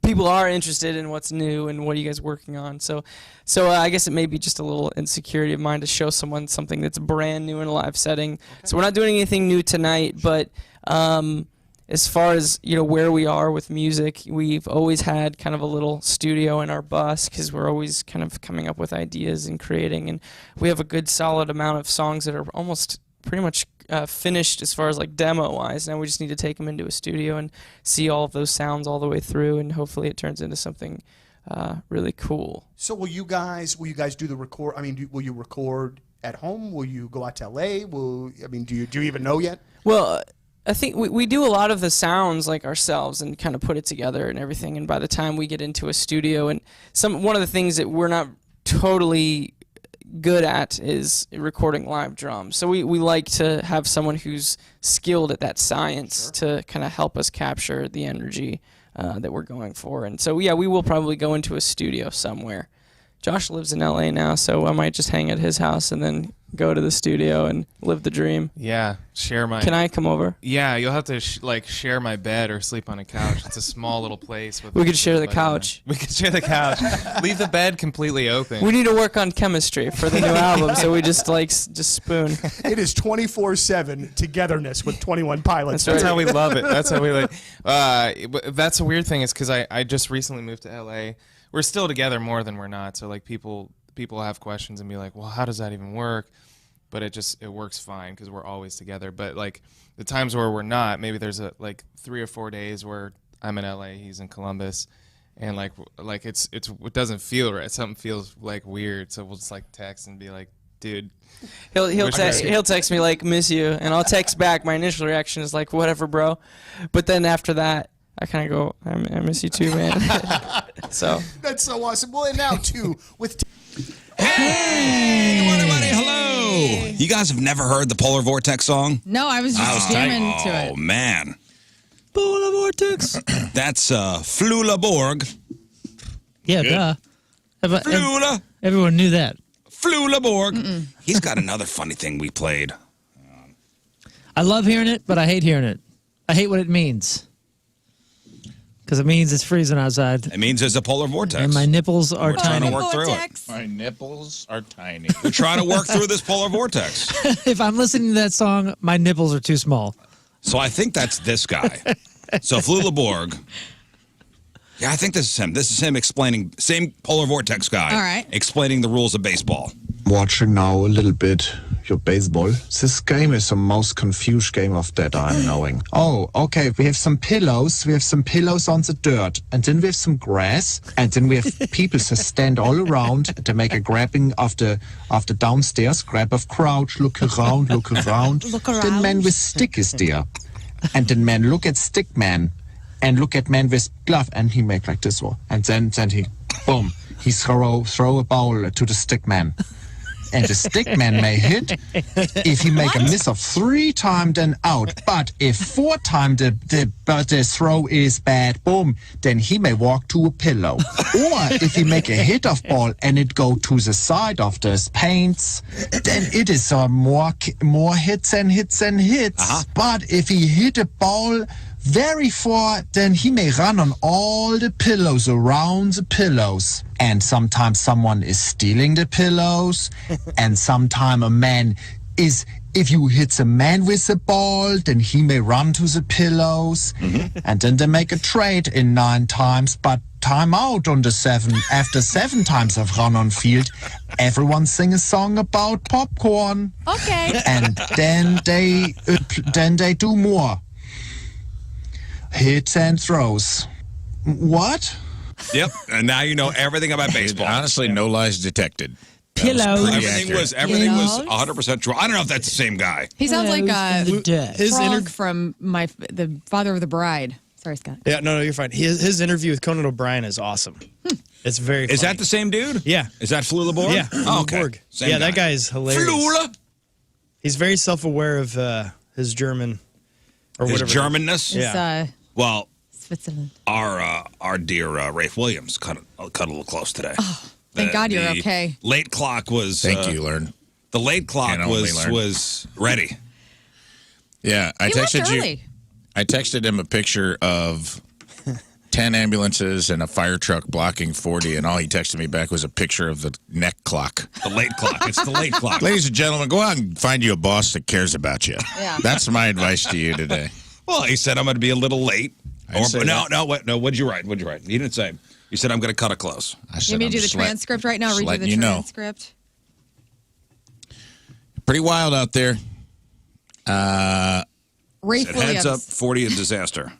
people are interested in what's new and what are you guys working on. So I guess it may be just a little insecurity of mine to show someone something that's brand new in a live setting. Okay. So we're not doing anything new tonight, but as far as where we are with music, we've always had kind of a little studio in our bus because we're always kind of coming up with ideas and creating, and we have a good solid amount of songs that are almost pretty much finished as far as like demo wise. Now we just need to take them into a studio and see all of those sounds all the way through, and hopefully it turns into something really cool. So will you guys do the record? I mean, will you record at home? Will you go out to LA? Do you even know yet? Well, I think we do a lot of the sounds like ourselves and kind of put it together and everything, and by the time we get into a studio, and one of the things that we're not totally good at is recording live drums. So we like to have someone who's skilled at that science to kind of help us capture the energy that we're going for. And so, yeah, we will probably go into a studio somewhere. Josh lives in LA now, so I might just hang at his house and then go to the studio and live the dream. Yeah, share my... Can I come over? Yeah, you'll have to share my bed or sleep on a couch. It's a small little place. We could share the couch. We could share the couch. Leave the bed completely open. We need to work on chemistry for the new album, so we just spoon. It is 24/7 togetherness with 21 Pilots. That's how we love it. That's how we like. That's a weird thing is because I just recently moved to LA. We're still together more than we're not. So like people have questions and be like, well, how does that even work? But it works fine because we're always together. But like the times where we're not, maybe there's like 3 or 4 days where I'm in LA, he's in Columbus, and like it doesn't feel right. Something feels like weird. So we'll just like text and be like, dude. He'll text me like, miss you, and I'll text back. My initial reaction is like, whatever, bro. But then after that, I kind of go, I miss you too, man. So that's so awesome. Well, and now too with. Hey, everybody! Hello. You guys have never heard the Polar Vortex song? No, I was just jamming to it. Oh man, Polar Vortex. That's Flula Borg. Yeah, duh. Flula. Everyone knew that. Flula Borg. He's got another funny thing we played. I love hearing it, but I hate hearing it. I hate what it means. Because it means it's freezing outside. It means there's a polar vortex. And my nipples are tiny. We're trying to work through it. My nipples are tiny. We're trying to work through this polar vortex. If I'm listening to that song, my nipples are too small. So I think that's this guy. So Flula Borg. Yeah, I think this is him. This is him explaining, same polar vortex guy. All right. Explaining the rules of baseball. Watching now a little bit your baseball. This game is the most confused game of that I'm knowing. Oh, okay, we have some pillows. We have some pillows on the dirt. And then we have some grass. And then we have people that stand all around to make a grabbing of the downstairs. Grab of crouch, look around, look around. Look around. Then man with stick is there. And then man look at stick man. And look at man with glove. And he make like this one. And then he, boom, he throw a ball to the stick man. And the stick man may hit if he make a miss of 3 times, then out. But if 4 times the throw is bad, boom, then he may walk to a pillow. Or if he make a hit of ball and it go to the side of the paints, then it is more hits and hits and hits. But if he hit a ball very far, then he may run on all the pillows around the pillows. And sometimes someone is stealing the pillows. And sometimes a man is, if you hit a man with a ball, then he may run to the pillows. And then they make a trade in 9 times, but time out on the 7. After 7 times of run on field, everyone sing a song about popcorn. Okay. And then they do more. Hits and throws. What? Yep, and now you know everything about baseball. Honestly, no lies detected. Pillows. Everything was 100% true. I don't know if that's the same guy. He sounds like his Frog from the Father of the Bride. Sorry, Scott. Yeah, no, you're fine. His interview with Conan O'Brien is awesome. It's very funny. Is that the same dude? Yeah. Is that Flula Borg? Yeah. Oh, okay. Borg. Same yeah, guy. that guy is hilarious. Flula? He's very self-aware of his German or His whatever. Germanness? Yeah. Well, Switzerland. Our dear Rafe Williams cut a little close today. Oh, thank God you're okay. Late clock was. Thank you, Lern. The late clock was ready. Yeah, I He left texted you. early. I texted him a picture of 10 ambulances and a fire truck blocking 40, and all he texted me back was a picture of the neck clock. The late clock. It's the late clock. Ladies and gentlemen, go out and find you a boss that cares about you. Yeah. That's my advice to you today. Well, he said I'm going to be a little late. I didn't say that. No. What'd you write? He didn't say. You said I'm going to cut it close. I said You want me I'm to do the just let- transcript right now? just Read you letting the you know. transcript. Pretty wild out there. Rafe Said Williams. heads up, 40 and disaster.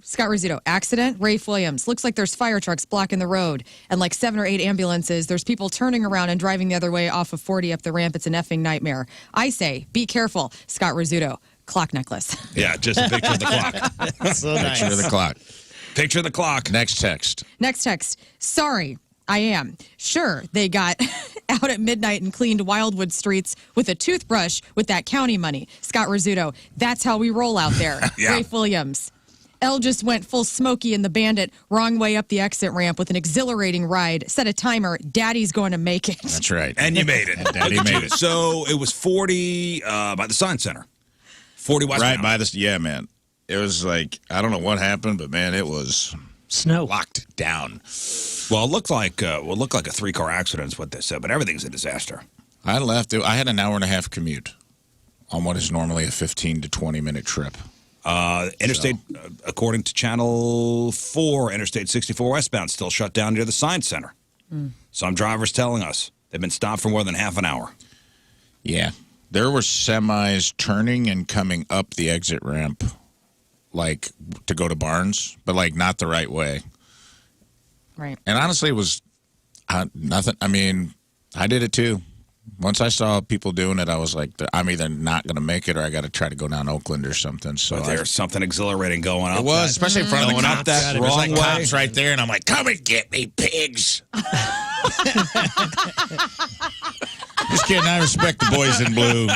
Scott Rizzuto, accident, Rafe Williams. Looks like there's fire trucks blocking the road and like 7 or 8 ambulances. There's people turning around and driving the other way off of 40 up the ramp. It's an effing nightmare. I say, be careful, Scott Rizzuto. Clock necklace. Yeah, just a picture of the clock. So nice. Picture of the clock. Picture of the clock. Next text. Next text. Sorry, I am. Sure, they got out at midnight and cleaned Wildwood streets with a toothbrush with that county money. Scott Rizzuto. That's how we roll out there. Yeah. Rafe Williams. Elle just went full Smokey and the Bandit, wrong way up the exit ramp with an exhilarating ride. Set a timer. Daddy's going to make it. That's right. And you made it. And Daddy made it. So it was 40 by the Science Center. 40 westbound. Right by this. Yeah, man. It was like, I don't know what happened, but man, it was Snow. locked down. Well, it looked like a 3-car accident is what they said, but everything's a disaster. I left. I had an hour and a half commute on what is normally a 15 to 20 minute trip. Interstate, according to Channel 4, Interstate 64 westbound still shut down near the Science Center. Some drivers telling us they've been stopped for more than half an hour. Yeah. There were semis turning and coming up the exit ramp, like to go to Barnes, but like not the right way. Right. And honestly, it was nothing. I mean, I did it too. Once I saw people doing it, I was like, I'm either not going to make it or I got to try to go down Oakland or something. So But there's something exhilarating going up. it was, especially in front of the Going cops. up that There's like wrong way. cops right there, and I'm like, come and get me, pigs. Just kidding. I respect the boys in blue.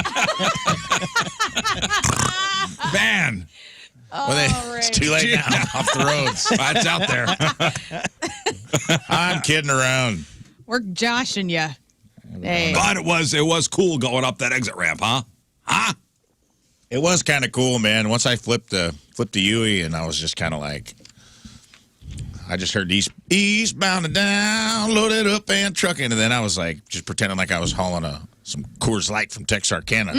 Man. Well, it's too late now. Off the roads. It's out there. I'm kidding around. We're joshing you. Hey. But it was cool going up that exit ramp, huh? Huh? It was kind of cool, man. Once I flipped the Yui, and I was just kind of like, I just heard eastbound and down, loaded up and trucking, and then I was like, just pretending like I was hauling some Coors Light from Texarkana.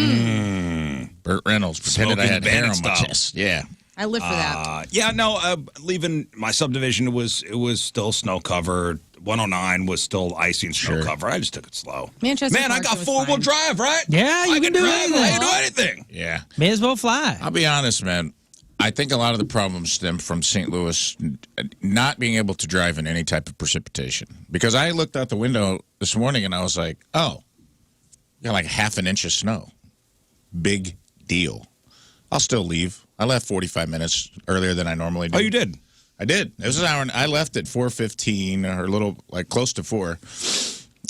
Burt Reynolds pretended I Smoking had hair on Bandit my style. chest. Yeah. I live for that. Leaving my subdivision, it was still snow covered. 109 was still icy and snow Sure. covered. I just took it slow. Manchester Man, I Park got was 4-wheel fine. drive, right? Yeah, you I can can do drive. I anything. can do anything. Yeah. May as well fly. I'll be honest, man. I think a lot of the problems stem from St. Louis not being able to drive in any type of precipitation. Because I looked out the window this morning and I was like, oh, got like half an inch of snow. Big deal. I'll still leave. I left 45 minutes earlier than I normally do. Oh, you did? I did. It was an hour. I left at 4:15 or a little, like close to 4.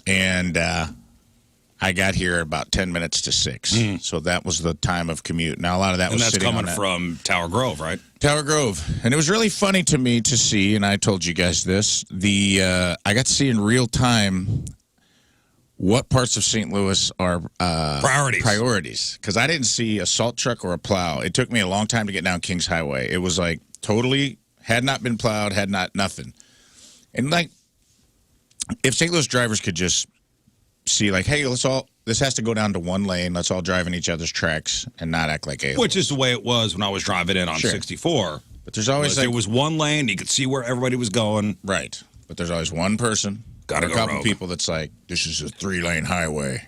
And I got here about 10 minutes to 6. So that was the time of commute. Now, a lot of that And was that's sitting on coming that. from Tower Grove, right? Tower Grove. And it was really funny to me to see, and I told you guys this, I got to see in real time what parts of St. Louis are priorities. Because I didn't see a salt truck or a plow. It took me a long time to get down Kings Highway. It was like totally had not been plowed, nothing. And like, if St. Louis drivers could just see like, hey, this has to go down to one lane. Let's all drive in each other's tracks and not act like a. Which is the way it was when I was driving in on Sure. 64. But there's always like, there was one lane. You could see where everybody was going. right. But there's always one person. Gotta or a go couple rogue. people that's like, this is a 3-lane highway.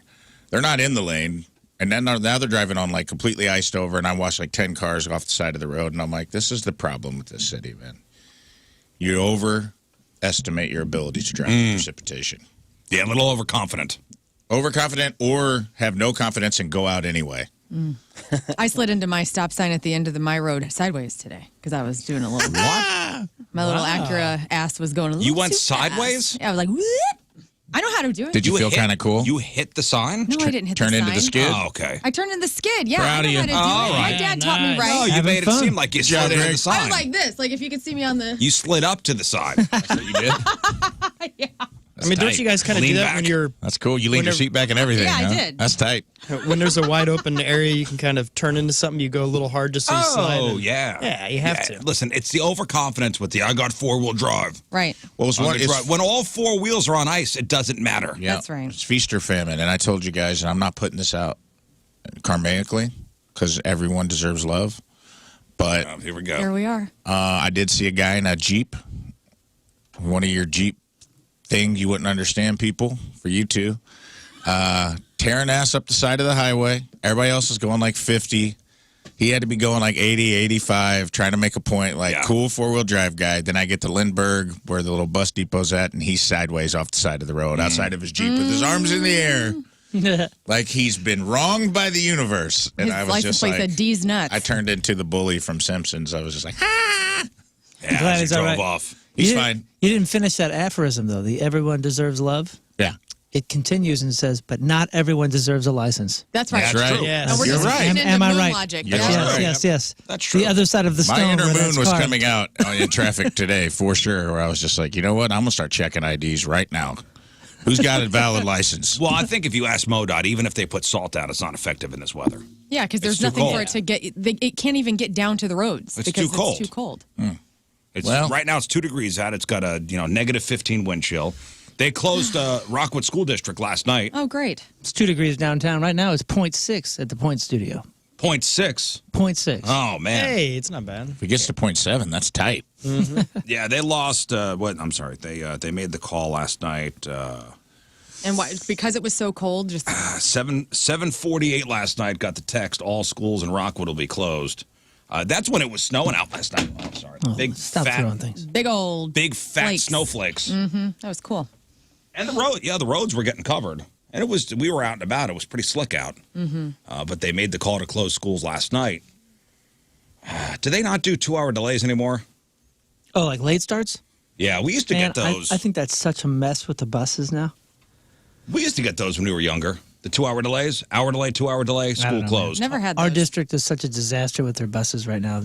They're not in the lane. And then now they're driving on like completely iced over. And I watched like 10 cars off the side of the road. And I'm like, this is the problem with this city, man. You overestimate your ability to drive in precipitation. Yeah, a little overconfident. Overconfident or have no confidence and go out anyway. I slid into my stop sign at the end of my road sideways today because I was doing a little. What? My little Acura ass was going a little You went too fast. sideways? Yeah, I was like, whoop. I know how to do it. Did you feel hit- kind of cool? You hit the sign? No, I didn't hit Turn the into sign. the skid? Oh, okay. I turned in the skid. Yeah, Proud I of know you. how to do All it. right. My dad taught me Nice. right. Oh, you Having made it fun. seem like you Good job, slid into Greg. the sign. I was like this. Like if you could see me on the. You slid up to the side. That's what you did? Yeah. I mean, don't tight. you guys kind of do Lean that back. when you're That's cool. You leaned your Whenever- seat back and everything. Yeah, I huh? did. That's tight. when there's a wide open area, you can kind of turn into something. You go a little hard just so you slide. Oh, and- yeah. Yeah, you have to. Listen, it's the overconfidence with the I got four-wheel drive. Right. Well, it's I'm one. gonna It's, drive. When all four wheels are on ice, it doesn't matter. yeah, That's right. It's feast or famine, and I told you guys, and I'm not putting this out karmaically because everyone deserves love. But Here we go. Here we are. I did see a guy in a Jeep, one of your Jeep thing you wouldn't understand, people, for you two, tearing ass up the side of the highway. Everybody else was going like 50. He had to be going like 80, 85, trying to make a point, like, Yeah. cool four-wheel drive guy. Then I get to Lindbergh, where the little bus depot's at, and he's sideways off the side of the road, outside of his Jeep, with his arms in the air, like he's been wronged by the universe. And His I was license just plate like, said D's nuts. I turned into the bully from Simpsons. I was just like, ah! Yeah, glad as he's he all drove right. off. He's You fine. didn't- You didn't finish that aphorism, though. The everyone deserves love. Yeah. It continues and says, but not everyone deserves a license. That's right. That's That's right. true. Yes. And we're You're just right. getting into Am I moon right? logic. You're That's right. right. Yes. That's true. The other side of the My stone. inner where moon that's was carved. coming out in traffic today, for sure, where I was just like, you know what? I'm going to start checking IDs right now. Who's got a valid license? Well, I think if you ask MoDOT, even if they put salt down, it's not effective in this weather. Yeah, because there's It's too nothing for cold. it to get. It can't even get down to the roads It's because too cold. it's too cold. It's Well- right now it's 2 degrees out. It's got a negative 15 wind chill. They closed Rockwood School District last night. Oh, great. It's 2 degrees downtown. Right now, it's 0.6 at the Point Studio. 0.6. 0.6. Oh man. Hey, it's not bad. If it gets to 0.7, that's tight. Yeah, they lost. What? I'm sorry. They made the call last night. And why? Because it was so cold. Just 7:48 last night. Got the text. All schools in Rockwood will be closed. That's when it was snowing out last night. Oh, sorry. Stop throwing things. big old. big fat flakes. snowflakes. That was cool. And the roads were getting covered. And we were out and about. It was pretty slick out. But they made the call to close schools last night. Do they not do 2-hour delays anymore? Oh, like late starts? Yeah, we used to Man, get those. I think that's such a mess with the buses now. We used to get those when we were younger. The 2-hour delays, hour delay, 2-hour delay, don't school know, man. closed. Never had Our those. district is such a disaster with their buses right now.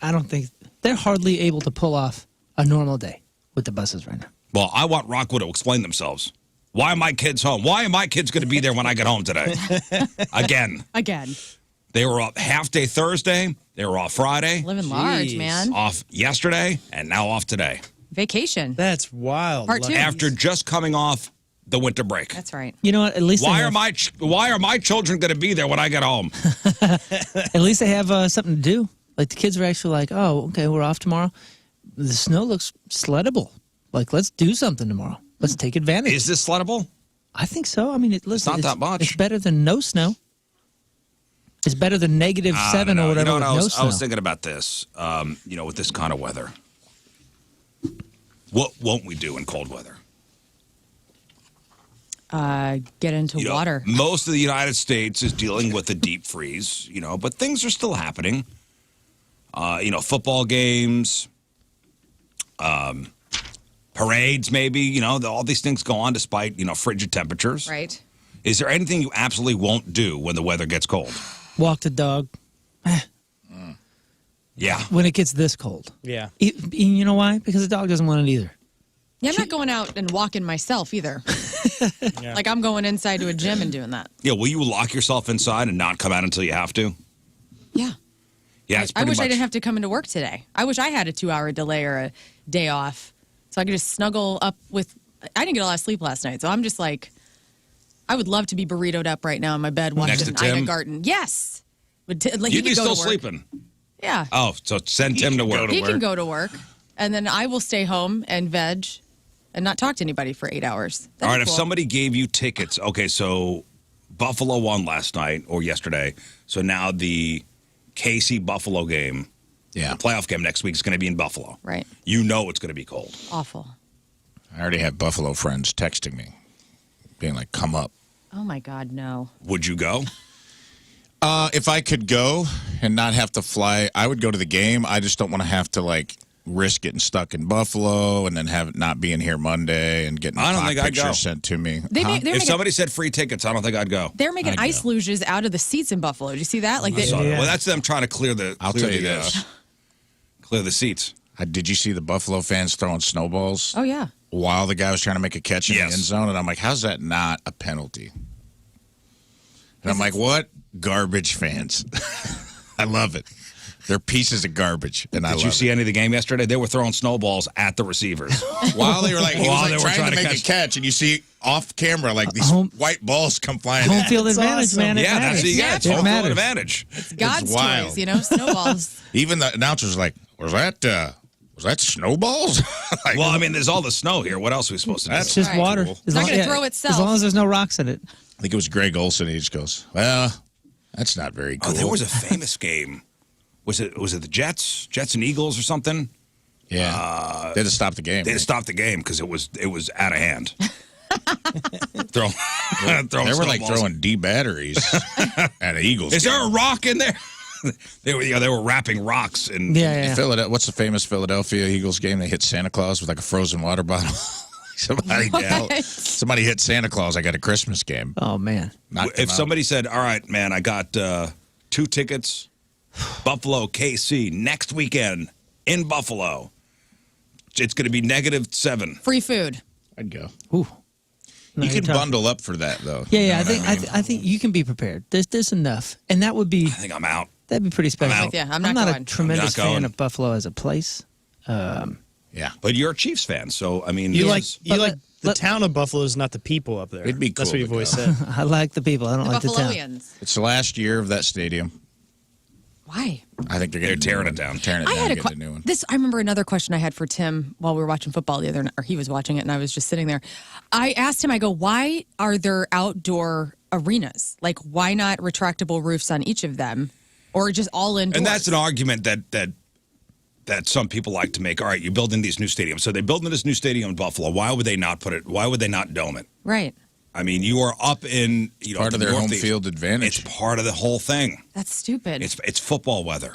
I don't think they're hardly able to pull off a normal day with the buses right now. Well, I want Rockwood to explain themselves. Why are my kids home? Why are my kids going to be there when I get home today? Again. They were off half day Thursday. They were off Friday. Living large, Jeez. man. Off yesterday and now off today. Vacation. That's wild. Part two. After just coming off the winter break. That's right. You know what? At least Why they are have, why are my children going to be there when I get home? at least they have something to do. Like the kids are actually like, oh, okay, we're off tomorrow. The snow looks sleddable. Like, let's do something tomorrow. Let's take advantage. Is this sleddable? I think so. I mean, listen, not that much. It's better than no snow. It's better than negative I 7 don't or know. whatever You know what, with I no snow. was thinking about this. With this kind of weather. What won't we do in cold weather? Get into You know, water. Most of the United States is dealing with a deep freeze, but things are still happening. Football games, parades, maybe, all these things go on despite, frigid temperatures. Right. Is there anything you absolutely won't do when the weather gets cold? Walk the dog Yeah. when it gets this cold. Yeah. You know why? Because the dog doesn't want it either. Yeah, I'm not going out and walking myself either. Yeah. Like I'm going inside to a gym and doing that. Yeah, will you lock yourself inside and not come out until you have to? Yeah. Yeah, it's I pretty wish much. I didn't have to come into work today. I wish I had a 2-hour delay or a day off so I could just snuggle up with. I didn't get a lot of sleep last night, so I'm just like, I would love to be burritoed up right now in my bed watching Next to Tim? Ida Garten. Yes. But like, You'd he be could go still to work. sleeping. Yeah. Oh, so send Tim to work. He can go to work, and then I will stay home and veg and not talk to anybody for 8 hours. All right, That'd be if cool. somebody gave you tickets, okay, so Buffalo won last night or yesterday, so now the KC Buffalo game, Yeah. the playoff game next week is going to be in Buffalo. Right. You know it's going to be cold. Awful. I already have Buffalo friends texting me, being like, come up. Oh my God, no. Would you go? If I could go and not have to fly, I would go to the game. I just don't want to have to, risk getting stuck in Buffalo and then have it not being here Monday and getting I don't clock think I'd go. pictures sent to me. They're If making, somebody said free tickets, I don't think I'd go. they're making I'd ice go. luges out of the seats in Buffalo. Do you see that? Like, So, Yeah. well, that's them trying to clear the. I'll clear tell you the, this. clear the seats. Did you see the Buffalo fans throwing snowballs? oh yeah. while the guy was trying to make a catch in Yes. the end zone, and I'm like, how's that not a penalty? And I'm like, what garbage fans? I love it. They're pieces of garbage, and I love Did you see it. any of the game yesterday? They were throwing snowballs at the receivers. While they were like, he While was they like were trying to trying to make a catch, and you see off camera like these Home- white balls come flying. Home at field That's advantage, awesome. man. It Yeah, that's matters. what you get. It's It home field matters. advantage. It's God's wild. toys, you know, snowballs. Even the announcer's like, was that snowballs? Like, Well, I mean, there's all the snow here. What else are we supposed to do? That's It's just Right. water. Cool. It's not gonna throw itself. As long as there's no rocks in it. I think it was Greg Olson. He just goes, well, that's not very cool. Oh, there was a famous game. Was it the Jets and Eagles or something? Yeah. They had to stop the game. They had to stop the game because it was out of hand. throwing They were like snowballs. throwing D batteries at an Eagles. Is game. there a rock in there? They were wrapping rocks and Yeah. What's the famous Philadelphia Eagles game? They hit Santa Claus with like a frozen water bottle. Somebody hit Santa Claus. I got a Christmas game. Oh, man. Knocked him If out. somebody said, "All right, man, I got 2 tickets, Buffalo, KC next weekend in Buffalo. It's going to be -7." Free food. I'd go. Ooh. No, You you're can tough. bundle up for that though. Yeah, You yeah. know I think what mean? I think you can be prepared. There's enough, and that would be I think I'm out. that'd be pretty special. out. Yeah, I'm not not going. a tremendous I'm not going. fan of Buffalo as a place. Yeah, But you're a Chiefs fan, so I mean, You this like is- the town of Buffalo is not the people up there. It'd be That's cool what you've to always go. said. I like the people. I don't The like the town. Buffaloians. it's the last year of that stadium. Why? I think they're tearing it down. Tearing it I down. had a Getting a new one. I remember another question I had for Tim while we were watching football the other night, or he was watching it, and I was just sitting there. I asked him, I go, why are there outdoor arenas? Like, why not retractable roofs on each of them, or just all indoors? and that's an argument that some people like to make. All right, you're building these new stadiums, so they're building this new stadium in Buffalo. Why would they not put it? Why would they not dome it? right. I mean, you are up in Part of the their home Northeast. field advantage. It's part of the whole thing. That's stupid. It's football weather.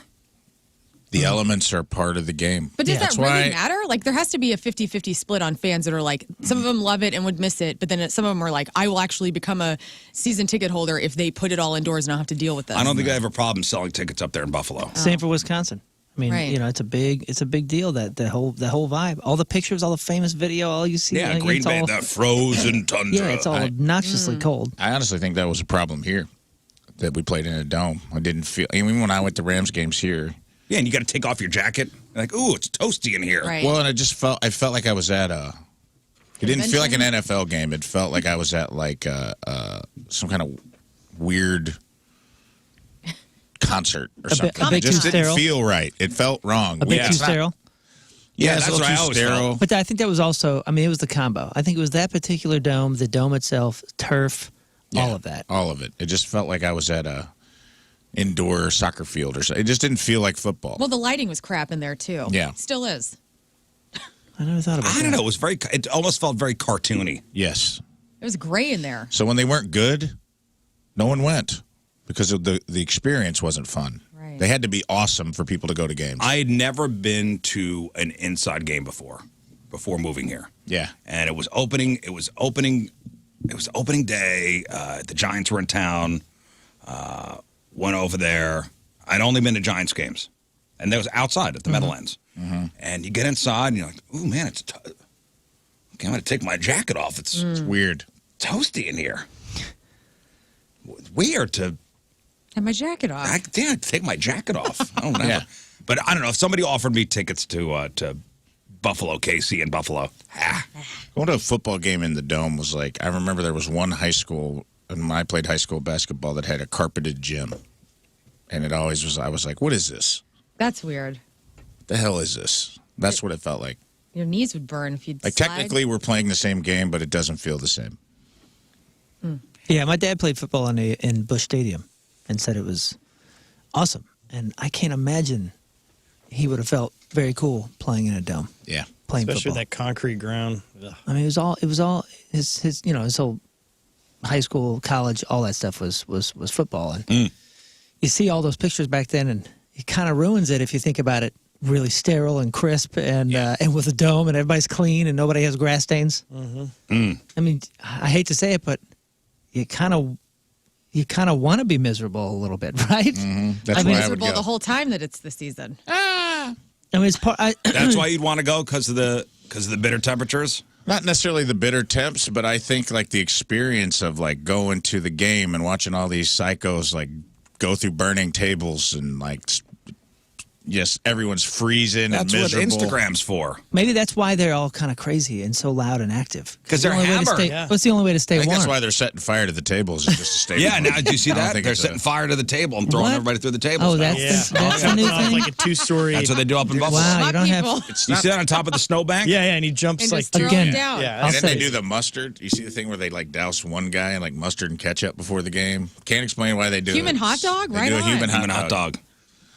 The elements are part of the game. But does Yeah, that that's really why- matter? Like, there has to be a 50-50 split on fans that are like, some of them love it and would miss it, but then some of them are like, I will actually become a season ticket holder if they put it all indoors and I don't have to deal with this. I don't think I have a problem selling tickets up there in Buffalo. Same for Wisconsin. I mean, Right. you know, it's a big deal that the whole vibe, all the pictures, all the famous video, all you see. Yeah, like, Green it's Bay, all, that frozen tundra. yeah, it's all obnoxiously cold. I honestly think that was a problem here, that we played in a dome. I didn't feel, even when I went to Rams games here. Yeah, and you got to take off your jacket. Like, ooh, it's toasty in here. Right. Well, and I felt like I was at a, it didn't feel like an NFL game. It felt like I was at like some kind of weird concert or something. a bit It just too didn't sterile. feel right. It felt wrong. A bit Yeah. too It's not- sterile. Yeah, that's it's a what little I too always sterile. felt. But I think that was also, I mean, it was the combo. I think it was that particular dome, the dome itself, turf, all Yeah, of that. All of it. It just felt like I was at a indoor soccer field or something. It just didn't feel like football. Well, the lighting was crap in there, too. Yeah. Still is. I never thought about I that. don't know. It almost felt very cartoony. Yes. It was gray in there. So when they weren't good, no one went because of the experience wasn't fun. Right. They had to be awesome for people to go to games. I had never been to an inside game before moving here. Yeah. And it was opening day. The Giants were in town. Went over there. I'd only been to Giants games, and that was outside at the Meadowlands. And you get inside, and you're like, "Ooh, man, it's okay. I'm gonna take my jacket off. It's It's weird. toasty in here. Weird to Had my jacket off. take my jacket off. I don't know. Yeah. But I don't know if somebody offered me tickets to Buffalo, KC, in Buffalo. Going to a football game in the dome was like, I remember there was one high school, and I played high school basketball, that had a carpeted gym. And it always was, I was like, what is this? That's weird. The hell is this? That's what it felt like. Your knees would burn if you'd Like, slide. technically, we're playing the same game, but it doesn't feel the same. Yeah, my dad played football in Busch Stadium and said it was awesome. And I can't imagine he would have felt very cool playing in a dome, Yeah. playing Especially football. that concrete ground. Ugh. I mean, it was all his you know, his whole high school, college, all that stuff was football. And you see all those pictures back then, and it kind of ruins it if you think about it. Really sterile and crisp, and with a dome, and everybody's clean, and nobody has grass stains. I mean, I hate to say it, but you kind of want to be miserable a little bit, right? That's I mean, why I would Miserable go. the whole time that it's the season. I mean, it's part. That's why you'd want to go because of the bitter temperatures. Not necessarily the bitter temps, but I think like the experience of like going to the game and watching all these psychos like go through burning tables and like just everyone's freezing That's and what miserable. Instagram's for. Maybe that's why they're all kind of crazy and so loud and active. 'Cause they're The only way to hammered. stay- Yeah. What's the only way to stay I think warm? that's why they're setting fire to the tables is just to stay. Yeah, warm. now do you see I don't that? think They're it's setting a- fire to the table and throwing What? everybody through the tables. Oh, now. that's Yeah. that's the new Off thing. like a 2-story. That's what they do up in Buffalo. Wow, you don't have. people. You see that on top of the snowbank? Yeah, and he jumps And like just throw 2 him Again. down. Yeah, I'll And that's then they say- do the mustard. You see the thing where they like douse one guy in like mustard and ketchup before the game? Can't explain why they do Human it. hot dog? They Right do a on. human Human hot dog.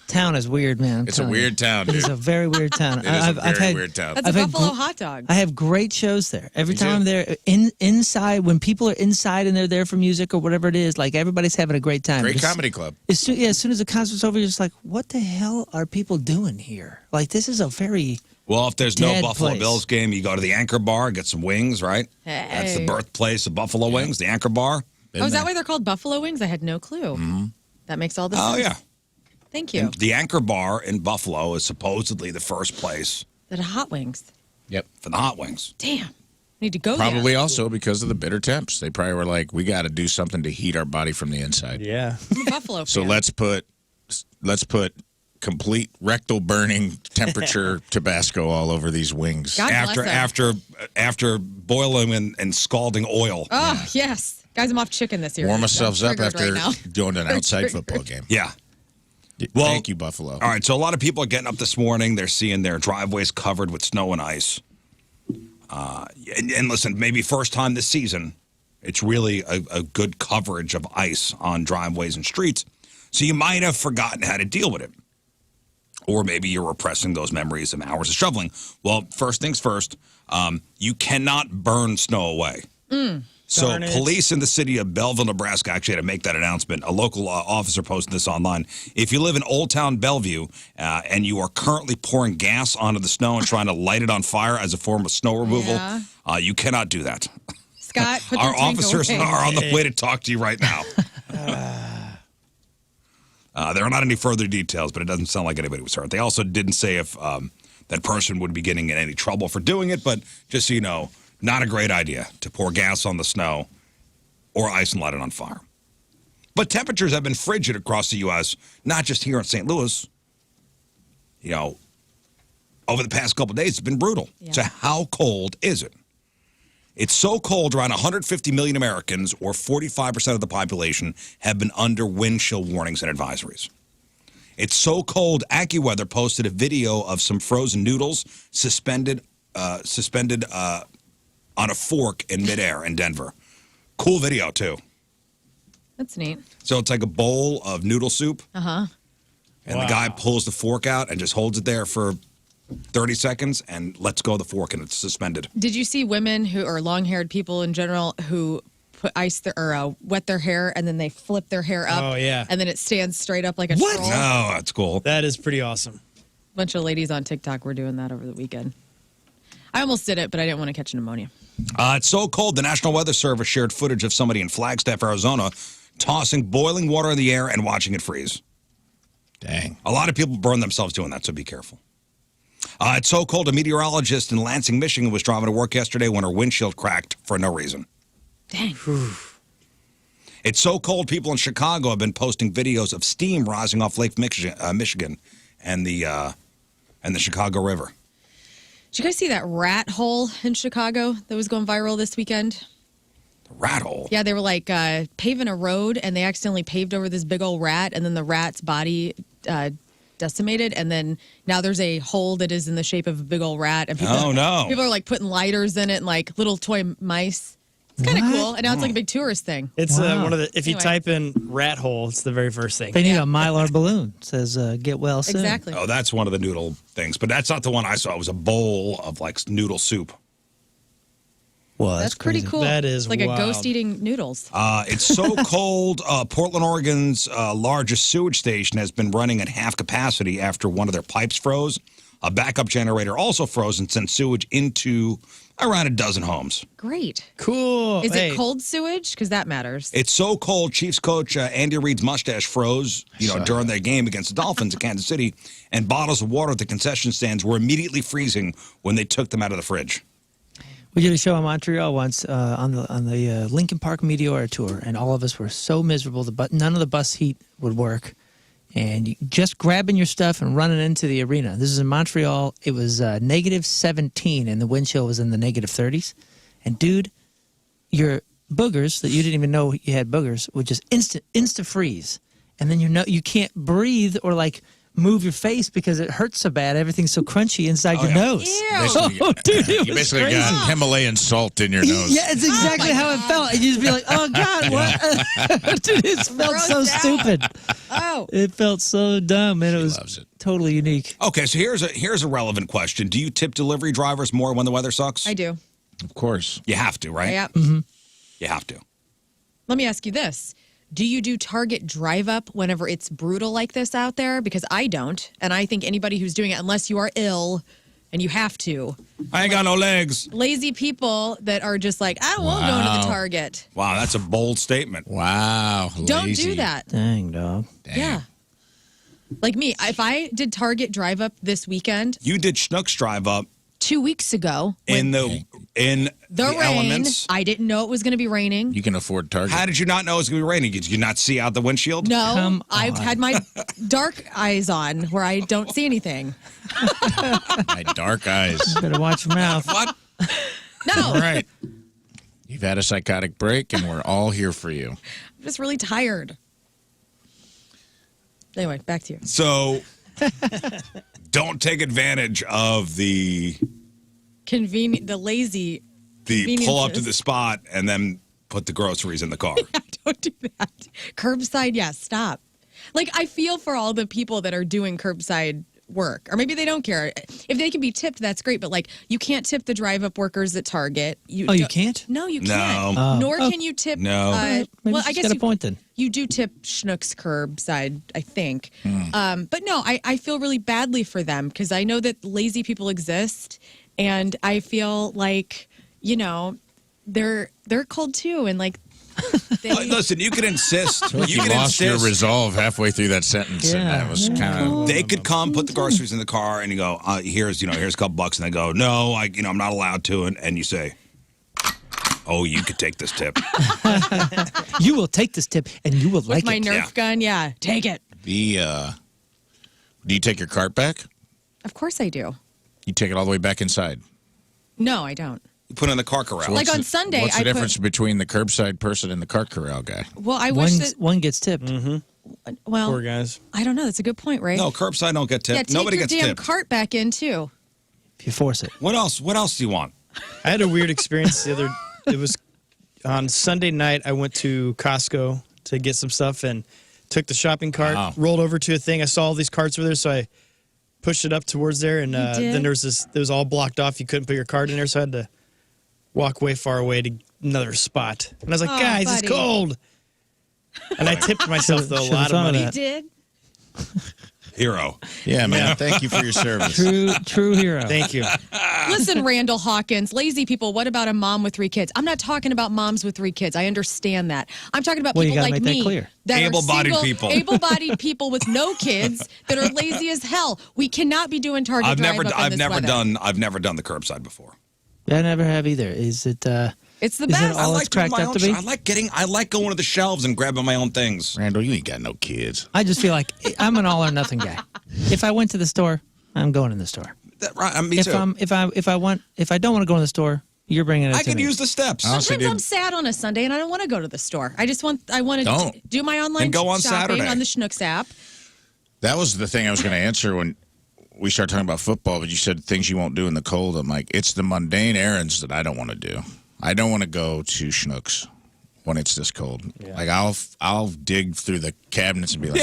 Town is weird, man. I'm It's a telling you. weird town, It is dude. a very weird town. It is a very weird town. That's I've a had Buffalo gr- hot dog. I have great shows there. Every Me time too. I'm there, inside when people are inside and they're there for music or whatever it is, like everybody's having a great time. Great Just- comedy club. As soon as the concert's over, you're just like, what the hell are people doing here? Like, this is a very Well, if there's no Dead Buffalo place. Bills game, you go to the Anchor Bar, get some wings, right? That's the Hey. birthplace of Buffalo wings, the Anchor Bar. Been Oh, is there. that why they're called Buffalo Wings? I had no clue. That makes all the sense. Oh, yeah. Thank you. And the Anchor Bar in Buffalo is supposedly the first place That are hot wings. Yep. for the hot wings. Damn. Need to go Probably there. also because of the bitter temps. They probably were like, we got to do something to heat our body from the inside. Yeah. I'm a Buffalo So fan. let's put complete rectal burning temperature Tabasco all over these wings. God bless them. After boiling and scalding oil. Oh, yes. Guys, I'm off chicken this year. Warm I'm ourselves up triggered after right now. going to an outside Triggered. football game. Yeah. Well, Thank you, Buffalo. All right, so a lot of people are getting up this morning. They're seeing their driveways covered with snow and ice. And listen, maybe first time this season, it's really a good coverage of ice on driveways and streets. So you might have forgotten how to deal with it. Or maybe you're repressing those memories of hours of shoveling. Well, first things first, you cannot burn snow away. So Darn it. police in the city of Belleville, Nebraska actually had to make that announcement. A local officer posted this online. If you live in Old Town Bellevue and you are currently pouring gas onto the snow and trying to light it on fire as a form of snow removal, Yeah. You cannot do that. Scott, put Our your tank officers away. are on the way to talk to you right now. There are not any further details, but it doesn't sound like anybody was hurt. They also didn't say if that person would be getting in any trouble for doing it, but just so you know, not a great idea to pour gas on the snow or ice and light it on fire. But temperatures have been frigid across the U.S., not just here in St. Louis. You know, over the past couple of days, it's been brutal. Yeah. So how cold is it? It's so cold, around 150 million Americans, or 45% of the population, have been under wind chill warnings and advisories. It's so cold, AccuWeather posted a video of some frozen noodles suspended on a fork in midair in Denver. Cool video, too. That's neat. So it's like a bowl of noodle soup, Uh-huh. and the guy pulls the fork out and just holds it there for 30 seconds and lets go of the fork, and it's suspended. Did you see women who are long-haired people in general who put wet their hair and then they flip their hair up? Oh, yeah. And then it stands straight up like a What? troll? No, that's cool. That is pretty awesome. A bunch of ladies on TikTok were doing that over the weekend. I almost did it, but I didn't want to catch pneumonia. It's so cold, the National Weather Service shared footage of somebody in Flagstaff, Arizona, tossing boiling water in the air and watching it freeze. Dang. A lot of people burn themselves doing that, so be careful. It's so cold, a meteorologist in Lansing, Michigan was driving to work yesterday when her windshield cracked for no reason. Dang. It's so cold, people in Chicago have been posting videos of steam rising off Lake Michigan and the Chicago River. Did you guys see that rat hole in Chicago that was going viral this weekend? The rat hole. Yeah, they were like paving a road and they accidentally paved over this big old rat, and then the rat's body decimated, and then now there's a hole that is in the shape of a big old rat, and people, Oh, no. people are like putting lighters in it and like little toy mice. It's kind of cool, and now it's like a big tourist thing. It's Wow. one of the, if you Anyway. type in rat hole, it's the very first thing. They need a Mylar balloon. It says, get well soon. Exactly. Oh, that's one of the noodle things, but that's not the one I saw. It was a bowl of like noodle soup. Well, That's pretty crazy. cool. That is like wild. a ghost eating noodles. It's so cold. Portland, Oregon's largest sewage station has been running at half capacity after one of their pipes froze. A backup generator also froze and sent sewage into around a dozen homes. Great. Cool. Is Hey, it cold sewage? Because that matters. It's so cold, Chiefs coach Andy Reid's mustache froze, during their game against the Dolphins in Kansas City, and bottles of water at the concession stands were immediately freezing when they took them out of the fridge. We did a show in Montreal once on the Lincoln Park Meteor Tour, and all of us were so miserable. None of the bus heat would work, and just grabbing your stuff and running into the arena. This is in Montreal. It was negative 17, and the wind chill was in the negative 30s. And dude, your boogers that you didn't even know you had boogers would just insta freeze, and then you can't breathe or like move your face because it hurts so bad. Everyth's so crunchy inside your nose. Basically, dude, you basically got Himalayan salt in your nose. Yeah, it's exactly how it felt. You just be like, oh, God, what? Dude, it felt so stupid. Oh. It felt so dumb, and it was totally unique. Okay, so here's a relevant question. Do you tip delivery drivers more when the weather sucks? I do. Of course. You have to, right? Yep. You have to. Let me ask you this. Do you do Target drive up whenever it's brutal like this out there? Because I don't. And I think anybody who's doing it, unless you are ill and you have to. I ain't got no legs. Lazy people that are just like, I won't go to the Target. Wow, that's a bold statement. Wow. Don't lazy. do that. Dang, dog. Dang. Yeah. Like me, if I did Target drive up this weekend. You did Schnucks drive up 2 weeks ago. in the rain, elements. I didn't know it was going to be raining. You can afford Target. How did you not know it was going to be raining? Did you not see out the windshield? No, I've had my dark eyes on where I don't see anything. My dark eyes. Better watch your mouth. What? No. All right. You've had a psychotic break, and we're all here for you. I'm just really tired. Anyway, back to you. So don't take advantage of the lazy. pull up to the spot and then put the groceries in the car. Don't do that. Curbside, yes, stop. Like, I feel for all the people that are doing curbside work, or maybe they don't care. If they can be tipped, that's great, but like, you can't tip the drive-up workers at Target. You can't? No, you can't. No. Nor can you tip. No. Maybe well, I she's guess got a point then. You do tip Schnucks curbside, I think. But no, I feel really badly for them because I know that lazy people exist, and I feel like, they're cold too, and like Listen, you could insist. You lost your resolve halfway through that sentence, and that was kind of. They could come, put the groceries in the car, and you go, here's a couple bucks, and they go, no, I'm not allowed to, and you say, oh, you could take this tip. You will take this tip, and you will with like my it. Nerf gun, yeah, take it. Do you take your cart back? Of course I do. You take it all the way back inside. No, I don't. You put it in the car corral. Like on Sunday, what's the difference between the curbside person and the cart corral guy? Well, I wish that. One gets tipped. Well, Poor guys. I don't know. That's a good point, Ray. No, curbside don't get tipped. Yeah, take Nobody your gets damn tipped. cart back in too. If you force it. What else? What else do you want? I had a weird experience it was on Sunday night. I went to Costco to get some stuff and took the shopping cart, rolled over to a thing. I saw all these carts over there, so I pushed it up towards there, and then there was all blocked off. You couldn't put your cart in there, so I had to walk way far away to another spot. And I was like, guys, buddy. it's cold. And I tipped myself, though, a lot of money. You did? Hero. Yeah, man. Thank you for your service. True hero. Thank you. Listen, Randall Hawkins, lazy people, what about a mom with 3 kids? I'm not talking about moms with 3 kids. I understand that. I'm talking about Well, you people gotta like make that me. clear. That Able-bodied are single, people. Able-bodied people with no kids that are lazy as hell. We cannot be doing Target I've drive never up in this weather. done the curbside before. I never have either. Is it? It's the Is it best. all it's doing cracked my up own to be? I like going to the shelves and grabbing my own things. Randall, you ain't got no kids. I just feel like I'm an all or nothing guy. If I went to the store, I'm going in the store. Me If too. if I don't want to go in the store, you're bringing it I to could me. use the steps. Sometimes I'm sad on a Sunday and I don't want to go to the store. I want to Don't. do my online And go on shopping Saturday. on the Schnucks app. That was the thing I was going to answer when we started talking about football, but you said things you won't do in the cold. I'm like, it's the mundane errands that I don't want to do. I don't want to go to Schnucks when it's this cold. Yeah. Like I'll dig through the cabinets and be like,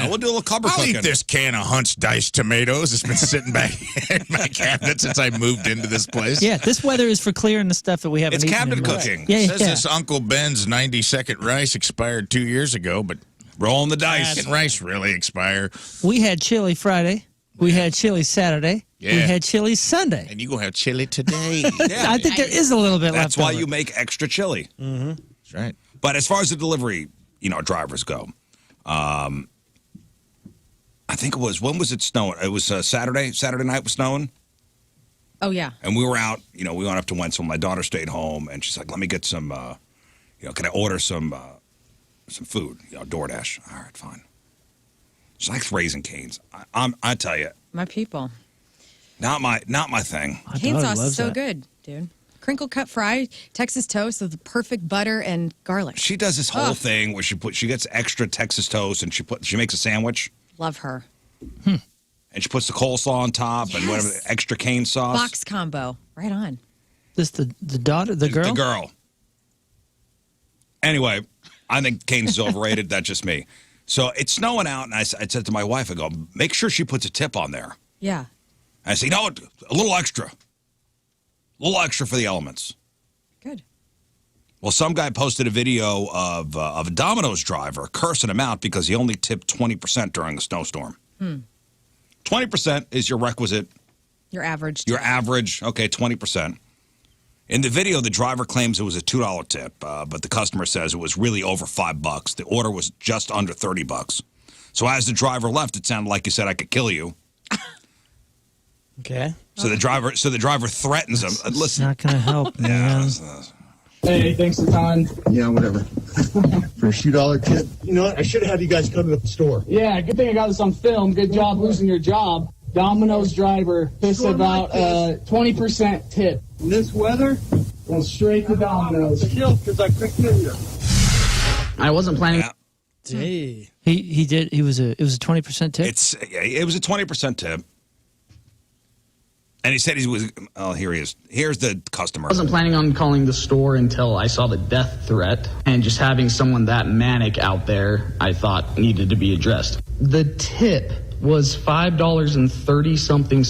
we'll do a little cupboard I'll cooking. eat this can of Hunt's diced tomatoes. It's been sitting back in my cabinet since I moved into this place. Yeah, this weather is for clearing the stuff that we haven't It's eaten cabinet in months. cooking. Yeah, Says yeah. this Uncle Ben's 90-second rice expired 2 years ago, but Rolling the dice. can rice really expire? We had chili Friday. We had chili Saturday. Yeah. We had chili Sunday. And you gonna have chili today. I think there is a little bit That's left why over. you make extra chili. That's right. But as far as the delivery, drivers go, I think it was, when was it snowing? It was Saturday night was snowing. Oh, yeah. And we were out, we went up to Wentzville. My daughter stayed home, and she's like, let me get some, can I order some food? DoorDash. All right, fine. She likes Raising Cane's. I tell you. My people. Not my thing. Cane sauce is so good, dude. Crinkle cut fry, Texas toast with the perfect butter and garlic. She does this whole thing where she gets extra Texas toast and she makes a sandwich. Love her. And she puts the coleslaw on top and whatever, extra cane sauce. Box combo. Right on. This the daughter, the girl? The girl. Anyway, I think Cane's is overrated. That's just me. So it's snowing out, and I said to my wife, I go, make sure she puts a tip on there. Yeah. I say, no, a little extra. A little extra for the elements. Good. Well, some guy posted a video of a Domino's driver cursing him out because he only tipped 20% during a snowstorm. 20% is your requisite. Your average. Your average, okay, 20%. In the video, the driver claims it was a $2 tip, but the customer says it was really over $5. The order was just under $30. So as the driver left, it sounded like he said, I could kill you. Okay. So the driver threatens him. It's Listen. not going to help, man. Hey, thanks for time. Yeah, whatever. For a $2 tip. You know what? I should have had you guys come to the store. Yeah, good thing I got this on film. Good job losing your job. Domino's driver pissed about 20% tip. In this weather, going straight to Domino's. Because I couldn't get you. I wasn't planning. Yeah. Hey. He did. It was a 20% tip. It was a 20% tip. And he said he was. Oh, here he is. Here's the customer. I wasn't planning on calling the store until I saw the death threat, and just having someone that manic out there, I thought needed to be addressed. The tip was $5.30 something.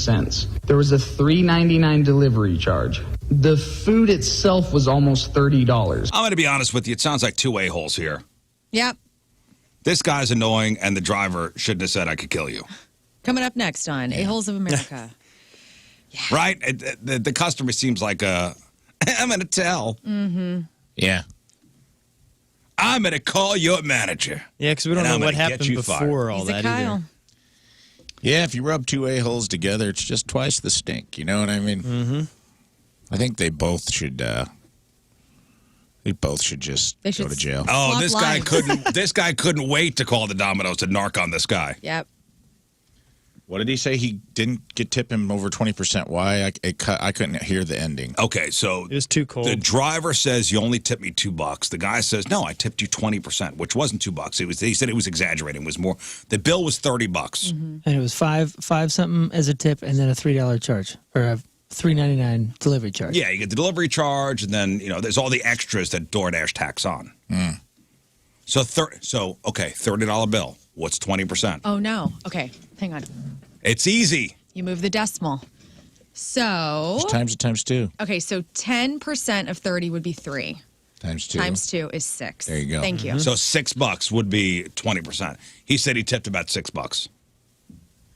There was a $3.99 delivery charge. The food itself was almost $30. I'm going to be honest with you. It sounds like two a-holes here. Yep. This guy's annoying, and the driver shouldn't have said I could kill you. Coming up next on A-Holes of America. Yeah. Right? The customer seems like I'm going to tell. Mm-hmm. Yeah. I'm going to call your manager. Yeah, because we don't know what happened before all that either. Yeah, if you rub two a-holes together, it's just twice the stink. You know what I mean? Mm-hmm. I think they both should. They both should just go to jail. Oh, this guy couldn't wait to call the Domino's to narc on this guy. Yep. What did he say? He didn't tip him over 20%. Why? I couldn't hear the ending. Okay, so it was too cold. The driver says you only tipped me $2. The guy says no, I tipped you 20%, which wasn't $2. He said it was exaggerating. It was more. The bill was $30. Mm-hmm. And it was five something as a tip, and then a $3 charge or a $3.99 delivery charge. Yeah, you get the delivery charge, and then there's all the extras that DoorDash tax on. Mm. So $30 bill. What's 20%? Oh, no. Okay, hang on. It's easy. You move the decimal. So. Just times it times 2. Okay, so 10% of 30 would be 3. Times 2. Times 2 is 6. There you go. Thank you. So $6 would be 20%. He said he tipped about $6.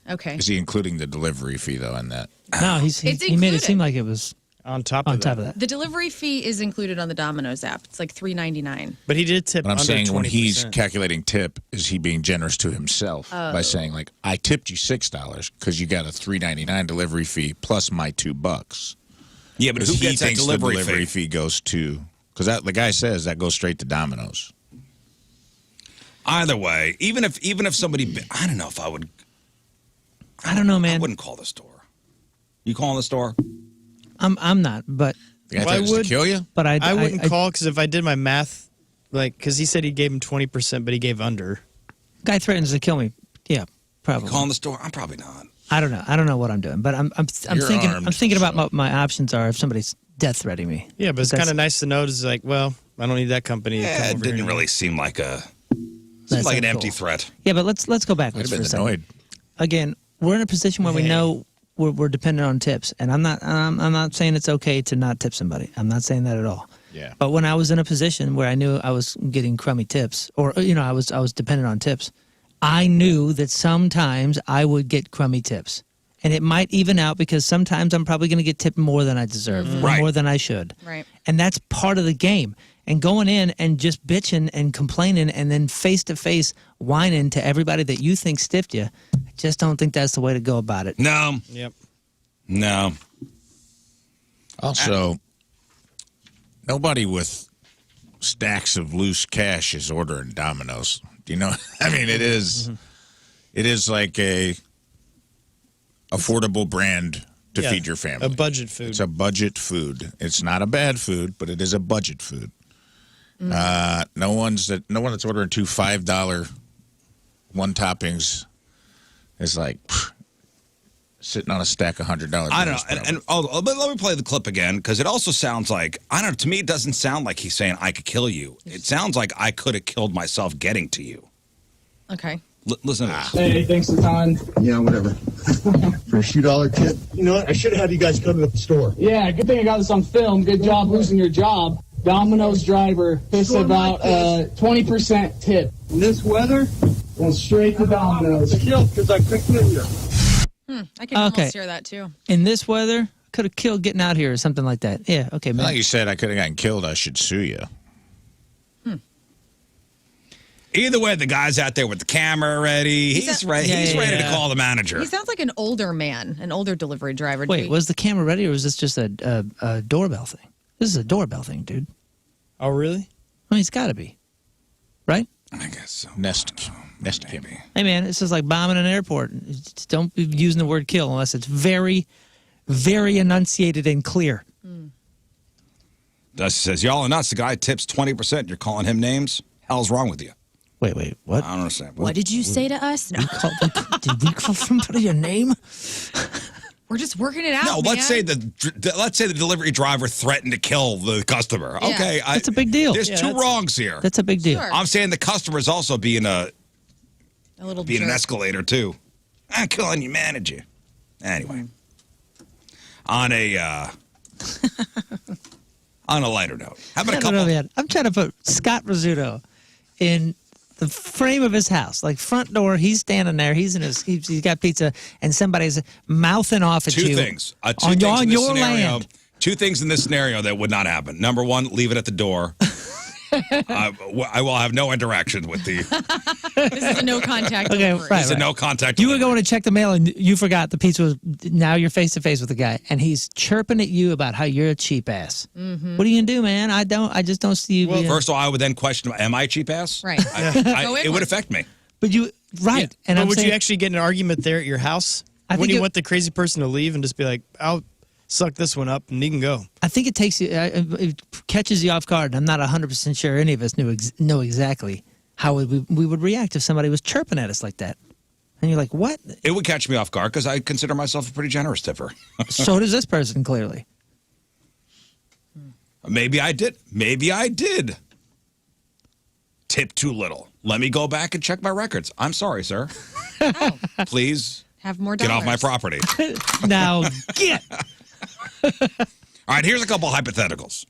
Okay. Is he including the delivery fee though in that? No, he made it seem like it was on top of that. The delivery fee is included on the Domino's app. It's like $3.99. But he did tip. But I'm under saying 20%. when he's calculating tip, is he being generous to himself by saying like, I tipped you $6 because you got a $3.99 delivery fee plus my $2? Yeah, but who he gets that thinks delivery the delivery fee? fee goes to? Because the guy says that goes straight to Domino's. Either way, even if somebody, I don't know if I would. I don't know, man. I wouldn't call the store. You calling the store? I'm not, but the guy threatens to kill you. But I wouldn't call because if I did my math, because he said he gave him 20%, but he gave under. Guy threatens to kill me. Yeah, probably. You calling the store? I'm probably not. I don't know. I don't know what I'm doing, but I'm thinking. armed, I'm thinking about what my options are if somebody's death threatening me. Yeah, but it's kind of nice to know. It's like, well, I don't need that company. To come Yeah, it over didn't here. really seem like an That's empty cool. threat. Yeah, but let's go backwards I'd for have a been second. annoyed. Again, we're in a position where we know we're dependent on tips, and I'm not saying it's okay to not tip somebody. I'm not saying that at all. Yeah. But when I was in a position where I knew I was getting crummy tips, or I was dependent on tips, I knew that sometimes I would get crummy tips, and it might even out because sometimes I'm probably going to get tipped more than I deserve, or more than I should. Right. And that's part of the game. And going in and just bitching and complaining and then face-to-face whining to everybody that you think stiffed you, I just don't think that's the way to go about it. No. Yep. No. Also, nobody with stacks of loose cash is ordering Domino's. Do you know? I mean, it is like a affordable brand to feed your family. A budget food. It's a budget food. It's not a bad food, but it is a budget food. No one that's ordering two $5 one toppings is like sitting on a stack of $100. I don't know. But let me play the clip again, because it also sounds like, I don't know, to me it doesn't sound like he's saying I could kill you. It sounds like I could have killed myself getting to you. Okay. Listen to this. Hey, thanks a ton. Yeah, whatever. For a $2 tip. You know what? I should have had you guys come to the store. Yeah, good thing I got this on film. Good job losing your job. Domino's driver pissed about 20% tip. In this weather, going straight to Domino's. Because I couldn't kill you. I can almost hear that too. In this weather, could have killed getting out here or something like that. Yeah, okay, man. Like you said, I could have gotten killed. I should sue you. Either way, the guy's out there with the camera ready. He's ready. He's ready to call the manager. He sounds like an older man, an older delivery driver. Wait, was the camera ready or was this just a doorbell thing? This is a doorbell thing, dude. Oh, really? I mean, it's got to be. Right? I guess so. Nest camera. Hey, man, it's just like bombing an airport. Just don't be using the word kill unless it's very, very enunciated and clear. Dusty says, y'all are nuts. The guy tips 20%. You're calling him names? Hell's wrong with you? Wait, what? I don't understand. What did you say to us? No. Did we call somebody a name? We're just working it out. No, man. let's say the delivery driver threatened to kill the customer. Yeah. Okay, That's a big deal. There's two wrongs here. That's a big deal. Sure. I'm saying the customer is also being a little an jerk. escalator too. I'm killing your manager. Anyway, on a lighter note, how about a couple? Man. I'm trying to put Scott Rizzuto in the frame of his house, like front door. He's standing there. He's got pizza, and somebody's mouthing off at you. Two things on in this your scenario. land. Two things in this scenario that would not happen. Number one, leave it at the door. I will have no interaction with the. This is a no contact. Okay, delivery. right. This is a no contact. You were going to check the mail, and you forgot the pizza was. Now you're face to face with the guy, and he's chirping at you about how you're a cheap ass. Mm-hmm. What are you gonna do, man? I just don't see you. Well, first of all, I would then question: am I a cheap ass? Right. It would affect me. But you right, Yeah. and But I'm would saying, you actually get in an argument there at your house? I When think you it- want the crazy person to leave and just be like, I'll suck this one up and he can go. I think it takes you. It catches you off guard. I'm not 100% sure any of us know exactly how we would react if somebody was chirping at us like that. And you're like, what? It would catch me off guard because I consider myself a pretty generous tipper. So does this person clearly. Maybe I did. Tip too little. Let me go back and check my records. I'm sorry, sir. Please Have more get dollars. off my property. Now get. All right, here's a couple hypotheticals.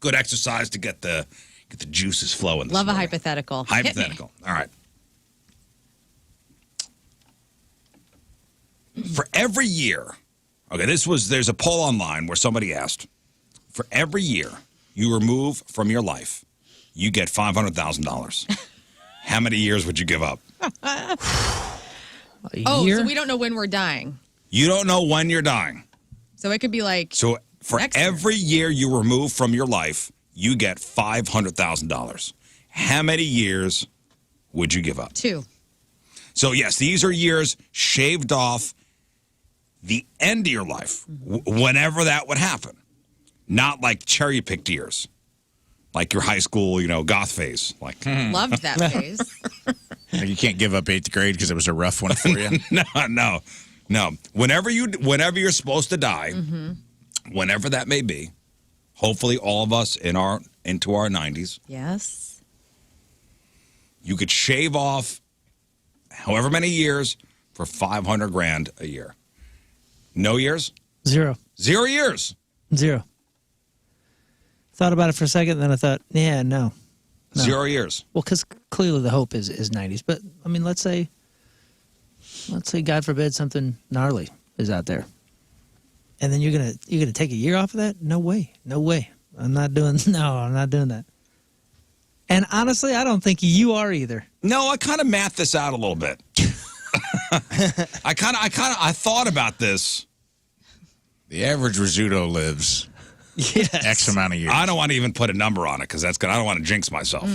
Good exercise to get the juices flowing. Love a hypothetical. Hit me. Hypothetical. All right. For every year, okay, there's a poll online where somebody asked, for every year you remove from your life, you get $500,000. How many years would you give up? So we don't know when we're dying. You don't know when you're dying. So it could be like. So for Next year. every year you remove from your life, you get $500,000. How many years would you give up? 2. So yes, these are years shaved off the end of your life, whenever that would happen. Not like cherry-picked years, like your high school, goth phase. Like Loved that phase. You can't give up 8th grade because it was a rough one for you. No. Whenever you're supposed to die, whenever that may be, hopefully all of us into our 90s, Yes. you could shave off however many years for $500,000 a year. No years? 0. 0 years. 0. Thought about it for a second, then I thought, yeah, no. 0 years. Well, because clearly the hope is 90s. But I mean, let's say, God forbid, something gnarly is out there, and then you're gonna take a year off of that? No way. I'm not doing that. And honestly, I don't think you are either. No, I kind of mathed this out a little bit. I thought about this. The average Rizzuto lives X amount of years. I don't want to even put a number on it because that's good. I don't want to jinx myself.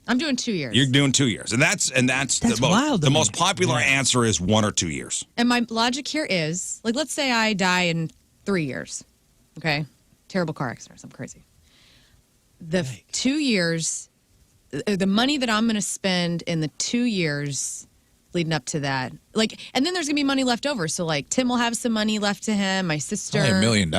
I'm doing 2 years. You're doing 2 years, and that's wild to the me. most popular answer is 1 or 2 years. And my logic here is, like, let's say I die in 3 years. Okay? Terrible car accident or something crazy. The 2 years, the money that I'm going to spend in the 2 years leading up to that, like, and then there's going to be money left over. So, like, Tim will have some money left to him, my sister. Only $1 million.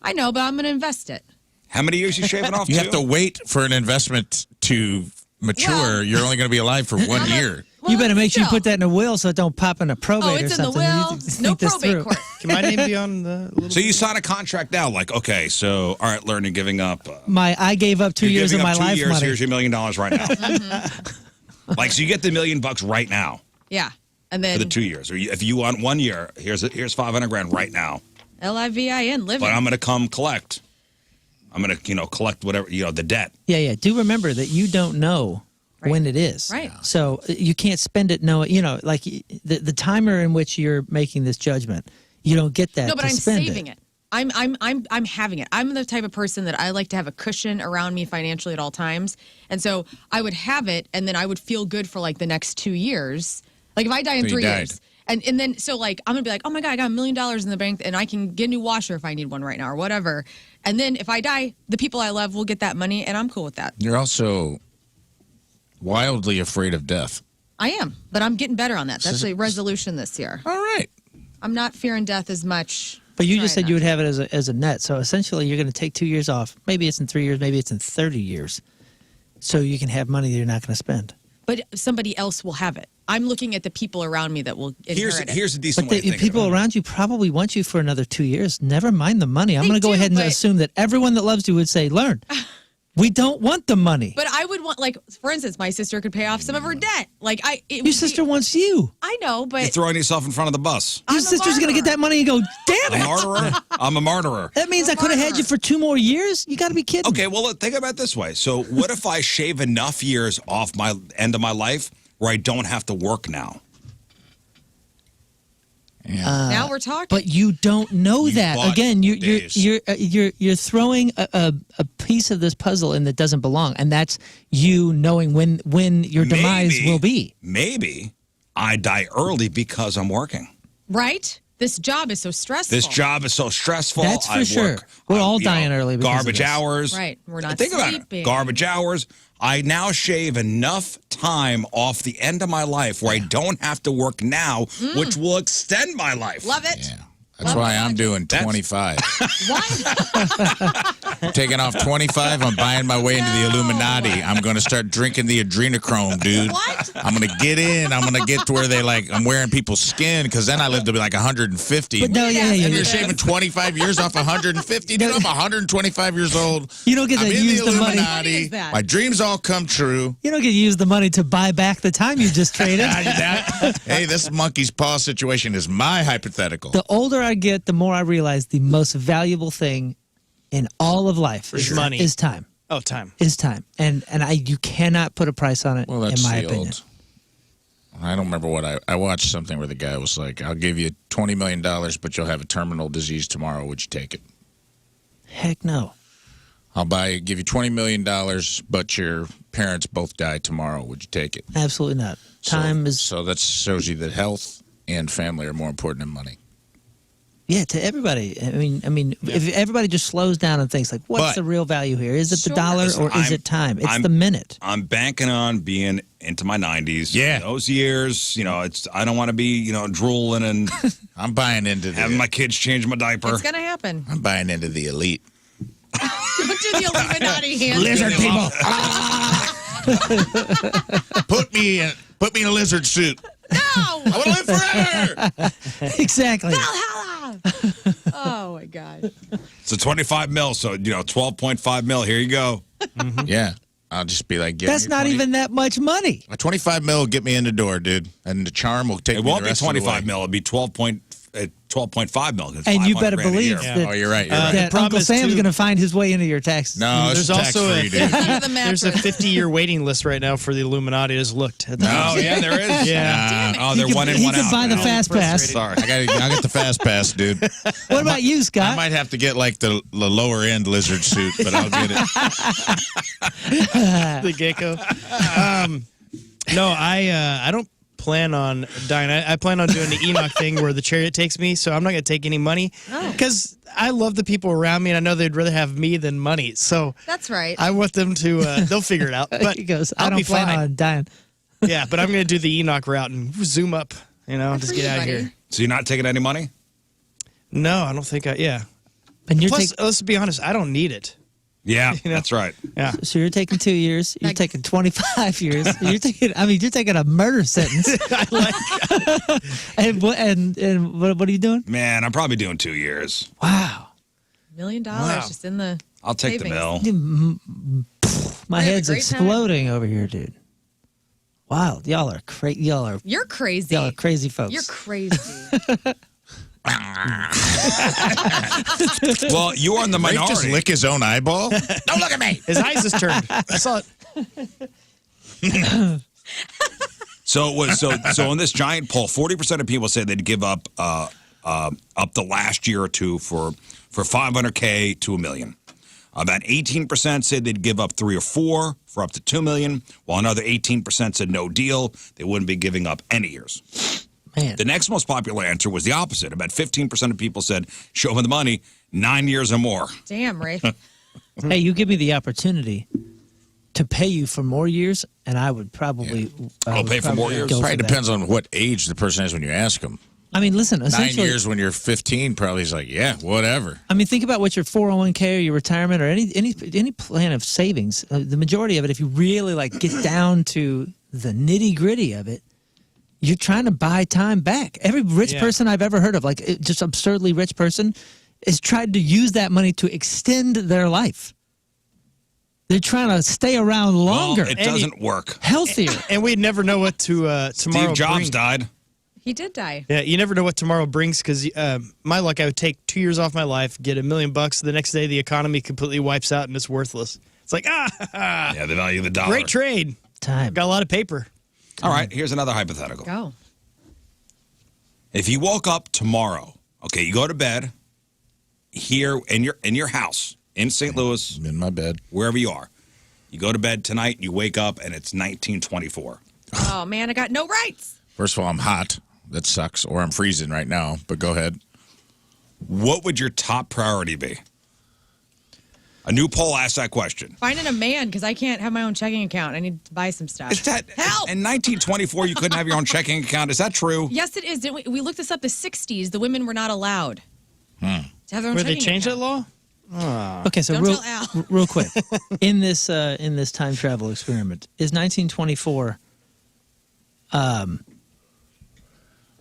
I know, but I'm going to invest it. How many years you shaving off? You have to wait for an investment to mature. Well- You're only going to be alive for 1 year. You better make sure you still. put that in a will so it don't pop in a probate Oh, or it's in the something. will. You need to No think this probate through. court. Can my name be on the little So you sign a contract now, like, okay, so all right, Lern, you're giving up. I gave up 2 You're years of giving my up 2 life years. money. Here's your $1 million right now. Like, so you get the $1 million right now Yeah. And for then the 2 years. Or if you want 1 year, here's $500,000 right now. LIVIN, living. But I'm going to come collect. I'm going to collect whatever the debt. Yeah. Do remember that you don't know when it is. Right. So you can't spend it knowing, like the timer in which you're making this judgment, you don't get that No, but to I'm spend saving it. I'm having it. I'm the type of person that I like to have a cushion around me financially at all times. And so I would have it and then I would feel good for like the next 2 years. Like if I die in So you 3 died. years. And then so like I'm gonna be like, oh my God, I got $1 million in the bank and I can get a new washer if I need one right now or whatever. And then if I die, the people I love will get that money and I'm cool with that. You're also wildly afraid of death. I am, but I'm getting better on that. That's a resolution this year. All right. I'm not fearing death as much. But you just Trying said you not would have it as a net. So essentially, you're going to take 2 years off. Maybe it's in 3 years. Maybe it's in 30 years. So you can have money that you're not going to spend. But somebody else will have it. I'm looking at the people around me that will inherit it. Here's a decent But way to think people of it. around you probably want you for another 2 years. Never mind the money. I'm They going to go do, ahead and but- assume that everyone that loves you would say, Learn. We don't want the money. But I would want, like, for instance, my sister could pay off some of her debt. Like, Your sister wants you. I know, but You're throwing yourself in front of the bus. Your I'm a sister's going to get martyr. that money and go, damn A it. martyrer? I'm a martyrer. That means I could have had you for 2 more years? You got to be kidding. Okay, well, think about it this way. So what if I shave enough years off my end of my life where I don't have to work now? now we're talking. But you don't know You that. bought Again, days. you're throwing a piece of this puzzle in that doesn't belong, and that's you knowing when your demise will be. Maybe I die early because I'm working. right? This job is so stressful. This job is so stressful. That's for I sure. work, We're all you know, dying early because of Garbage this. hours. Right. We're not Think about sleeping. it. Garbage hours. I now shave enough time off the end of my life where I don't have to work now, which will extend my life. Love it. Yeah. That's why I'm doing 25. Taking off 25, I'm buying my way into the Illuminati. I'm going to start drinking the adrenochrome, dude. What? I'm going to get in. I'm going to get to where I'm wearing people's skin because then I live to be like 150. But no, yeah, and yeah, you're yeah. shaving 25 years off 150. Dude, I'm 125 years old. You don't get to I'm in use the the money. What money Illuminati. is that? My dreams all come true. You don't get to use the money to buy back the time you just traded. Hey, this monkey's paw situation is my hypothetical. The older I get, the more I realize the most valuable thing in all of life Is money. is time. Oh, time. Is time. And you cannot put a price on it, Well, that's in my the opinion. old. I don't remember what I watched something where the guy was like, "I'll give you $20 million, but you'll have a terminal disease tomorrow. Would you take it? Heck no. I'll give you $20 million, but your parents both die tomorrow. Would you take it? Absolutely not. Time is so that shows you that health and family are more important than money. Yeah, to everybody. I mean, if everybody just slows down and thinks like, what's But- the real value here? Is it the Sure. dollar Listen, or is I'm- it time? It's I'm- the minute. I'm banking on being into my 90s. Yeah. Those years, I don't want to be, drooling and I'm buying into having my the. kids change my diaper. It's going to happen. I'm buying into the elite. Don't do the Illuminati hands. Lizard people. Put me in a lizard suit. No! I want to live forever. Exactly. Oh, my God. It's a 25 mil, so 12.5 mil. Here you go. Yeah, I'll just be like, That's not even that much money. a 25 mil will get me in the door, dude, and the charm will take It me won't the be rest of the 25 way. mil. It'll be 12 12.5 million. And you better $500,000 a believe year. that, Oh, you're right. You're right. that problem Uncle is, Sam's too- going to find his way into your taxes. No, it's There's tax also free, dude. there's a 50-year waiting list right now for the Illuminati. I just looked at that. Oh, yeah, there is. Yeah. Oh, they're one in, He one can out. buy the now. fast pass. Sorry. I got the fast pass, dude. What about you, I Scott? might have to get like the lower end lizard suit, but I'll get it. The gecko. No, I don't plan on dying. I plan on doing the Enoch thing where the chariot takes me, so I'm not going to take any money because I love the people around me, and I know they'd rather have me than money. So That's right. I want them to. They'll figure it out. But He goes, I'll I don't be plan fine. on dying. Yeah, but I'm going to do the Enoch route and zoom up. Just for get you, out of buddy. here. So you're not taking any money? No, I don't think I. Yeah. And you're Plus, taking, let's be honest. I don't need it. Yeah, that's right. Yeah. so you're taking 2 years. You're taking 25 years. You're taking a murder sentence. and what are you doing? Man, I'm probably doing 2 years. Wow. $1 million Wow. just in the. I'll take the savings. mill. My We're having a head's great time. exploding over here, dude. Wild. Y'all are You're crazy. crazy folks. You're crazy. Well, you are in the Rafe just minority. lick his own eyeball? Don't look at me. His eyes just turned. I saw it. So it was so in this giant poll, 40% of people said they'd give up the last year or two for $500K to $1 million. About 18% said they'd give up 3 or 4 for up to $2 million, while another 18% said no deal. They wouldn't be giving up any years. Man. The next most popular answer was the opposite. About 15% of people said, show me the money, 9 years or more. Damn, Rafe. Hey, you give me the opportunity to pay you for more years, and I would probably. I'll pay for more years? go Probably for that. depends on what age the person is when you ask them. I mean, listen. 9 Essentially, years when you're 15, probably is like, yeah, whatever. I mean, think about what your 401k or your retirement or any plan of savings. The majority of it, if you really like get down to the nitty gritty of it, you're trying to buy time back. Every rich person I've ever heard of, like just absurdly rich person, is tried to use that money to extend their life. They're trying to stay around longer, Well, it doesn't work. healthier. And we'd never know what tomorrow Steve Jobs brings. died. He did die. Yeah, you never know what tomorrow brings because my luck, I would take 2 years off my life, get $1 million. The next day, the economy completely wipes out and it's worthless. It's like, Yeah, the value of the dollar. great trade. Time. Got a lot of paper. All right, here's another hypothetical. Go. If you woke up tomorrow, okay, you go to bed here in your house in St. Louis, I'm in my bed. wherever you are. You go to bed tonight, you wake up, and it's 1924. Oh, man, I got no rights. First of all, I'm hot. That sucks. Or I'm freezing right now, but go ahead. What would your top priority be? A new poll asked that question. Finding a man because I can't have my own checking account. I need to buy some stuff. Is that Help! in 1924 you couldn't have your own checking account? Is that true? Yes, it is. Didn't we looked this up. The 60s, the women were not allowed to have their own Where they checking changed that account. law? Okay, so Don't real, tell Al. real quick, in this time travel experiment, is 1924?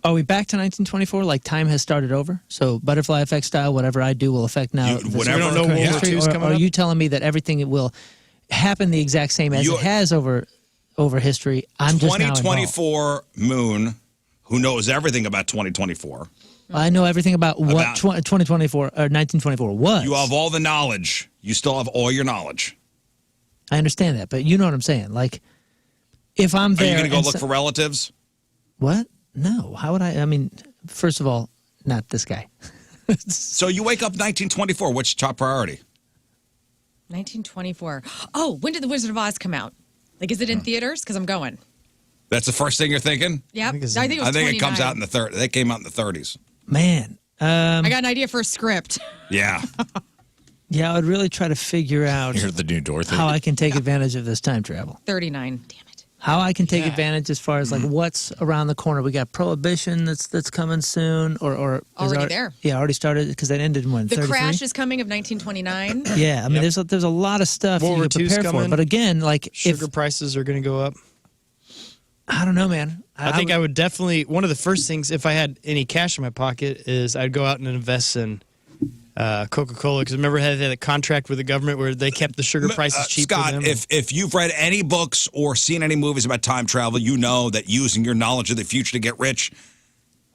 Are we back to 1924? Like time has started over? So butterfly effect style, whatever I do will affect now. You- whatever- We don't know World War history, II is or coming are up? you telling me that everything will happen the exact same as You- it has over history? I'm just now involved. 2024 Moon, who knows everything about 2024. I know everything about what About- 2024 or 1924 was. You have all the knowledge. You still have all your knowledge. I understand that, but you know what I'm saying. Like, if I'm Are there, you going to go and look for relatives? what? No. How would I? I mean, first of all, not this guy. So you wake up 1924. What's your top priority? 1924. Oh, when did The Wizard of Oz come out? Like, is it in theaters? Because I'm going. That's the first thing you're thinking? Yep. I think it's- it was I think it comes 29. out in the 30s. They came out in the 30s. Man, I got an idea for a script. Yeah. yeah, I would really try to figure out You're the new Dorothy. how I can take advantage of this time travel. 39. Damn it. How I can take advantage as far as like what's around the corner. We got Prohibition that's coming soon, or is Already it there. Yeah, already started because that ended in when The 33? crash is coming of 1929. Yeah, I mean, there's a lot of stuff World you War can II's prepare for. coming. But again, like Sugar if prices are going to go up. I don't know, man. I think I would definitely, one of the first things, if I had any cash in my pocket, is I'd go out and invest in Coca-Cola. Because remember how they had a contract with the government where they kept the sugar prices cheap for Scott, them? if you've read any books or seen any movies about time travel, you know that using your knowledge of the future to get rich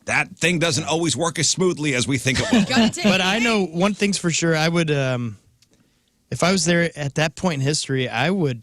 that thing doesn't always work as smoothly as we think it will. But I know one thing's for sure. I would, if I was there at that point in history, I would.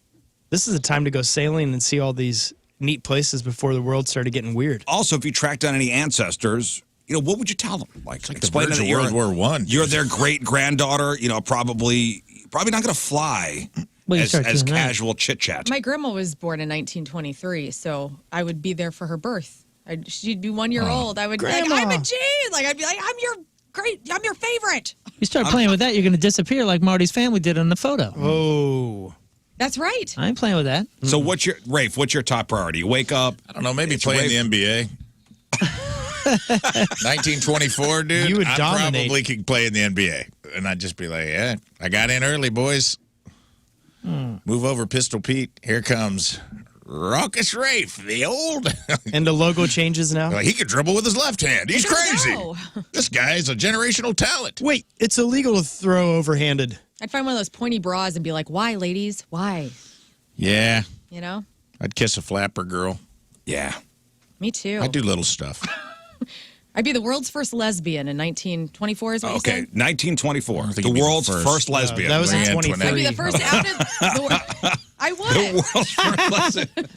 This is the time to go sailing and see all these neat places before the world started getting weird. Also, if you track down any ancestors, what would you tell them? Like explain the that World War I. You're their great granddaughter. Probably not going to fly as casual chit chat. My grandma was born in 1923, so I would be there for her birth. She'd be 1 year old. I would be like, I'm a G. Like I'd be like, I'm your favorite. You start playing with that, you're going to disappear like Marty's family did in the photo. Oh. That's right. I ain't playing with that. So what's your top priority? You wake up. I don't know, maybe playing the NBA. 1924, dude. You would I dominate. probably could play in the NBA. And I'd just be like, yeah, I got in early, boys. Move over, Pistol Pete. Here comes Raucous Rafe, the old. And the logo changes now? Like, he could dribble with his left hand. He's crazy. This guy is a generational talent. Wait, it's illegal to throw overhanded. I'd find one of those pointy bras and be like, why, ladies? Why? Yeah. You know? I'd kiss a flapper girl. Yeah. Me too. I'd do little stuff. I'd be the world's first lesbian in 1924 is what you said? 1924. think The you'd be the world's first lesbian. That was in Yeah, 23. I'd be the first outed. I would. The world's first lesbian.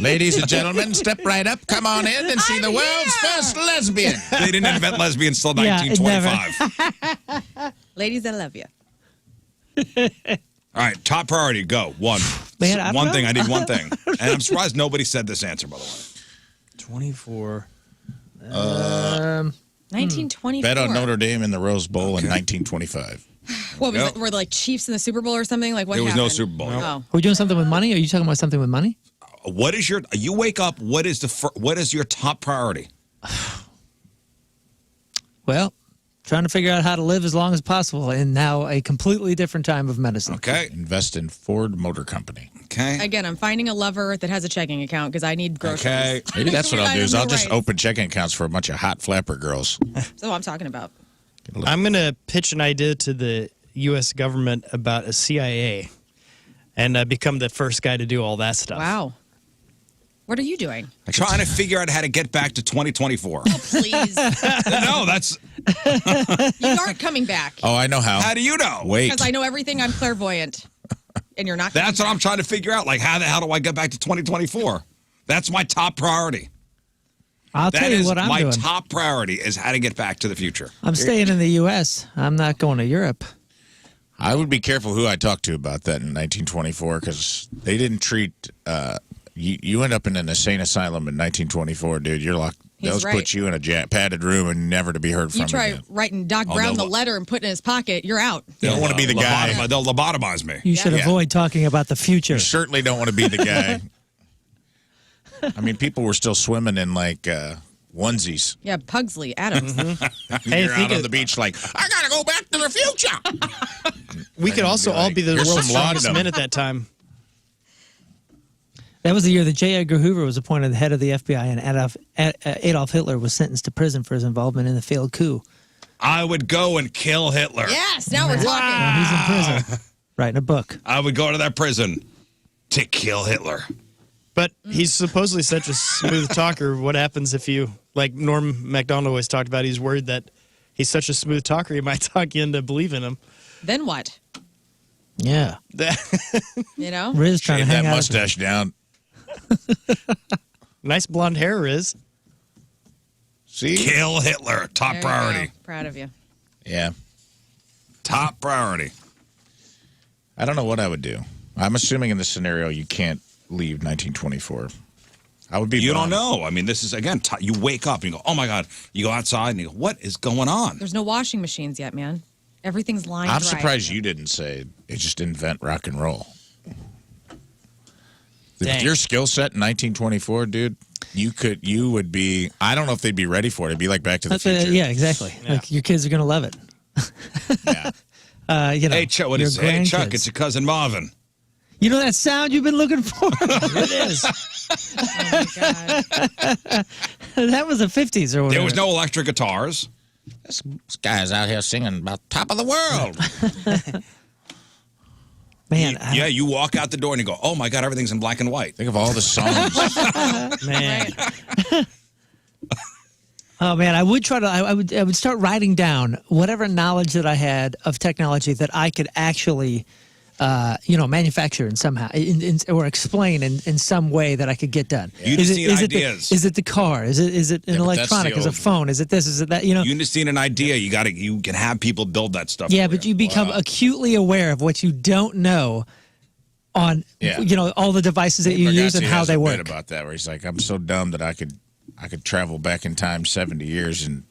Ladies and gentlemen, step right up. Come on in and see the world's first lesbian. They didn't invent lesbians till Yeah, it 1925. Ladies, I love you. All right, top priority, go. One. Man, I don't one know. thing. I need one thing. And I'm surprised nobody said this answer, by the way. 24. 1924. Bet on Notre Dame in the Rose Bowl in 1925. What was Yep. it? Were the Chiefs in the Super Bowl or something? Like what There was no happened? Super Bowl. Oh. Are we doing something with money? Are you talking about something with money? What is you wake up, what is your top priority? Well, trying to figure out how to live as long as possible in now a completely different time of medicine. Okay. Invest in Ford Motor Company. Okay. Again, I'm finding a lover that has a checking account because I need groceries. Okay. Maybe that's what I'll do is I'll just Right. open checking accounts for a bunch of hot flapper girls. That's what I'm talking about. I'm going to pitch an idea to the U.S. government about a CIA and become the first guy to do all that stuff. Wow. What are you doing? Trying to figure out how to get back to 2024. Oh, please. No, that's. You aren't coming back. Oh, I know how. How do you know? Wait. Because I know everything. I'm clairvoyant. And you're not. That's what I'm trying to figure out. Like, how the hell do I get back to 2024? That's my top priority. I'll tell That you is what I'm my doing. top priority is how to get back to the future. I'm staying in the U.S. I'm not going to Europe. I would be careful who I talk to about that in 1924 because they didn't treat. You end up in an insane asylum in 1924, dude. You're locked. He's Those right. put you in a padded room and never to be heard from You try again. writing Doc Brown the letter and putting it in his pocket, you're out. You don't want to be the guy. They'll lobotomize me. You should avoid talking about the future. You certainly don't want to be the guy. I mean, people were still swimming in like onesies. Yeah, Pugsley, Adams. Hey, You're out on the beach like, I got to go back to the future. We could also all be the Here's world's some strongest laudanum. men at that time. That was the year that J. Edgar Hoover was appointed the head of the FBI, and Adolf Hitler was sentenced to prison for his involvement in the failed coup. I would go and kill Hitler. Yes, now we're talking. Now he's in prison, writing a book. I would go to that prison to kill Hitler. But he's supposedly such a smooth talker. What happens if you, like Norm MacDonald always talked about, he's worried that he's such a smooth talker, he might talk you into believing him. Then what? Yeah. You know? Riz trying Shave to hang that out. mustache down. Nice blonde hair, Riz. See? Kill Hitler. Top There you priority. go. Proud of you. Yeah. Top priority. I don't know what I would do. I'm assuming in this scenario you can't leave 1924. I would be. You don't bummed. know. I mean, this is, again, you wake up and you go, oh my God. You go outside and you go, what is going on? There's no washing machines yet, man. Everything's lined I'm dry. surprised you didn't say it just invent rock and roll. Dang. With your skill set in 1924, dude, you would be. I don't know if they'd be ready for it. It'd be like Back to the Future. Yeah, exactly. Yeah. Like your kids are going to love it. Yeah. You know, Hey, Chuck, what your is it? Hey, Chuck, grandkids. it's your cousin Marvin. You know that sound you've been looking for? It is. Oh, my God. That was the 50s or whatever. There was no electric guitars. This guy's out here singing about top of the world. Man, Yeah, you walk out the door and you go, oh my God, everything's in black and white. Think of all the songs. Man. Oh man, I would try to. I would start writing down whatever knowledge that I had of technology that I could actually, manufacture in somehow, or explain in some way that I could get done. You just need ideas. Is it the car? Is it an electronic? Is it a phone? Is it this? Is it that? You just need an idea. You can have people build that stuff. Yeah, but you become acutely aware of what you don't know on all the devices that you use and how they work. About that, where he's like, I'm so dumb that I could travel back in time 70 years and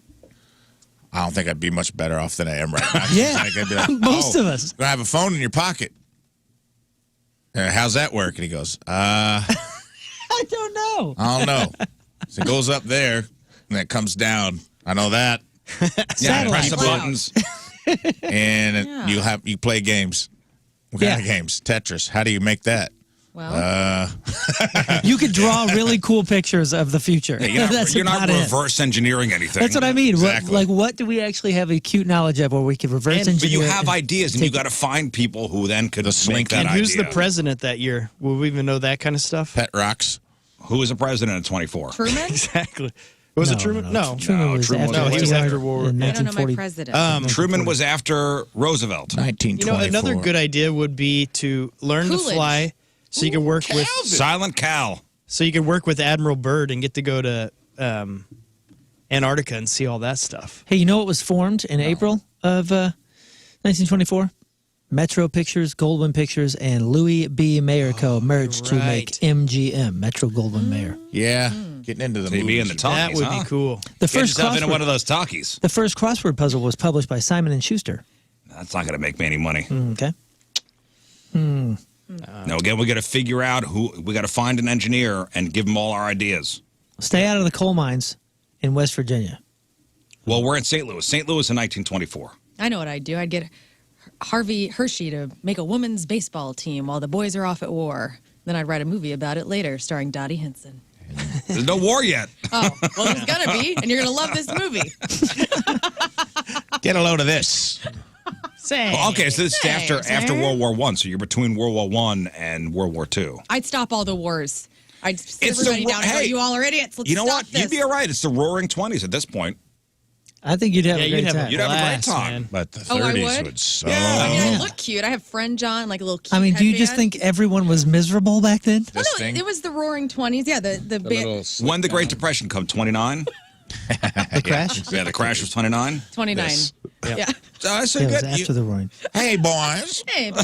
I don't think I'd be much better off than I am right now. Yeah, I'd be like, most of us. You're gonna have a phone in your pocket. How's that work? And he goes, I don't know. I don't know. So it goes up there and then it comes down. I know that. Press the buttons. And you play games. What kind of games? Tetris. How do you make that? Well, you could draw really cool pictures of the future. Yeah, you're not reverse engineering anything. That's what I mean. Exactly. What do we actually have acute knowledge of where we could reverse engineer? But you have ideas, and you got to find people who then could make that idea. And who's the president that year? Will we even know that kind of stuff? Pet rocks. Who was the president in 24? Truman? Exactly. Was it Truman? No. Truman was after he was after World War. I don't know my president. Truman was after Roosevelt. 1924. Another good idea would be to learn to fly so you can work with Silent Cal. So you can work with Admiral Byrd and get to go to Antarctica and see all that stuff. Hey, you know what was formed in April of 1924? Metro Pictures, Goldwyn Pictures, and Louis B. Mayer Co. merged to make MGM, Metro Goldwyn Mayer. Yeah, getting into the TV and the talkies. That would be cool. The first yourself into one of those talkies. The first crossword puzzle was published by Simon & Schuster. That's not going to make me any money. Okay. No, again, we got to figure out we got to find an engineer and give them all our ideas. Stay out of the coal mines in West Virginia. Well, we're in St. Louis. St. Louis in 1924. I know what I'd do. I'd get Harvey Hershey to make a women's baseball team while the boys are off at war. Then I'd write a movie about it later, starring Dottie Hinson. There's no war yet. Oh, well, there's going to be, and you're going to love this movie. Get a load of this. Okay, so this is after World War I, so you're between World War I and World War II. I'd stop all the wars. I'd sit everybody down and go, you all are idiots. Let's you know stop what? this. You'd be all right. It's the roaring 20s at this point. I think you'd have a great time. You'd have a great time. But the I 30s would suck. I mean, I look cute. I have friend John, like a little cute I mean, do you just headband. think everyone was miserable back then? Well, no, it was the roaring 20s. Yeah, the When the Great Depression come, 29? The crash? Yeah, the crash was 29? 29. Yes. Yeah. That's Yeah, it was after the roaring. Hey, boys. Hey, boy.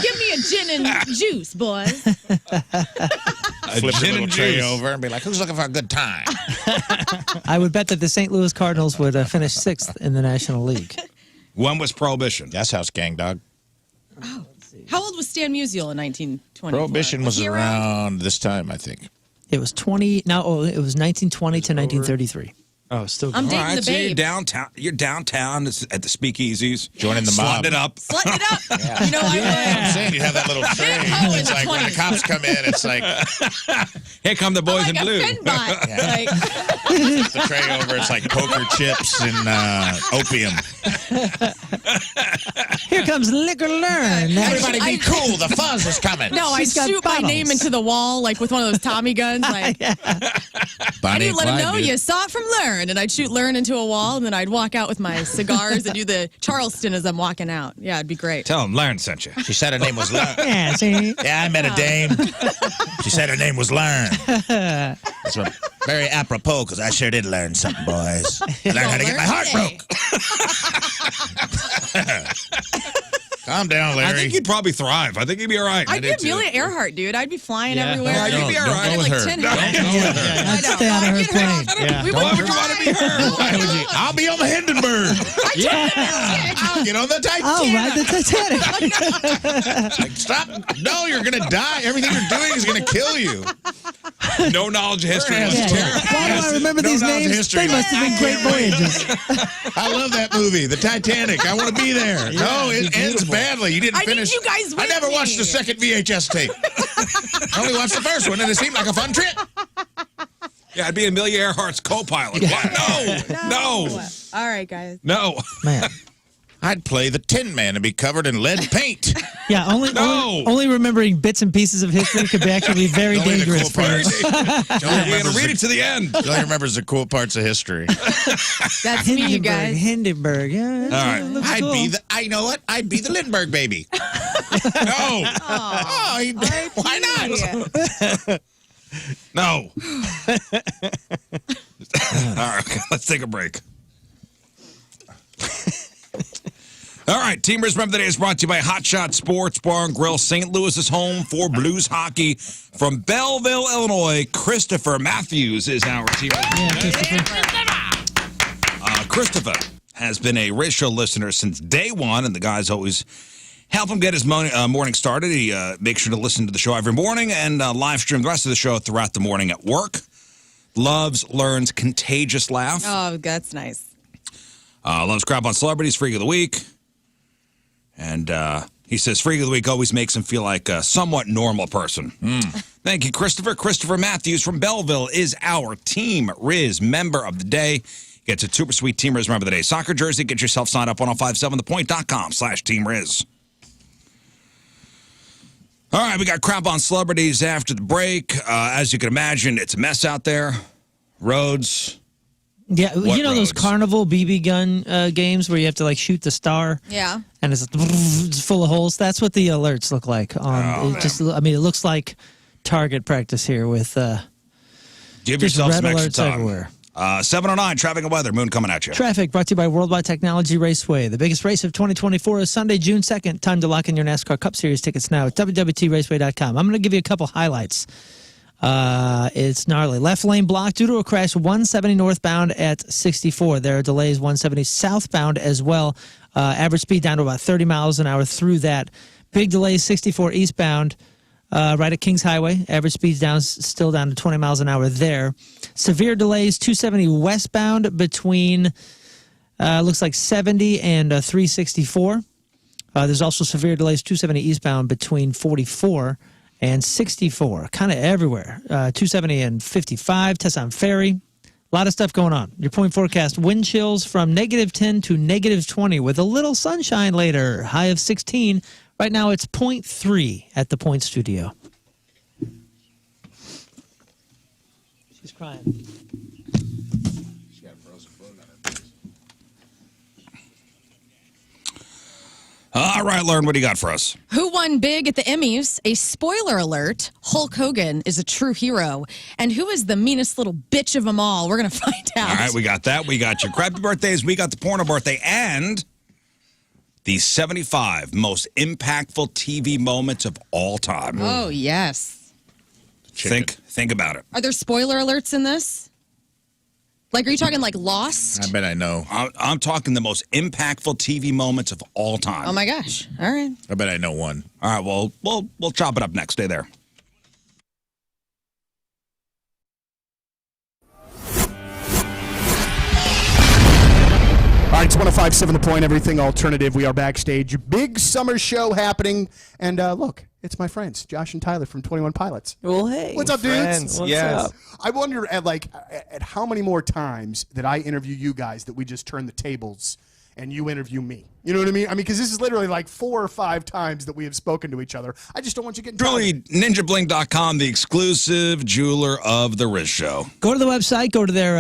Give me a gin and juice, boys. Flip the little tray over and be like, who's looking for a good time? I would bet that the St. Louis Cardinals would finish 6th in the National League. When was Prohibition? That's House Gang Dog. Oh. How old was Stan Musial in 1920? Prohibition was around this time, I think. It was 1920 to 1933. Oh, still I'm going. dating All right, the so babe. you're downtown at the speakeasies. Joining the mob. Slutting it up. Slutting it up. You know, I'm saying you have that little tray. Oh, in It's the like when the 20s. cops come in, it's like Here come the boys like in a blue. Fenbot. Like, the tray over. It's like poker chips and opium. Here comes Liquor Learn. Everybody be cool. The fuzz is coming. no, I'd She's got shoot my bottles. name into the wall, like with one of those Tommy guns. Like, I need to let him know you saw it from Lern. And I'd shoot Lern into a wall, and then I'd walk out with my cigars and do the Charleston as I'm walking out. Yeah, it'd be great. Tell them Lern sent you. She said her name was Lern. Yeah, see? Yeah, I met a dame. She said her name was Lern. That's what, very apropos, because I sure did learn something, boys. I learned how to get my heart broke. Calm down, Larry. I think you'd probably thrive. I think you'd be all right. I'd be Amelia Earhart, dude. I'd be flying everywhere. Yeah, you'd be all Don't right. go with her. Don't go with her. I'd stay out of her plane. Yeah. We Why wouldn't would you want to be her? Why would you? I'll be on the Hindenburg. I'll get on the Titanic. Oh, ride the Titanic. Like, stop. No, you're going to die. Everything you're doing is going to kill you. No knowledge of history. Yeah. Why do I remember No these knowledge of names? history. They must have been great voyages. I love that movie, The Titanic. I want to be there. No, it ends badly. You didn't I need finish. you guys with I never me. watched the second VHS tape. I only watched the first one, and it seemed like a fun trip. Yeah, I'd be Amelia Earhart's co-pilot. What? No. All right, guys. No. Man. I'd play the Tin Man and be covered in lead paint. Yeah, only remembering bits and pieces of history could actually be very Only the dangerous. cool parts. We're going to read it to the end. He only remembers the cool parts of history. That's me, you guys. Hindenburg, yeah. All right. I'd cool. be the. I know what? I'd be the Lindbergh baby. No. Why not? No. All right, let's take a break. All right, Team Riz Remember the Day is brought to you by Hot Shot Sports Bar and Grill. St. Louis is home for Blues hockey. From Belleville, Illinois, Christopher Matthews is our Team Riz. Christopher has been a Riz Show listener since day one, and the guys always help him get his morning started. He makes sure to listen to the show every morning and live stream the rest of the show throughout the morning at work. Loves Lern's contagious laugh. Oh, that's nice. Loves crap on celebrities, Freak of the Week. And he says Freak of the Week always makes him feel like a somewhat normal person. Thank you, Christopher. Christopher Matthews from Belleville is our Team Riz member of the day. Gets a super sweet Team Riz member of the day soccer jersey. Get yourself signed up 1057thepoint.com/Team Riz. All right, we got crap on celebrities after the break. As you can imagine, it's a mess out there. Roads. Yeah, What you know those roads? carnival BB gun games where you have to like shoot the star? Yeah. And it's full of holes. That's what the alerts look like. It looks like target practice here with Give just yourself red some extra alerts time. everywhere. 7:09, traffic and weather. Moon coming at you. Traffic brought to you by Worldwide Technology Raceway. The biggest race of 2024 is Sunday, June 2nd. Time to lock in your NASCAR Cup Series tickets now at www.raceway.com. I'm going to give you a couple highlights. It's gnarly. Left lane blocked due to a crash 170 northbound at 64. There are delays 170 southbound as well. Average speed down to about 30 miles an hour through that. Big delays 64 eastbound. Right at Kings Highway. Average speed's still down to 20 miles an hour there. Severe delays 270 westbound between looks like 70 and 364. There's also severe delays 270 eastbound between 44 and 64. Kind of everywhere. 270 and 55. Tesson Ferry. A lot of stuff going on. Your point forecast, wind chills from -10 to -20 with a little sunshine later. High of 16. Right now it's 0.3 at the Point Studio. She's crying. All right, Lern, what do you got for us? Who won big at the Emmys? A spoiler alert, Hulk Hogan is a true hero. And who is the meanest little bitch of them all? We're going to find out. All right, we got that. We got your crappy birthdays. We got the porno birthday and the 75 most impactful TV moments of all time. Oh, yes. Think about it. Are there spoiler alerts in this? Like, are you talking like Lost? I bet I know. I'm talking the most impactful TV moments of all time. Oh, my gosh. All right. I bet I know one. All right, well, we'll chop it up next. Stay there. All right, it's 105.7 The Point, everything alternative. We are backstage. Big summer show happening. And look, it's my friends, Josh and Tyler from 21 Pilots. Well, hey. What's up, dudes? Friends, What's yes. up? I wonder at how many more times that I interview you guys that we just turn the tables and you interview me. You know what I mean? Because this is literally like 4 or 5 times that we have spoken to each other. I just don't want you getting Truly, ninjabling.com, the exclusive jeweler of the Riz Show. Go to the website, go to their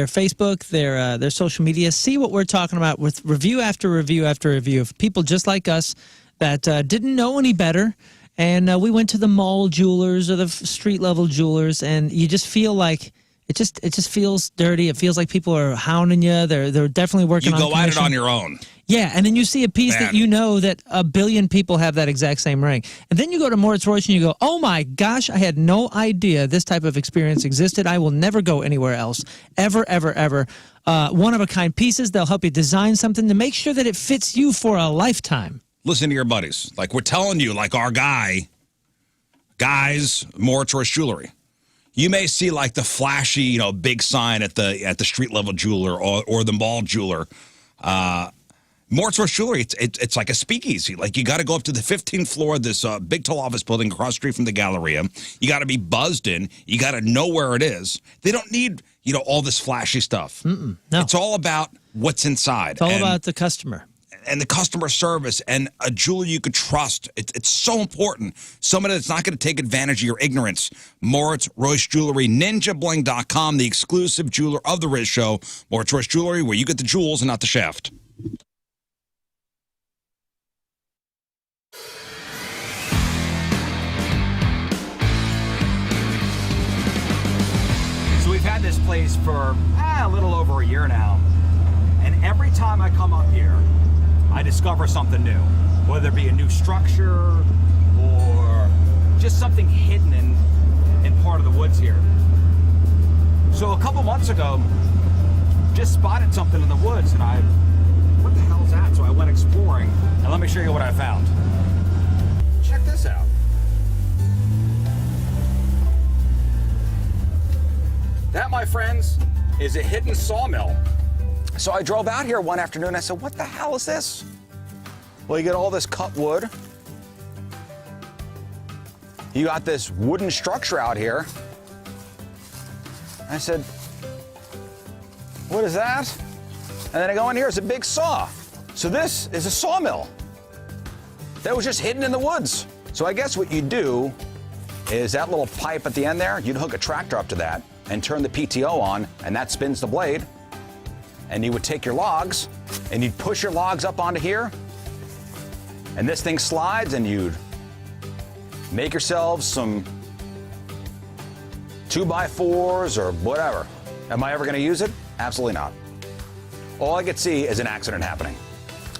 Facebook, their social media, see what we're talking about with review after review after review of people just like us that didn't know any better. And we went to the mall jewelers or the street level jewelers, and you just feel like it just feels dirty. It feels like people are hounding you. They're definitely working on You go at it commission. on your own. Yeah, and then you see a piece Man. that you know that 1 billion people have that exact same ring. And then you go to Moritz Royce and you go, oh my gosh, I had no idea this type of experience existed. I will never go anywhere else. Ever, ever, ever. One-of-a-kind pieces. They'll help you design something to make sure that it fits you for a lifetime. Listen to your buddies. Like we're telling you, like our guys, Moritz Royce Jewelry. You may see like the flashy, big sign at the street level jeweler or the mall jeweler. Moritz Royce Jewelry, it's like a speakeasy. Like you got to go up to the 15th floor of this big tall office building across the street from the Galleria. You got to be buzzed in. You got to know where it is. They don't need all this flashy stuff. No. It's all about what's inside. It's all about the customer. and the customer service and a jeweler you could trust. It's so important. Somebody that's not going to take advantage of your ignorance. Moritz Royce Jewelry, ninjabling.com, the exclusive jeweler of the Riz Show. Moritz Royce Jewelry, where you get the jewels and not the shaft. So we've had this place for a little over a year now. And every time I come up here, I discover something new, whether it be a new structure or just something hidden in part of the woods here. So a couple months ago, just spotted something in the woods, and what the hell is that? So I went exploring, and let me show you what I found. Check this out. That, my friends, is a hidden sawmill. So I drove out here one afternoon and I said, what the hell is this? Well, you get all this cut wood. You got this wooden structure out here. I said, what is that? And then I go in here, it's a big saw. So this is a sawmill that was just hidden in the woods. So I guess what you do is that little pipe at the end there, you'd hook a tractor up to that and turn the PTO on, and that spins the blade. And you would take your logs and you'd push your logs up onto here, and this thing slides, and you'd make yourselves some 2x4s or whatever. Am I ever going to use it? Absolutely not. All I could see is an accident happening.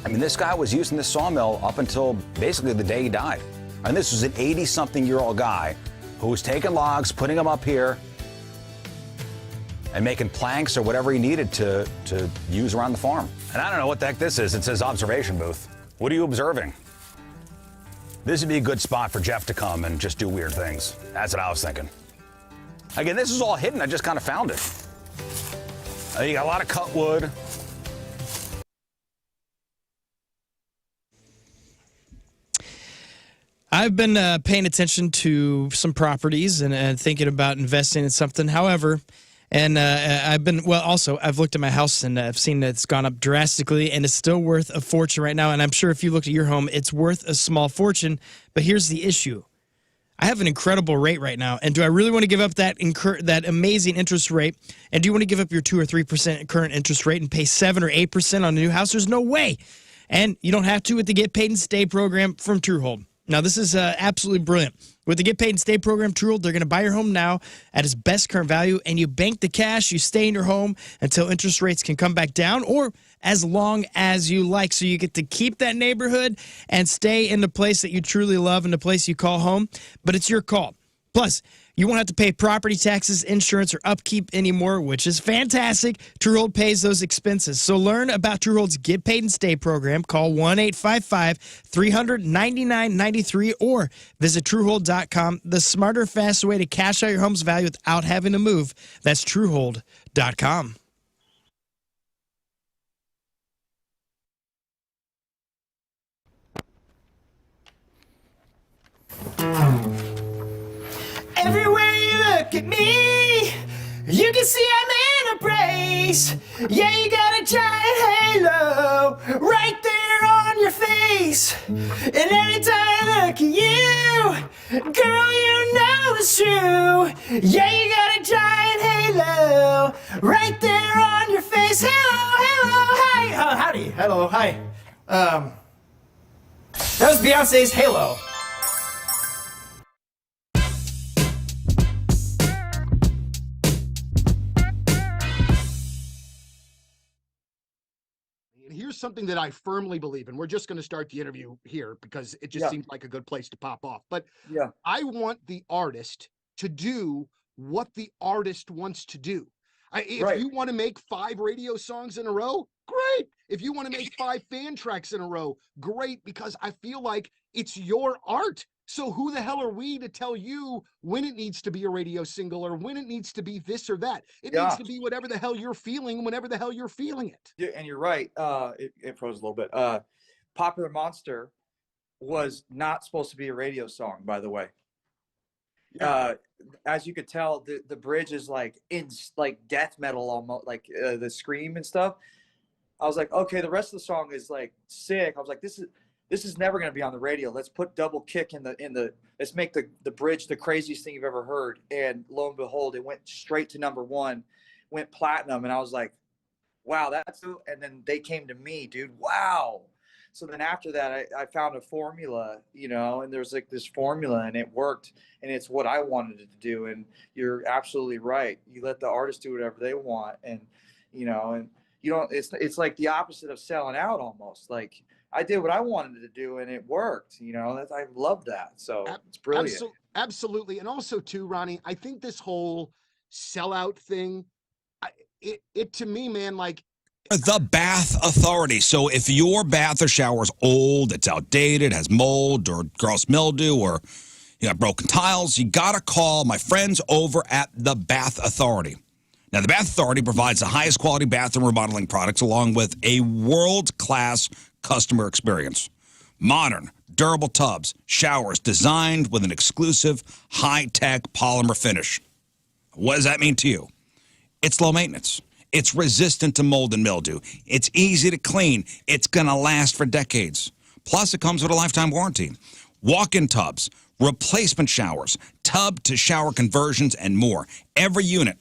I mean, this guy was using this sawmill up until basically the day he died. And this was an 80-something-year-old guy who was taking logs, putting them up here, and making planks or whatever he needed to use around the farm. And I don't know what the heck this is. It says observation booth. What are you observing? This would be a good spot for Jeff to come and just do weird things. That's what I was thinking. Again, this is all hidden. I just kind of found it. You got a lot of cut wood. I've been paying attention to some properties and thinking about investing in something. However, and I've looked at my house and I've seen that it's gone up drastically and it's still worth a fortune right now. And I'm sure if you looked at your home, it's worth a small fortune. But here's the issue. I have an incredible rate right now. And do I really want to give up that amazing interest rate? And do you want to give up your 2 or 3% current interest rate and pay 7 or 8% on a new house? There's no way. And you don't have to with the Get Paid and Stay program from Truehold. Now, this is absolutely brilliant. With the Get Paid and Stay program, Truehold, they're going to buy your home now at its best current value, and you bank the cash. You stay in your home until interest rates can come back down, or as long as you like. So you get to keep that neighborhood and stay in the place that you truly love and the place you call home, but it's your call. Plus, you won't have to pay property taxes, insurance, or upkeep anymore, which is fantastic. Truehold pays those expenses. So learn about Truehold's Get Paid and Stay program. Call 1-855-300-9993 or visit Truehold.com. The smarter, faster way to cash out your home's value without having to move. That's Truehold.com. Everywhere you look at me, you can see I'm in a brace. Yeah, you got a giant halo right there on your face. And every time I look at you, girl, you know it's true. Yeah, you got a giant halo right there on your face. Hello, hi. Howdy, hello, hi. That was Beyonce's Halo. Here's something that I firmly believe in. We're just going to start the interview here because it just seems like a good place to pop off. But I want the artist to do what the artist wants to do. If you want to make 5 radio songs in a row, great. If you want to make 5 fan tracks in a row, great, because I feel like it's your art. So who the hell are we to tell you when it needs to be a radio single or when it needs to be this or that? It needs to be whatever the hell you're feeling, whenever the hell you're feeling it. Yeah, and you're right. It froze a little bit. Popular Monster was not supposed to be a radio song, by the way. As you could tell, the bridge is like death metal, almost like the scream and stuff. I was like, okay, the rest of the song is like sick. I was like, this is never going to be on the radio. Let's put double kick in the let's make the bridge the craziest thing you've ever heard. And lo and behold, it went straight to #1, went platinum. And I was like, wow, and then they came to me, dude. Wow. So then after that, I found a formula, you know, and there's like this formula, and it worked, and it's what I wanted it to do. And you're absolutely right. You let the artist do whatever they want, and you know, and you don't. It's like the opposite of selling out almost. Like I did what I wanted to do, and it worked. You know, I love that. So it's brilliant. Absolutely, and also too, Ronnie, I think this whole sellout thing, it to me, man, like. The Bath Authority. So if your bath or shower is old, it's outdated, has mold or gross mildew, or you got broken tiles, you got to call my friends over at the Bath Authority. Now, the Bath Authority provides the highest quality bathroom remodeling products along with a world-class customer experience. Modern, durable tubs, showers designed with an exclusive high-tech polymer finish. What does that mean to you? It's low maintenance. It's resistant to mold and mildew. It's easy to clean. It's going to last for decades. Plus, it comes with a lifetime warranty. Walk-in tubs, replacement showers, tub-to-shower conversions, and more. Every unit,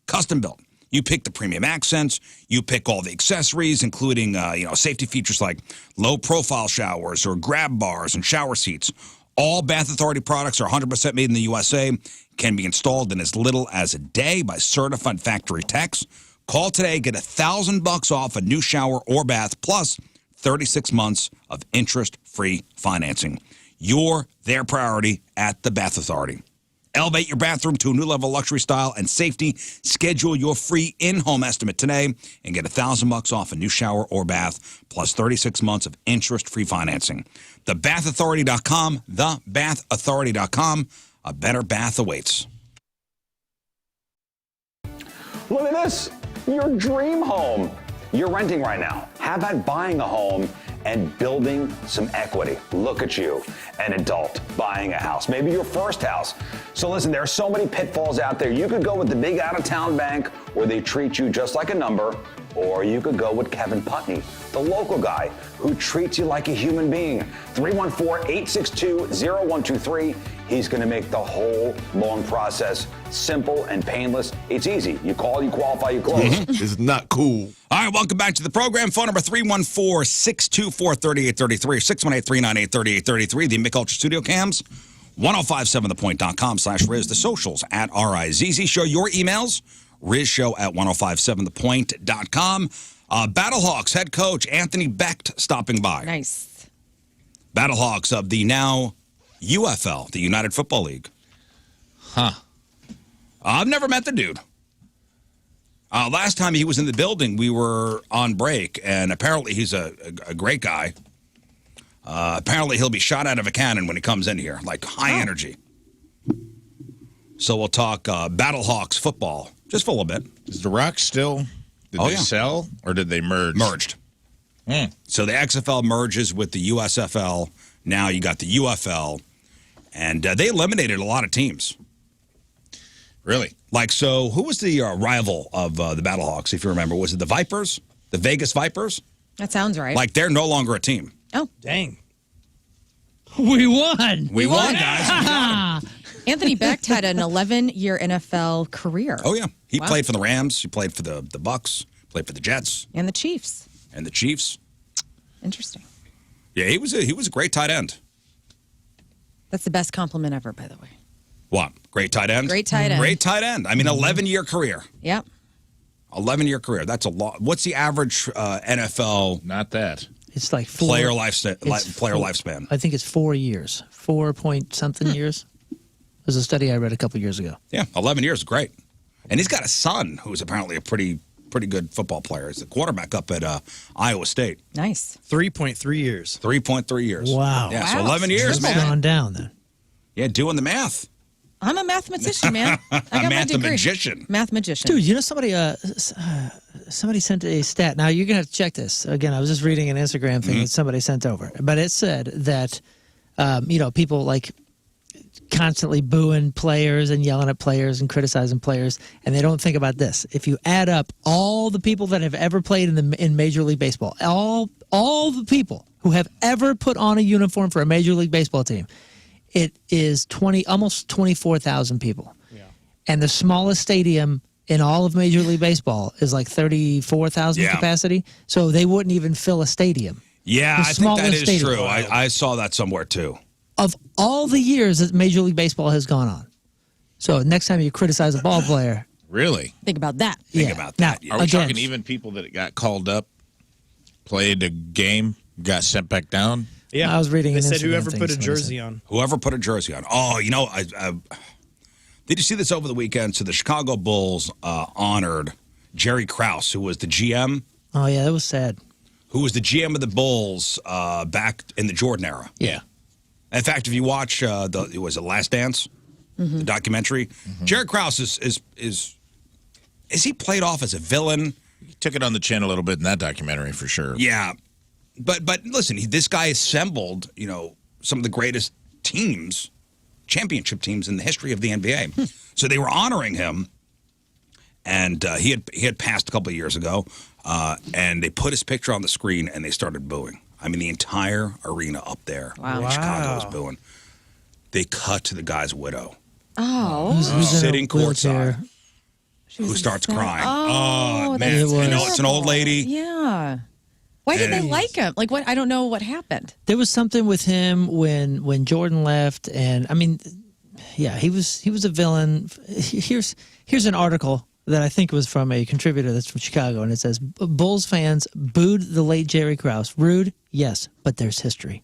custom built. You pick the premium accents. You pick all the accessories, including safety features like low-profile showers or grab bars and shower seats. All Bath Authority products are 100% made in the USA, can be installed in as little as a day by certified factory techs. Call today, get $1,000 off a new shower or bath, plus 36 months of interest-free financing. You're their priority at the Bath Authority. Elevate your bathroom to a new level of luxury, style, and safety. Schedule your free in-home estimate today and get $1,000 off a new shower or bath, plus 36 months of interest-free financing. TheBathAuthority.com, TheBathAuthority.com. A better bath awaits. Look at this, your dream home. You're renting right now. How about buying a home and building some equity? Look at you, an adult buying a house, maybe your first house. So listen, there are so many pitfalls out there. You could go with the big out-of-town bank where they treat you just like a number, or you could go with Kevin Putney, the local guy who treats you like a human being. 314-862-0123. He's going to make the whole loan process simple and painless. It's easy. You call, you qualify, you close. It's not cool. All right, welcome back to the program. Phone number 314-624-3833, 618-398-3833. The Mick Ultra Studio Cams, 1057thepoint.com/Riz. The socials at RIZZ Show. Your emails, RizShow@1057thepoint.com. Battlehawks head coach Anthony Becht stopping by. Nice. Battlehawks of the now UFL, the United Football League. Huh. I've never met the dude. Last time he was in the building, we were on break, and apparently he's a great guy. Apparently he'll be shot out of a cannon when he comes in here, like high energy. So we'll talk Battlehawks football just for a little bit. Is the Rock still? Did they sell or did they merge? Merged. So the XFL merges with the USFL. Now you got the UFL, and they eliminated a lot of teams. Really? Like, so who was the rival of the Battlehawks, if you remember? Was it the Vipers? The Vegas Vipers? That sounds right. Like, they're no longer a team. Oh. Dang. We won. We won, guys. Anthony Becht had an 11-year NFL career. Oh, yeah. He played for the Rams. He played for the Bucks. Played for the Jets. And the Chiefs. And the Chiefs. Interesting. Yeah, he was a great tight end. That's the best compliment ever, by the way. What? Great tight end? Great tight end. Great tight end. I mean, 11-year career. Yep. 11-year career. That's a lot. What's the average NFL? Not that. It's like four. Player lifespan. I think it's 4 years. 4-point-something years. There's a study I read a couple years ago. Yeah, 11 years. Great. And he's got a son who's apparently a pretty good football player. He's the quarterback up at Iowa State. Nice. 3.3 years. 3.3 years. Wow. Yeah, so 11 years, Just man. on down then. Yeah, doing the math. I'm a mathematician, man. I got my degree. Mathematician. Mathematician. Dude, you know somebody sent a stat. Now you're gonna have to check this. Again, I was just reading an Instagram thing that somebody sent over, but it said that people like constantly booing players and yelling at players and criticizing players, and they don't think about this. If you add up all the people that have ever played in Major League Baseball, all the people who have ever put on a uniform for a Major League Baseball team, it is almost 24,000 people. Yeah. And the smallest stadium in all of Major League Baseball is like 34,000 capacity, so they wouldn't even fill a stadium. Yeah, I think that is true. I saw that somewhere too. Of all the years that Major League Baseball has gone on. So next time you criticize a ball player. Really? Think about that. Think about that. Now, are we talking even people that got called up, played a game, got sent back down? Yeah, I was reading. They an said Instagram whoever thing, put a so they jersey said. on. Whoever put a jersey on. Oh, you know, did you see this over the weekend? So the Chicago Bulls honored Jerry Krause, who was the GM. Oh, yeah, that was sad. Who was the GM of the Bulls back in the Jordan era. Yeah. In fact, if you watch was it Last Dance, the documentary, Jerry Krause is he played off as a villain? He took it on the chin a little bit in that documentary for sure. Yeah, but listen, this guy assembled some of the greatest teams, championship teams in the history of the NBA. So they were honoring him, and he had passed a couple of years ago, and they put his picture on the screen and they started booing. I mean, the entire arena up there in Chicago was booing. They cut to the guy's widow. Oh. Who's sitting in a wheelchair. courtside. Who starts crying. Oh, man. that's It's an old lady. Yeah. Why did they like him? Like, what? I don't know what happened. There was something with him when Jordan left, and I mean, yeah, he was a villain. Here's an article that I think was from a contributor that's from Chicago, and it says Bulls fans booed the late Jerry Krause. Rude, yes, but there's history.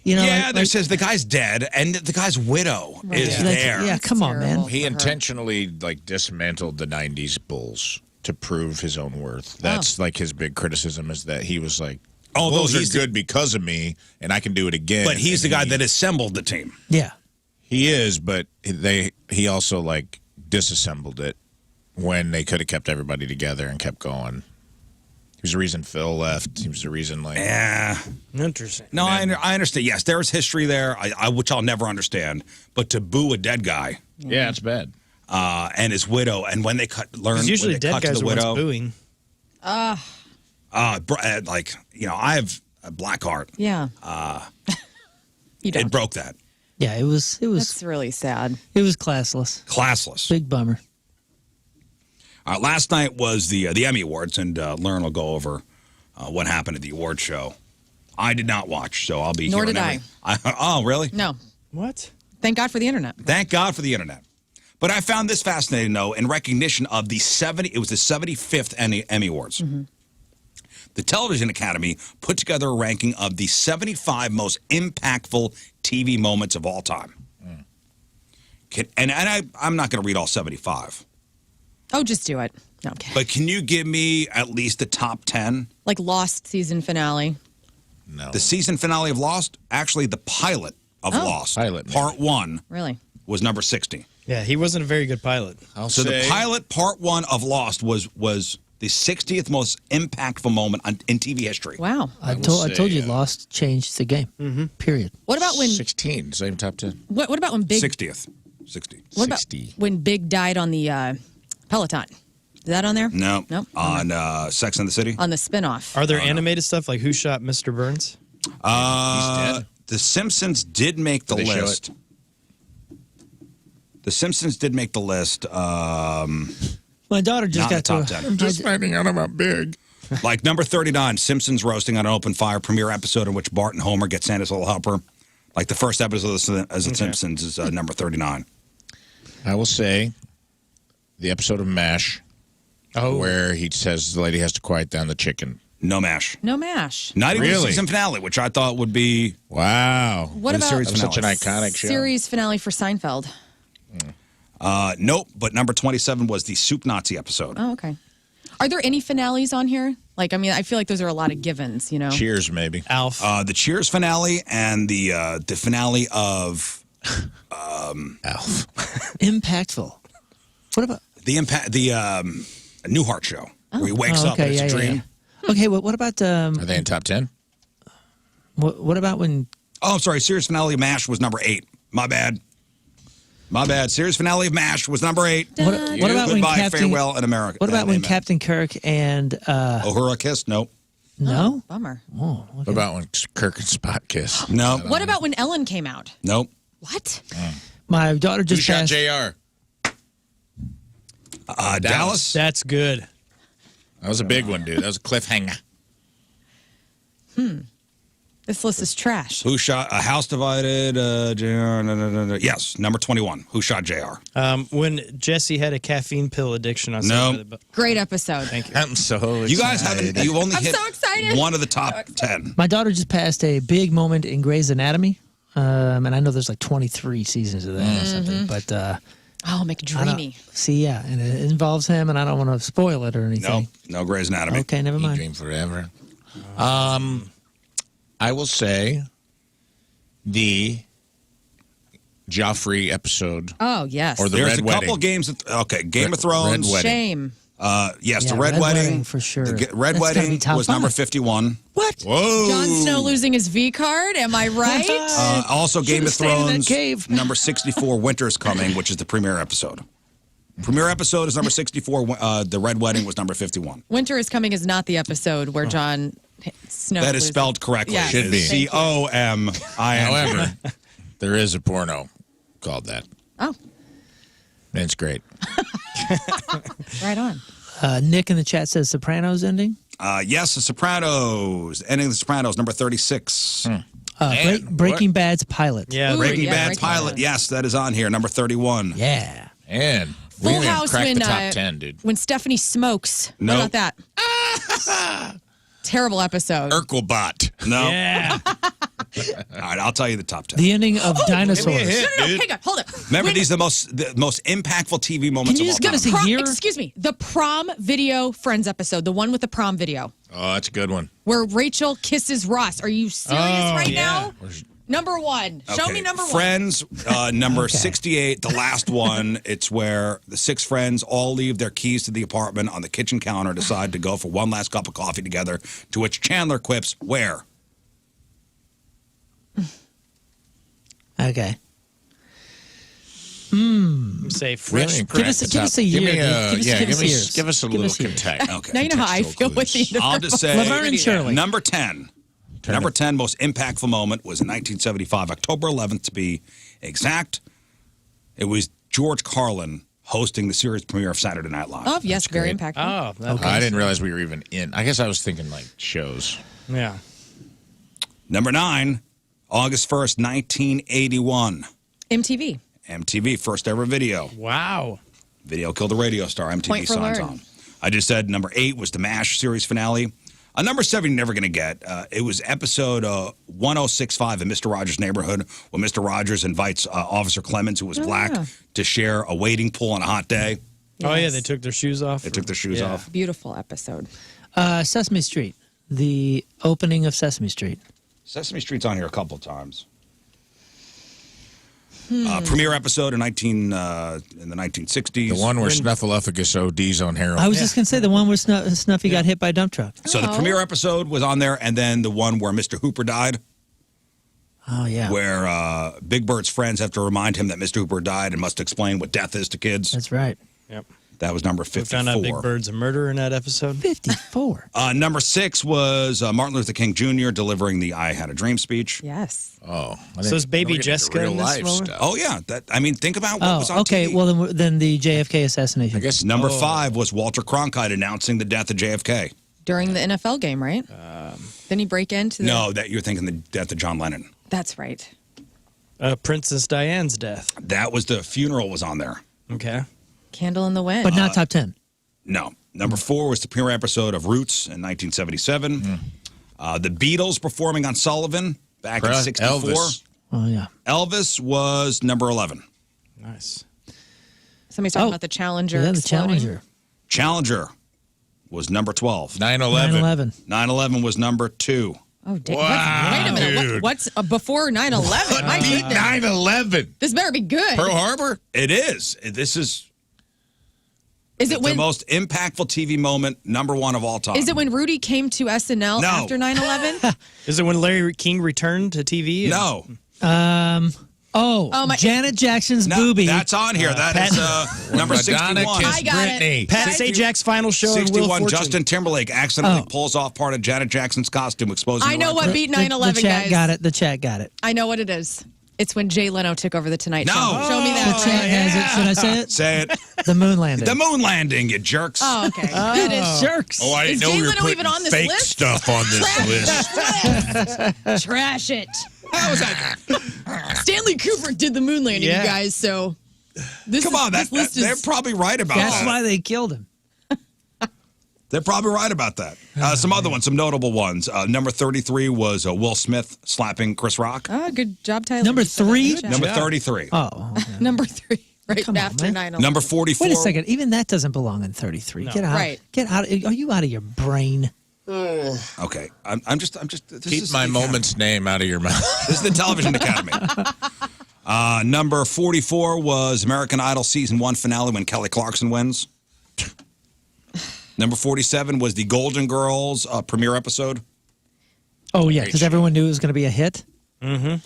Says the guy's dead, and the guy's widow is there. Yeah, come on, man. He intentionally dismantled the '90s Bulls to prove his own worth. That's like his big criticism is that he was like, Bulls are good because of me, and I can do it again. But he's the guy that assembled the team. Yeah, he is. But he also disassembled it when they could have kept everybody together and kept going. He was the reason Phil left. He was the reason, Yeah. Interesting. No, I understand. Yes, there is history there, which I'll never understand. But to boo a dead guy. Yeah, it's bad. And his widow, and when they Because usually dead guys are the ones booing. I have a black heart. Yeah. You don't. It broke that. yeah, it was. That's really sad. It was classless. Classless. Big bummer. Last night was the Emmy Awards, and Lern will go over what happened at the award show. I did not watch, so I'll be Nor here. did I. Oh, really? No. What? Thank God for the internet. Thank God for the internet. But I found this fascinating, though, in recognition of the 75th Emmy Awards. The Television Academy put together a ranking of the 75 most impactful TV moments of all time. I'm not going to read all 75. Oh, just do it. No, I'm kidding. But can you give me at least the top 10? Like Lost season finale. No. The season finale of Lost, actually the pilot of Lost, part 1, Really? was number 60. Yeah, he wasn't a very good pilot. So the pilot, part 1 of Lost, was the 60th most impactful moment in TV history. Wow. I told you, Lost changed the game. Period. What about when 16? Same top 10. What about when Big 60th. 60. What about when Big died on the Peloton? Is that on there? No. Nope. On Sex and the City? On the spinoff. Are there animated stuff like Who Shot Mr. Burns? He's dead. The Simpsons did make the list. The Simpsons did make the list. My daughter just Not got in the to. top 10. I'm just finding out about Big. Like number 39, Simpsons roasting on an open fire, premiere episode in which Bart and Homer get Santa's little helper. Like the first episode of The Simpsons is number 39. I will say the episode of MASH where he says the lady has to quiet down the chicken. No MASH. No MASH. Not even the season finale, which I thought would be... Wow. What about such an iconic show? Series finale for Seinfeld? Nope, but number 27 was the Soup Nazi episode. Oh, okay. Are there any finales on here? Like, I mean, I feel like those are a lot of givens, you know? Cheers, maybe. Alf. The Cheers finale and the finale of... Alf. Impactful. What about the Newhart show, where he wakes up and it's a dream. Okay, well, what about... Are they in top 10? What about when... Oh, I'm sorry, series finale of MASH was number 8. My bad. My bad. Series finale of MASH was number 8. What about when Goodbye, Captain? farewell, in America. What about when Amen. Captain Kirk and Uhura kissed? Nope. no? Bummer. Oh, What about when Kirk and Spot kiss? No. What about when Ellen came out? Nope. What? my daughter Who just shot passed. JR? Dallas. That's good. That was a big one, dude. That was a cliffhanger. This list is trash. Who shot a house divided? JR. Yes, number 21. Who shot JR? When Jesse had a caffeine pill addiction on No. Saturday, Great episode. Thank you. I'm so excited. You guys haven't. You've only I'm hit so excited. one of the top 10. My daughter just passed a big moment in Grey's Anatomy, and I know there's like 23 seasons of that or something. But Oh, McDreamy. see, yeah, and it involves him, and I don't want to spoil it or anything. No Grey's Anatomy. Okay, never You mind. dream forever. I will say the Joffrey episode. Oh, yes. Or the There's Red a Wedding. couple games. Okay, Game of Thrones. Red Wedding. Shame. Yes, Yeah, the Red, Red Wedding. Wedding for sure. The Red That's gotta be Wedding top was number 5. 51. What? Whoa. Jon Snow losing his V card? Am I right? Also, Game of stayed in that Thrones. cave. Number 64, Winter's Coming, which is the premiere episode. Premiere episode is number 64. The Red Wedding was number 51. Winter is Coming is not the episode where Jon Snow. That is loses. spelled correctly. Yes. Should be. COMIN. However, there is a porno called that. Oh, And it's great. right on. Nick in the chat says Sopranos ending. Yes, The Sopranos. Ending The Sopranos, number 36. Man, Breaking Bad's pilot. Yeah. Ooh, Breaking yeah, Bad Breaking pilot. Bad. Yes, that is on here, number 31. Yeah. And we Full didn't even House crack when the top 10, dude. when Stephanie smokes. Nope. What about that? Terrible episode. Urkelbot. No. Yeah. All right, I'll tell you the top 10. The ending of Dinosaurs. No, hang on, hold it. Remember, When- these are the most impactful TV moments Can you of just all give us time. a year? Excuse me. The prom video Friends episode, the one with the prom video, Oh, that's a good one. where Rachel kisses Ross. Are you serious right now? Number 1. Show me number 1. Friends, number 68, the last one. It's where the 6 friends all leave their keys to the apartment on the kitchen counter, decide to go for one last cup of coffee together, to which Chandler quips, where? Okay. Say fresh. Really Give us a year. Give me Dude. give us a little years. context. Okay. Now you know how I Contextual feel with clues. the I'll just say Laverne and Shirley. number 10. Number 10 most impactful moment was in 1975, October 11th to be exact. It was George Carlin hosting the series premiere of Saturday Night Live. Oh, yes, very impactful. Oh, that, I didn't realize we were even in. I guess I was thinking like shows. yeah. Number 9, August 1st, 1981. MTV. MTV, first ever video. Wow. Video killed the radio star. MTV Point for signs Lern. on. I just said number 8 was the MASH series finale. Number 7, you're never going to get. It was episode 1065 in Mr. Rogers' Neighborhood, when Mr. Rogers invites Officer Clemens, who was black, to share a wading pool on a hot day. Oh, yeah. Yes. They took their shoes off. They took their shoes Yeah. off. Beautiful episode. Sesame Street. The opening of Sesame Street. Sesame Street's on here a couple of times. Premiere episode in the 1960s. The one where Snuffleupagus ODs on heroin. I was just going to say the one where Snuffy got hit by a dump truck. So the premiere episode was on there, and then the one where Mr. Hooper died, Oh, yeah. where Big Bert's friends have to remind him that Mr. Hooper died and must explain what death is to kids. That's right. Yep. That was number We 54. found out Big Bird's a murderer in that episode. 54. Number 6 was Martin Luther King Jr. delivering the "I Had a Dream" speech. Yes. Oh, So is Baby we're getting into Jessica real in this life moment? stuff. Oh yeah, think about what was on Oh, okay. TV. Well, then the JFK assassination. I guess Number 5 was Walter Cronkite announcing the death of JFK. During the NFL game, right? Then he break into the... No, that you're thinking the death of John Lennon. That's right. Princess Diane's death. That was the funeral was on there. Okay. Candle in the Wind. But not top 10. No. Number 4 was the premiere episode of Roots in 1977. The Beatles performing on Sullivan back in 64. Elvis. Oh, yeah. Elvis was number 11. Nice. Somebody's talking about the Challenger. Yeah, the exploding. Challenger. Challenger was number 12. 9/11. 9/11. 9/11 was number 2. Oh, damn. Wow, Wait a minute. dude. What's before 9/11? My Beat goodness. 9/11. This better be good. Pearl Harbor. It is. This is Is it the when most impactful TV moment, number 1 of all time. is it when Rudy came to SNL No. after 9/11? Is it when Larry King returned to TV? No. Janet Jackson's No, boobie. that's on here. That is number Madonna 61. kissed I got it. Britney. Pat Sajak's final show in Wheel of 61, Fortune. Justin Timberlake accidentally pulls off part of Janet Jackson's costume, exposing I know her- what beat the 9/11, chat guys. got it. The chat got it. I know what it is. It's when Jay Leno took over the Tonight No. Show. Show me The that. chat has it. Should I say it? Say it. The moon landing. The moon landing, you jerks. Oh, okay. It is. Jerks. Oh, I Is didn't know Jay we were Leno putting even on this fake list? stuff on this list. Trash it. Stanley Kubrick did the moon landing, Yeah. you guys. So this Come is, on, this list they're is. probably right about That's that. why they killed him. They're probably right about that. Some other ones, some notable ones. Number 33 was Will Smith slapping Chris Rock. Oh, good job, Tyler. Number 3? Number 33. Oh. Number 3. Right Come on, after man. 9/11. Number 44. Wait a second. Even that doesn't belong in 33. Get out. Right. Get out. Are you out of your brain? Okay, I'm just. This Keep is my the moment's name out of your mouth. This is the Television Academy. Number 44 was American Idol Season 1 finale when Kelly Clarkson wins. Number 47 was the Golden Girls premiere episode. Oh, yeah, because everyone knew it was going to be a hit. Mm-hmm.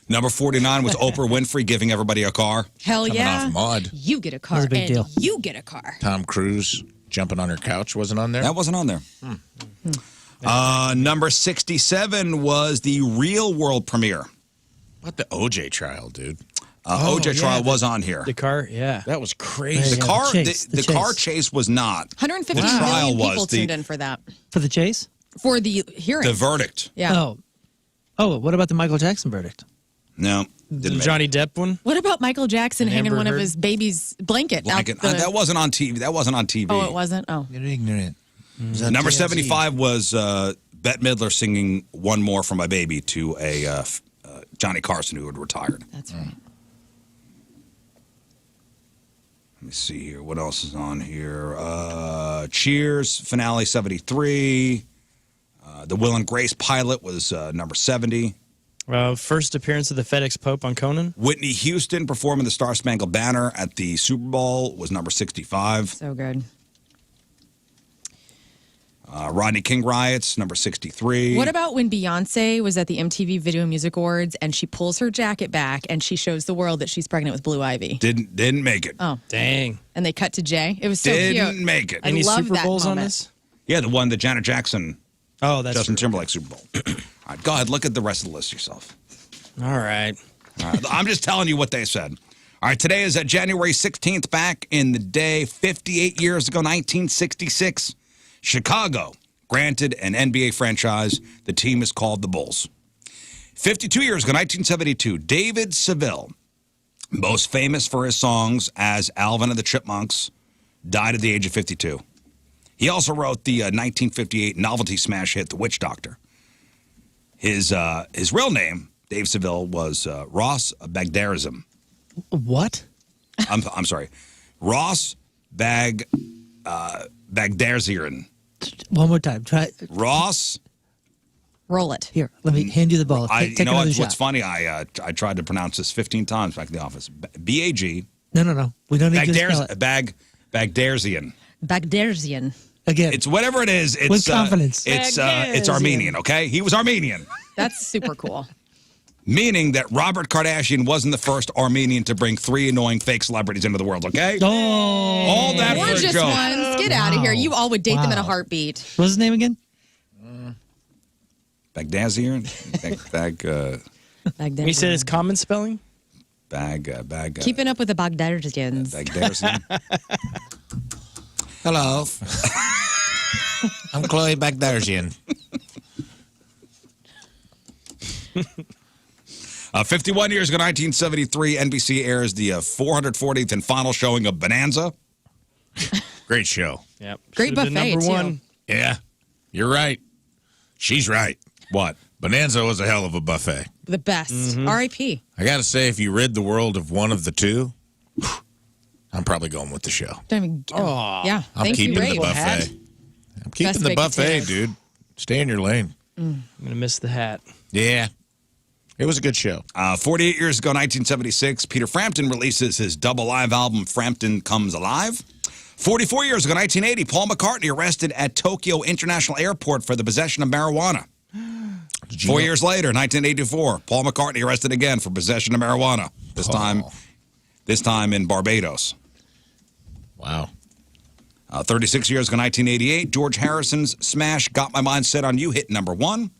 Number 49 was Oprah Winfrey giving everybody a car. Hell Coming yeah. off Maude. You get a car. That was a big and deal. you get a car. Tom Cruise jumping on her couch wasn't on there. That wasn't on there. Number 67 was the Real World premiere. What the OJ trial, dude? OJ trial was on here. The car, yeah. That was There crazy. you The go, car, the chase, the the car chase. chase was not. 150 The trial million was people the- tuned in for that. For the chase? For the hearing. The verdict. Yeah. Oh. Oh, what about the Michael Jackson verdict? No, The didn't make Johnny Depp one? What about Michael Jackson And hanging Amber one of Heard? his baby's blanket blanket. out the... That wasn't on TV. That wasn't on TV. Oh, it wasn't? Oh. You're ignorant. Number 75 was Bette Midler singing "One More for My Baby" to a Johnny Carson who had retired. That's right. Let me see here. What else is on here? Cheers finale 73. The Will and Grace pilot was number 70. First appearance of the FedEx Pope on Conan. Whitney Houston performing the Star Spangled Banner at the Super Bowl was number 65. So good. Rodney King riots, number 63. What about when Beyonce was at the MTV Video Music Awards and she pulls her jacket back and she shows the world that she's pregnant with Blue Ivy? Didn't make it. Oh. Dang. And they cut to Jay. It was so Didn't cute. make it. I Any love Super that Bowls on moment. this? Yeah, the one that Janet Jackson, Oh, that's Justin true. Timberlake Super Bowl. All right, go ahead. Look at the rest of the list yourself. All right. All right, I'm just telling you what they said. All right, today is January 16th. Back in the day, 58 years ago, 1966, Chicago granted an NBA franchise. The team is called the Bulls. 52 years ago, 1972, David Seville, most famous for his songs as Alvin and the Chipmunks, died at the age of 52. He also wrote the 1958 novelty smash hit, The Witch Doctor. His real name, Dave Seville, was Ross Bagdarizm. What? I'm sorry. Ross Bagdarzian. One more time. Try. Ross. Roll it. Here, let me hand you the ball. I, Take you know another what's shot. funny? I tried to pronounce this 15 times back in the office. B-A-G. No. We don't need to spell it. Bagdarzian. Bagdarzian. Again. It's whatever it is. It's, With confidence. It's Bagdarzian. Armenian, okay? He was Armenian. That's super cool. Meaning that Robert Kardashian wasn't the first Armenian to bring 3 annoying fake celebrities into the world, okay? Oh. All that for a Gorgeous joke. ones. Get out of here. You all would date them in a Wow. heartbeat. What's his name again? Bagdazian? Bagdarzian. You said it's common spelling? Keeping up with the Bagdarzians. Bagdarzian. Hello. I'm Chloe Bagdarzian. 51 years ago, 1973, NBC airs the 440th and final showing of Bonanza. Great show. Yep. Great Should've been buffet, number too. one. Yeah, you're right. She's right. What? Bonanza was a hell of a buffet. The best. R.I.P. I got to say, if you rid the world of one of the two, I'm probably going with the show. Don't even, yeah. I'm Thank keeping you, the Rafe. buffet. I'm keeping Best the baked buffet, potatoes. dude. Stay in your lane. I'm going to miss the hat. Yeah. It was a good show. 48 years ago, 1976, Peter Frampton releases his double live album, Frampton Comes Alive. 44 years ago, 1980, Paul McCartney arrested at Tokyo International Airport for the possession of marijuana. 4 years later, 1984, Paul McCartney arrested again for possession of marijuana. This time in Barbados. Wow. 36 years ago, 1988, George Harrison's smash "Got My Mind Set on You" hit number 1.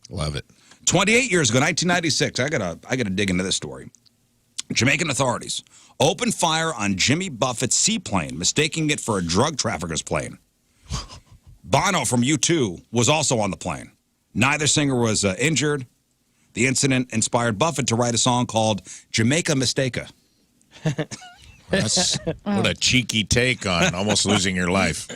Love it. 28 years ago, 1996, I gotta dig into this story. Jamaican authorities opened fire on Jimmy Buffett's seaplane, mistaking it for a drug trafficker's plane. Bono from U2 was also on the plane. Neither singer was injured. The incident inspired Buffett to write a song called "Jamaica Mistaka." What a cheeky take on almost losing your life.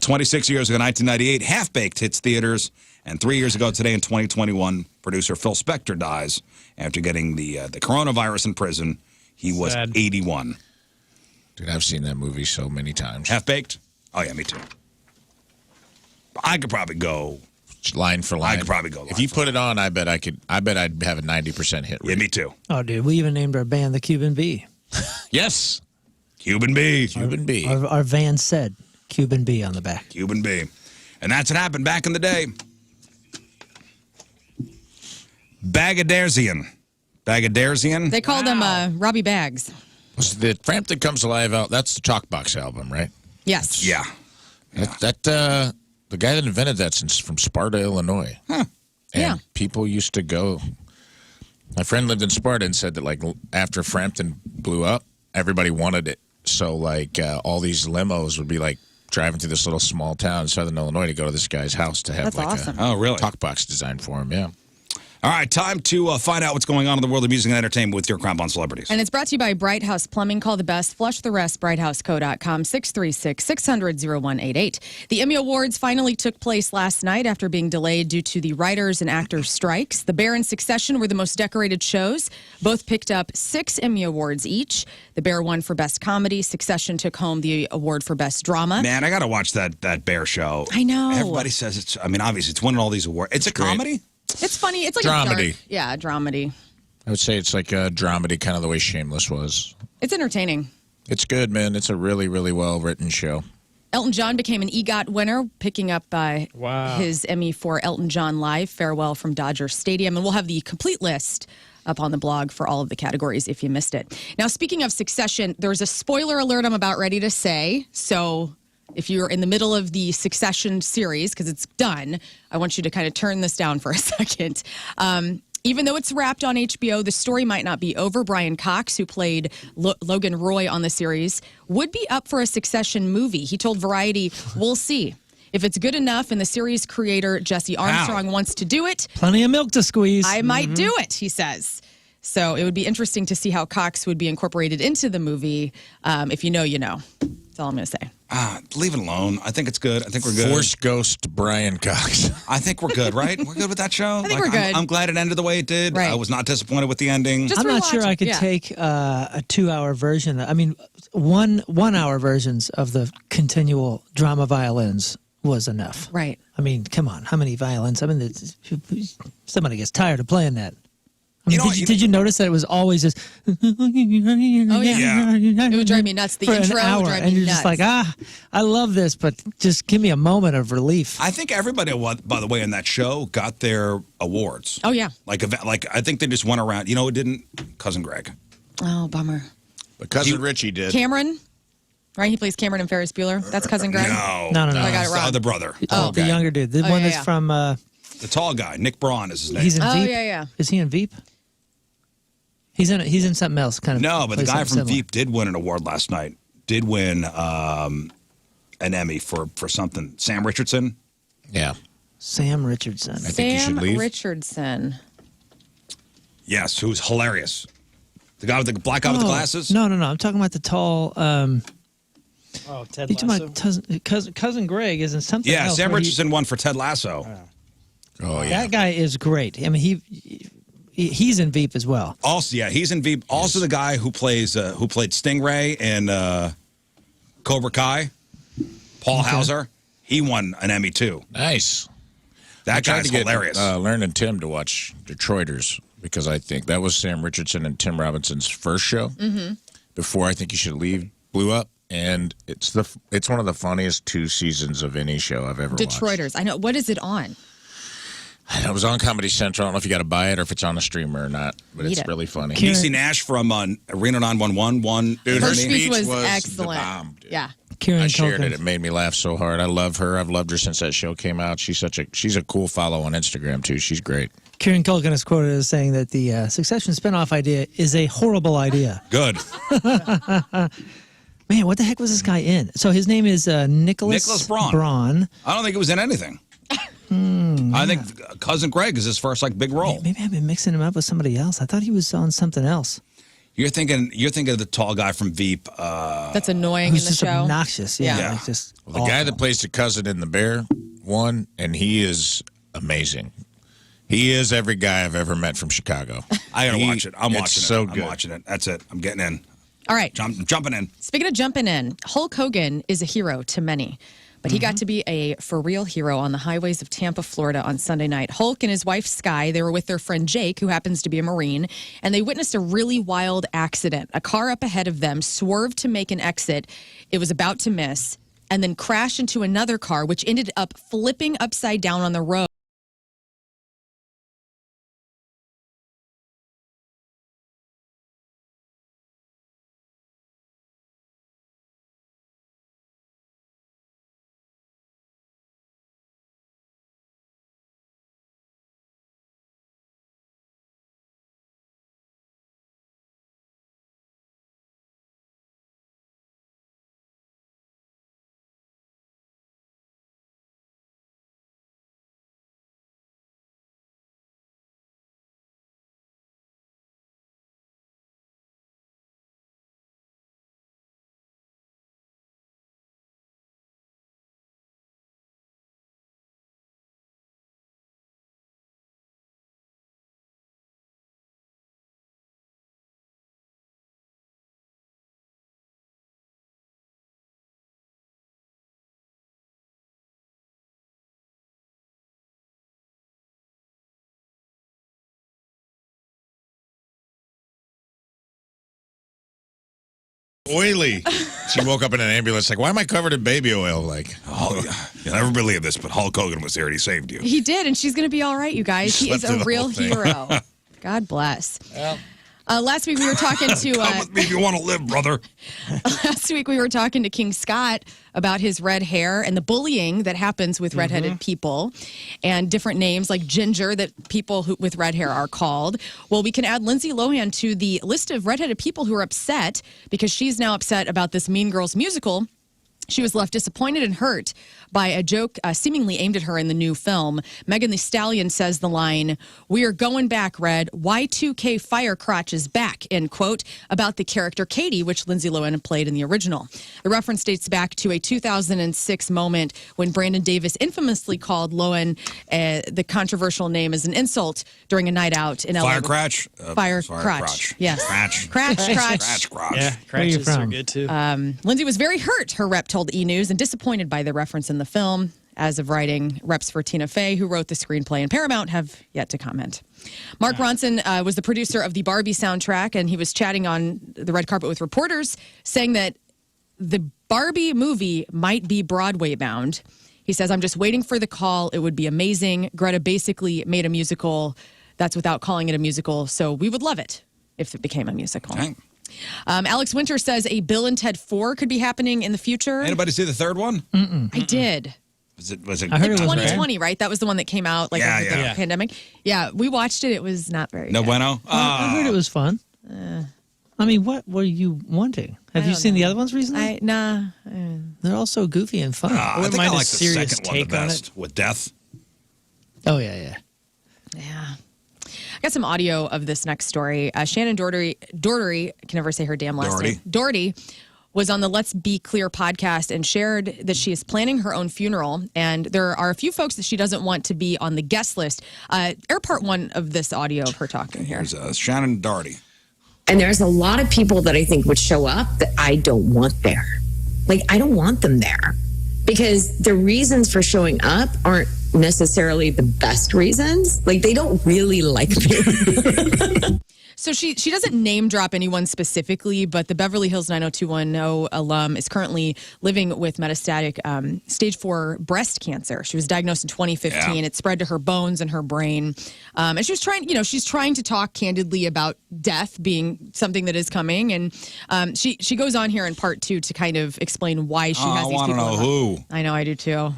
26 years ago, 1998, Half-Baked hits theaters. And 3 years ago today in 2021, producer Phil Spector dies after getting the coronavirus in prison. He was Sad. 81. Dude, I've seen that movie so many times. Half-Baked? Oh, yeah, me too. I could probably go line for line. I could probably go line If you for put it on, I bet I'd have a 90% hit rate. Yeah, me too. Oh, dude, we even named our band the Cuban Bee. Yes. Cuban Bee. Cuban Bee. Our van said Cuban Bee on the back. Cuban Bee. And that's what happened back in the day. Bagadersian. They call them Robbie Bags. Was the Frampton Comes Alive out? That's the Chalkbox album, right? Yes. Yeah. The guy that invented that's from Sparta, Illinois. Huh. And Yeah. people used to go. My friend lived in Sparta and said that, like, after Frampton blew up, everybody wanted it. So, like, all these limos would be, like, driving through this little small town in southern Illinois to go to this guy's house to have, That's like, awesome. Oh, really? a talkbox designed for him, yeah. All right, time to find out what's going on in the world of music and entertainment with your Crown Bond Celebrities. And it's brought to you by Bright House Plumbing. Call the best. Flush the rest. BrightHouseCo.com. 636-600-0188. The Emmy Awards finally took place last night after being delayed due to the writers and actors strikes. The Bear and Succession were the most decorated shows. Both picked up 6 Emmy Awards each. The Bear won for Best Comedy. Succession took home the award for Best Drama. Man, I got to watch that Bear show. I know. Everybody says it's, I mean, obviously, it's winning all these awards. It's a comedy? It's funny. It's like Dramedy. a dark, yeah, dramedy. I would say it's like a dramedy, kind of the way Shameless was. It's entertaining. It's good, man. It's a really, really well-written show. Elton John became an EGOT winner, picking up his Emmy for Elton John Live, Farewell from Dodger Stadium. And we'll have the complete list up on the blog for all of the categories if you missed it. Now, speaking of Succession, there's a spoiler alert I'm about ready to say. So if you're in the middle of the Succession series, because it's done, I want you to kind of turn this down for a second. Even though it's wrapped on HBO, the story might not be over. Brian Cox, who played Logan Roy on the series, would be up for a Succession movie. He told Variety, "We'll see. If it's good enough and the series creator, Jesse Armstrong, wants to do it, Plenty of milk to squeeze. I might do it," he says. So it would be interesting to see how Cox would be incorporated into the movie. If you know, you know. That's all I'm going to say. Leave it alone. I think it's good. I think we're good. Force Ghost Brian Cox. I think we're good, right? We're good with that show? I think we're good. I'm glad it ended the way it did. Right. I was not disappointed with the ending. Just I'm not sure rewatch I it, could yeah. take a 2-hour version. I mean, 1 hour versions of the continual drama violins was enough. Right. I mean, come on, how many violins? I mean, somebody gets tired of playing that. I mean, did you notice that it was always just? Oh yeah. It would drive me nuts. The for intro an hour, would drive and me you're nuts. just like, I love this, but just give me a moment of relief. I think everybody, by the way, in that show got their awards. Oh yeah. Like I think they just went around. You know, it didn't. Cousin Greg. Oh bummer. But Cousin Richie did. Cameron, right? He plays Cameron in Ferris Bueller. That's Cousin Greg. No. I got it It's the wrong. other brother. Oh. The younger dude, the one that's from. The tall guy, Nick Braun is his name. He's in Oh Veep. yeah. Is he in Veep? He's in something else. Kind of. No, but the plays guy something from similar. Veep did win an award last night. Did win an Emmy for something. Sam Richardson. Yeah. Sam Richardson. I think you should leave. Richardson. Yes, who's hilarious. The guy with the black guy with the glasses. No. I'm talking about the tall. Ted you talking Lasso. about cousin Greg is in something Yeah, else. Sam where Richardson won for Ted Lasso. Oh yeah. That guy is great. I mean, he's in Veep as well. Also, yeah, he's in Veep. Also, the guy who played Stingray in Cobra Kai, Paul Hauser. He won an Emmy too. Nice. That I tried guy's to get, hilarious. Learn and Tim to watch Detroiters because I think that was Sam Richardson and Tim Robinson's first show. Mm-hmm. Before I Think You Should Leave blew up, and it's one of the funniest 2 seasons of any show I've ever watched. Detroiters. I know. What is it on? It was on Comedy Central. I don't know if you got to buy it or if it's on a streamer or not, but it's really funny. DC Nash from Reno 911 won. Dude, her speech was the excellent. bomb, dude. Yeah. I shared it. It made me laugh so hard. I love her. I've loved her since that show came out. She's a cool follow on Instagram too. She's great. Kieran Culkin is quoted as saying that the Succession spinoff idea is a horrible idea. Good. Man, what the heck was this guy in? So his name is Nicholas Braun. I don't think it was in anything. I think Cousin Greg is his first big role. Maybe I've been mixing him up with somebody else. I thought he was on something else. You're thinking of the tall guy from Veep. That's annoying Who's in the just show. obnoxious. Yeah. The guy that plays the cousin in The Bear won, and he is amazing. He is every guy I've ever met from Chicago. I gotta watch it. I'm watching it. So good. I'm watching it. That's it. I'm getting in. All right. Jumping in. Speaking of jumping in, Hulk Hogan is a hero to many. But he got to be a for-real hero on the highways of Tampa, Florida on Sunday night. Hulk and his wife, Sky, they were with their friend Jake, who happens to be a Marine, and they witnessed a really wild accident. A car up ahead of them swerved to make an exit. It was about to miss, and then crashed into another car, which ended up flipping upside down on the road. Oily. She woke up in an ambulance why am I covered in baby oil? You'll never believe this, but Hulk Hogan was there and he saved you. He did, and she's going to be all right, you guys. He is a real hero. God bless. Well. Last week we were talking to... Come with me if you want to live, brother. Last week we were talking to King Scott about his red hair and the bullying that happens with redheaded people and different names like Ginger that people with red hair are called. Well, we can add Lindsay Lohan to the list of redheaded people who are upset because she's now upset about this Mean Girls musical. She was left disappointed and hurt by a joke seemingly aimed at her in the new film. Megan Thee Stallion says the line, "We are going back, Red. Y2K fire crotch is back," end quote, about the character Katie, which Lindsay Lohan played in the original. The reference dates back to a 2006 moment when Brandon Davis infamously called Lohan the controversial name as an insult during a night out in LA. Fire crotch? Fire crotch. Yes. Crotch. Crotch. Crotch. Yeah, crotches are good too. Lindsay was very hurt, her rep told E! News, and disappointed by the reference in the film. As of writing, reps for Tina Fey, who wrote the screenplay, and Paramount have yet to comment. Mark Ronson was the producer of the Barbie soundtrack, and he was chatting on the red carpet with reporters, saying that the Barbie movie might be Broadway bound. He says, "I'm just waiting for the call. It would be amazing. Greta basically made a musical that's without calling it a musical, so we would love it if it became a musical." Dang. Alex Winter says a Bill and Ted 4 could be happening in the future. Anybody see the third one? I did. Was it I heard it was 2020, right? That was the one that came out over the pandemic. Yeah, we watched it. It was not very No good. bueno? I heard it was fun. I mean, what were you wanting? Have you seen the other ones recently? Nah. They're all so goofy and fun. I think I mind a like the serious second one the take on best, with Death. Oh, yeah. I got some audio of this next story. Shannon Doherty, I can never say her damn last name. Doherty was on the Let's Be Clear podcast and shared that she is planning her own funeral. And there are a few folks that she doesn't want to be on the guest list. Air part one of this audio of her talking here. Here's Shannon Doherty. And there's a lot of people that I think would show up that I don't want there. I don't want them there because the reasons for showing up aren't necessarily the best reasons. They don't really like me. So she doesn't name drop anyone specifically, but the Beverly Hills 90210 alum is currently living with metastatic stage 4 breast cancer. She was diagnosed in 2015. Yeah. It spread to her bones and her brain. And she was she's trying to talk candidly about death being something that is coming. And she goes on here in part 2 to kind of explain why she has these people. I want to know who. I know, I do too.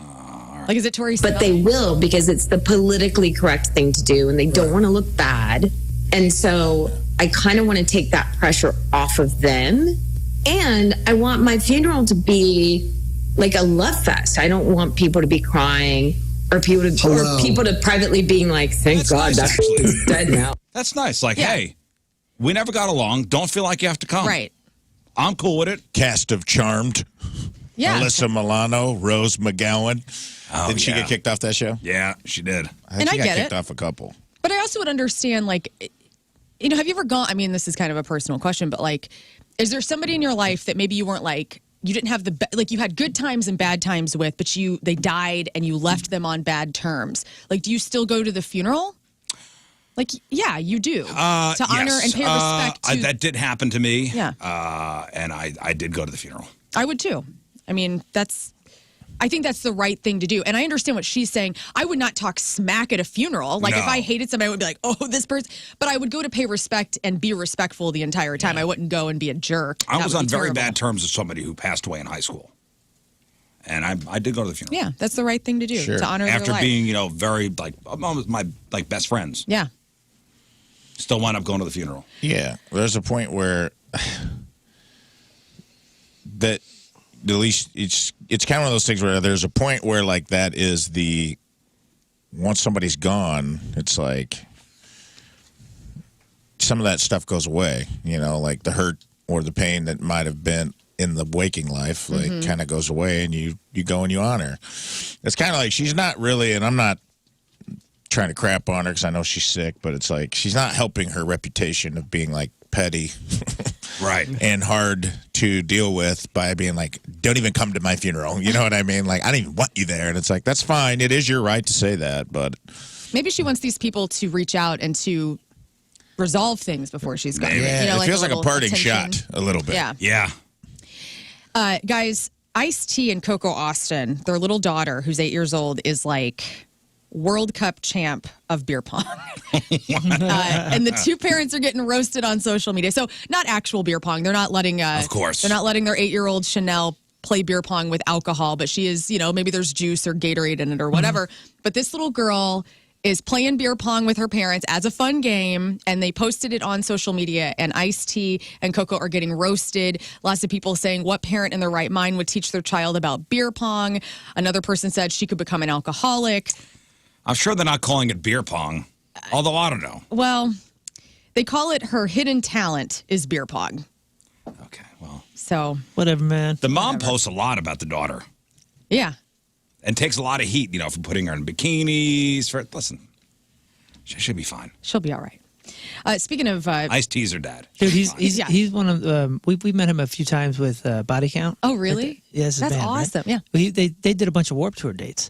Like, is it Tori? But they will, because it's the politically correct thing to do, and they don't want to look bad. And so I kind of want to take that pressure off of them. And I want my funeral to be like a love fest. I don't want people to be crying or people to privately being like, thank God that's dead now. That's nice. Like, hey, we never got along. Don't feel like you have to come. Right. I'm cool with it. Cast of Charmed. Yeah. Alyssa Milano, Rose McGowan. Oh, Didn't she get kicked off that show? Yeah, she did. I think I she got get kicked it. off a couple. But I also would understand, like, have you ever gone, I mean, this is kind of a personal question, but like, is there somebody in your life that maybe you weren't like, you didn't have you had good times and bad times with, but they died and you left them on bad terms? Like, do you still go to the funeral? Like, yeah, you do. To honor and pay respect to... that did happen to me. Yeah. And I did go to the funeral. I would too. I mean, I think that's the right thing to do. And I understand what she's saying. I would not talk smack at a funeral. Like, if I hated somebody, I would be like, oh, this person. But I would go to pay respect and be respectful the entire time. I wouldn't go and be a jerk. I was on very terrible. bad terms with somebody who passed away in high school. And I did go to the funeral. Yeah, that's the right thing to do, to honor their After life. being, very, almost my, best friends. Yeah. Still wound up going to the funeral. Yeah. There's a point where that... At least it's kind of one of those things where there's a point where like that is once somebody's gone, it's like some of that stuff goes away, like the hurt or the pain that might have been in the waking life, like kind of goes away, and you go and you honor. It's kind of like she's not really, and I'm not trying to crap on her because I know she's sick, but it's like she's not helping her reputation of being like petty. Right. And hard to deal with by being like, don't even come to my funeral. You know what I mean? Like, I don't even want you there. And it's like, that's fine. It is your right to say that, but... Maybe she wants these people to reach out and to resolve things before she's gone. Yeah, it feels like a parting attention. shot a little bit. Yeah. Yeah. Guys, Ice-T and Coco Austin, their little daughter, who's 8 years old, is like... World Cup champ of beer pong. And the two parents are getting roasted on social media. So not actual beer pong. They're not letting of course. They're not letting their 8-year-old Chanel play beer pong with alcohol, but she is, maybe there's juice or Gatorade in it or whatever. But this little girl is playing beer pong with her parents as a fun game, and they posted it on social media, and Ice-T and Coco are getting roasted. Lots of people saying, what parent in their right mind would teach their child about beer pong? Another person said she could become an alcoholic. I'm sure they're not calling it beer pong, although I don't know. Well, they call it her hidden talent is beer pong. Okay, well. So. Whatever, man. The mom posts a lot about the daughter. Yeah. And takes a lot of heat, for putting her in bikinis. Listen, she should be fine. She'll be all right. Speaking of... Ice-T's her dad. Dude, he's one of... we met him a few times with Body Count. Oh, really? Yes, that's band, awesome. Right? Yeah. They did a bunch of Warped Tour dates.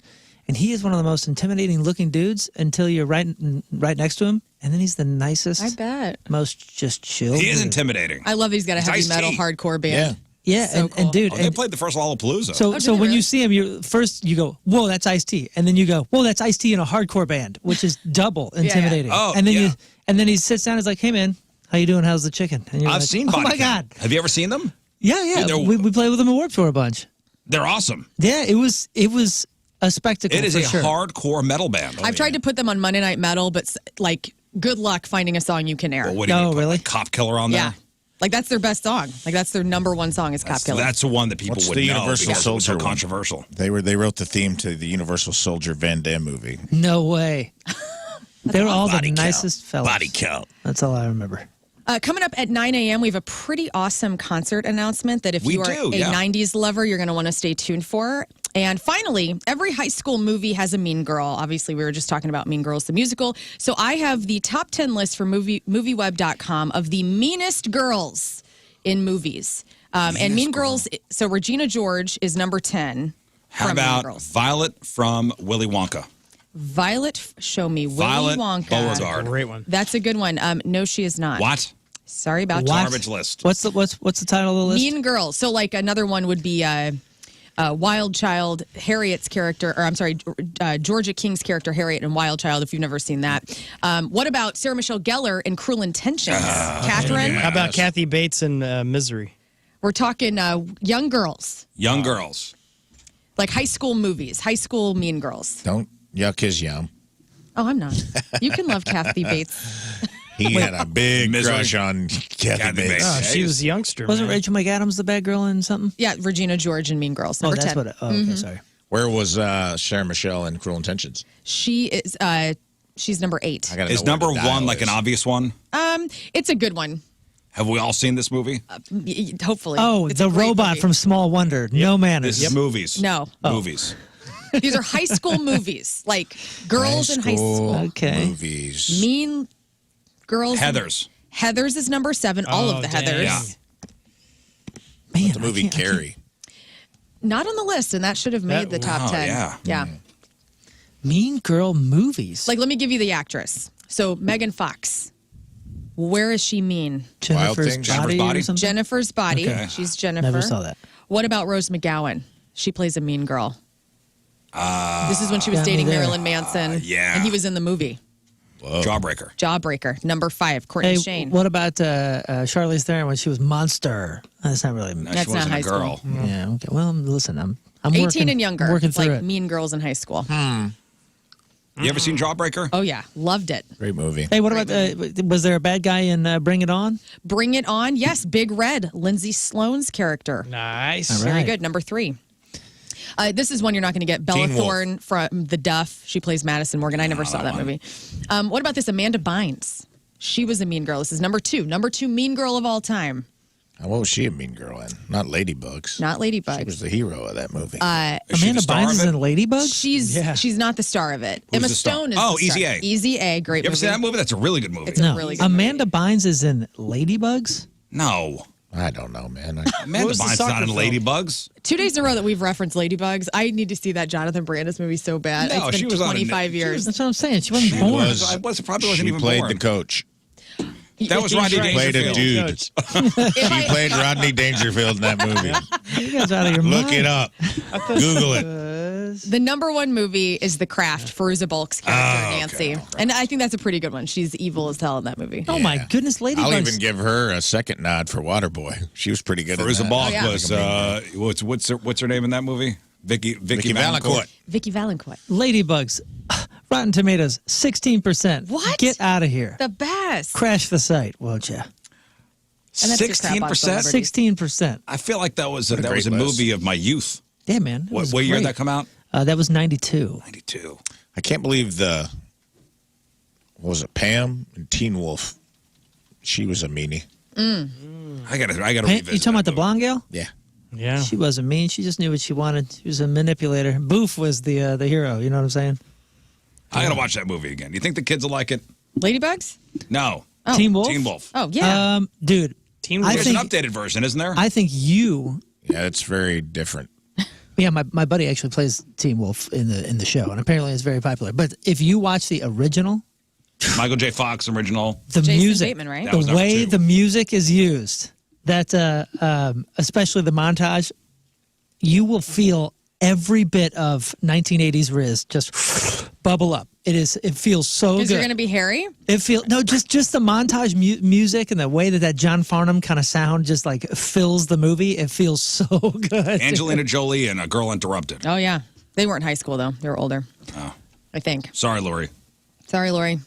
And he is one of the most intimidating looking dudes until you're right next to him. And then he's the nicest. I bet. Most just chill. He is intimidating. I love he's got a heavy Ice-T. metal hardcore band. Yeah, so and dude. They played the first Lollapalooza. So when you see him, you go, whoa, that's Ice-T. And then you go, whoa, that's Ice-T in a hardcore band, which is double intimidating. Oh, and then he sits down and is like, hey, man, how you doing? How's the chicken? And you're I've like, seen Body Oh, my Count. God. Have you ever seen them? Yeah. We played with them at Warped Tour a bunch. They're awesome. Yeah, it was a spectacle. It is for a sure. hardcore metal band. I've tried to put them on Monday Night Metal, but like, good luck finding a song you can air. Well, what do you put, like, Cop Killer on there? Yeah. Like, that's their best song. Like, that's their number one song is Cop Killer. That's the one that people What's would the know Universal because it was so Soldier one? controversial. They wrote the theme to the Universal Soldier Van Damme movie. No way. They were all the Body count. nicest fellas. Body count. That's all I remember. Coming up at 9 a.m., we have a pretty awesome concert announcement that if We you are do, a yeah. 90s lover, you're going to want to stay tuned for. And finally, every high school movie has a mean girl. Obviously, we were just talking about Mean Girls, the musical. So I have the top 10 list from movieweb.com of the meanest girls in movies. And Mean Girls, so Regina George is number 10 How from Mean about Girls. Violet from Willy Wonka? Violet, show me Willy Violet Wonka. Beauregard. Great one. That's a good one. No, she is not. What? Sorry about that. Garbage list. What's the title of the list? Mean Girls. So like another one would be Wild Child, Harriet's character, or I'm sorry, Georgia King's character, Harriet in Wild Child, if you've never seen that. What about Sarah Michelle Gellar in Cruel Intentions? Catherine? How about Kathy Bates in Misery? We're talking young girls, Young girls. like high school movies, high school Mean Girls. Don't yuck his yum. Oh, I'm not. You can love Kathy Bates. He had a big Misery. crush on Kathy Bates. Oh, she was a youngster. Wasn't man. Rachel McAdams the bad girl in something? Yeah, Regina George in Mean Girls. Oh, Number that's 10. what. Okay, sorry. Where was Sarah Michelle in Cruel Intentions? She is. She's number 8. I gotta Is know what number the dial one like an is. obvious one? It's a good one. Have we all seen this movie? Hopefully. Oh, It's a the great robot movie. from Small Wonder. No manners. This is movies. No. Movies. These are high school movies, like girls in high school. Okay. Movies. Mean Girls. Heathers. Heathers is number 7. All of the dang. Heathers. Yeah. Man, The movie Carrie. Not on the list, and that should have made the top wow, 10. yeah. Yeah. Mean Girl movies. Like, let me give you the actress. So, Megan Fox. Where is she mean? Jennifer's Things. Body, Jennifer's Body? or something? Jennifer's Body. Okay. She's Jennifer. Never saw that. What about Rose McGowan? She plays a mean girl. This is when she was got me dating there. Marilyn Manson. yeah. And he was in the movie. Jawbreaker. Jawbreaker. Number 5. Courtney Hey, Shane. what about Charlize Theron when she was Monster? That's not really. No, That's she wasn't not high a girl. school. Yeah. Okay. Well, listen, I'm 18 working, and younger. I'm working through like it. mean girls in high school. You ever seen Jawbreaker? Oh, yeah. Loved it. Great movie. Hey, what about? Was there a bad guy in Bring It On? Bring It On. Yes, Big Red. Lindsay Sloan's character. Nice. All Very right. good. Number 3. This is one you're not going to get. Bella Teen Wolf. Thorne from The Duff. She plays Madison Morgan. I never saw that movie. What about this? Amanda Bynes. She was a mean girl. This is number 2. Number 2 mean girl of all time. What was she a mean girl in? Not Ladybugs. Not Ladybug. She was the hero of that movie. Is she Amanda the star Bynes of is it? in Ladybug. She's not the star of it. Who's Emma the star? Stone is Oh, the star. Easy A. Easy A. Great You ever movie. seen that movie? That's a really good movie. It's a No, really good Amanda Bynes is in Ladybugs. No. I don't know, man. Amanda was the Bynes soccer not in film? Ladybugs. 2 days in a row that we've referenced Ladybugs. I need to see that Jonathan Brandis movie so bad. No, It's she been was on a- 25 years. That's what I'm saying. She wasn't born. I probably wasn't She even played born. the coach. That was Rodney right. Played a Dangerfield. dude. If She played Rodney Dangerfield in that movie. You guys out of your Look mind. it up. Google it. The number 1 movie is The Craft, Feruza Balk's character, Nancy. And I think that's a pretty good one. She's evil as hell in that movie. Oh my goodness, Ladybugs. I'll even give her a second nod for Waterboy. She was pretty good. Feruza in that. Balk yeah. was what's her name in that movie? Vicky Valancourt. Vicky Valancourt. Ladybugs. Rotten Tomatoes, 16%. What? Get out of here. The best. Crash the site, won't you? And that's your crap on 16%. celebrities. 16%. I feel like that was What a a great list. movie of my youth. Yeah, man. it What was year did great. that come out? That was 92. 92. I can't believe what was it, Pam in Teen Wolf? She was a meanie. I gotta Hey, revisit. you talking about the that movie. blonde gal? Yeah. Yeah. She wasn't mean. She just knew what she wanted. She was a manipulator. Boof was the hero. You know what I'm saying? I gotta watch that movie again. You think the kids will like it? Ladybugs? No. Oh. Teen Wolf? Teen Wolf. Oh, yeah. Dude, Team I There's think an updated version, isn't there? I think you. Yeah, it's very different. Yeah, my buddy actually plays Teen Wolf in the show, and apparently it's very popular. But if you watch the original, Michael J. Fox original. the Jason music, Bateman, right? That was the number way 2. the music is used, that especially the montage, you will feel every bit of 1980s Riz just bubble up. It feels so Because good. you're going to be Harry? It feels just the montage music and the way that John Farnham kind of sound just like fills the movie. It feels so good. Angelina Jolie and A Girl Interrupted. Oh, yeah. They weren't high school, though. They were older. Oh. I think. Sorry, Lori. Sorry, Lori.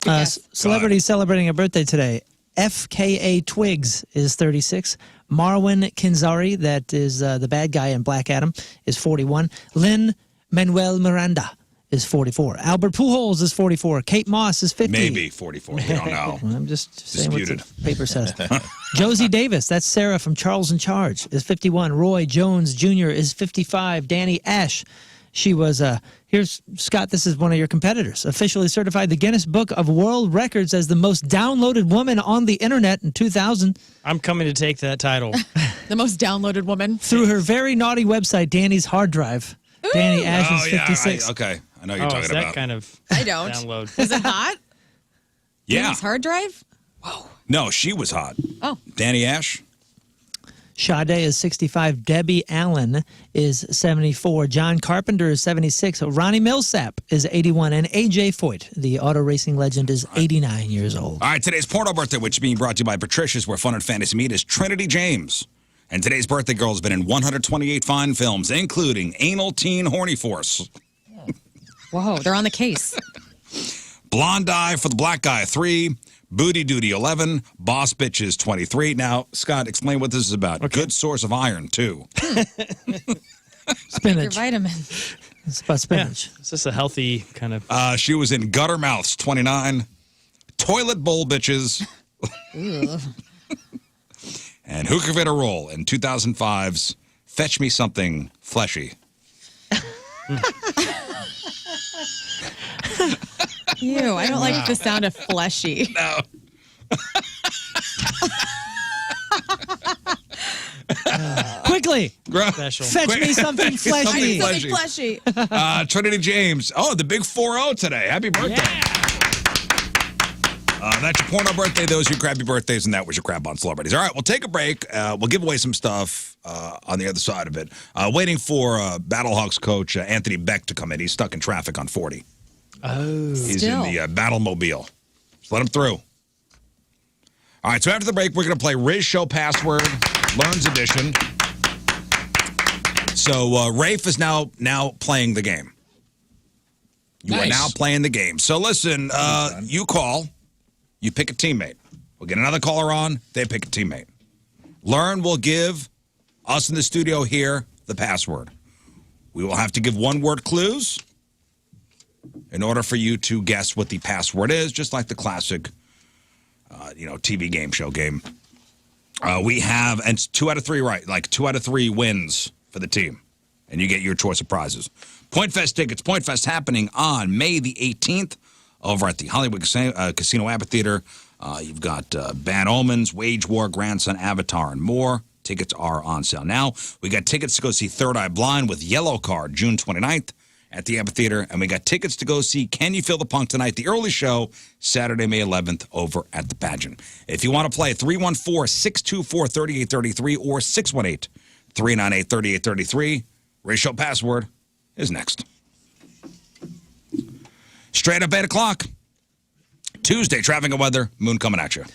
Yes. Celebrities celebrating a birthday today. FKA Twigs is 36. Marwan Kenzari, that is the bad guy in Black Adam, is 41. Lin-Manuel Miranda is 44. Albert Pujols is 44. Kate Moss is 50. Maybe 44. We don't know. I'm just saying what Disputed. the paper says. Josie Davis, that's Sarah from Charles in Charge, is 51. Roy Jones Jr. is 55. Danny Ash, she was, here's, Scott, this is one of your competitors, officially certified the Guinness Book of World Records as the most downloaded woman on the internet in 2000 I'm coming to take that title. The most downloaded woman. through her very naughty website, Danny's Hard Drive. Danny Ash is 56. Okay. I know you're talking that about. kind of I don't. download. Is it hot? Yeah. Danny's hard drive? No, she was hot. Oh. Danny Ash. Sade is 65. Debbie Allen is 74. John Carpenter is 76. Ronnie Millsap is 81. And A.J. Foyt, the auto racing legend, is 89 years old. All right, today's porno birthday, which is being brought to you by Patricia's, where fun and fantasy meet, is Trinity James. And today's birthday girl has been in 128 fine films, including Anal Teen Horny Force. Whoa, they're on the case. Blonde Eye for the Black Guy, 3. Booty Duty, 11. Boss Bitches, 23. Now, Scott, explain what this is about. Good source of iron, too. Your Spinach. vitamin. It's about spinach. It's just a healthy kind of. She was in Gutter Mouths, 29. Toilet Bowl Bitches. And Who Can Fit a Roll in 2005's Fetch Me Something Fleshy. Ew, I don't like the sound of fleshy. No. Quickly. Special. Fetch me something fleshy. Something fleshy. Trinity James. Oh, the big 4-0 today. Happy birthday. That's your porno birthday. Those are your crappy birthdays, and that was your crap on celebrities. All right, we'll take a break. We'll give away some stuff on the other side of it. Waiting for Battlehawks coach Anthony Beck to come in. He's stuck in traffic on 40. Oh. He's in the Battlemobile. Just let him through. All right, so after the break, we're going to play Riz Show Password, Learn's Edition. So Rafe is now playing the game. You are now playing the game. So listen, you call, you pick a teammate. We'll get another caller on, they pick a teammate. Lern will give us in the studio here the password. We will have to give one-word clues in order for you to guess what the password is, just like the classic, TV game show game. We have, and it's 2 out of 3 right, like 2 out of 3 wins for the team, and you get your choice of prizes. Point Fest tickets. Point Fest happening on May the 18th over at the Hollywood Casino Amphitheater. You've got Bad Omens, Wage War, Grandson, Avatar, and more. Tickets are on sale now. We got tickets to go see Third Eye Blind with Yellow Card June 29th. At the amphitheater, and we got tickets to go see Can You Feel the Punk Tonight, the early show, Saturday, May 11th, over at the pageant. If you want to play, 314-624-3833 or 618-398-3833. Ratio Password is next. Straight up 8 o'clock. Tuesday, traffic and weather. Moon coming at you.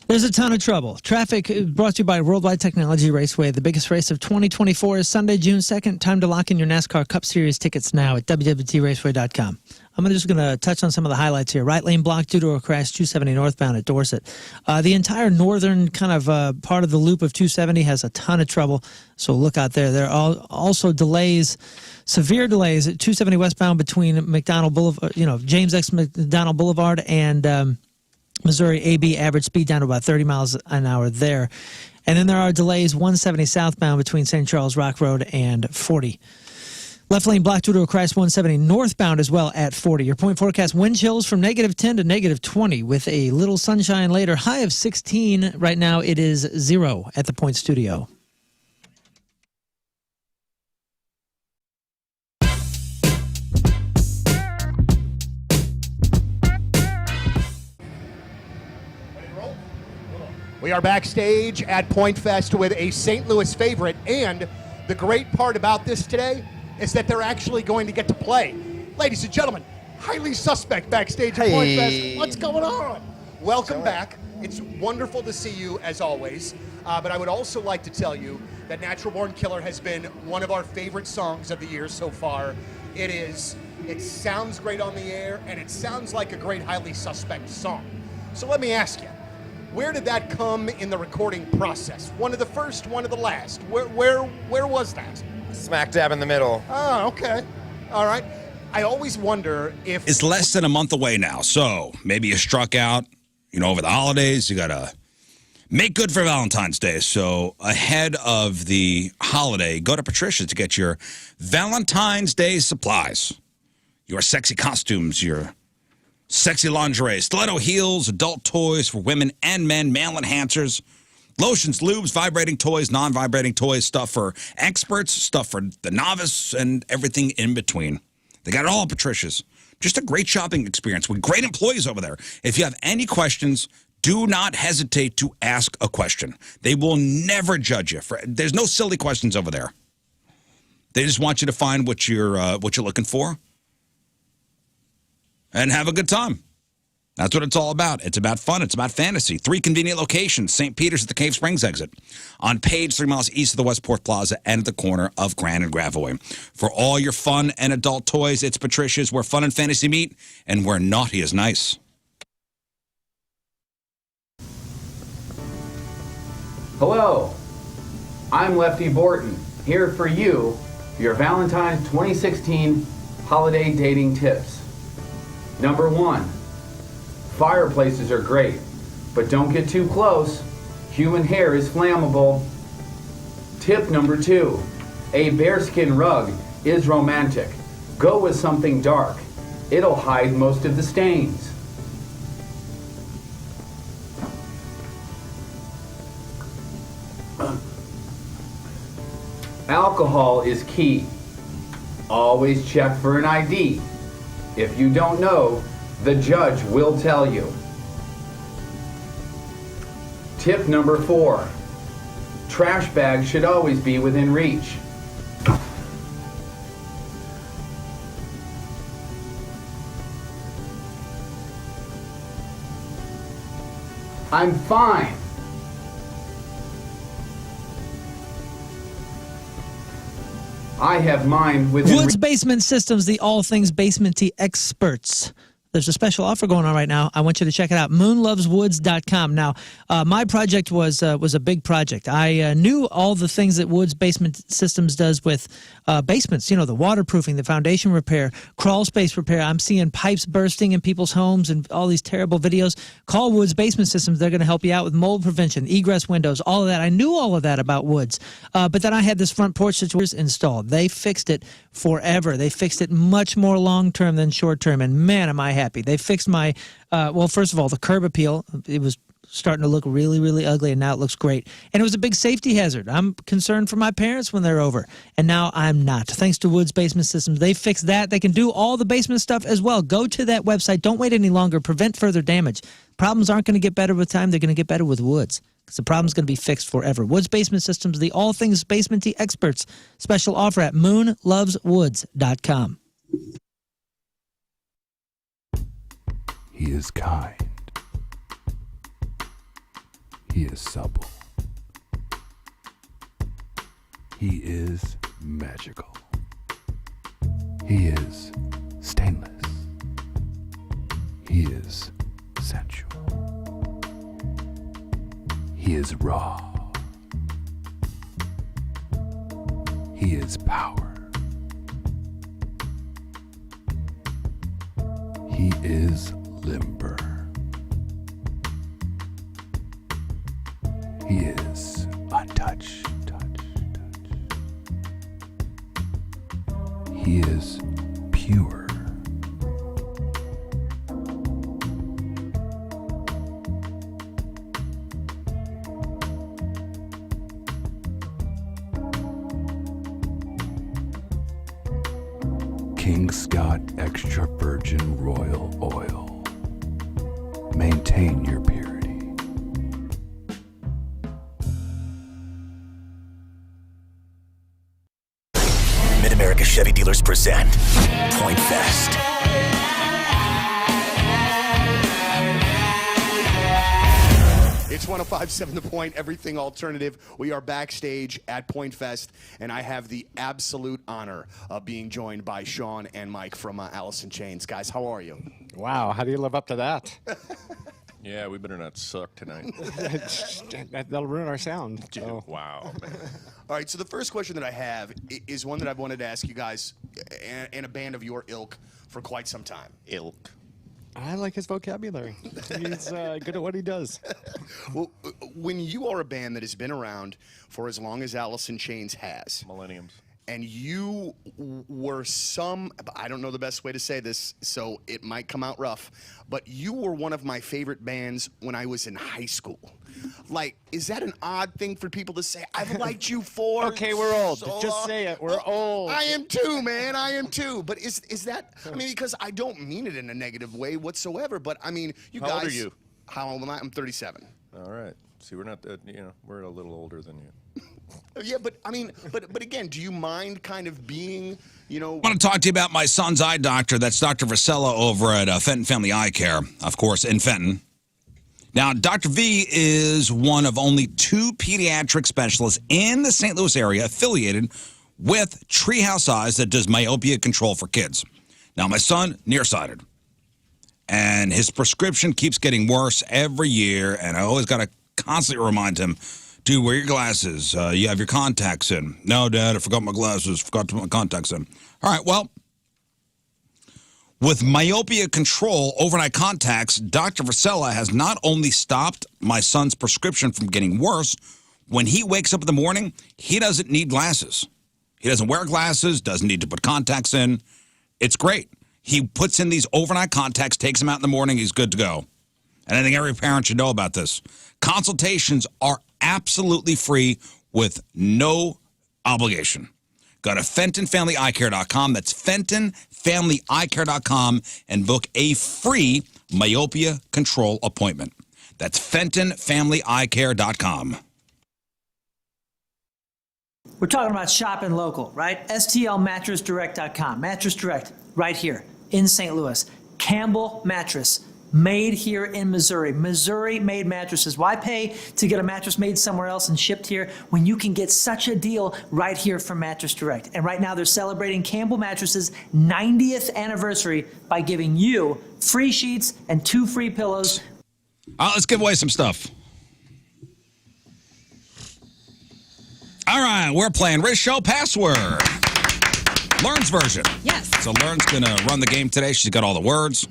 There's a ton of trouble. Traffic brought to you by Worldwide Technology Raceway. The biggest race of 2024 is Sunday, June 2nd. Time to lock in your NASCAR Cup Series tickets now at www.raceway.com. I'm just going to touch on some of the highlights here. Right lane blocked due to a crash, 270 northbound at Dorset. The entire northern kind of part of the loop of 270 has a ton of trouble, so look out there. There are also delays, severe delays at 270 westbound between McDonald Boulevard, James X. McDonald Boulevard and Missouri AB, average speed down to about 30 miles an hour there. And then there are delays 170 southbound between St. Charles Rock Road and 40. Left lane blocked due to a crash 170 northbound as well at 40. Your point forecast wind chills from -10 to -20 with a little sunshine later. High of 16. Right now it is 0 at the Point Studio. We are backstage at Point Fest with a St. Louis favorite, and the great part about this today is that they're actually going to get to play. Ladies and gentlemen, highly suspect backstage at Point Fest. What's going on? Welcome back. It's wonderful to see you as always, but I would also like to tell you that Natural Born Killer has been one of our favorite songs of the year so far. It sounds great on the air, and it sounds like a great highly suspect song. So let me ask you, where did that come in the recording process? One of the first, one of the last. Where was that? Smack dab in the middle. Oh, okay. All right. I always wonder if... It's less than a month away now, so maybe you struck out, over the holidays. You got to make good for Valentine's Day. So ahead of the holiday, go to Patricia's to get your Valentine's Day supplies. Your sexy costumes, your sexy lingerie, stiletto heels, adult toys for women and men, male enhancers, lotions, lubes, vibrating toys, non-vibrating toys, stuff for experts, stuff for the novice, and everything in between. They got it all at Patricia's. Just a great shopping experience with great employees over there. If you have any questions, do not hesitate to ask a question. They will never judge you. There's no silly questions over there. They just want you to find what you're looking for and have a good time. That's what it's all about. It's about fun. It's about fantasy. 3 convenient locations. St. Peter's at the Cave Springs exit. On Page, 3 miles east of the Westport Plaza and at the corner of Grand and Gravaway. For all your fun and adult toys, it's Patricia's, where fun and fantasy meet and where naughty is nice. Hello, I'm Lefty Borton, here for you, your Valentine's 2016 holiday dating tips. Number 1. Fireplaces are great, but don't get too close. Human hair is flammable. Tip number 2. A bearskin rug is romantic. Go with something dark. It'll hide most of the stains. Alcohol is key. Always check for an ID. If you don't know, the judge will tell you. Tip number 4. Trash bags should always be within reach. I'm fine. I have mine within Woods Basement Systems, the all things basementy experts. There's a special offer going on right now. I want you to check it out. moonloveswoods.com. Now, my project was a big project. I knew all the things that Woods Basement Systems does with basements. You know, the waterproofing, the foundation repair, crawl space repair. I'm seeing pipes bursting in people's homes and all these terrible videos. Call Woods Basement Systems. They're going to help you out with mold prevention, egress windows, all of that. I knew all of that about Woods. But then I had this front porch situation installed. They fixed it forever. They fixed it much more long-term than short-term. And man, am I happy. They fixed my, well, first of all, the curb appeal. It was starting to look really, really ugly, and now it looks great. And it was a big safety hazard. I'm concerned for my parents when they're over, and now I'm not. Thanks to Woods Basement Systems, they fixed that. They can do all the basement stuff as well. Go to that website. Don't wait any longer. Prevent further damage. Problems aren't going to get better with time. They're going to get better with Woods, because the problem's going to be fixed forever. Woods Basement Systems, the all things basementy experts. Special offer at moonloveswoods.com. He is kind. He is supple. He is magical. He is stainless. He is sensual. He is raw. He is power. He is limber. He is untouched. He is pure. King Scott Extra Virgin Royal Oil. Maintain your purity. Mid-America Chevy Dealers present Point Fest. It's 105.7 The Point, everything alternative. We are backstage at Point Fest, and I have the absolute honor of being joined by Sean and Mike from Alice in Chains. Guys, how are you? Wow, how do you live up to that? Yeah, we better not suck tonight. That'll ruin our sound. So. Wow. All right, so the first question that I have is one that I've wanted to ask you guys and a band of your ilk for quite some time. Ilk. I like his vocabulary. He's good at what he does. Well, when you are a band that has been around for as long as Alice in Chains has. Millenniums. and you were I don't know the best way to say this, so it might come out rough, but you were one of my favorite bands when I was in high school. Like, is that an odd thing for people to say? I've liked you for Okay, we're old. so Just long." say it. We're old. I am too, man. I am too. But is that? I mean, because I don't mean it in a negative way whatsoever. But I mean, you How guys. old are you? How old am I? I'm 37. All right. See, we're not. We're a little older than you. Yeah, but I mean, but again, do you mind kind of being, I want to talk to you about my son's eye doctor. That's Dr. Vasella over at Fenton Family Eye Care, of course, in Fenton. Now, Dr. V is one of only 2 pediatric specialists in the St. Louis area affiliated with Treehouse Eyes that does myopia control for kids. Now, my son, nearsighted, and his prescription keeps getting worse every year, and I always got to constantly remind him, dude, wear your glasses. You have your contacts in. No, Dad, I forgot my glasses. Forgot to put my contacts in. All right, well, with myopia control overnight contacts, Dr. Vasella has not only stopped my son's prescription from getting worse, when he wakes up in the morning, he doesn't need glasses. He doesn't wear glasses, doesn't need to put contacts in. It's great. He puts in these overnight contacts, takes them out in the morning, he's good to go. And I think every parent should know about this. Consultations are absolutely free with no obligation. Go to FentonFamilyEyeCare.com. That's FentonFamilyEyeCare.com and book a free myopia control appointment. That's FentonFamilyEyeCare.com. We're talking about shopping local, right? STLMattressDirect.com. Mattress Direct, right here in St. Louis. Campbell Mattress. Made here in Missouri. Missouri-made mattresses. Why pay to get a mattress made somewhere else and shipped here when you can get such a deal right here from Mattress Direct? And right now they're celebrating Campbell Mattress's 90th anniversary by giving you free sheets and 2 free pillows. Let's give away some stuff. All right, we're playing Rizzuto Show Password. Lern's version. Yes. So Lern's going to run the game today. She's got all the words.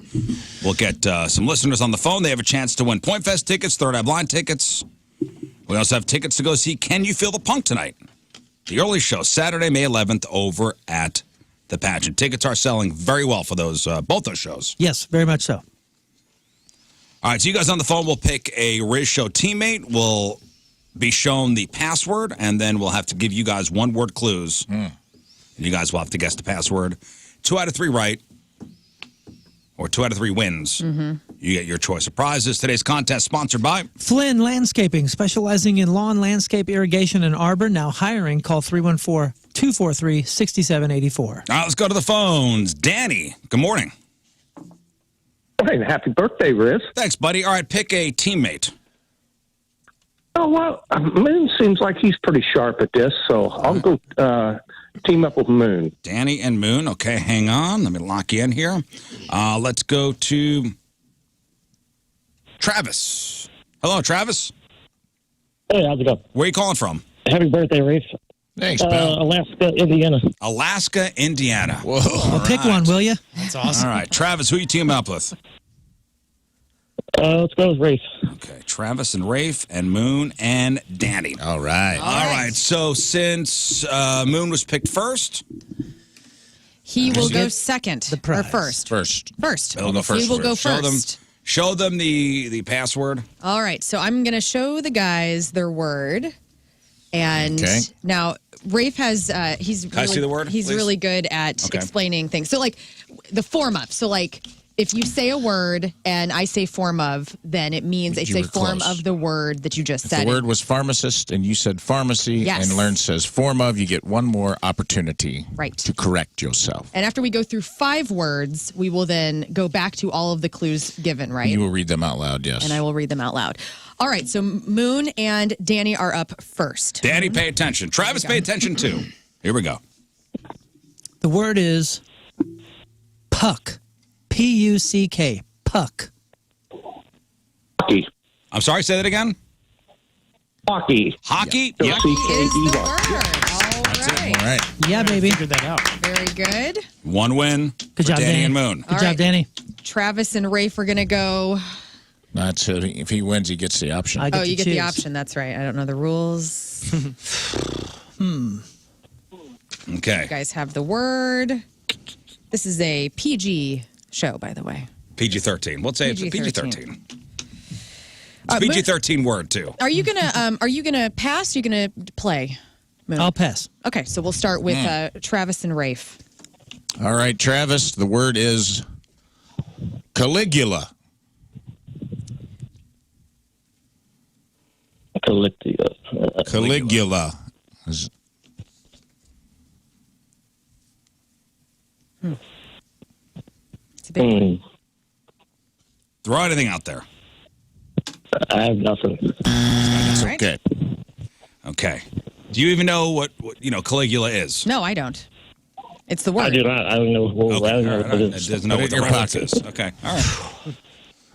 We'll get some listeners on the phone. They have a chance to win Point Fest tickets, Third Eye Blind tickets. We also have tickets to go see Can You Feel the Punk tonight? The early show, Saturday, May 11th, over at the Pageant. Tickets are selling very well for those both those shows. Yes, very much so. All right, so you guys on the phone will pick a Riz Show teammate. We'll be shown the password, and then we'll have to give you guys one-word clues. You guys will have to guess the password. 2 out of 3 right, or 2 out of 3 wins. You get your choice of prizes. Today's contest sponsored by Flynn Landscaping, specializing in lawn, landscape, irrigation, and arbor. Now hiring. Call 314-243-6784. All right, let's go to the phones. Danny, good morning. Hey, happy birthday, Riz. Thanks, buddy. All right, pick a teammate. Oh, well, Moon seems like he's pretty sharp at this, so I'll go team up with Moon. Danny and Moon. Okay, hang on. Let me lock you in here. Let's go to Travis. Hello, Travis. Hey, how's it going? Where are you calling from? Happy birthday, Rafe. Thanks, pal. Alaska, Indiana. Alaska, Indiana. Whoa. All Pick right. one, will you? That's awesome. All right, Travis, who are you teaming up with? Let's go with Rafe. Okay, Travis and Rafe and Moon and Danny. All right. All right. So since Moon was picked first, He will go Get second the or prize. first. First. First. he'll go first. He will go Show them- first. Show them the password. All right, so I'm going to show the guys their word. And Okay. now Rafe has, he's Can I see the word, he's please? really good at Okay. explaining things. So like the form of, so like if you say a word and I say form of, then it means it's You a were form close. of the word that you just If said. the word was pharmacist and you said pharmacy Yes. and Lern says form of, you get one more opportunity Right. to correct yourself. And after we go through 5 words, we will then go back to all of the clues given, right? You will read them out loud, yes. And I will read them out loud. All right, so Moon and Danny are up first. Danny, pay attention. Travis, pay attention too. Here we go. The word is puck. P-U-C-K. Puck. Hockey. I'm sorry, say that again. Hockey. Hockey? Yeah. Yep. Is the C-K-E-Y. word. All right. Yeah, baby. Figured that out. Very good. One win Good for job, Danny Danny. and Moon. Good All job, right. Danny. Travis and Rafe are going to go. That's it. If he wins, he gets the option. I get Oh, to you get the choose. option. That's right. I don't know the rules. Okay. You guys have the word. This is a PG show, by the way. PG-13. We'll say it's a PG-13. PG-13. It's PG-13 word, too. Are you gonna pass? Or are you gonna play? Moon? I'll pass. Okay, so we'll start with Travis and Rafe. All right, Travis, the word is Caligula. Caligula. It's a big one. Throw anything out there. I have nothing. That's All right. okay. Okay. Do you even know what Caligula is? No, I don't. It's the word. I do not. I don't know. Okay. I don't know All what right. it It is. doesn't know Put what it the in your reference pocket. is. Okay. All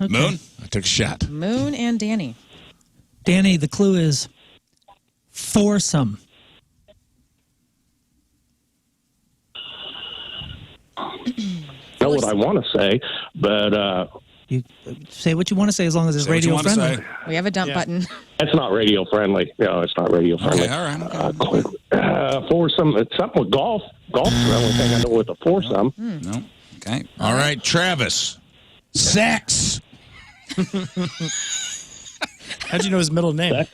right. Moon? I took a shot. Moon and Danny. Danny, the clue is foursome. Know what I want to say, but You say what you want to say as long as it's Say what you radio want to friendly. say. We have a dump button. it's not radio friendly. No, it's not radio friendly. Okay. All right. Foursome. It's something with golf. Golf's the only thing I know with a foursome. No. Okay. All right, Travis. Sex. How'd you know his middle name?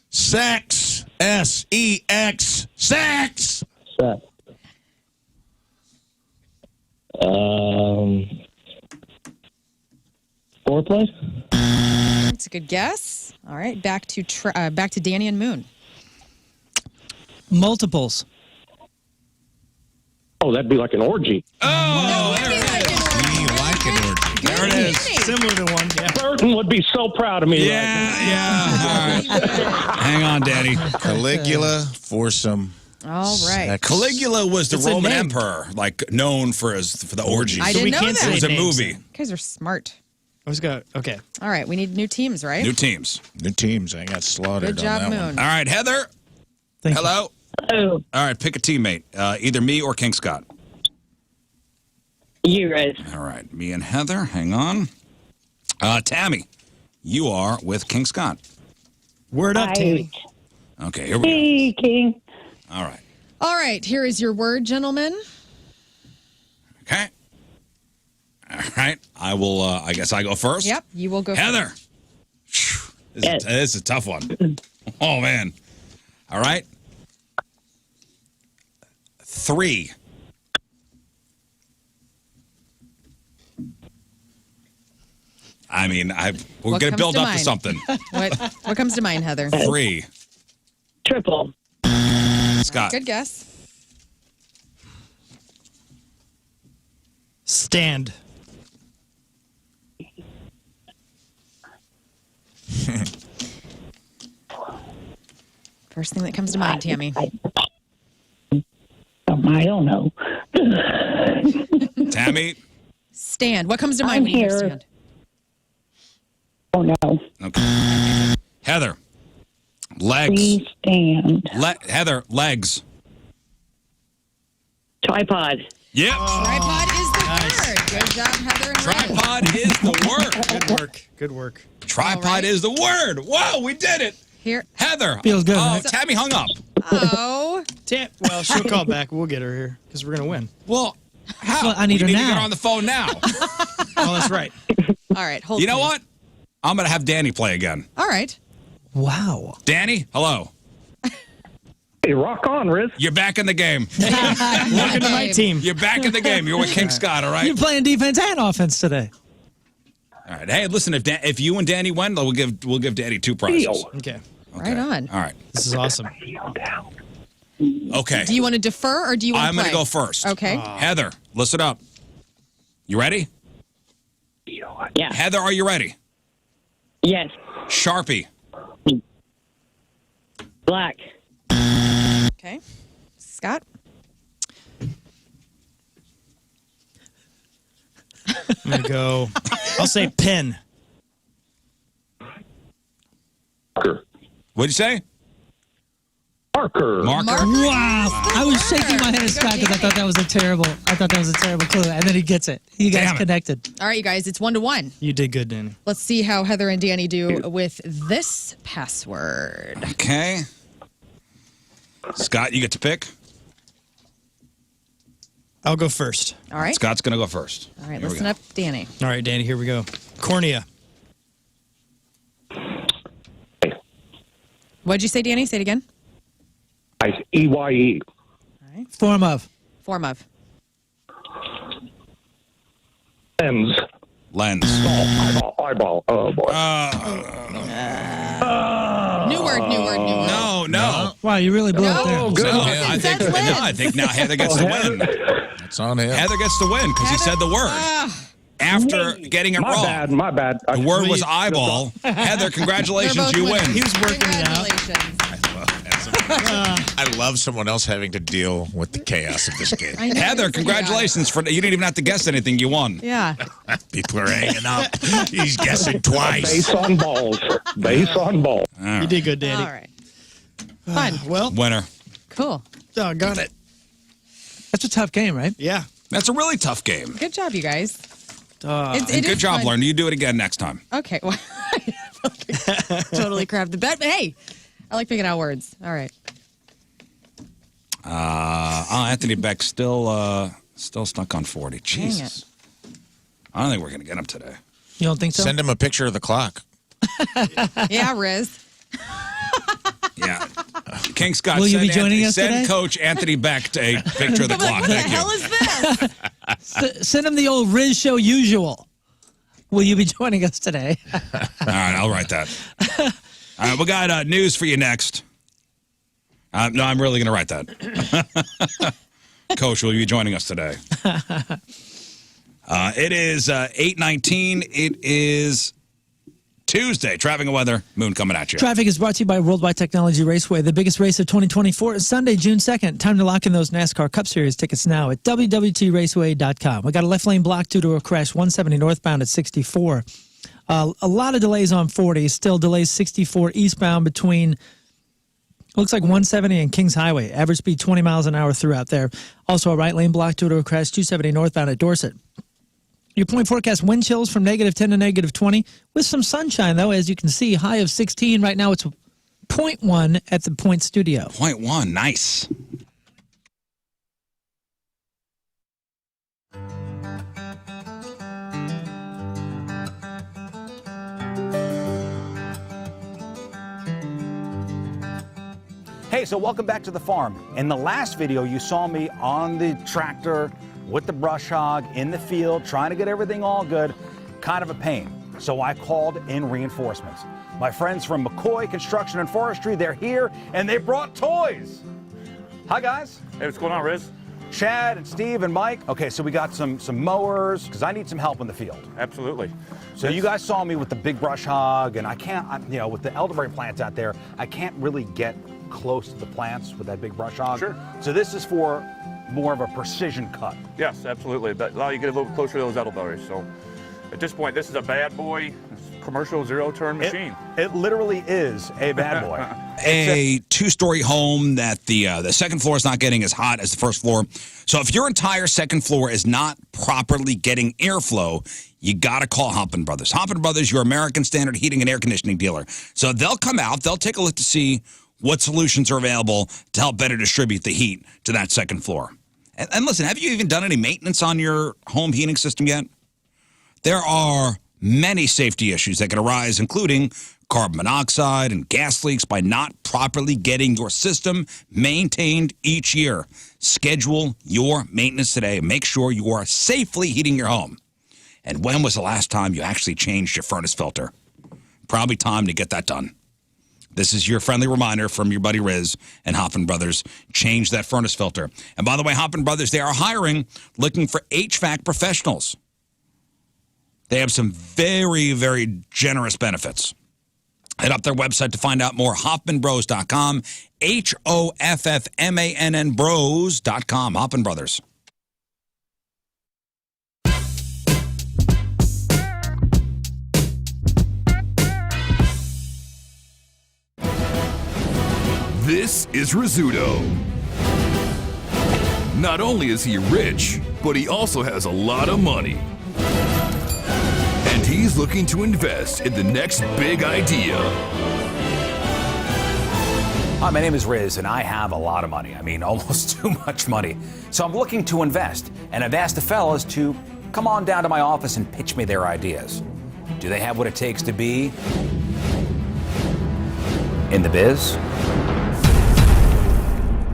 Sex. S-E-X. Sex. Set. Foreplay. That's a good guess. All right, back to Danny and Moon. Multiples. Oh, that'd be like an orgy. Oh, That would be like We like it, Orgy. there it is. Similar to one. Yeah. Burton would be so proud of me. Yeah. All right. Hang on, Danny. Caligula, foursome. All right. Sex. Caligula was the It's a Roman name. emperor, known for the orgies. I didn't we know can't that. It was a names. movie. You guys are smart. I was going. Okay. All right, we need new teams, right? New teams. New teams. I got slaughtered Good job, on that Moon. All right, Heather. Thank you. Hello. Oh, All right, pick a teammate. Either me or King Scott. you guys. All right, me and Heather. Hang on. Tammy, you are with King Scott. Word up, Tammy. Okay, here we Hey, King. go. All right. All right, here is your word, gentlemen. Okay. All right. I will. I guess I go first. Yep, you will go Heather. first. Yes. This is a tough one. Oh man. All right. 3. I mean, we're What going to comes build to up to mind? something. What comes to mind, Heather? 3. Triple. Scott. Good guess. Stand. First thing that comes to mind, Tammy. I don't know. Tammy. Stand. What comes to mind when you hear here. stand? Oh, no. Okay. Heather. Legs. Please stand. Heather. Legs. Tripod. Yep. Tripod is the word. Good job, Heather and Ray. Tripod is the word. Good work. Good work. Tripod All right. is the word. Wow, we did it. Here. Heather. Feels good, Oh, right? Tammy hung up. Oh. Well, she'll call back. We'll get her here because we're gonna win. Well, how? Well, I need we her need to get now. her on the phone now. Oh, that's right. All right. Hold. You know please. what? I'm going to have Danny play again. All right. Wow. Danny, hello. Hey, rock on, Riz. You're back in the game. Welcome to my team. You're back in the game. You're with King Scott, all right? You're playing defense and offense today. All right. Hey, listen, if you and Danny win, we'll give Danny 2 prizes. Okay. Right on. All right. This is awesome. Okay. Do you want to defer or do you want to I'm play? going to go first. Okay. Heather, listen up. You ready? Yeah. Heather, are you ready? Yes. Sharpie. Black. Okay. Scott. I'm gonna go. I'll say pen. Marker. What'd you say? Marker. Marker. Wow. I was shaking my head There at you go, Scott because I thought that was a terrible. clue, and then he gets it. You guys Damn it. connected. All right, you guys. It's 1-1. You did good, Danny. Let's see how Heather and Danny do with this password. Okay. Scott, you get to pick. I'll go first. All right. Scott's going to go first. All right, Here we listen go. up, Danny. All right, Danny, here we go. Cornea. What'd you say, Danny? Say it again. EYE. Form of. Form of. Lens. Lens. Eyeball. Oh, boy. New word. No. Wow, you really blew it there. Oh, good. I think now Heather gets the win. It's on him. Heather gets the win because he said the word. After getting it wrong. My bad. The word was eyeball. Heather, congratulations, you win. He was working it out. Congratulations. I love someone else having to deal with the chaos of this game. I know, Heather, you're pretty congratulations for you didn't even have to guess anything. You won. Yeah. People are hanging up. He's guessing twice. Base on balls. Base on balls. You did good, Danny. All right. Fun. Well, Winner. Cool. doggone it. That's a tough game, right? Yeah. That's a really tough game. Good job, you guys. And It good is job, fun. Lern. You do it again next time. Okay. Well, totally crapped the bet, but hey, I like picking out words. All right. Anthony Beck still stuck on 40. Jesus. I don't think we're going to get him today. You don't think so? Send him a picture of the clock. Yeah, Riz. Yeah. King Scott, Will you be joining us send today? Coach Anthony Beck a picture of the clock. What the Thank you. hell is this? Send him the old Riz Show usual. Will you be joining us today? All right, I'll write that. All right, we got news for you next. No, I'm really going to write that. Coach, will you be joining us today? It is 8:19. It is Tuesday. Traffic and weather. Moon coming at you. Traffic is brought to you by Worldwide Technology Raceway. The biggest race of 2024 is Sunday, June 2nd. Time to lock in those NASCAR Cup Series tickets now at www.raceway.com. We got a left lane block due to a crash 170 northbound at 64. A lot of delays on 40. Still delays 64 eastbound between, looks like 170 and Kings Highway. Average speed 20 miles an hour throughout there. Also a right lane block due to a crash 270 northbound at Dorset. Your point forecast wind chills from -10 to -20 with some sunshine, though, as you can see. High of 16. Right now it's 0.1 at the Point Studio. 0.1. Nice. Hey, so welcome back to the farm. In the last video, you saw me on the tractor with the brush hog in the field, trying to get everything all good. Kind of a pain. So I called in reinforcements. My friends from McCoy Construction and Forestry, they're here, and they brought toys. Hi, guys. Hey, what's going on, Riz? Chad and Steve and Mike. Okay, so we got some mowers, because I need some help in the field. Absolutely. So you guys saw me with the big brush hog, and with the elderberry plants out there, I can't really get close to the plants with that big brush hog. Sure. So this is for more of a precision cut. Yes, absolutely. That allow you to get a little closer to those elderberries. So at this point, this is a bad boy commercial zero-turn machine. It literally is a bad boy. A two-story home that the second floor is not getting as hot as the first floor. So if your entire second floor is not properly getting airflow, you got to call Hoppin Brothers. Hoppin Brothers, your American Standard heating and air conditioning dealer. So they'll come out, they'll take a look to see what solutions are available to help better distribute the heat to that second floor. And listen, have you even done any maintenance on your home heating system yet? There are many safety issues that can arise, including carbon monoxide and gas leaks by not properly getting your system maintained each year. Schedule your maintenance today. Make sure you are safely heating your home. And when was the last time you actually changed your furnace filter? Probably time to get that done. This is your friendly reminder from your buddy Riz and Hoppin Brothers. Change that furnace filter. And by the way, Hoppin Brothers, they are hiring, looking for HVAC professionals. They have some very, very generous benefits. Head up their website to find out more, hoffmanbros.com, HOFFMANN bros.com, Hoppin Brothers. This is Rizzuto. Not only is he rich, but he also has a lot of money. And he's looking to invest in the next big idea. Hi, my name is Riz, and I have a lot of money. I mean, almost too much money. So I'm looking to invest, and I've asked the fellas to come on down to my office and pitch me their ideas. Do they have what it takes to be in the biz?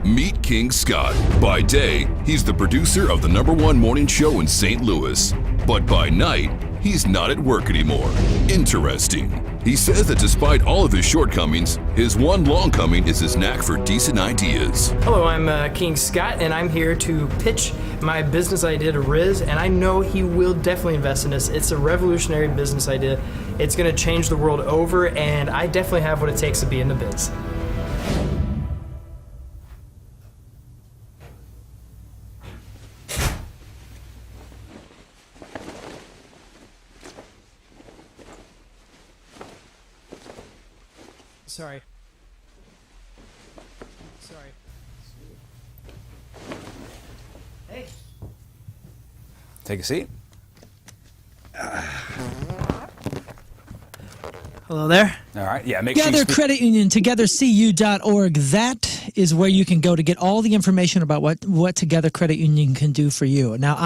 Meet King Scott. By day, he's the producer of the #1 morning show in St. Louis. But by night, he's not at work anymore. Interesting. He says that despite all of his shortcomings, his one long coming is his knack for decent ideas. Hello, I'm King Scott, and I'm here to pitch my business idea to Riz, and I know he will definitely invest in this. It's a revolutionary business idea. It's going to change the world over, and I definitely have what it takes to be in the biz. Sorry. Hey. Take a seat. Hello there. All right, yeah, make sure you Together speak. Credit Union, togethercu.org. That is where you can go to get all the information about what Together Credit Union can do for you. Now,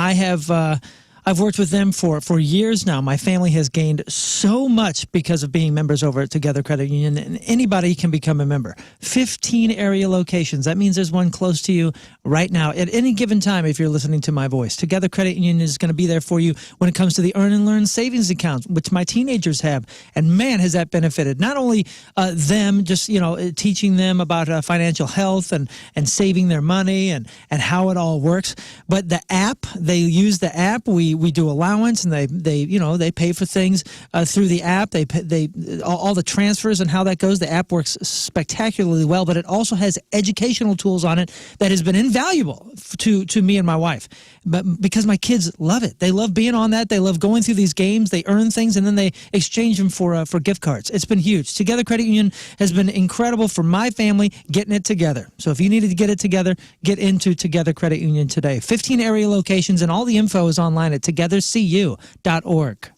I've worked with them for years now. My family has gained so much because of being members over at Together Credit Union, and anybody can become a member. 15 area locations. That means there's one close to you right now at any given time if you're listening to my voice. Together Credit Union is going to be there for you when it comes to the Earn and Learn savings accounts, which my teenagers have. And man, has that benefited. Not only them, just teaching them about financial health and saving their money and how it all works, but the app, they use the app. We do allowance, and they pay for things through the app. They all the transfers and how that goes. The app works spectacularly well, but it also has educational tools on it that has been invaluable to me and my wife. But because my kids love it, they love being on that. They love going through these games. They earn things and then they exchange them for gift cards. It's been huge. Together Credit Union has been incredible for my family getting it together. So if you needed to get it together, get into Together Credit Union today. 15 area locations, and all the info is online at togethercu.org.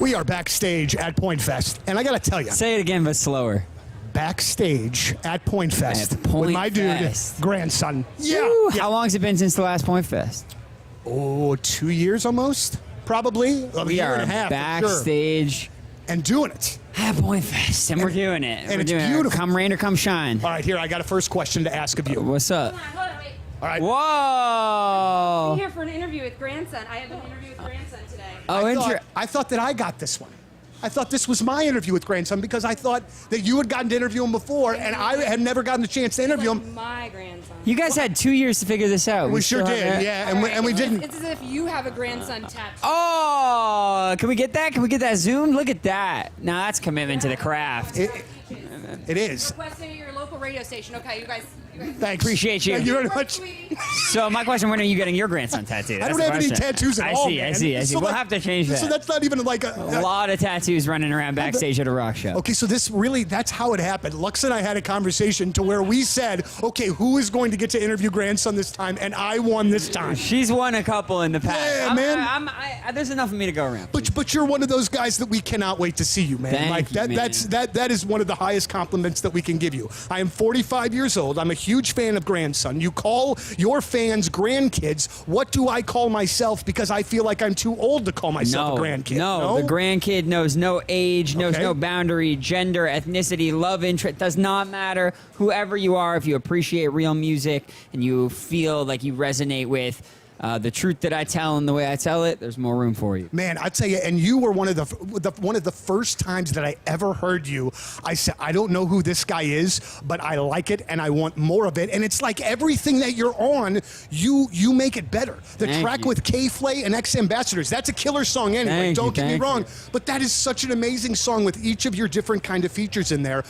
We are backstage at Point Fest, and I got to tell you. Say it again, but slower. Backstage at Point Fest At Point with my Fest. dude, grandson. Woo! How long has it been since the last Point Fest? Oh, 2 years almost, probably. A We year are and a half, for sure. backstage. And doing it. At Point Fest, and we're doing it. And We're it's doing beautiful. It. Come rain or come shine. All right, here, I got a first question to ask of you. What's up? All right. Whoa! I'm here for an interview with grandson. I have an interview with grandson today. I thought that I got this one. I thought this was my interview with grandson because I thought that you had gotten to interview him before, and I had never gotten the chance to interview him. My grandson. You guys had 2 years to figure this out. We sure still did, have- yeah, and we didn't. It's as if you have a grandson tattoo. Oh, can we get that? Can we get that zoomed? Look at that. Now that's commitment to the craft. It is. Requesting at your local radio station. Okay, you guys. Thanks. Appreciate you. Thank you very much. So my question: when are you getting your grandson tattooed? I That's don't the have any question. tattoos at all, I man. see. So We'll that- have to change that. So that's not even like a lot of tattoos running around backstage at a rock show. Okay, so that's how it happened. Lux and I had a conversation to where we said, okay, who is going to get to interview grandson this time? And I won this time. She's won a couple in the past. Yeah, man. There's enough for me to go around. But you're one of those guys that we cannot wait to see you, man. Thank like you, that. man. That is one of the highest compliments that we can give you. I am 45 years old. I'm a huge fan of grandson. You call your fans grandkids. What do I call myself? Because I feel like I'm too old to call myself a grandkid. No, the grandkid knows no age, knows no boundary, gender, ethnicity, love interest. Does not matter. Whoever you are, if you appreciate real music and you feel like you resonate with the truth that I tell and the way I tell it, there's more room for you. Man, I tell you, and you were one of the first times that I ever heard you. I said, I don't know who this guy is, but I like it and I want more of it. And it's like everything that you're on, you make it better. The track with K-Flay and Ex-Ambassadors, that's a killer song anyway. Don't get me wrong, but that is such an amazing song with each of your different kind of features in there.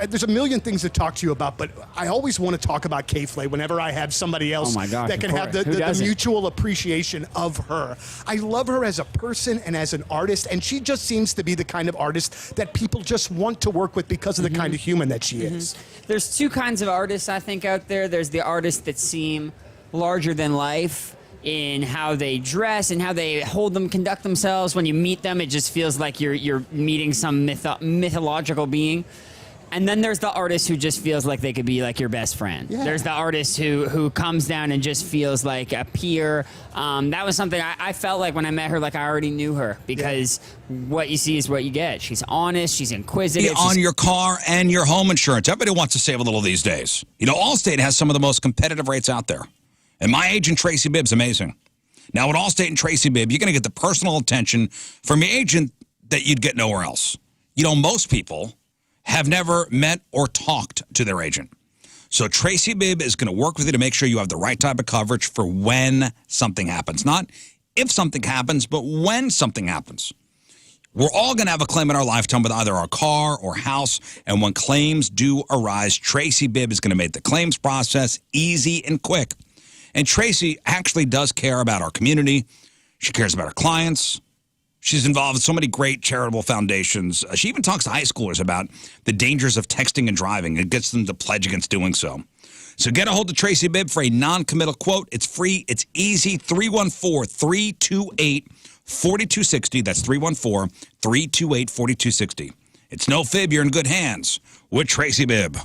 There's a million things to talk to you about, but I always want to talk about K-Flay whenever I have somebody else that can have the mutual appreciation of her. I love her as a person and as an artist, and she just seems to be the kind of artist that people just want to work with because of the kind of human that she is. There's two kinds of artists, I think, out there. There's the artists that seem larger than life, in how they dress and how they conduct themselves. When you meet them, it just feels like you're meeting some mythological being. And then there's the artist who just feels like they could be like your best friend. Yeah. There's the artist who comes down and just feels like a peer. That was something I felt like when I met her, like I already knew her, because what you see is what you get. She's honest, she's inquisitive. On your car and your home insurance. Everybody wants to save a little these days. You know, Allstate has some of the most competitive rates out there. And my agent, Tracy Bibb's amazing. Now, with Allstate and Tracy Bibb, you're going to get the personal attention from your agent that you'd get nowhere else. You know, most people have never met or talked to their agent. So Tracy Bibb is going to work with you to make sure you have the right type of coverage for when something happens. Not if something happens, but when something happens. We're all going to have a claim in our lifetime with either our car or house, and when claims do arise, Tracy Bibb is going to make the claims process easy and quick. And Tracy actually does care about our community. She cares about her clients. She's involved in so many great charitable foundations. She even talks to high schoolers about the dangers of texting and driving and gets them to pledge against doing so. So get a hold of Tracy Bibb for a non-committal quote. It's free. It's easy. 314-328-4260. That's 314-328-4260. It's no fib. You're in good hands with Tracy Bibb.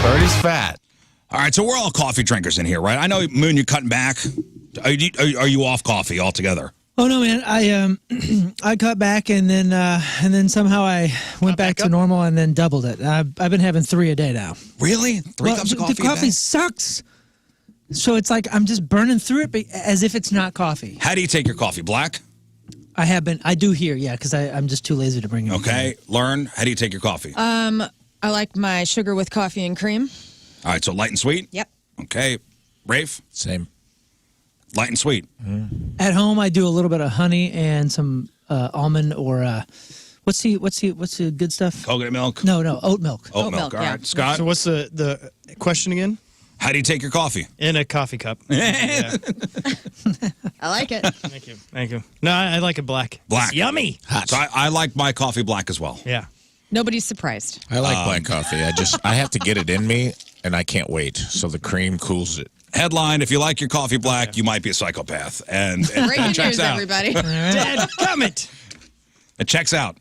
Birdie's fat. All right, so we're all coffee drinkers in here, right? I know, Moon, you're cutting back. Are you off coffee altogether? Oh no, man! I cut back and then somehow I went back to normal and then doubled it. I've been having 3 a day now. Really? 3 cups of coffee? The coffee a day? sucks. So it's like I'm just burning through it, but as if it's not coffee. How do you take your coffee? Black? I do here, yeah, because I'm just too lazy to bring it. Okay, Lern, how do you take your coffee? I like my sugar with coffee and cream. All right, so light and sweet? Yep. Okay. Rafe? Same. Light and sweet. At home, I do a little bit of honey and some almond or what's the good stuff? Coconut milk? No, oat milk. Oat milk. All right, Scott. So what's the question again? How do you take your coffee? In a coffee cup. Yeah. I like it. Thank you. No, I like it black. Black. It's yummy. So I like my coffee black as well. Yeah. Nobody's surprised. I like black coffee. I have to get it in me, and I can't wait. So the cream cools it. Headline: if you like your coffee black, you might be a psychopath. And Breaking that checks news, out. everybody. Dadgummit. It checks out.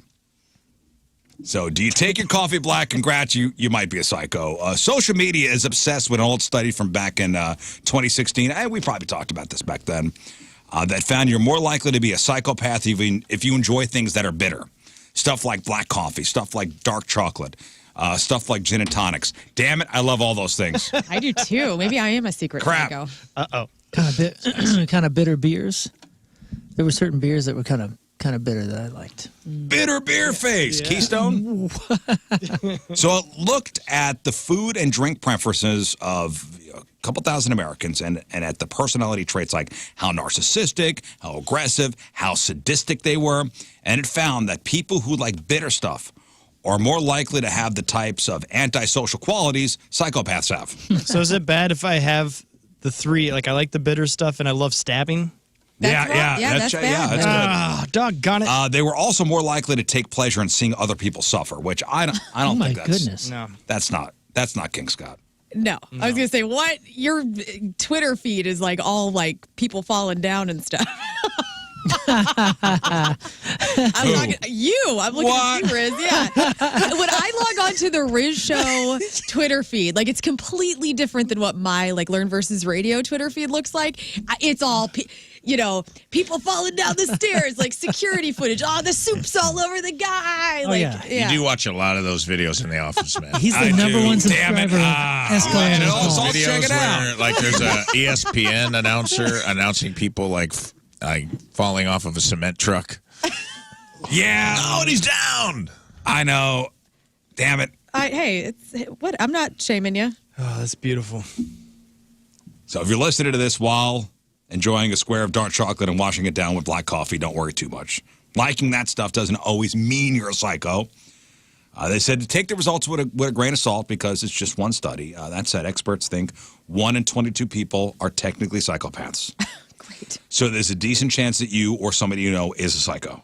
So, do you take your coffee black? Congrats, you might be a psycho. Social media is obsessed with an old study from back in 2016. And we probably talked about this back then. That found you're more likely to be a psychopath even if you enjoy things that are bitter. Stuff like black coffee, stuff like dark chocolate, stuff like gin and tonics. Damn it, I love all those things. I do too. Maybe I am a secret Crap. psycho. Uh-oh. Kind of bitter beers. There were certain beers that were kind of bitter that I liked. Bitter beer face, Keystone. So it looked at the food and drink preferences of a couple thousand Americans and at the personality traits like how narcissistic, how aggressive, how sadistic they were. And it found that people who like bitter stuff are more likely to have the types of antisocial qualities psychopaths have. So is it bad if I have the 3, like I like the bitter stuff and I love stabbing? That's Yeah, that's bad. that's good. Ah, doggone it. They were also more likely to take pleasure in seeing other people suffer, which I don't Oh my think that's goodness. No. that's not King Scott. No. I was going to say, what? Your Twitter feed is like all like people falling down and stuff. I'm looking at you. I'm looking at you, Riz. Yeah. When I log on to the Riz Show Twitter feed, like it's completely different than what my like Learn versus Radio Twitter feed looks like. It's all, people falling down the stairs, like security footage. Oh, the soup's all over the guy. Oh, yeah. You do watch a lot of those videos in the office, man. He's the number one subscriber. I'll check it out. Where, like, there's a ESPN announcer announcing people like falling off of a cement truck. Yeah. Oh, and he's down. I know. Damn it. It's what? I'm not shaming you. Oh, that's beautiful. What? I'm not shaming you. That's beautiful. What? So if you're listening to this while enjoying a square of dark chocolate and washing it down with black coffee, don't worry too much. Liking that stuff doesn't always mean you're a psycho. They said to take the results with a grain of salt because it's just one study. That said, experts think 1 in 22 people are technically psychopaths. Great. So there's a decent chance that you or somebody you know is a psycho.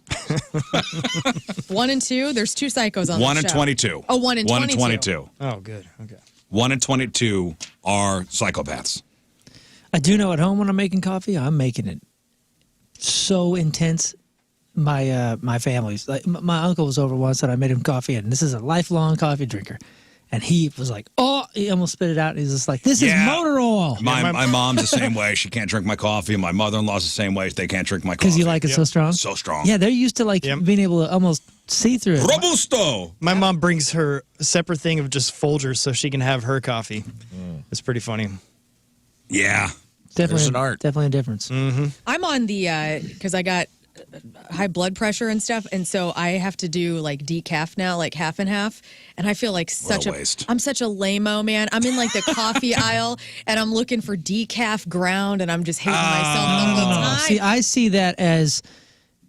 1 in 2? There's 2 psychos on 1 the in show. 22. Oh, 1 in 22. 1 in 22. Oh, good. Okay. 1 in 22 are psychopaths. I do know at home when I'm making coffee, I'm making it so intense. My family's like my uncle was over once and I made him coffee, and this is a lifelong coffee drinker, and he was like, "Oh," he almost spit it out. And he's just like, "This is motor oil." My mom's the same way. She can't drink my coffee. My mother-in-law's the same way. They can't drink my coffee. Because you like it so strong. So strong. Yeah, they're used to being able to almost see through it. Robusto. My mom brings her a separate thing of just Folgers so she can have her coffee. It's pretty funny. Yeah. Definitely There's an art. Definitely a difference. Mm-hmm. I'm on the because I got high blood pressure and stuff, and so I have to do like decaf now, like half and half. And I feel like I'm such a lame-o, man. I'm in like the coffee aisle, and I'm looking for decaf ground, and I'm just hating myself the whole time. See, I see that as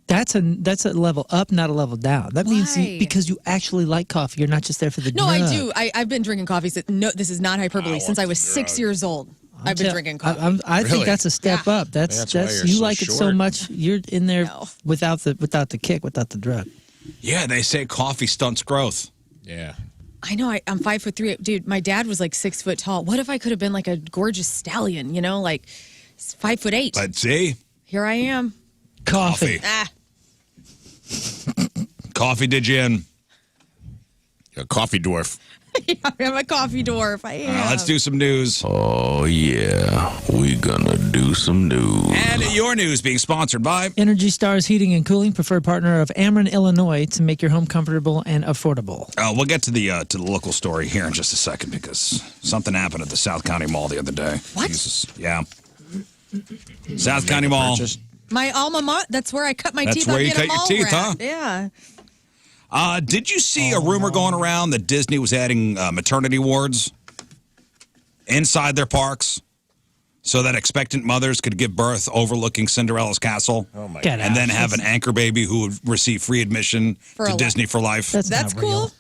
that's a level up, not a level down. That means Why? because you actually like coffee. You're not just there for the No, drug. I do. I've been drinking coffee. No, this is not hyperbole. Since I was 6 years old, I've been drinking coffee. I think that's a step up. That's why you're you so like it so short. much. You're in there without the kick, without the drug. Yeah, they say coffee stunts growth. Yeah. I know. I'm 5'3", dude. My dad was like 6 foot tall. What if I could have been like a gorgeous stallion? You know, like 5'8". But see, Here I am. Coffee. Ah. Coffee did you in. A coffee dwarf. I'm a coffee dwarf. I am. Let's do some news. Oh, yeah. We gonna do some news. And your news being sponsored by Energy Stars Heating and Cooling, preferred partner of Ameren, Illinois, to make your home comfortable and affordable. We'll get to the local story here in just a second because something happened at the South County Mall the other day. What? Jesus. Yeah. South County Mall. My alma mater. That's where I cut my That's teeth. where I'm you being a cut your mall teeth, huh? rat. Yeah. Did you see a rumor going around that Disney was adding maternity wards inside their parks so that expectant mothers could give birth overlooking Cinderella's castle? Oh my Get God. And then have an anchor baby who would receive free admission For to a Disney for life? That's That's not cool. real.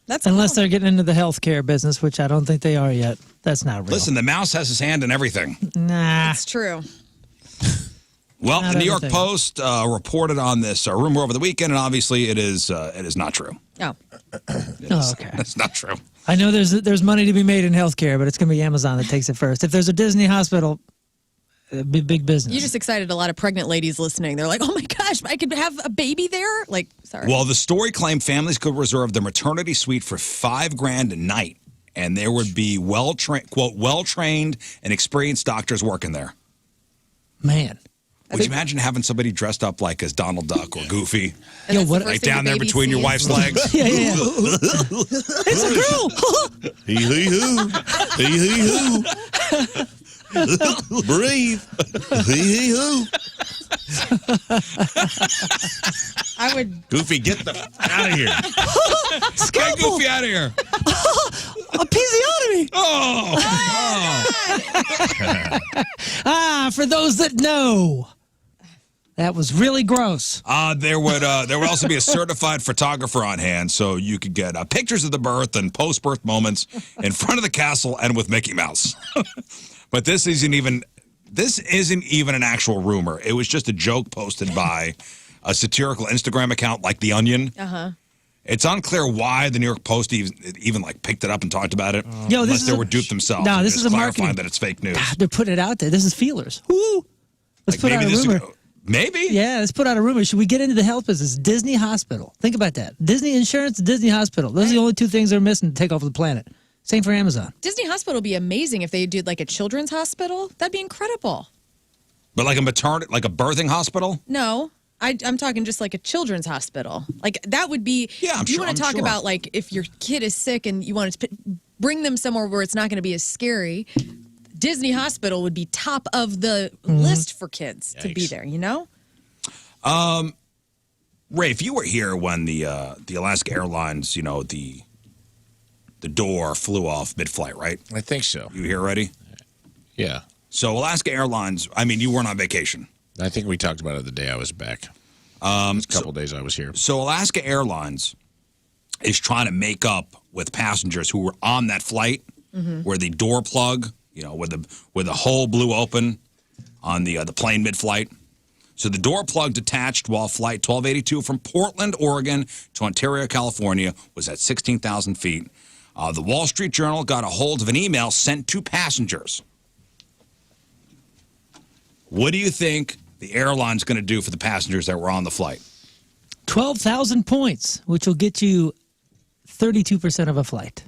That's Unless cool. they're getting into the healthcare business, which I don't think they are yet. That's not real. Listen, the mouse has his hand in everything. Nah. It's true. Well, Not the New York everything. Post reported on this rumor over the weekend, and obviously it is not true. Oh. Oh, okay. It's not true. I know there's money to be made in healthcare, but it's going to be Amazon that takes it first. If there's a Disney hospital, it'd be big business. You just excited a lot of pregnant ladies listening. They're like, oh my gosh, I could have a baby there? Like, sorry. Well, the story claimed families could reserve their maternity suite for $5,000 a night, and there would be well-trained and experienced doctors working there. Man. Would you imagine having somebody dressed up like as Donald Duck or Goofy? Yo, what? Like down there between your wife's legs? Yeah. It's a girl. Hee-hee-hoo. Hee-hee-hoo. Breathe. Hee-hee-hoo. I would. Goofy, get the out of here. Get Goofy out of here. Episiotomy. For those that know. That was really gross. There would also be a certified photographer on hand, so you could get pictures of the birth and post-birth moments in front of the castle and with Mickey Mouse. But this isn't even an actual rumor. It was just a joke posted by a satirical Instagram account like The Onion. Uh-huh. It's unclear why the New York Post even like picked it up and talked about it. Yo, this unless is they a- were duped themselves. No, and this just is a clarifying marketing- that it's fake news. They're putting it out there. This is feelers. Woo! Let's put out a rumor. Maybe. Yeah, let's put out a rumor. Should we get into the health business? Disney Hospital. Think about that. Disney Insurance, Disney Hospital. Those are the only two things they're missing to take off the planet. Same for Amazon. Disney Hospital would be amazing if they did like a children's hospital. That'd be incredible. But like a maternity, like a birthing hospital? No, I'm talking just like a children's hospital. Like that would be. Yeah, I'm Do you sure- want to I'm talk sure. about like if your kid is sick and you want to bring them somewhere where it's not going to be as scary? Disney Hospital would be top of the list for kids to be there. You know. Rafe, you were here when the Alaska Airlines, the door flew off mid-flight, right? I think so. You here already? Yeah. So Alaska Airlines, I mean, you weren't on vacation. I think we talked about it the day I was back. A couple days I was here. So Alaska Airlines is trying to make up with passengers who were on that flight where the door plug, where the hole blew open on the plane mid-flight. So the door plug detached while flight 1282 from Portland, Oregon to Ontario, California was at 16,000 feet. The Wall Street Journal got a hold of an email sent to passengers. What do you think the airline's going to do for the passengers that were on the flight? 12,000 points, which will get you 32% of a flight.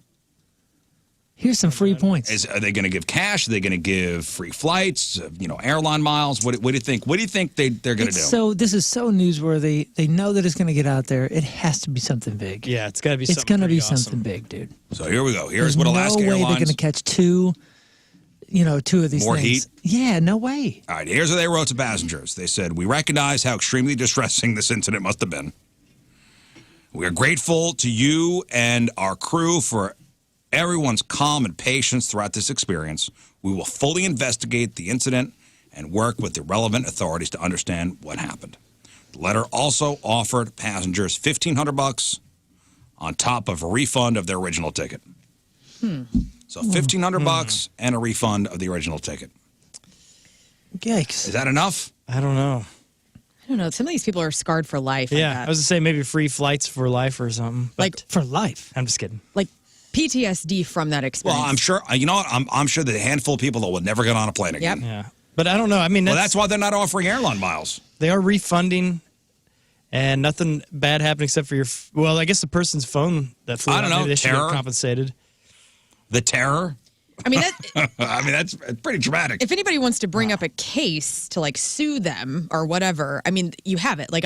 Here's some free points. Are they going to give cash? Are they going to give free flights? Airline miles? What do you think? What do you think they're going to do? So this is so newsworthy. They know that it's going to get out there. It has to be something big. Yeah, it's got to be. It's going to be something big, dude. So here we go. Here's what Alaska Airlines. No way Airlines. they're going to catch two of these More things. heat? Yeah, no way. All right, here's what they wrote to passengers. They said, "We recognize how extremely distressing this incident must have been. We are grateful to you and our crew for everyone's calm and patience throughout this experience. We will fully investigate the incident and work with the relevant authorities to understand what happened." The letter also offered passengers $1,500 on top of a refund of their original ticket. So $1,500 and a refund of the original ticket. Yikes. Is that enough? I don't know. I don't know. Some of these people are scarred for life. Yeah, I was going to say maybe free flights for life or something. Like for life. I'm just kidding. Like PTSD from that experience. Well, I'm sure. You know what? I'm sure that a handful of people that will never get on a plane again. Yeah, but I don't know. I mean, that's why they're not offering airline miles. They are refunding, and nothing bad happened except for your. Well, I guess the person's phone that flew. I don't out, know. maybe they should get Terror. compensated. The terror. I mean, that's pretty dramatic. if anybody wants to bring up a case to sue them or whatever, I mean, you have it. Like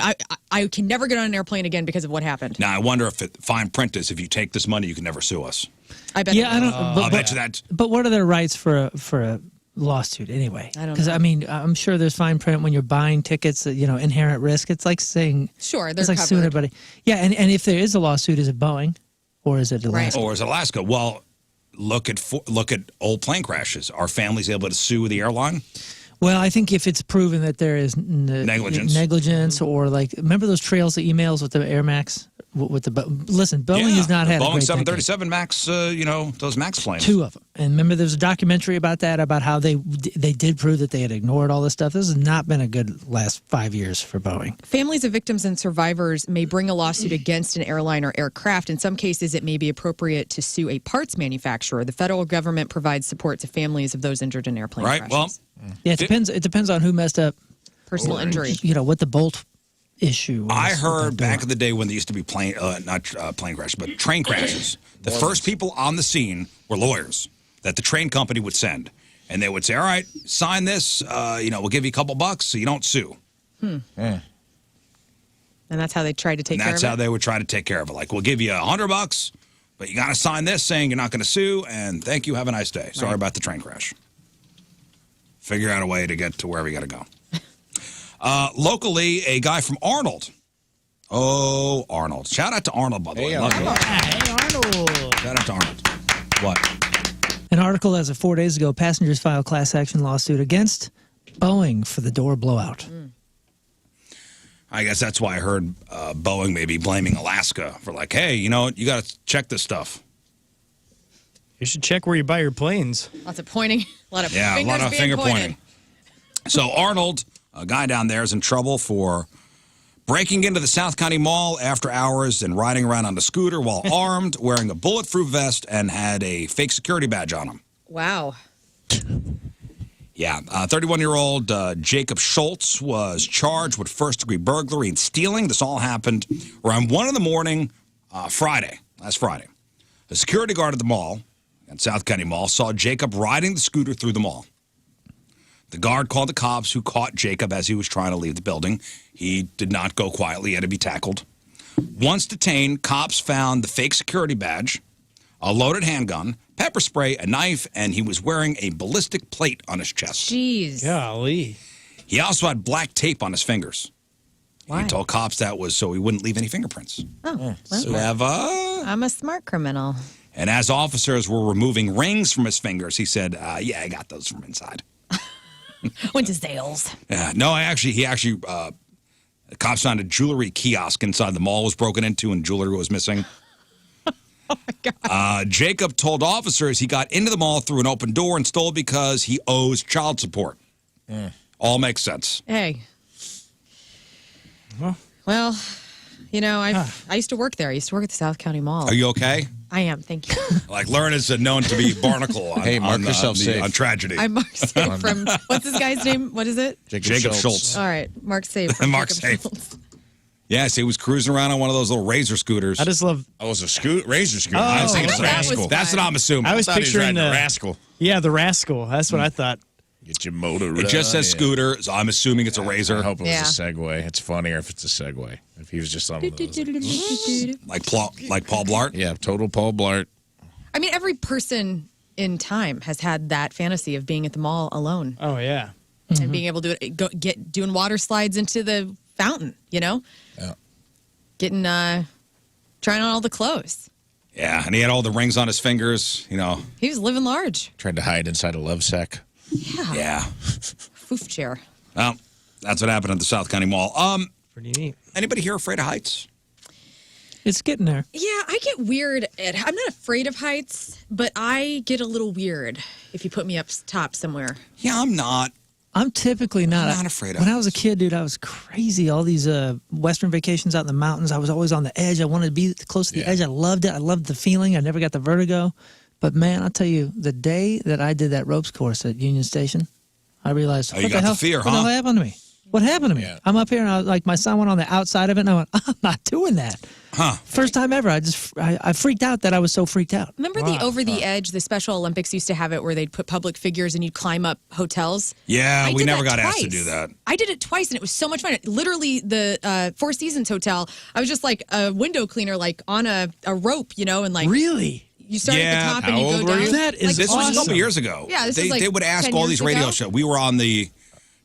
I can never get on an airplane again because of what happened. Now I wonder if fine print is if you take this money, you can never sue us. I bet. Yeah, I don't. I'll bet you that. But what are their rights for a lawsuit anyway? I don't know. Because I mean, I'm sure there's fine print when you're buying tickets. Inherent risk. It's like saying Sure, they're it's like suing covered. everybody. Yeah, and if there is a lawsuit, is it Boeing or is it Alaska? Or is it Alaska? Well, look at old plane crashes. Are families able to sue the airline? Well, I think if it's proven that there is negligence, or remember those trails of emails with the Air Max with the listen, Boeing has not had a Boeing great 737 Max. Those Max planes. two of them. And remember, there's a documentary about that, about how they did prove that they had ignored all this stuff. This has not been a good last 5 years for Boeing. Families of victims and survivors may bring a lawsuit against an airline or aircraft. In some cases, it may be appropriate to sue a parts manufacturer. The federal government provides support to families of those injured in airplane crashes. Well, yeah, it depends on who messed up. Personal injury. What the bolt issue was. I heard back in the day when there used to be plane crashes, but train crashes. The first people on the scene were lawyers that the train company would send, and they would say, "All right, sign this. We'll give you a couple bucks so you don't sue." And that's how they tried to take care of it. That's how they would try to take care of it. Like, we'll give you $100, but you got to sign this saying you're not going to sue, and thank you. Have a nice day. Sorry about the train crash. Figure out a way to get to wherever you got to go. Locally, a guy from Arnold. Oh, Arnold. Shout out to Arnold, by the way. Love you. Hey, Arnold. Shout out to Arnold. What? An article as of 4 days ago, passengers file class action lawsuit against Boeing for the door blowout. I guess that's why I heard Boeing maybe blaming Alaska for hey, you got to check this stuff. You should check where you buy your planes. Lots of pointing. A lot of Yeah, a fingers lot of being finger pointed. pointing. So Arnold, a guy down there, is in trouble for breaking into the South County Mall after hours and riding around on a scooter while armed, wearing a bulletproof vest, and had a fake security badge on him. Wow. Yeah, 31-year-old Jacob Schultz was charged with first-degree burglary and stealing. This all happened around 1 in the morning last Friday. A security guard at the mall, at South County Mall, saw Jacob riding the scooter through the mall. The guard called the cops, who caught Jacob as he was trying to leave the building. He did not go quietly. He had to be tackled. Once detained, cops found the fake security badge, a loaded handgun, pepper spray, a knife, and he was wearing a ballistic plate on his chest. Jeez. Golly. He also had black tape on his fingers. Why? He told cops that was so he wouldn't leave any fingerprints. Oh, Clever. I'm a smart criminal. And as officers were removing rings from his fingers, he said, yeah, I got those from inside. Went to sales. Yeah, no, he actually, the cops found a jewelry kiosk inside the mall was broken into and jewelry was missing. Oh my God. Jacob told officers he got into the mall through an open door and stole because he owes child support. All makes sense. Hey. Well, you know, I used to work there. I used to work at the South County Mall. Are you okay? I am, thank you. Like, Lern is known to be barnacle on, Hey, mark yourself safe. on tragedy. I'm Mark Safe from, what's this guy's name? What is it? Jacob Schultz. All right, Mark Safe. From Mark Jacob Safe. Schultz. Yes, he was cruising around on one of those little razor scooters. I just love. Oh, it was a razor scooter. Oh, I was thinking I thought that was rascal. That's what I'm assuming. I was thought he was picturing riding the a rascal. Yeah, the rascal. That's what I thought. Get your motor. It just says scooter, so I'm assuming it's a razor. I hope it was Yeah. a Segway. It's funnier if it's a Segway. If he was just on one of those. Like Paul Blart? Yeah, total Paul Blart. I mean, every person in time has had that fantasy of being at the mall alone Oh yeah. and being able to doing water slides into the fountain, you know? Yeah. Getting, trying on all the clothes. Yeah, and he had all the rings on his fingers, you know. He was living large. Tried to hide inside a love sack. Yeah. Yeah. Foof chair. Well, that's what happened at the South County Mall. Pretty neat. Anybody here afraid of heights? It's getting there. Yeah, I get weird. I'm not afraid of heights, but I get a little weird if you put me up top somewhere. Yeah, I'm not. I'm typically not. I'm not afraid of When I was a kid, dude, I was crazy. All these Western vacations out in the mountains, I was always on the edge. I wanted to be close to the edge. I loved it. I loved the feeling. I never got the vertigo. But, man, I'll tell you, the day that I did that ropes course at Union Station, I realized, Oh, you got the fear, what the hell happened to me? What happened to me? Yeah. I'm up here, and I was like, my son went on the outside of it, and I went, I'm not doing that. Huh. First time ever. I freaked out that I was so freaked out. Remember the Over the Edge? The Special Olympics used to have it where they'd put public figures and you'd climb up hotels. Yeah, I we did never that got asked to twice. do that. I did it twice, and it was so much fun. Literally, the Four Seasons Hotel, I was just like a window cleaner, like on a rope, you know, and like. Really? You start at the top and How you old go were down. you? That is like, This was a couple awesome. years ago. Yeah, this was like they would ask 10 all years these radio ago. shows. We were on the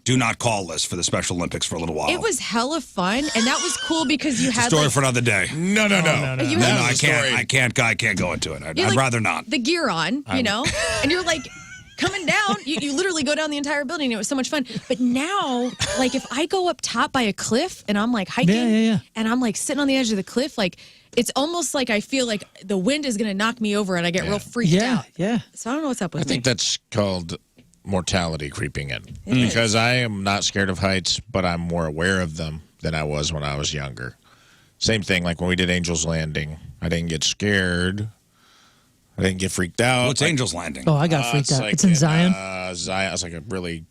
Do Not Call list for the Special Olympics for a little while. It was hella fun, and that was cool because you had Story like, for another day. No. You No, had- I can't go into it. I'd you had, like, rather not. the gear on, you know, and you're like coming down. You literally go down the entire building. And it was so much fun. But now, like if I go up top by a cliff and I'm like hiking, and I'm like sitting on the edge of the cliff, like it's almost like I feel like the wind is gonna knock me over, and I get real freaked out. Yeah. So I don't know what's up with I think me. that's called mortality creeping in. Because I am not scared of heights, but I'm more aware of them than I was when I was younger. Same thing, like when we did Angel's Landing. I didn't get scared. I didn't get freaked out. What's Angel's Landing? Oh, I got freaked out. It's in Zion. Zion. It's like a really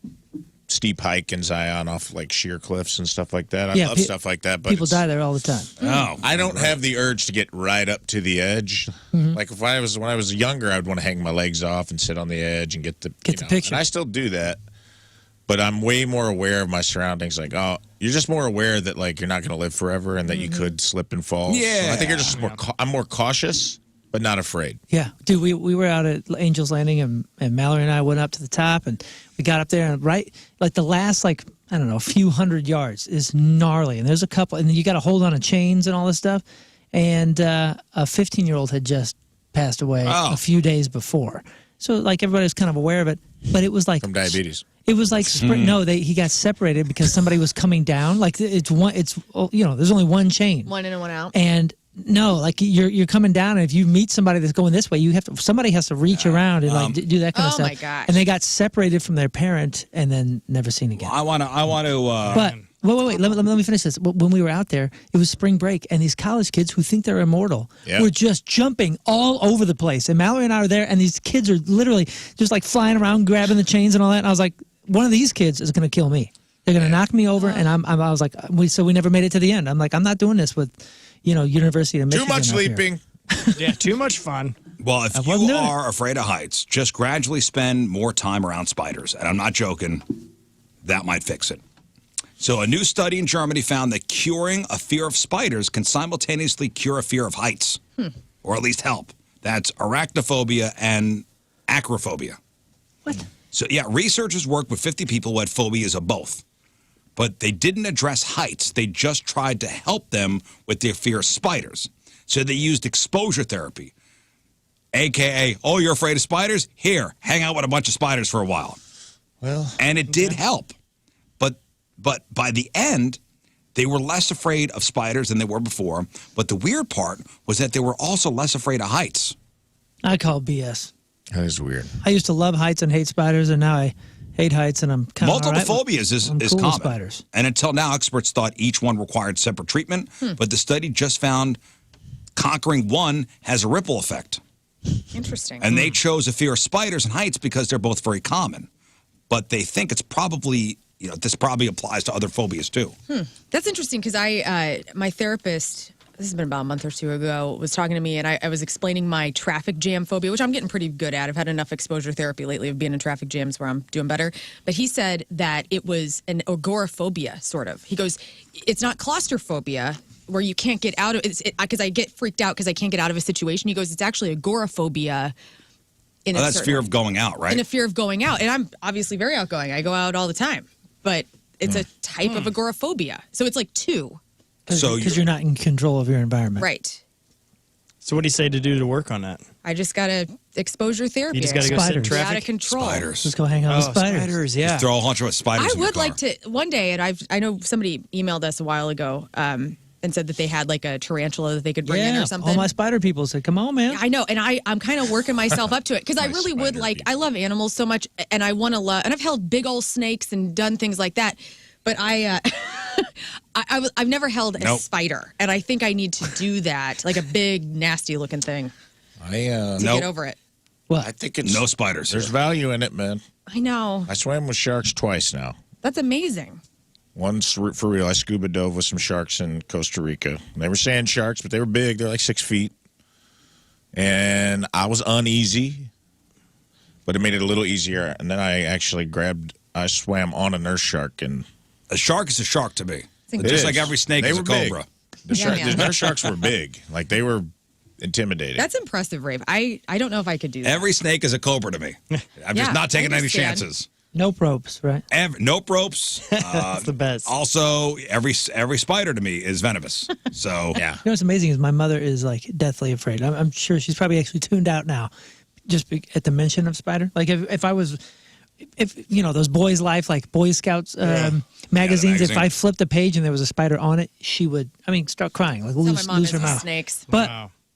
steep hike in Zion off like sheer cliffs and stuff like that. I Yeah, love pe- stuff like that. But People it's- die there all the time. Oh, I don't have the urge to get right up to the edge. Like when I was younger, I would want to hang my legs off and sit on the edge and get the picture. And I still do that, but I'm way more aware of my surroundings. Like, oh, you're just more aware that like you're not going to live forever and that you could slip and fall. Yeah. So I think you're just more. I'm more cautious, but not afraid. Yeah, dude, we were out at Angel's Landing, and Mallory and I went up to the top, and we got up there, and right, like the last, like, I don't know, a few hundred yards is gnarly, and there's a couple, and then you got to hold on to chains and all this stuff, and a 15-year-old had just passed away a few days before, so like everybody was kind of aware of it, but it was like From diabetes. It was like no, he got separated because somebody was coming down. Like it's you know, there's only one chain, One in and one out. and no, like you're coming down, and if you meet somebody that's going this way, somebody has to reach around and like do that kind of Oh, stuff. my gosh. And they got separated from their parent and then never seen again. I want to. But wait, let me finish this. When we were out there, it was spring break, and these college kids who think they're immortal were just jumping all over the place. And Mallory and I are there, and these kids are literally just like flying around, grabbing the chains and all that. And I was like, one of these kids is going to kill me. They're going to knock me over, and I was like, so we never made it to the end. I'm like, I'm not doing this with, University of Michigan. Too much up here. leaping. Yeah, too much fun. Well, if you are afraid of heights, just gradually spend more time around spiders. And I'm not joking. That might fix it. So a new study in Germany found that curing a fear of spiders can simultaneously cure a fear of heights. Or at least help. That's arachnophobia and acrophobia. What? So, yeah, researchers worked with 50 people who had phobias of both. But they didn't address heights. They just tried to help them with their fear of spiders. So they used exposure therapy, a.k.a., oh, you're afraid of spiders? Here, hang out with a bunch of spiders for a while. Well, and it did help. But by the end, they were less afraid of spiders than they were before. But the weird part was that they were also less afraid of heights. I call BS. That is weird. I used to love heights and hate spiders, and now I hate heights, and I'm kind of Multiple phobias is cool with common. spiders. And until now, experts thought each one required separate treatment. But the study just found conquering one has a ripple effect. Interesting. And they chose a fear of spiders and heights because they're both very common. But they think it's probably, this probably applies to other phobias too. That's interesting because my therapist, this has been about a month or two ago, was talking to me and I was explaining my traffic jam phobia, which I'm getting pretty good at. I've had enough exposure therapy lately of being in traffic jams where I'm doing better. But he said that it was an agoraphobia, sort of. He goes, it's not claustrophobia where you can't get out of it, because I get freaked out because I can't get out of a situation. He goes, it's actually agoraphobia. That's fear of going out, right? In a fear of going out. And I'm obviously very outgoing. I go out all the time. But it's a type of agoraphobia. So it's like two. Because you're not in control of your environment. Right. So what do you say to do to work on that? I just got to exposure therapy. You just got to go sit in traffic? Out of control. Spiders. Just go hang out with spiders. Spiders, yeah. Just throw a bunch of spiders in I your would car. like to, one day, and I know somebody emailed us a while ago and said that they had like a tarantula that they could bring in or something. All my spider people said, come on, man. I know, and I'm kind of working myself up to it because I really would like, I love animals so much, and I want to love, and I've held big old snakes and done things like that, but I've never held a spider, and I think I need to do that, like a big, nasty looking thing to get over it. Well, I think it's no spiders. There's value in it, man. I know. I swam with sharks twice now. That's amazing. Once for real, I scuba dove with some sharks in Costa Rica. They were sand sharks, but they were big. They're like 6 feet. And I was uneasy, but it made it a little easier. And then I swam on a nurse shark. And a shark is a shark to me. It Just is. like every snake They is a were big. cobra. The nurse sharks were big. Like they were intimidating. That's impressive, Rafe. I don't know if I could do that. Every snake is a cobra to me. I'm just not taking any chances. Nope ropes, right? Nope ropes. That's the best. Also, every spider to me is venomous. So yeah. You know what's amazing is my mother is like deathly afraid. I'm sure she's probably actually tuned out now, just at the mention of spider. Like if those Boys Life, like Boy Scouts magazines, if I flipped a page and there was a spider on it, she would, start crying, like lose her mouth. Snakes.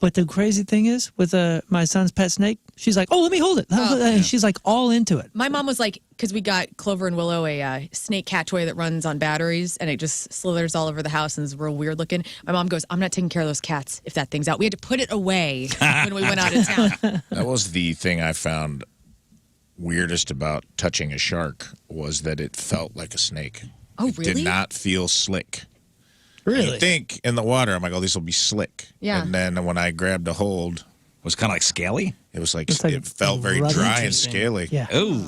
But the crazy thing is, with my son's pet snake, she's like, "Oh, let me hold it," and she's like all into it. My mom was like, because we got Clover and Willow a snake cat toy that runs on batteries, and it just slithers all over the house and is real weird looking. My mom goes, "I'm not taking care of those cats if that thing's out." We had to put it away when we went out of town. That was the thing I found weirdest about touching a shark, was that it felt like a snake. Oh, It really? did not feel slick. Really? You think in the water, I'm like, oh, this will be slick. Yeah. And then when I grabbed a hold, it was kind of like scaly. It was like, It's like it felt very rubber. dry and scaly. Yeah. Oh,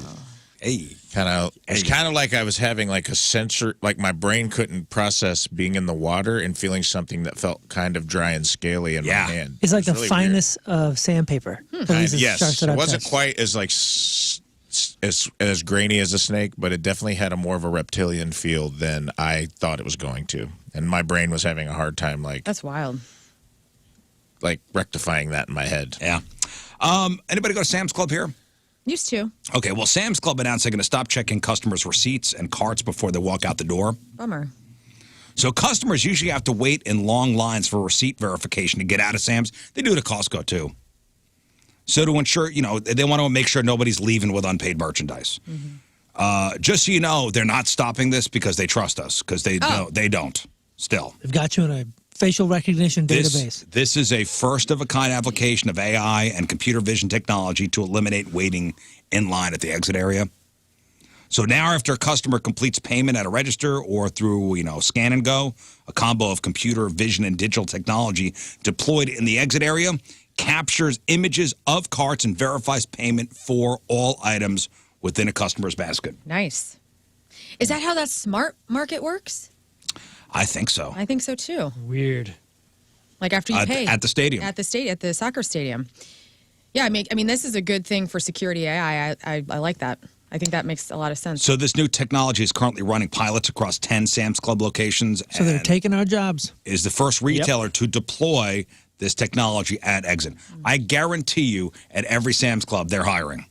hey. It's kind of like I was having like a sensor, like my brain couldn't process being in the water and feeling something that felt kind of dry and scaly in my hand. It's like the really fineness of sandpaper. At least it's sharks Yes, that it I've wasn't touched. quite as like as grainy as a snake, but it definitely had a more of a reptilian feel than I thought it was going to. And my brain was having a hard time That's wild. like rectifying that in my head. Yeah. Anybody go to Sam's Club here? Used to. Okay, well, Sam's Club announced they're going to stop checking customers' receipts and carts before they walk out the door. Bummer. So customers usually have to wait in long lines for receipt verification to get out of Sam's. They do it at Costco, too. So to ensure, they want to make sure nobody's leaving with unpaid merchandise. Just so you know, they're not stopping this because they trust us, because they don't still. They've got you in a facial recognition database. This is a first-of-a-kind application of AI and computer vision technology to eliminate waiting in line at the exit area. So now after a customer completes payment at a register or through, scan and go, a combo of computer vision and digital technology deployed in the exit area captures images of carts and verifies payment for all items within a customer's basket. Nice. Is that how that smart market works? I think so. I think so too. Weird. Like after you pay at the stadium. At the soccer stadium. Yeah, I mean, this is a good thing for security AI. I like that. I think that makes a lot of sense. So this new technology is currently running pilots across 10 Sam's Club locations. So they're taking our jobs. Is the first retailer to deploy this technology at exit. I guarantee you, at every Sam's Club, they're hiring.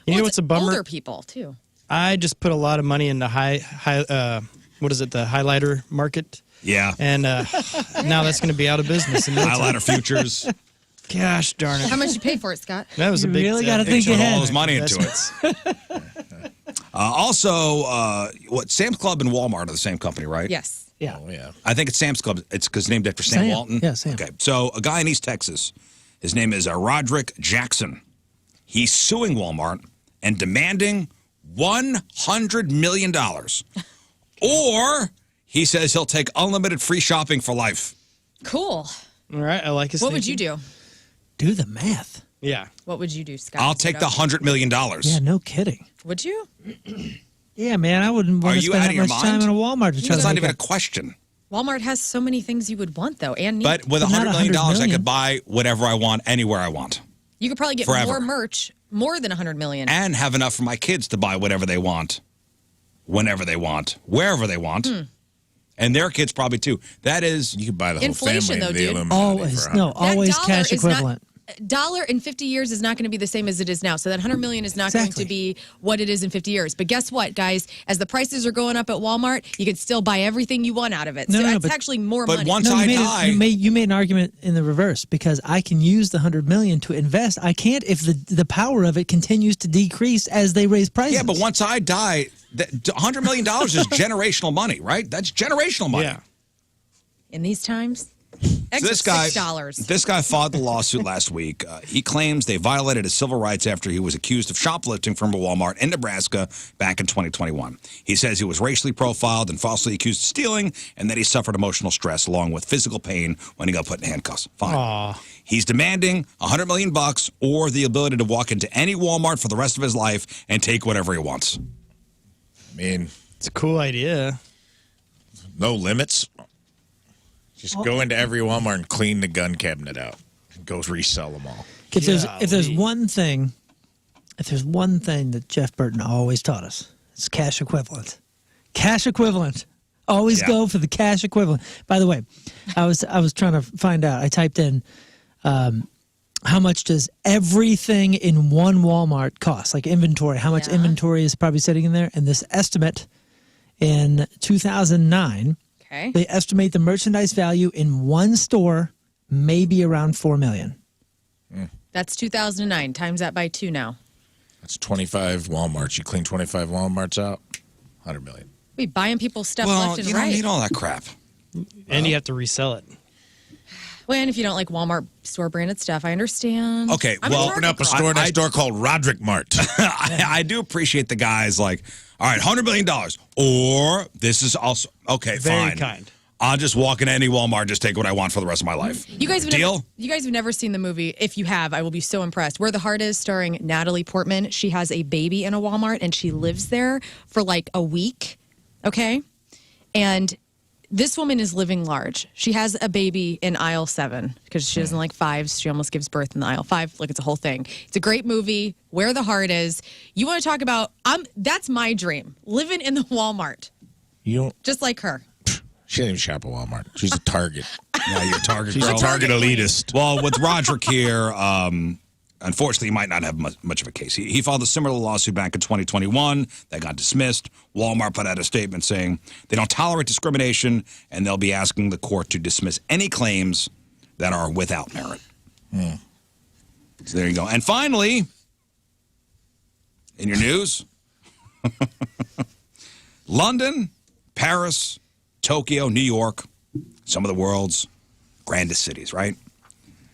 You know what's a bummer? Older people too. I just put a lot of money into what is it, the highlighter market? Yeah. And now that's going to be out of business. Highlighter futures. Gosh darn it. How much you pay for it, Scott? That was a big really got to think Put ahead. all his money into it. Also, what Sam's Club and Walmart are the same company, right? Yes. Yeah. Oh, yeah. I think it's Sam's Club. It's because named after Sam Walton. Yeah, Sam. Okay, so a guy in East Texas, his name is Roderick Jackson. He's suing Walmart and demanding $100 million. Or he says he'll take unlimited free shopping for life. Cool. All right, I like his What would you do? Do the math. Yeah. What would you do, Scott? I'll take the $100 million. Yeah, no kidding. Would you? Yeah, man, I wouldn't Are want to you spend out that of your much time mind? in a Walmart to try That's to not make even a up- question. Walmart has so many things you would want though, and need. But with But not $100 million, I $100 could buy whatever I want, anywhere I want. you could probably get forever. more merch, more than $100 million. And have enough for my kids to buy whatever they want, whenever they want, wherever they want. And their kids probably too. That is, You could buy the whole Inflation, family though, in the dude. Illuminati Always, for no, always dollar cash is not- equivalent. Dollar in 50 years is not going to be the same as it is now. So that $100 million is not going to be what it is in 50 years. But guess what, guys? As the prices are going up at Walmart, you can still buy everything you want out of it. No, so no, that's but- actually more but money. once No, I you made, die, you made an argument in the reverse because I can use the $100 million to invest. I can't if the power of it continues to decrease as they raise prices. yeah, but once I die, $100 million is generational money, right? That's generational money. Yeah. In these times, So this guy, $6. this guy filed the lawsuit last week. He claims they violated his civil rights after he was accused of shoplifting from a Walmart in Nebraska back in 2021. He says he was racially profiled and falsely accused of stealing, and that he suffered emotional stress along with physical pain when he got put in handcuffs. Fine. He's demanding $100 million or the ability to walk into any Walmart for the rest of his life and take whatever he wants. I mean, it's a cool idea. No limits. Just go into every Walmart and clean the gun cabinet out. Go resell them all. If there's one thing that Jeff Burton always taught us, it's cash equivalent. Cash equivalent. Always go for the cash equivalent. By the way, I was trying to find out. I typed in how much does everything in one Walmart cost, like inventory. How much inventory is probably sitting in there? And this estimate in 2009. Okay. They estimate the merchandise value in one store maybe around $4 million. That's 2009. Times that by 2 now. That's 25 Walmarts. You clean 25 Walmarts out, $100 million. We buying people stuff Well, left and you right. don't need all that crap. And you have to resell it. Well, and if you don't like Walmart store branded stuff, I understand. Okay, I'm well, a Open up a store next door called Roderick Mart. I do appreciate the guys like, all right, $100 million. Or this is also, okay, Very fine. kind. I'll just walk into any Walmart, just take what I want for the rest of my life. You guys have never seen the movie. If you have, I will be so impressed. Where the Heart Is, starring Natalie Portman. She has a baby in a Walmart and she lives there for like a week. Okay? And this woman is living large. She has a baby in aisle 7 because she doesn't like 5s. She almost gives birth in the aisle 5. Look, it's a whole thing. It's a great movie. Where the Heart Is. You want to talk about, that's my dream. Living in the Walmart. You don't. Just like her. She doesn't even shop at Walmart. She's a Target. Yeah, you're a Target She's girl. a Target elitist. Well, with Roderick here, unfortunately, he might not have much of a case. He filed a similar lawsuit back in 2021 that got dismissed. Walmart put out a statement saying they don't tolerate discrimination, and they'll be asking the court to dismiss any claims that are without merit. So there you go. And finally, in your news, London, Paris, Tokyo, New York, some of the world's grandest cities, right?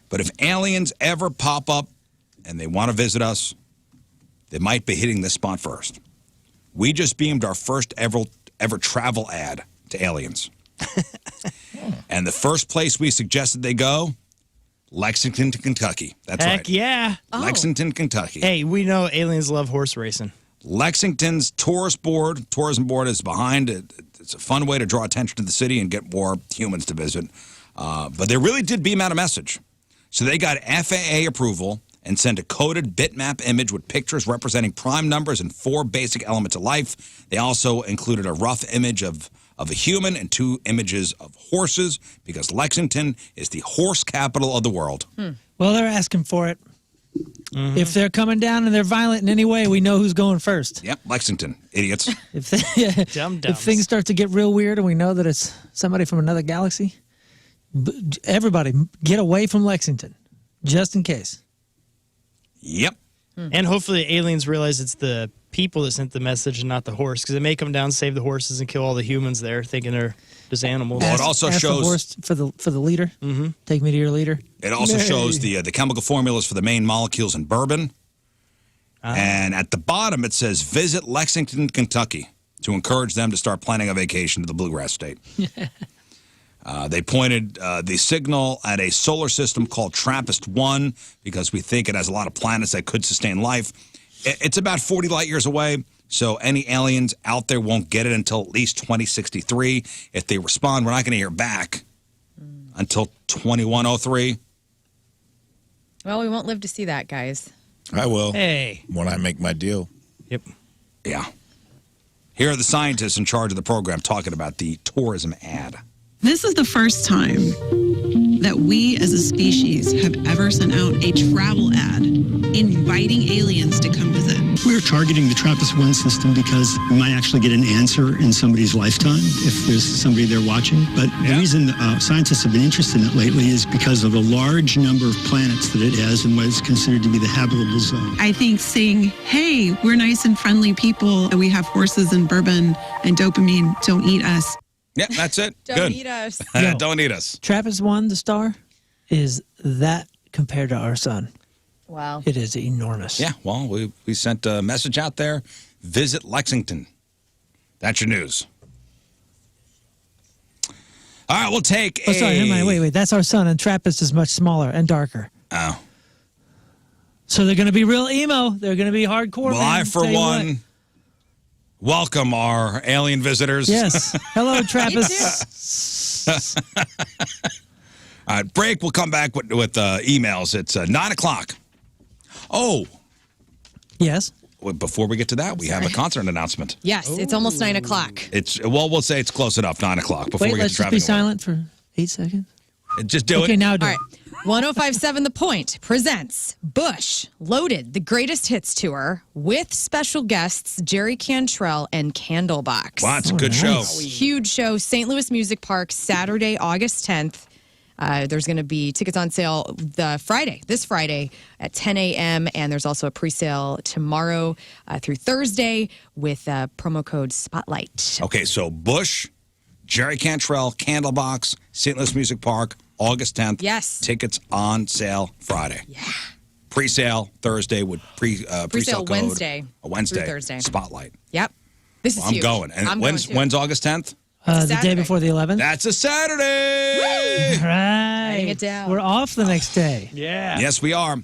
But if aliens ever pop up and they want to visit us, they might be hitting this spot first. We just beamed our first ever travel ad to aliens. And the first place we suggested they go, Lexington, Kentucky. That's Heck right. yeah. Lexington, Kentucky. Hey, we know aliens love horse racing. Lexington's tourism board is behind it. It's a fun way to draw attention to the city and get more humans to visit. But they really did beam out a message. So they got FAA approval and sent a coded bitmap image with pictures representing prime numbers and 4 basic elements of life. They also included a rough image of a human and 2 images of horses because Lexington is the horse capital of the world. Well, they're asking for it. If they're coming down and they're violent in any way, we know who's going first. Yep, Lexington, idiots. If things start to get real weird and we know that it's somebody from another galaxy, everybody get away from Lexington, just in case. Yep. And hopefully aliens realize it's the people that sent the message and not the horse, because they may come down, save the horses, and kill all the humans there, thinking they're just animals. Well, it also Ask shows the horse for the leader. Mm-hmm. Take me to your leader. It also shows the chemical formulas for the main molecules in bourbon. And at the bottom, it says, visit Lexington, Kentucky, to encourage them to start planning a vacation to the bluegrass state. They pointed the signal at a solar system called TRAPPIST-1 because we think it has a lot of planets that could sustain life. It's about 40 light years away, so any aliens out there won't get it until at least 2063. If they respond, we're not going to hear back until 2103. Well, we won't live to see that, guys. I will. Hey. When I make my deal. Yep. Yeah. Here are the scientists in charge of the program talking about the tourism ad. This is the first time that we as a species have ever sent out a travel ad inviting aliens to come visit. We're targeting the TRAPPIST-1 system because we might actually get an answer in somebody's lifetime if there's somebody there watching. But the reason scientists have been interested in it lately is because of the large number of planets that it has and what is considered to be the habitable zone. I think saying, hey, we're nice and friendly people, we have horses and bourbon and dopamine, don't eat us. Yeah, that's it. Don't Good. eat us. Don't eat us. TRAPPIST-1, the star, is that compared to our sun. Wow. It is enormous. Yeah, well, we sent a message out there. Visit Lexington. That's your news. All right, we'll take Oh, sorry, never mind. Wait. That's our sun, and TRAPPIST is much smaller and darker. Oh. So they're going to be real emo. They're going to be hardcore. Well, man. I, for Tell you one, welcome our alien visitors. Yes. Hello, TRAPPIST. All right, break. We'll come back with emails. It's 9 o'clock. Oh. Yes. Well, before we get to that, we have a concert announcement. Yes, it's almost 9 o'clock. We'll say it's close enough, 9 o'clock. Before Wait, we get let's to just be traffic. silent for 8 seconds. Just do it. Okay, now do All it. right. 105.7 The Point presents Bush Loaded, the Greatest Hits Tour with special guests Jerry Cantrell and Candlebox. Wow, it's a good show. Huge show, St. Louis Music Park, Saturday, August 10th. There's going to be tickets on sale this Friday at 10 a.m. And there's also a pre-sale tomorrow through Thursday with promo code Spotlight. Okay, so Bush, Jerry Cantrell, Candlebox, St. Louis Music Park, August 10th. Yes. Tickets on sale Friday. Yeah. Pre-sale Thursday with pre-sale Pre-sale code. Wednesday. Wednesday. Through Thursday. Spotlight. Yep. This is I'm huge. going. And I'm when's going too. August 10th? The day before the 11th. That's a Saturday. Right. Writing it down. We're off the next day. Yeah. Yes, we are.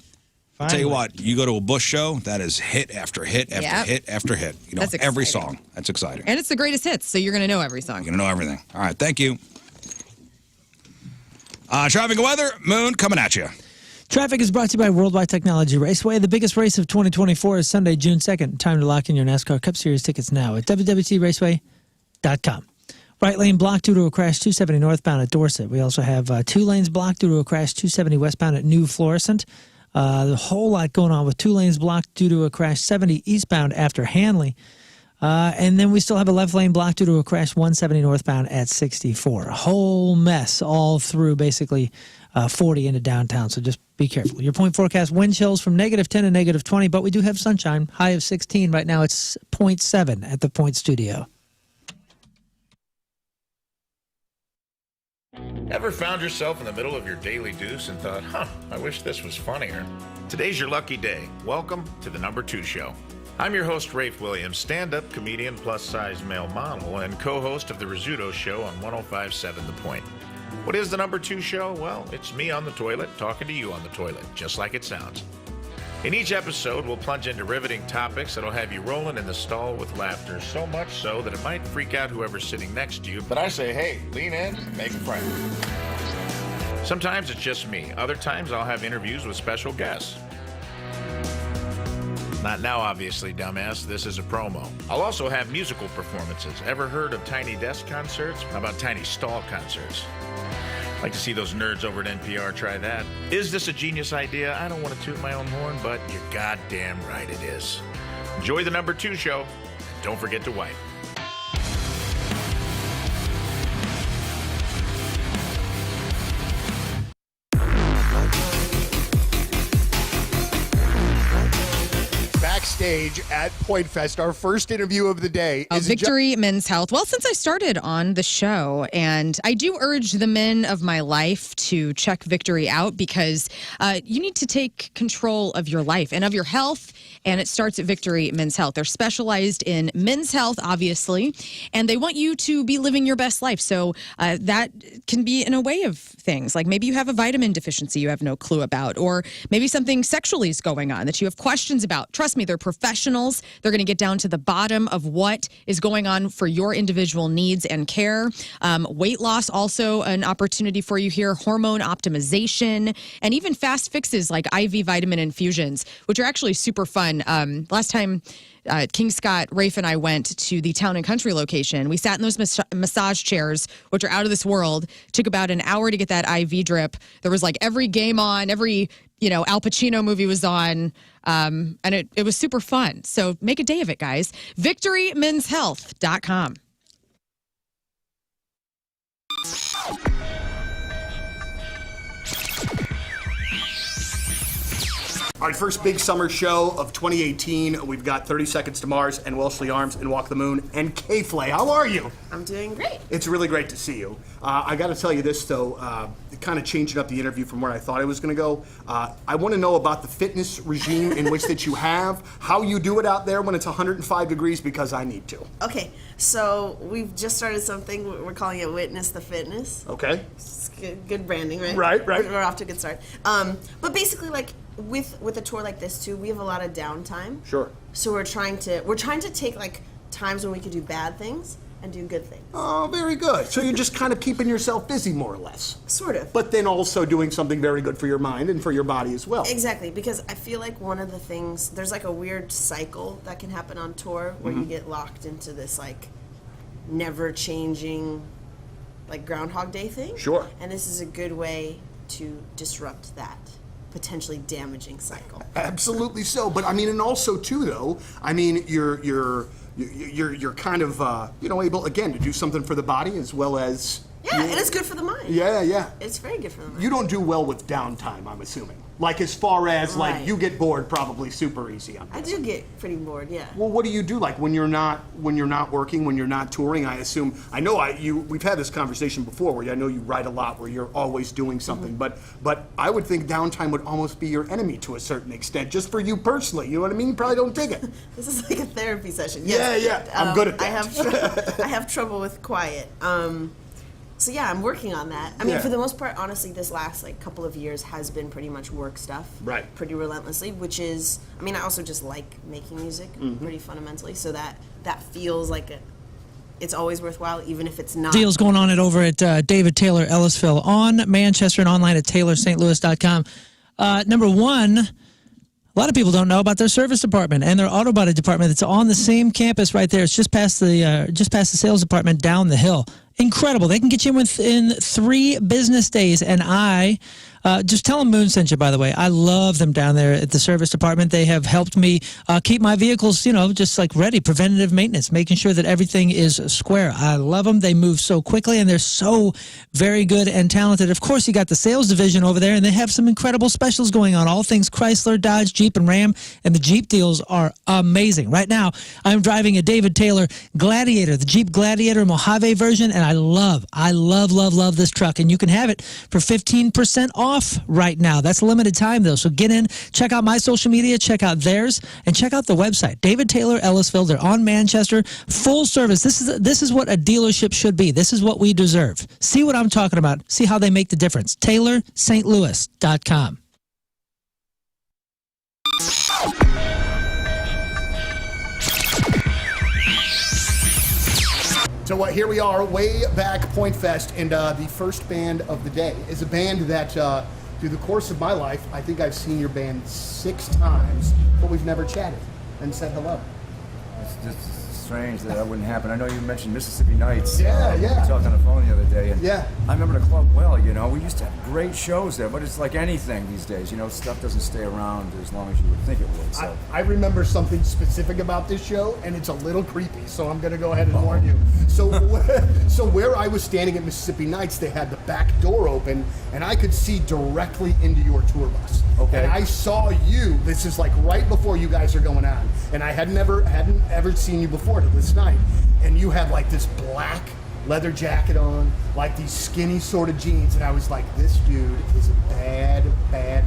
I'll tell you Finally. what, you go to a Bush show, that is hit after hit after Yep. hit after hit. You know, That's every exciting. song. That's exciting. And it's the greatest hits, so you're going to know every song. You're going to know everything. All right, thank you. Traffic and weather, Moon coming at you. Traffic is brought to you by Worldwide Technology Raceway. The biggest race of 2024 is Sunday, June 2nd. Time to lock in your NASCAR Cup Series tickets now at www.raceway.com. Right lane blocked due to a crash 270 northbound at Dorset. We also have 2 lanes blocked due to a crash 270 westbound at New Florissant. A whole lot going on with 2 lanes blocked due to a crash 70 eastbound after Hanley. And then we still have a left lane blocked due to a crash 170 northbound at 64. A whole mess all through basically 40 into downtown, so just be careful. Your point forecast, wind chills from -10 to -20, but we do have sunshine, high of 16. Right now it's 0.7 at the Point Studio. Ever found yourself in the middle of your daily deuce and thought, I wish this was funnier? Today's your lucky day. Welcome to the Number 2 Show. I'm your host, Rafe Williams, stand-up comedian, plus-size male model, and co-host of the Rizzuto Show on 105.7 The Point. What is the Number 2 Show? Well, it's me on the toilet talking to you on the toilet, just like it sounds. In each episode, we'll plunge into riveting topics that'll have you rolling in the stall with laughter, so much so that it might freak out whoever's sitting next to you. But I say, hey, lean in, make a friend. Sometimes it's just me. Other times I'll have interviews with special guests. Not now, obviously, dumbass. This is a promo. I'll also have musical performances. Ever heard of tiny desk concerts? How about tiny stall concerts? I'd like to see those nerds over at NPR try that. Is this a genius idea? I don't want to toot my own horn, but you're goddamn right it is. Enjoy the number 2 show. And don't forget to wipe. Backstage at Point Fest, our first interview of the day is Victory Men's Health. Well, since I started on the show, and I do urge the men of my life to check Victory out because you need to take control of your life and of your health, and it starts at Victory Men's Health. They're specialized in men's health, obviously, and they want you to be living your best life. So that can be in a way of things, like maybe you have a vitamin deficiency you have no clue about, or maybe something sexually is going on that you have questions about. Trust me, they're professionals. They're going to get down to the bottom of what is going on for your individual needs and care. Weight loss, also an opportunity for you here. Hormone optimization, and even fast fixes like IV vitamin infusions, which are actually super fun. Last time King Scott, Rafe, and I went to the Town and Country location. We sat in those massage chairs, which are out of this world. Took about an hour to get that IV drip. There was like every game on, every Al Pacino movie was on, and it was super fun. So make a day of it, guys. VictoryMen'sHealth.com. All right, first big summer show of 2018. We've got 30 Seconds to Mars and Wellesley Arms and Walk the Moon and K-Flay. How are you? I'm doing great. It's really great to see you. I got to tell you this, though, kind of changing up the interview from where I thought I was going to go. I want to know about the fitness regime in which that you have, how you do it out there when it's 105 degrees, because I need to. Okay, so we've just started something. We're calling it Witness the Fitness. Okay. It's good branding, right? Right. We're off to a good start. But basically, like, with a tour like this too, we have a lot of downtime. Sure. So we're trying to take like times when we could do bad things and do good things. Oh, very good. So you're just kind of keeping yourself busy, more or less. Sort of. But then also doing something very good for your mind and for your body as well. Exactly, because I feel like one of the things, there's like a weird cycle that can happen on tour where you get locked into this like never changing like Groundhog Day thing. Sure. And this is a good way to disrupt that potentially damaging cycle. Absolutely so. But I mean, and also too, though, I mean, you're kind of able again to do something for the body as well as and it's good for the mind. Yeah. It's very good for the mind. You don't do well with downtime, I'm assuming. Like as far as Right. like you get bored, probably super easy on. I do get pretty bored, yeah. Well, what do you do like when you're not working, when you're not touring? I assume we've had this conversation before where I know you write a lot, where you're always doing something, but I would think downtime would almost be your enemy to a certain extent, just for you personally. You know what I mean? You probably don't dig it. This is like a therapy session. Yeah, Yes. I'm good at that. I have trouble with quiet. So yeah, I'm working on that. I mean, for the most part, honestly, this last like couple of years has been pretty much work stuff. Right. Pretty relentlessly, which is, I mean, I also just like making music pretty fundamentally, so that feels like it's always worthwhile, even if it's not. Deals going on over at David Taylor Ellisville on Manchester and online at taylorstlouis.com. Number one, a lot of people don't know about their service department and their auto body department. It's on the same campus right there. It's just past the sales department down the hill. Incredible. They can get you in within 3 business days. And just tell them Moon sent you, by the way. I love them down there at the service department. They have helped me keep my vehicles, just like ready, preventative maintenance, making sure that everything is square. I love them. They move so quickly, and they're so very good and talented. Of course, you got the sales division over there, and they have some incredible specials going on. All things Chrysler, Dodge, Jeep, and Ram, and the Jeep deals are amazing. Right now, I'm driving a David Taylor Gladiator, the Jeep Gladiator Mojave version, and I love this truck. And you can have it for 15% off right now. That's a limited time, though. So get in, check out my social media, check out theirs, and check out the website. David Taylor Ellisville. They're on Manchester. Full service. This is what a dealership should be. This is what we deserve. See what I'm talking about. See how they make the difference. TaylorStLouis.com. So here we are, way back Point Fest, and the first band of the day is a band that, through the course of my life, I think I've seen your band 6 times, but we've never chatted and said hello. It's strange that wouldn't happen. I know you mentioned Mississippi Nights. Yeah. We talked on the phone the other day, and Yeah. I remember the club well. You know, we used to have great shows there, but it's like anything these days. You know, stuff doesn't stay around as long as you would think it would. So. I remember something specific about this show, and it's a little creepy, so I'm going to go ahead and warn you. So, so where I was standing at Mississippi Nights, they had the back door open, and I could see directly into your tour bus. Okay. And I saw you. This is like right before you guys are going on, and I hadn't ever seen you before to this night, and you had like this black leather jacket on, like these skinny sort of jeans, and I was like, this dude is a bad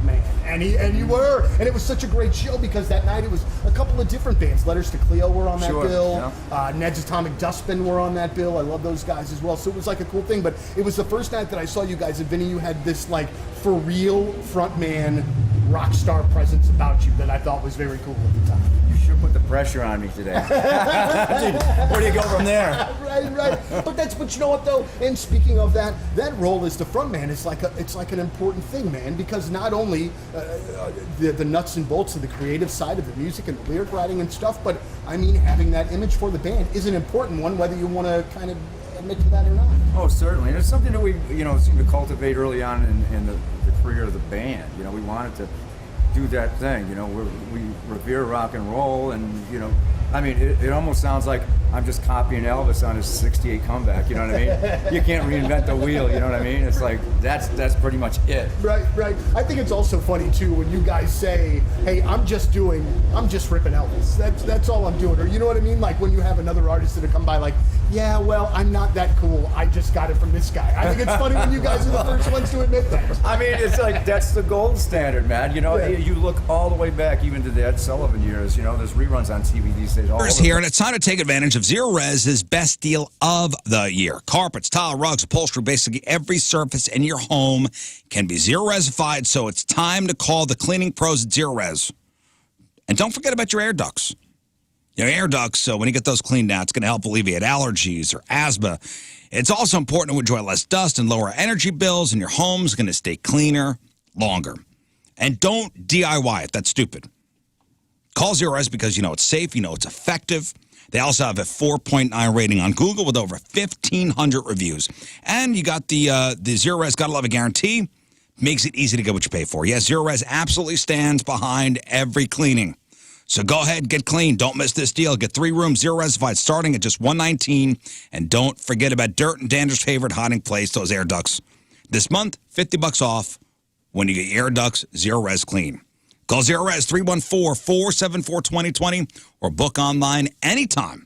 man. And you were, and it was such a great show because that night it was a couple of different bands. Letters to Cleo were on that bill. Yeah. Ned's Atomic Dustbin were on that bill. I love those guys as well. So it was like a cool thing. But it was the first night that I saw you guys, and Vinny, you had this like for real frontman rock star presence about you that I thought was very cool at the time. You sure put the pressure on me today. Where do you go from there? Right. But you know what though? And speaking of that role as the frontman is like an important thing, man, because not only the nuts and bolts of the creative side of the music and the lyric writing and stuff, but I mean having that image for the band is an important one, whether you want to kind of admit to that or not. Oh, certainly. And it's something that we, seem to cultivate early on in the career of the band. You know, we wanted to do that thing. You know, we revere rock and roll, and I mean, it almost sounds like I'm just copying Elvis on his '68 comeback. You know what I mean? You can't reinvent the wheel. You know what I mean? It's like that's pretty much it. Right. I think it's also funny too when you guys say, "Hey, I'm just ripping Elvis. That's all I'm doing." Or you know what I mean? Like when you have another artist that come by, like, "Yeah, well, I'm not that cool. I just got it from this guy." I think it's funny when you guys are the first ones to admit that. I mean, it's like that's the gold standard, man. You know, you look all the way back, even to the Ed Sullivan years. You know, there's reruns on TV these days. Here's here, and it's time to take advantage of Zero Res's best deal of the year. Carpets, tile, rugs, upholstery, basically every surface in your home can be Zero Resified, so it's time to call the cleaning pros at Zero Res. And don't forget about your air ducts. Your air ducts, so when you get those cleaned out, it's going to help alleviate allergies or asthma. It's also important to enjoy less dust and lower energy bills, and your home's going to stay cleaner longer. And don't DIY it. That's stupid. Call Zero Res because you know it's safe, you know it's effective. They also have a 4.9 rating on Google with over 1,500 reviews. And you got the Zero Res Gotta Love It guarantee. Makes it easy to get what you pay for. Yes, Zero Res absolutely stands behind every cleaning. So go ahead, get clean. Don't miss this deal. Get 3 rooms, Zero Resified, starting at just $119. And don't forget about Dirt and Dander's favorite hiding place, those air ducts. This month, $50 off when you get your air ducts Zero Res clean. Call Zero Res 314-474-2020 or book online anytime.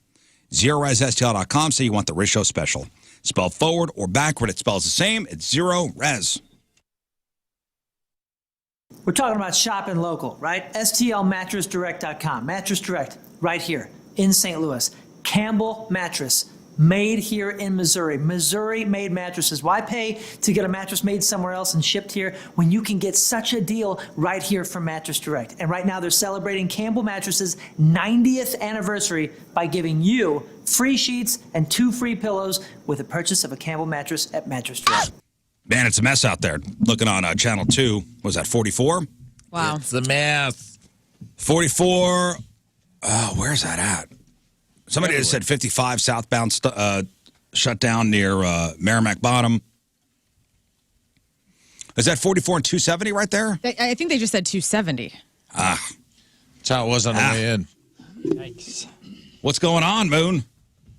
ZeroResSTL.com. Say you want the Riz Show special. Spelled forward or backward, it spells the same. It's Zero Res. We're talking about shopping local, right? STLmattressdirect.com. Mattress Direct, right here in St. Louis. Campbell Mattress, made here in Missouri. Missouri-made mattresses. Why pay to get a mattress made somewhere else and shipped here when you can get such a deal right here from Mattress Direct? And right now they're celebrating Campbell Mattress's 90th anniversary by giving you free sheets and 2 free pillows with a purchase of a Campbell mattress at Mattress Direct. Man, it's a mess out there. Looking on Channel 2, was that 44? Wow. It's the mess. 44, where's that at? Somebody just said 55 southbound shut down near Merrimack Bottom. Is that 44 and 270 right there? I think they just said 270. That's how it was on the way in. Yikes. What's going on, Moon?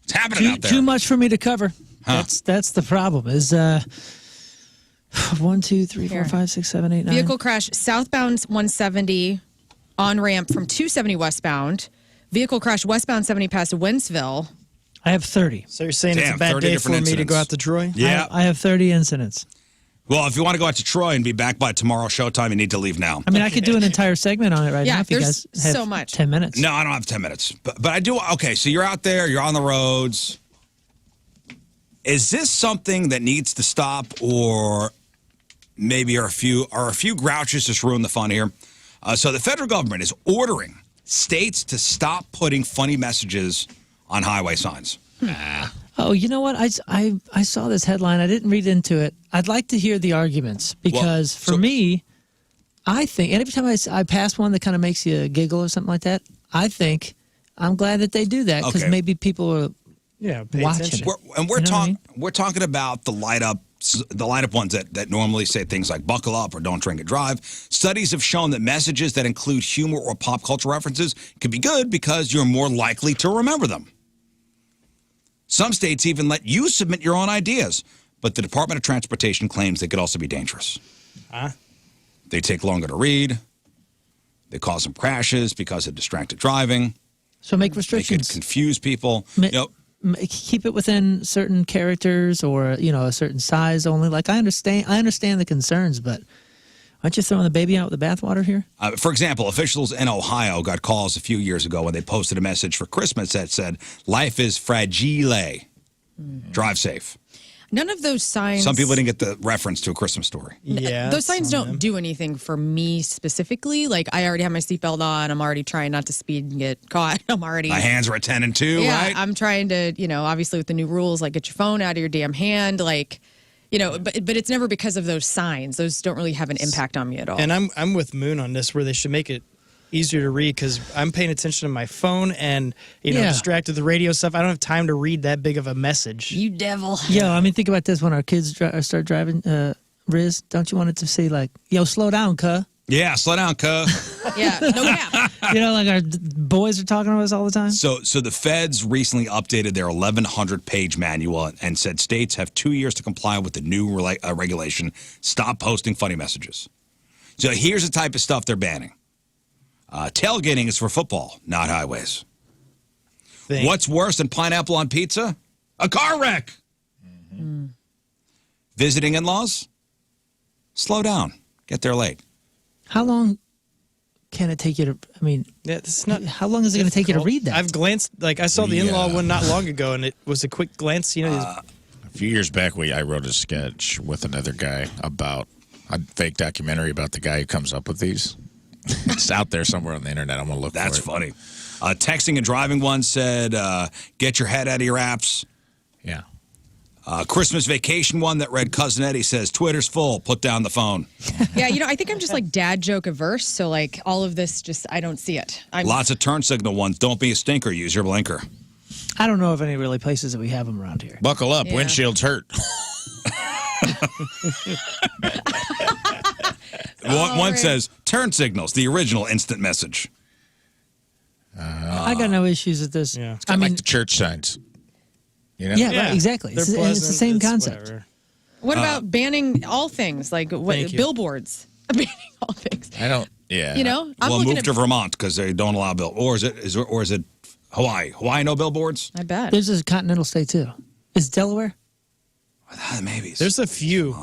What's happening out there? Too much for me to cover. Huh. That's the problem. Is 1, 2, 3, 4, 5, 6, 7, 8, 9. Vehicle crash southbound 170 on ramp from 270 westbound. Vehicle crash westbound 70 past Wentzville. I have 30. So you're saying it's a bad day for me to go out to Troy? Yeah. I have 30 incidents. Well, if you want to go out to Troy and be back by tomorrow showtime, you need to leave now. I mean, I could do an entire segment on it right now if you there's guys have so much. 10 minutes. No, I don't have 10 minutes. But I do. Okay, so you're out there, you're on the roads. Is this something that needs to stop, or maybe are a few grouches just ruin the fun here? So the federal government is ordering states to stop putting funny messages on highway signs. Oh, you know what? I saw this headline. I didn't read into it. I'd like to hear the arguments because for me, I think, and every time I pass one that kind of makes you giggle or something like that, I think I'm glad that they do that because Okay. maybe people are pay watching. attention. We're talking about the light up ones that normally say things like buckle up or don't drink and drive. Studies have shown that messages that include humor or pop culture references can be good because you're more likely to remember them. Some states even let you submit your own ideas, but the Department of Transportation claims they could also be dangerous. They take longer to read. They cause some crashes because of distracted driving. So make They restrictions. could confuse people. Keep it within certain characters or a certain size only. Like I understand the concerns, but aren't you throwing the baby out with the bathwater here? For example, officials in Ohio got calls a few years ago when they posted a message for Christmas that said, "Life is fragile. Drive safe." None of those signs. Some people didn't get the reference to A Christmas Story. Yeah, those signs don't do anything for me specifically. Like I already have my seatbelt on. I'm already trying not to speed and get caught. I'm already. My hands are at 10 and 2, yeah, right? I'm trying to, obviously with the new rules, like get your phone out of your damn hand, like, but it's never because of those signs. Those don't really have an impact on me at all. And I'm with Moon on this, where they should make it easier to read because I'm paying attention to my phone and distracted with the radio stuff. I don't have time to read that big of a message. You devil. Yo, I mean, think about this: when our kids start driving, Riz, don't you want it to say like, "Yo, slow down, cuh"? Yeah, slow down, cuh. Yeah, no cap. Like our boys are talking to us all the time. So the feds recently updated their 1,100-page manual and said states have 2 years to comply with the new regulation. Stop posting funny messages. So here's the type of stuff they're banning. Tailgating is for football, not highways. What's worse than pineapple on pizza? A car wreck. Visiting in-laws? Slow down. Get there late. How long can it take you to? I mean, it's not. How long is it going to take you to read that? I've glanced. Like I saw the in-law one not long ago, and it was a quick glance. A few years back, I wrote a sketch with another guy about a fake documentary about the guy who comes up with these. It's out there somewhere on the internet. I'm going to look for it. That's funny. Texting and driving one said, get your head out of your apps. Yeah. Christmas vacation one that read Cousin Eddie says, Twitter's full. Put down the phone. Yeah, I think I'm just like dad joke averse. So like all of this, I don't see it. Lots of turn signal ones. Don't be a stinker. Use your blinker. I don't know of any really places that we have them around here. Buckle up. Windshield's hurt. One says, turn signals, the original instant message. I got no issues with this. It's kind of like the church signs. Yeah, right, exactly. It's the same concept. Whatever. What about banning all things like billboards? Banning all things. I don't. Yeah. I'm well, looking move to Vermont because they don't allow or is it Hawaii? Hawaii no billboards? I bet. There's a continental state too. Is Delaware? Maybe. There's a few,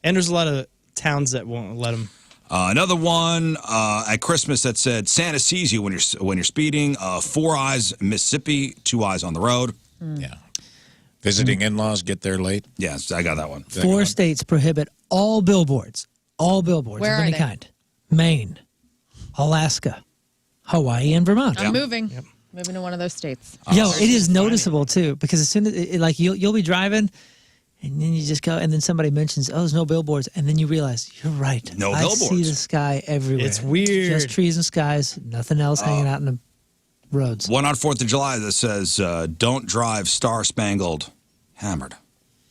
and there's a lot of towns that won't let them. Another one at Christmas that said Santa sees you when you're speeding. 4 eyes Mississippi, 2 eyes on the road. Yeah. Visiting in-laws get there late. Yes, I got that one. 4 states prohibit all billboards Where of are any they? kind. Maine, Alaska, Hawaii, and Vermont. I'm moving. Moving to one of those states. Yo, it is noticeable too because as soon as you'll be driving, and then you just go, and then somebody mentions, "Oh, there's no billboards," and then you realize you're right. No I billboards. see the sky everywhere. It's weird. Just trees and skies, nothing else hanging out in the roads. One on 4th of July that says, don't drive Star Spangled Hammered.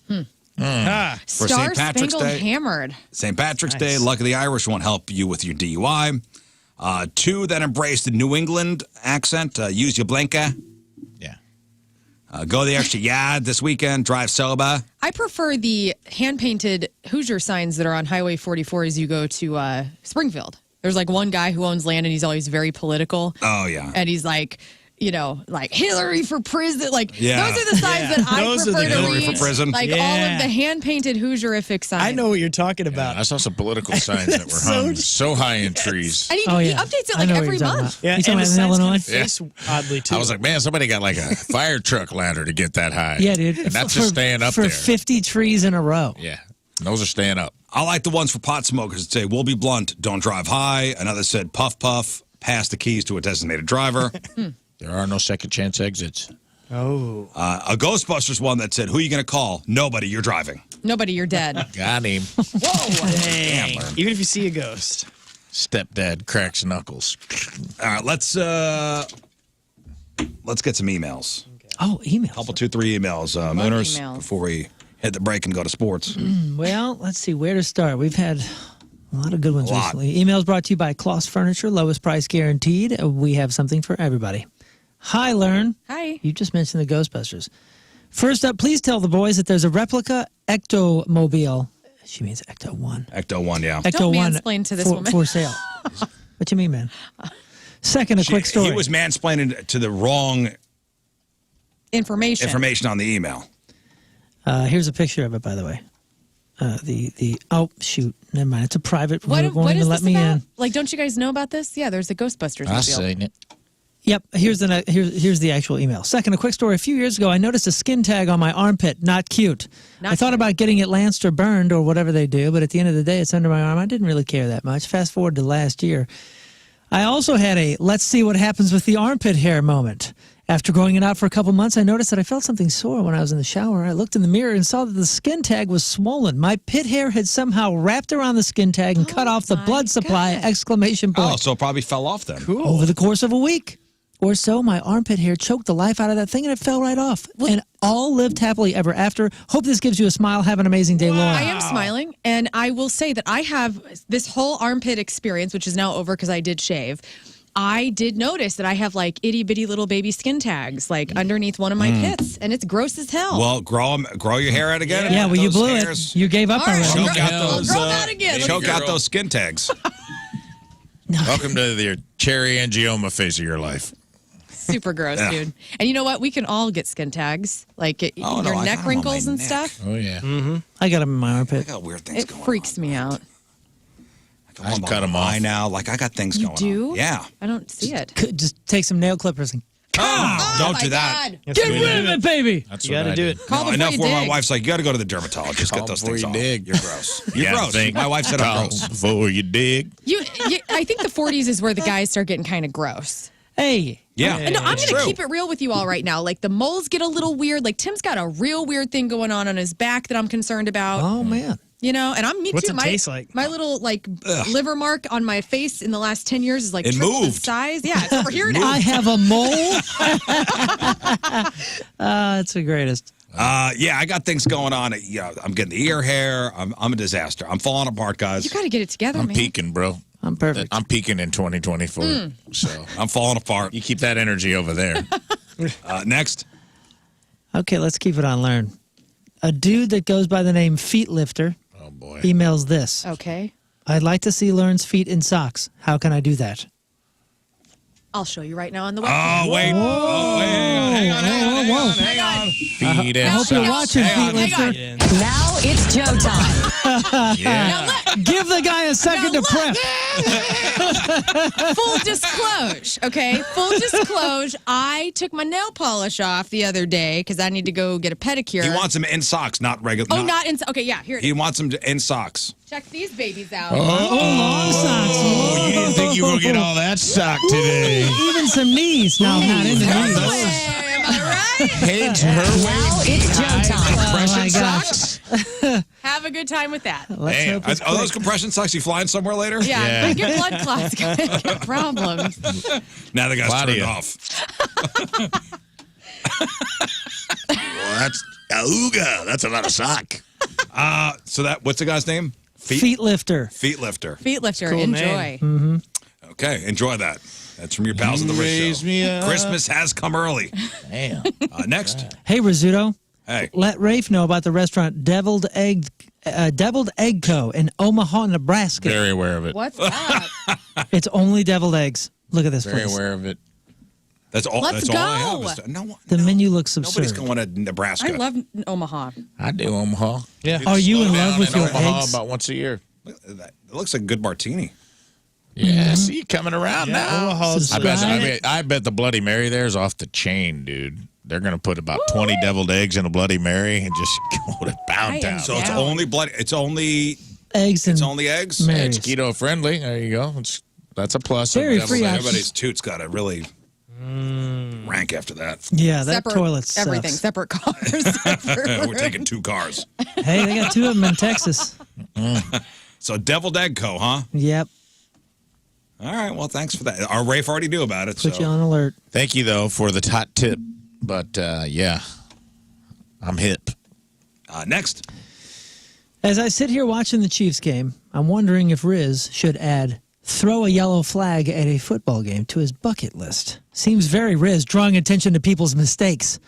For Star St. Patrick's Spangled Day. Hammered. St. Patrick's Day, Luck of the Irish won't help you with your DUI. 2 that embrace the New England accent, use your blinker. Yeah. Go the extra yard this weekend, drive sober. I prefer the hand-painted Hoosier signs that are on Highway 44 as you go to Springfield. There's like one guy who owns land and he's always very political. Oh, yeah. And he's like, like Hillary for prison. Like, Yeah. those are the signs that I Those are prefer the to Hillary read. for prison. Like all of the hand-painted Hoosierific signs. I know what you're talking about. I saw some political signs that were hung so high in trees. And he updates it like every month. Yeah, You talking and the about in signs Illinois? kind of face oddly too. I was like, man, somebody got like a fire truck ladder to get that high. Yeah, dude. And that's just staying up for there. 50 trees in a row. Yeah. Those are staying up. I like the ones for pot smokers that say, we'll be blunt, don't drive high. Another said, puff, puff, pass the keys to a designated driver. There are no second chance exits. Oh. A Ghostbusters one that said, who are you going to call? Nobody, you're driving. Nobody, you're dead. Got him. Dang. Even if you see a ghost. Stepdad cracks knuckles. All right, let's let's get some emails. Oh, emails. Couple, 2, 3 emails. Mooners, emails. before we hit the break and go to sports. Well, let's see where to start. We've had a lot of good ones A lot. recently. Emails brought to you by Kloss Furniture, lowest price guaranteed. We have something for everybody. Hi, Lern. Hi. You just mentioned the Ghostbusters. First up, please tell the boys that there's a replica Ectomobile. She means Ecto-1. Ecto-1, yeah. Don't Ecto-1 mansplain to this woman. for sale. What you mean, man? Second, a quick story. He was mansplaining to the wrong Information on the email. Here's a picture of it, by the way. Oh, shoot. Never mind. It's a private. What won't is even let this me about? in. Like, don't you guys know about this? Yeah, there's a Ghostbusters I've mobile. seen it. Yep. Here's the actual email. Second, a quick story. A few years ago, I noticed a skin tag on my armpit. Not cute. I thought about getting it lanced or burned or whatever they do, but at the end of the day, it's under my arm. I didn't really care that much. Fast forward to last year. I also had a let's see what happens with the armpit hair moment. After growing it out for a couple months, I noticed that I felt something sore when I was in the shower. I looked in the mirror and saw that the skin tag was swollen. My pit hair had somehow wrapped around the skin tag and cut off the blood supply! Exclamation point. Oh, so it probably fell off then. Over the course of a week or so, my armpit hair choked the life out of that thing and it fell right off. And all lived happily ever after. Hope this gives you a smile. Have an amazing day, Laura. I am smiling, and I will say that I have this whole armpit experience, which is now over because I did shave. I did notice that I have like itty bitty little baby skin tags like underneath one of my pits, and it's gross as hell. Well, grow your hair out again. Yeah, well, you Those blew hairs- it. You gave up already. Choke out those, grow them out again. choke out those skin tags. Welcome to your cherry angioma phase of your life. Super gross, Yeah. dude. And you know what? We can all get skin tags, like your I got neck 'em on wrinkles my and neck. stuff. Oh, yeah. I got them in my armpit. I got weird things It going freaks me out. I cut them off. I now, like I got things You going do? on. Yeah. I don't see it. Just take some nail clippers and Don't do that. get rid of it, baby. That's You what got to I do do. it. Call No, before enough you where my dig. wife's like, you got to go to the dermatologist. Call Get those before things you off. dig. You're gross. You're Yeah, gross. think. My wife said I'm gross. Before you dig. I think the 40s is where the guys start getting kind of gross. Hey. Yeah. And I'm it's going to true. keep it real with you all right now. Like the moles get a little weird. Like Tim's got a real weird thing going on his back that I'm concerned about. Oh, man. You know, and I'm me What's too. it My, taste like? my little like liver mark on my face in the last 10 years is like It triple moved. the size. Yeah, it's over here now. I have a mole. That's the greatest. Yeah, I got things going on. Yeah, I'm getting the ear hair. I'm a disaster. I'm falling apart, guys. You got to get it together, I'm man. peaking, bro. I'm perfect. I'm peaking in 2024. So I'm falling apart. you keep that energy over there. Next. Okay, let's keep it on Learn. A dude that goes by the name Feet Lifter Oh, boy. emails this. Okay. I'd like to see Learn's feet in socks. How can I do that? I'll show you right now on the website. Oh, wait. Oh, wait. Hang on. Hang on. Feed I and hope you're socks. watching, Feet Lifter. Now it's Joe time. Yeah. Give the guy a second to prep. Full disclosure, okay? Full disclosure. I took my nail polish off the other day because I need to go get a pedicure. He wants them in socks, not regular. Oh, not in. Okay, yeah. Here it He is. wants them in socks. Check these babies out. Long socks. Oh, you didn't think you were going to get all that sock today. Even some knees. No, not in the knees. Am I right? Heads her way. Now it's Joe time. Oh, my gosh. Socks? Have a good time with that. Let's Damn. hope it's Are those quick. compression socks? You flying somewhere later? Yeah, Yeah. if I get blood clots, gonna get problems. Now the guy's Claudia. turned off. Well, that's Auga. That's a lot of sock. So what's the guy's name? Feet Lifter. Feet lifter. Feet lifter, Cool enjoy. name. Okay, enjoy that. That's from your pals at the Riz Raise Show. me up. Christmas has come early. Damn. Next. Hey, Rizzuto. Hey. Let Rafe know about the restaurant Deviled Egg Co. in Omaha, Nebraska. Very aware of it. What's that? It's only deviled eggs. Look at this Very place. aware of it. That's all. Let's that's all I go. have. No, The menu looks nobody's absurd. going to Nebraska. I love Omaha. I do Omaha. Yeah. Are you in Slow love down with in your Omaha eggs? about once a year. It looks like a good martini. Yeah, see you coming around Yeah, now. Omaha's I bet the Bloody Mary there is off the chain, dude. They're going to put about 20 deviled eggs in a Bloody Mary and just go to pound town. So it's only blood. It's only eggs. It's only eggs. Marys. It's keto friendly. There you go. That's a plus. Very of deviled free eggs. Everybody's toots got to really rank after that. Yeah, that Separate toilet sucks. everything, separate cars. We're taking 2 cars. Hey, they got 2 of them in Texas. So Deviled Egg Co., huh? Yep. All right. Well, thanks for that. Our Rafe already knew about it. Put you on alert. Thank you, though, for the hot tip. But, yeah, I'm hip. Next. As I sit here watching the Chiefs game, I'm wondering if Riz should add throw a yellow flag at a football game to his bucket list. Seems very Riz, drawing attention to people's mistakes.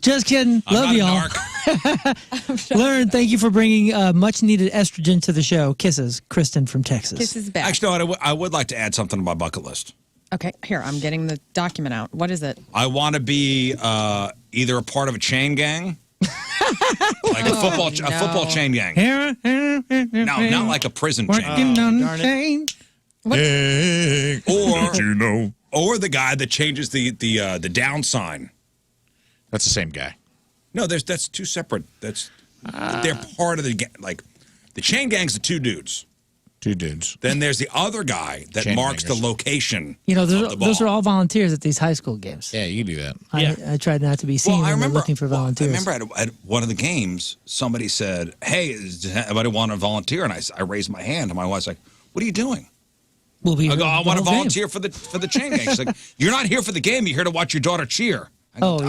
Just kidding. Love y'all. Learn, thank you for bringing much-needed estrogen to the show. Kisses, Kristen from Texas. Kisses back. Actually, no, I would like to add something to my bucket list. Okay, here, I'm getting the document out. What is it? I want to be either a part of a chain gang, like a football chain gang. No, not like a prison chain gang. Or the guy that changes the down sign. That's the same guy. No, that's two separate. They're part of the like the chain gang's the two dudes. Two dudes. Then there's the other guy that Chain marks bangers. the location. You know, of the ball. those are all volunteers at these high school games. Yeah, you can do that. I tried not to be seen when they're looking for volunteers. I remember at one of the games, somebody said, "Hey, does anybody want to volunteer?" And I raised my hand, and my wife's like, "What are you doing?" I go, "I want to volunteer for the chain gang." She's like, "You're not here for the game. You're here to watch your daughter cheer." I go,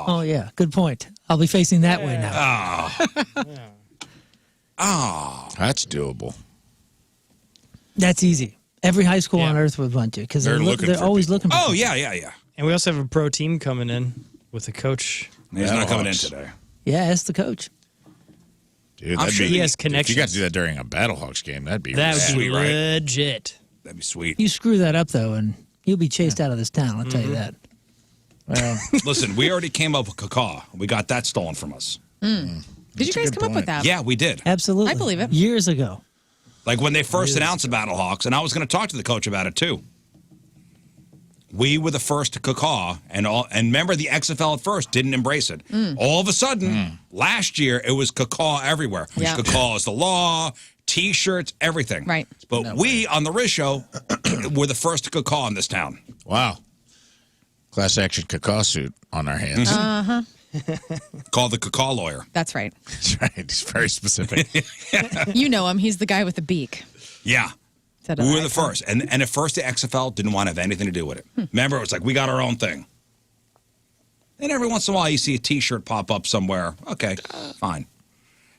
Oh, yeah. Good point. I'll be facing that way now. That's doable. That's easy. Every high school on earth would want to because they're always looking for Oh, people. yeah. And we also have a pro team coming in with a coach. He's not coming in today. Yeah, ask the coach. Dude, I'm sure he has If you got connections. to do that during a Battlehawks game, that'd be That would be sweet, right? legit. That'd be sweet. You screw that up, though, and you'll be chased out of this town, I'll tell you that. Well, listen, we already came up with caca. We got that stolen from us. Did you guys come up with that? Yeah, we did. Absolutely. I believe it. Years ago. Like when they first announced the Battlehawks, and I was going to talk to the coach about it too. We were the first to caca, and remember the XFL at first didn't embrace it. All of a sudden, last year it was caca everywhere. Yeah. Caca is the law, T-shirts, everything. Right. But we on the Riz Show were the first to caca in this town. Wow. Class action caca suit on our hands. Uh-huh. Called the caca lawyer. That's right. That's right. He's very specific. You know him. He's the guy with the beak. Yeah. We were the first. And at first, the XFL didn't want to have anything to do with it. Remember, it was like, we got our own thing. And every once in a while, you see a T-shirt pop up somewhere. Okay, fine.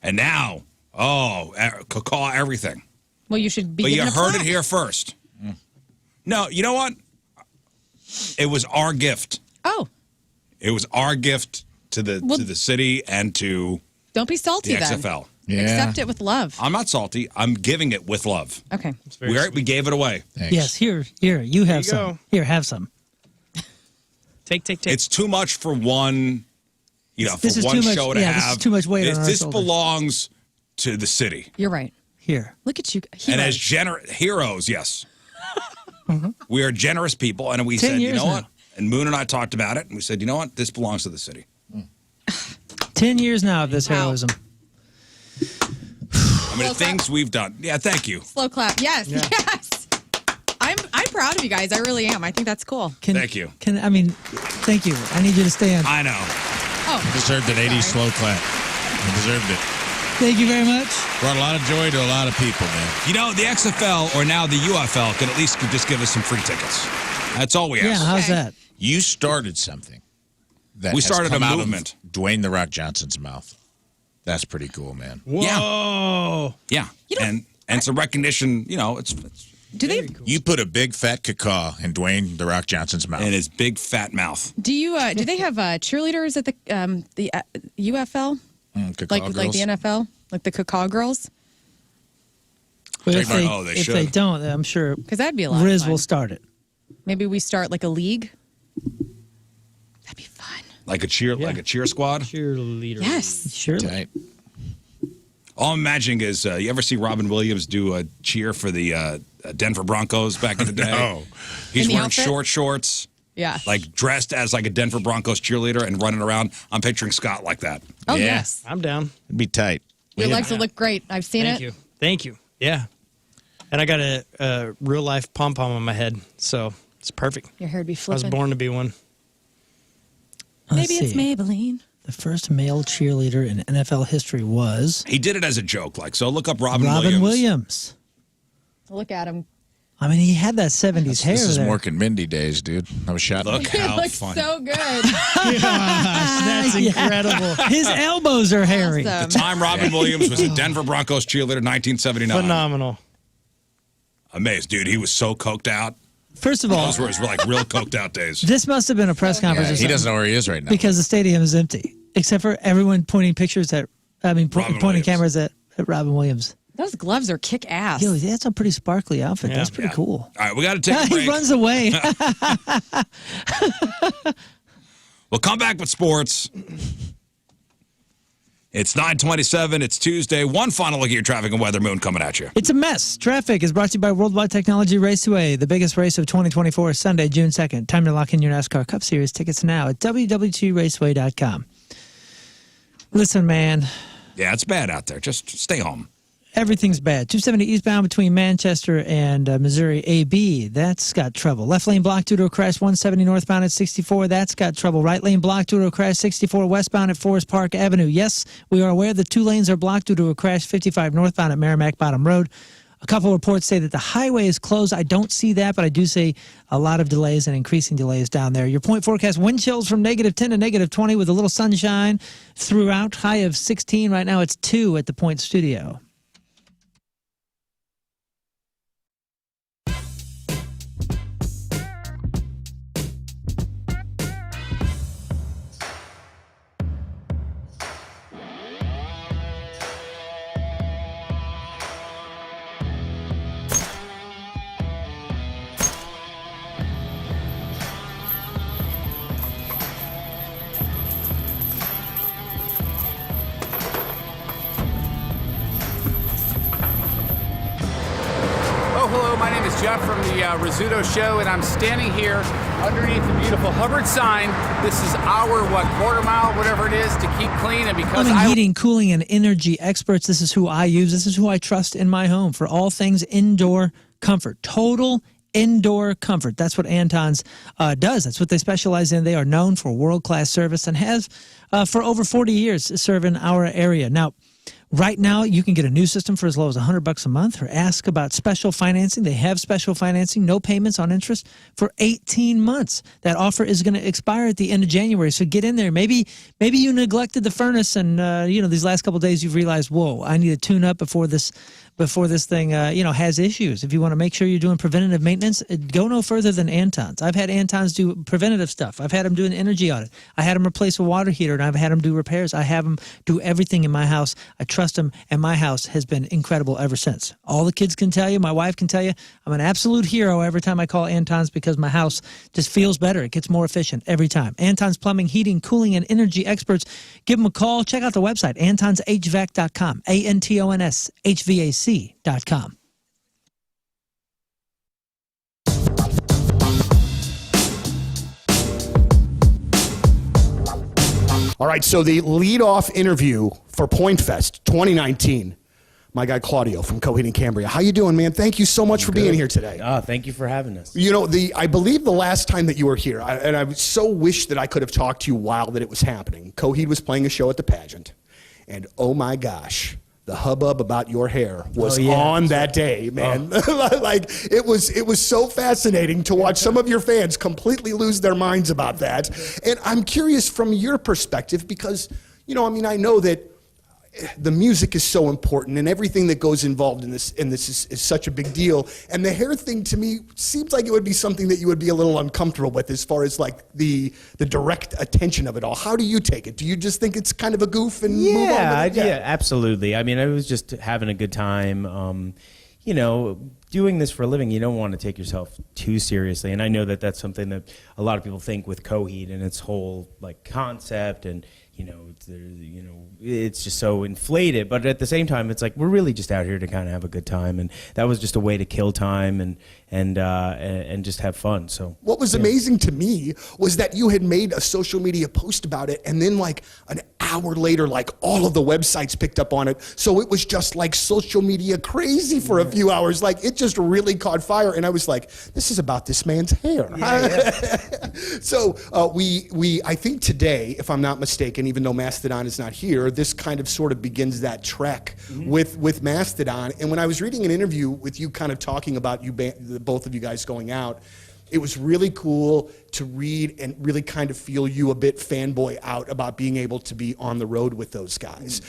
And now, caca everything. Well, you should be. But you given a heard it plaque. here first. No, you know what? It was our gift. Oh. It was our gift to the city and to Don't be salty the then. XFL. Accept it with love. I'm not salty. I'm giving it with love. Okay. We gave it away. Yes, here, you have you some. go. Here, have some. Take. It's too much for one, for This is one too much- show to yeah, have. this is too much weight on our This shoulders. belongs to the city. You're right. Here. Look at you. And as heroes, yes. We are generous people, and we 10 said, you years know now. what? And Moon and I talked about it, and we said, you know what? This belongs to the city. 10 years now of this heroism. I mean, the things we've done. Yeah, thank you. Slow clap. Yes. Yes. I'm proud of you guys. I really am. I think that's cool. Thank you. Thank you. I need you to stand. I know. Oh. Deserved an 80s slow clap. He deserved it. Thank you very much. Brought a lot of joy to a lot of people, man. You know, the XFL or now the UFL can at least just give us some free tickets. That's all we ask. Yeah, how's that? You started something. That We has started come a out of movement. Dwayne "The Rock" Johnson's mouth. That's pretty cool, man. Whoa. Yeah. And it's a recognition, it's Do they? You put a big fat caca in Dwayne "The Rock" Johnson's mouth. in his big fat mouth. Do you? Do they have cheerleaders at the UFL? Like the NFL, like the Cacaw Girls? But if they, they if should. they don't, I'm sure Because that'd be a lot. Riz of fun. will start it. Maybe we start like a league. That'd be fun. Like a cheer squad. Cheerleader. Yes. Sure. Tight. All I'm imagining is, you ever see Robin Williams do a cheer for the Denver Broncos back in the day? No. He's In the wearing outfit? short shorts, Yeah. like dressed as like a Denver Broncos cheerleader and running around. I'm picturing Scott like that. Oh Yeah. yes. I'm down. It'd be tight. Your legs will look great. I've seen Thank it. you. Thank you. Yeah. And I got a real life pom pom on my head, so it's perfect. Your hair would be I was flipping. born to be one. Maybe Let's it's see. Maybelline. The first male cheerleader in NFL history was... He did it as a joke, like, so look up Robin Williams. Look at him. I mean, he had that 70s hair This is there. Mork and Mindy days, dude. I was shot. Look He looks so good. That's incredible. His elbows are hairy. The time Robin Williams was a Denver Broncos cheerleader, 1979. Phenomenal. Amazed, dude. He was so coked out. First of all, those were his like real coked out days. This must have been a press conference. Yeah, or he something, doesn't know where he is right now. because the stadium is empty, except for everyone pointing pictures at. Pointing cameras at Robin Williams. Those gloves are kick ass. Yo, that's a pretty sparkly outfit. Yeah. That's pretty cool. All right, we got to take a break. He runs away. We'll come back with sports. It's 9:27. It's Tuesday. One final look at your traffic and weather. Moon coming at you. It's a mess. Traffic is brought to you by Worldwide Technology Raceway, the biggest race of 2024, Sunday, June 2nd. Time to lock in your NASCAR Cup Series tickets now at www.raceway.com. Listen, man. Yeah, it's bad out there. Just stay home. Everything's bad. 270 eastbound between Manchester and Missouri AB. That's got trouble. Left lane blocked due to a crash. 170 northbound at 64. That's got trouble. Right lane blocked due to a crash. 64 westbound at Forest Park Avenue. Yes, we are aware the 2 lanes are blocked due to a crash. 55 northbound at Merrimack Bottom Road. A couple reports say that the highway is closed. I don't see that, but I do see a lot of delays and increasing delays down there. Your point forecast, wind chills from -10 to -20 with a little sunshine throughout. High of 16. Right now it's 2 at the Point Studio. Hello, my name is Jeff from the Rizzuto Show, and I'm standing here underneath the beautiful Hubbard sign. This is our, quarter mile, whatever it is, to keep clean. And because Heating, cooling, and energy experts, this is who I use. This is who I trust in my home for all things indoor comfort. Total indoor comfort. That's what Anton's does. That's what they specialize in. They are known for world-class service and have for over 40 years serving our area. Now, right now, you can get a new system for as low as $100 a month or ask about special financing. They have special financing, no payments on interest for 18 months. That offer is going to expire at the end of January, so get in there. Maybe you neglected the furnace and, these last couple of days you've realized, whoa, I need to tune up before this thing, has issues. If you want to make sure you're doing preventative maintenance, go no further than Anton's. I've had Anton's do preventative stuff. I've had them do an energy audit. I had them replace a water heater, and I've had them do repairs. I have them do everything in my house. I trust them, and my house has been incredible ever since. All the kids can tell you, my wife can tell you, I'm an absolute hero every time I call Anton's because my house just feels better. It gets more efficient every time. Anton's Plumbing, Heating, Cooling, and Energy Experts. Give them a call. Check out the website, antonshvac.com, ANTONSHVAC.com. All right, so the lead-off interview for Point Fest 2019, my guy Claudio from Coheed and Cambria. How you doing, man? Thank you so much for being here today. Thank you for having us. I believe the last time that you were here, and I so wish that I could have talked to you while that it was happening. Coheed was playing a show at the pageant, and oh my gosh, the hubbub about your hair was on that day, man. It was so fascinating to watch some of your fans completely lose their minds about that. And I'm curious from your perspective because, I know that the music is so important and everything that goes involved in this is such a big deal. And the hair thing to me seems like it would be something that you would be a little uncomfortable with as far as like the direct attention of it all. How do you take it? Do you just think it's kind of a goof and move on with it? Yeah, absolutely. I mean, I was just having a good time. Doing this for a living, you don't want to take yourself too seriously. And I know that that's something that a lot of people think with Coheed and its whole like concept and it's just so inflated. But at the same time, it's like we're really just out here to kind of have a good time, and that was just a way to kill time and just have fun. So what was amazing to me was that you had made a social media post about it, and then like an hour later, like all of the websites picked up on it. So it was just like social media crazy for a few hours. Like it just really caught fire. And I was like, this is about this man's hair. So I think today, if I'm not mistaken, even though Mastodon is not here, this kind of sort of begins that trek with Mastodon. And when I was reading an interview with you kind of talking about you, both of you guys going out, it was really cool to read and really kind of feel you a bit fanboy out about being able to be on the road with those guys.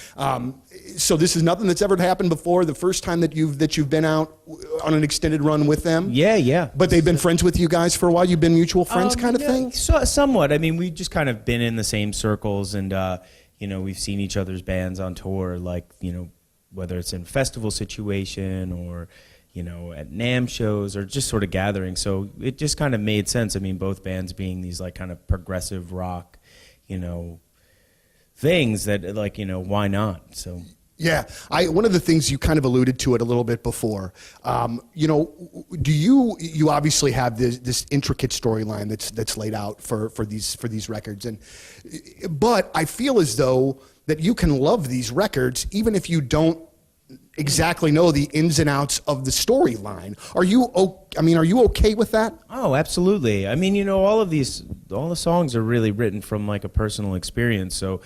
So this is nothing that's ever happened before. The first time that you've been out on an extended run with them. Yeah. But they've been friends with you guys for a while. You've been mutual friends, kind of thing. So, somewhat. I mean, we've just kind of been in the same circles, and we've seen each other's bands on tour, like whether it's in festival situation or at NAMM shows or just sort of gatherings. So it just kind of made sense. I mean, both bands being these like kind of progressive rock, things that like, why not? So. Yeah, one of the things you kind of alluded to it a little bit before. Do you obviously have this intricate storyline that's laid out for these records, but I feel as though that you can love these records even if you don't exactly know the ins and outs of the storyline. Are you okay with that? Oh, absolutely. I mean, all the songs are really written from like a personal experience. So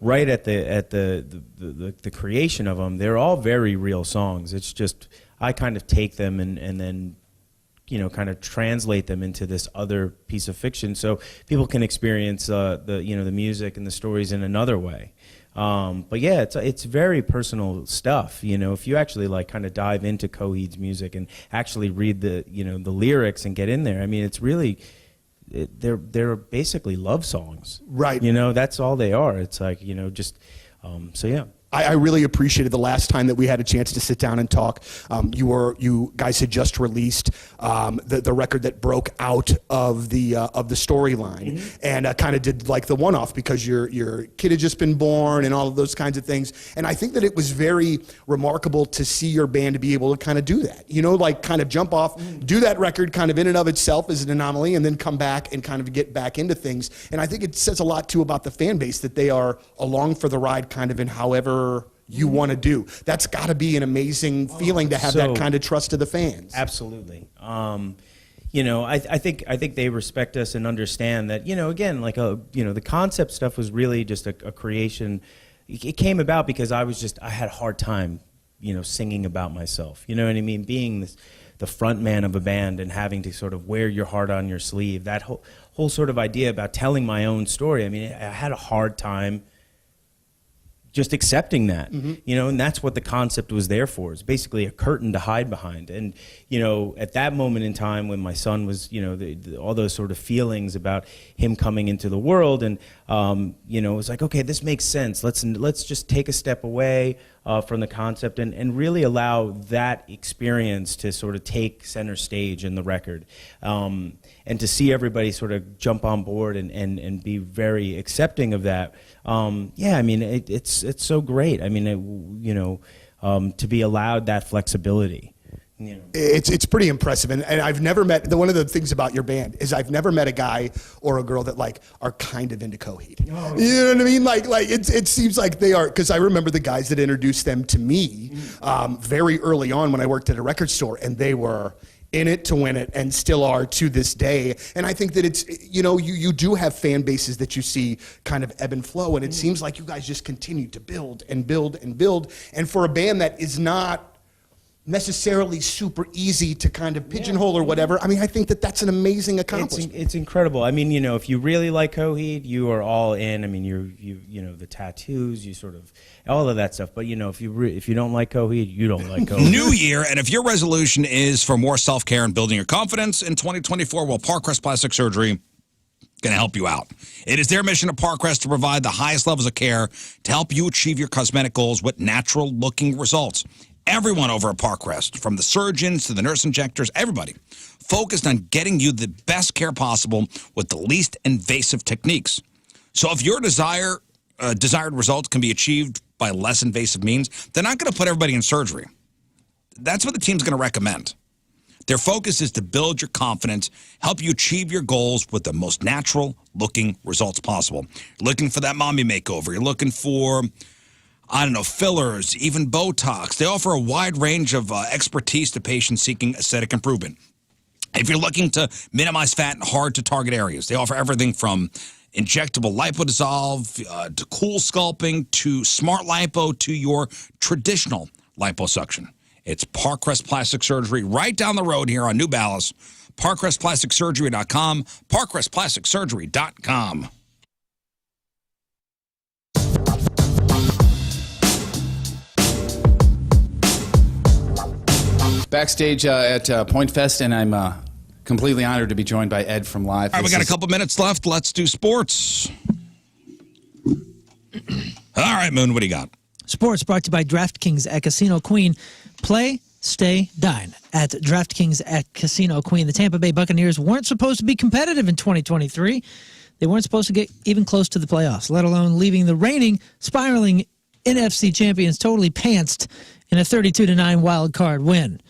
right at the creation of them, they're all very real songs. It's just I kind of take them and then kind of translate them into this other piece of fiction so people can experience the music and the stories in another way. But yeah, it's very personal stuff. If you actually like kind of dive into Coheed's music and actually read the lyrics and get in there, I mean, it's really they're basically love songs, right? That's all they are. It's like so yeah. I really appreciated the last time that we had a chance to sit down and talk. You guys had just released the record that broke out of the storyline, and kind of did like the one-off because your kid had just been born and all of those kinds of things. And I think that it was very remarkable to see your band to be able to kind of do that. Like kind of jump off, do that record kind of in and of itself as an anomaly, and then come back and kind of get back into things. And I think it says a lot too about the fan base that they are along for the ride, kind of in however you want to do. That's got to be an amazing feeling to have that kind of trust of the fans. Absolutely. I think they respect us and understand that, again, like the concept stuff was really just a creation. It came about because I had a hard time, singing about myself. You know what I mean? Being the front man of a band and having to sort of wear your heart on your sleeve. That whole sort of idea about telling my own story. I mean, I had a hard time just accepting that, and that's what the concept was there for. It's basically a curtain to hide behind. And, at that moment in time when my son was, all those sort of feelings about him coming into the world, and, it was like, okay, this makes sense. Let's just take a step away from the concept and really allow that experience to sort of take center stage in the record. And to see everybody sort of jump on board and be very accepting of that. I mean, it's so great. I mean, to be allowed that flexibility. It's pretty impressive, and I've never met. One of the things about your band is I've never met a guy or a girl that like are kind of into Coheed. Oh, yeah. You know what I mean? Like it seems like they are, because I remember the guys that introduced them to me very early on when I worked at a record store, and they were in it to win it and still are to this day. And I think that it's, you do have fan bases that you see kind of ebb and flow, and it seems like you guys just continue to build and build and build. And for a band that is not necessarily super easy to kind of pigeonhole or whatever, I mean, I think that that's an amazing accomplishment. It's incredible. I mean, if you really like Coheed, you are all in. I mean, the tattoos, you sort of all of that stuff. But if you don't like Coheed, you don't like Coheed. New year, and if your resolution is for more self-care and building your confidence in 2024, well, Parkrest Plastic Surgery going to help you out. It is their mission at Parkrest to provide the highest levels of care to help you achieve your cosmetic goals with natural-looking results. Everyone over at Parkrest, from the surgeons to the nurse injectors, everybody, focused on getting you the best care possible with the least invasive techniques. So if your desired results can be achieved by less invasive means, they're not going to put everybody in surgery. That's what the team's going to recommend. Their focus is to build your confidence, help you achieve your goals with the most natural-looking results possible. You're looking for that mommy makeover. You're looking for, I don't know, fillers, even Botox. They offer a wide range of expertise to patients seeking aesthetic improvement. If you're looking to minimize fat in hard-to-target areas, they offer everything from injectable lipodissolve to cool sculpting to smart lipo to your traditional liposuction. It's Parkcrest Plastic Surgery right down the road here on New Ballas. ParkcrestPlasticSurgery.com. ParkcrestPlasticSurgery.com. Backstage at Point Fest, and I'm completely honored to be joined by Ed from Live. All right, we got a couple minutes left. Let's do sports. All right, Moon, what do you got? Sports brought to you by DraftKings at Casino Queen. Play, stay, dine at DraftKings at Casino Queen. The Tampa Bay Buccaneers weren't supposed to be competitive in 2023. They weren't supposed to get even close to the playoffs, let alone leaving the reigning, spiraling NFC champions totally pantsed in a 32-9 wild card win.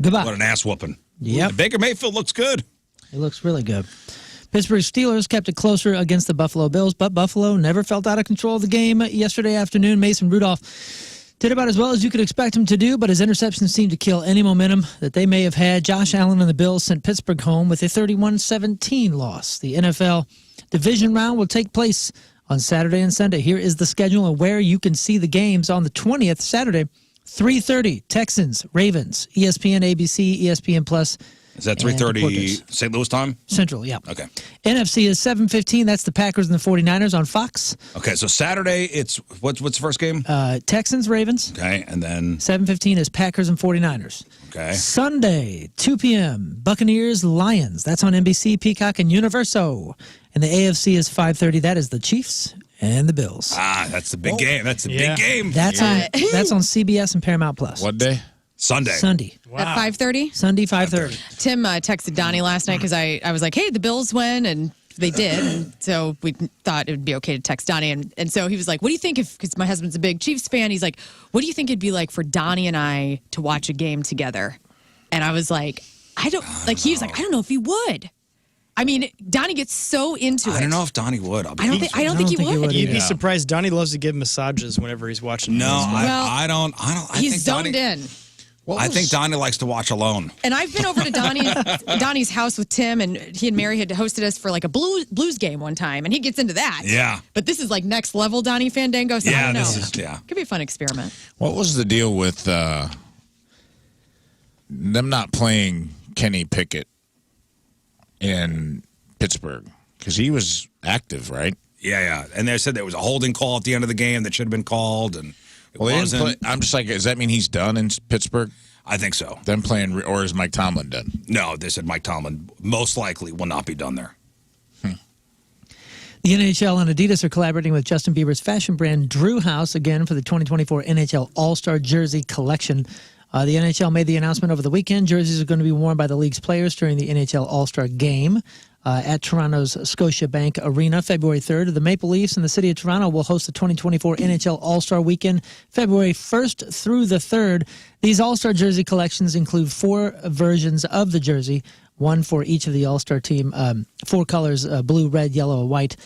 Goodbye. What an ass whooping. Yep. Baker Mayfield looks good. It looks really good. Pittsburgh Steelers kept it closer against the Buffalo Bills, but Buffalo never felt out of control of the game yesterday afternoon. Mason Rudolph did about as well as you could expect him to do, but his interceptions seemed to kill any momentum that they may have had. Josh Allen and the Bills sent Pittsburgh home with a 31-17 loss. The NFL division round will take place on Saturday and Sunday. Here is the schedule and where you can see the games on the 20th, Saturday, 3:30, Texans, Ravens, ESPN, ABC, ESPN Plus. Is that 3:30 St. Louis time? Central, yeah. Okay. NFC is 7:15. That's the Packers and the 49ers on Fox. Okay, so Saturday, it's what's the first game? Texans, Ravens. Okay, and then 7:15 is Packers and 49ers. Okay. Sunday, 2 p.m., Buccaneers, Lions. That's on NBC, Peacock, and Universo. And the AFC is 5:30. That is the Chiefs and the Bills. Ah, that's the big game. That's the big game. That's on CBS and Paramount Plus. What day? Sunday. At 5:30? Sunday, 5:30. Tim texted Donnie last night because I was like, hey, the Bills win, and they did. And so we thought it would be okay to text Donnie. And so he was like, what do you think if, because my husband's a big Chiefs fan, he's like, what do you think it'd be like for Donnie and I to watch a game together? And I was like, he was like, I don't know if he would. I mean, Donnie gets so into it. I don't know if Donnie would. I don't think he would. You'd be surprised. Donnie loves to give massages whenever he's watching. No, I don't. He's think zoned in. I think Donnie likes to watch alone. And I've been over to Donnie's house with Tim, and he and Mary had hosted us for like a blues game one time, and he gets into that. Yeah. But this is like next level Donnie Fandango. So I don't know. Could be a fun experiment. What was the deal with them not playing Kenny Pickett in Pittsburgh? Because he was active, right? Yeah. And they said there was a holding call at the end of the game that should have been called, and it wasn't. I'm just like, does that mean he's done in Pittsburgh? I think so. Them playing, or is Mike Tomlin done? No, they said Mike Tomlin most likely will not be done there. The NHL and Adidas are collaborating with Justin Bieber's fashion brand Drew House again for the 2024 NHL All-Star Jersey Collection. The NHL made the announcement over the weekend. Jerseys are going to be worn by the league's players during the NHL All-Star Game at Toronto's Scotiabank Arena, February 3rd. The Maple Leafs and the City of Toronto will host the 2024 NHL All-Star Weekend, February 1st through the 3rd. These All-Star jersey collections include 4 versions of the jersey, one for each of the All-Star team, 4 colors, blue, red, yellow, white.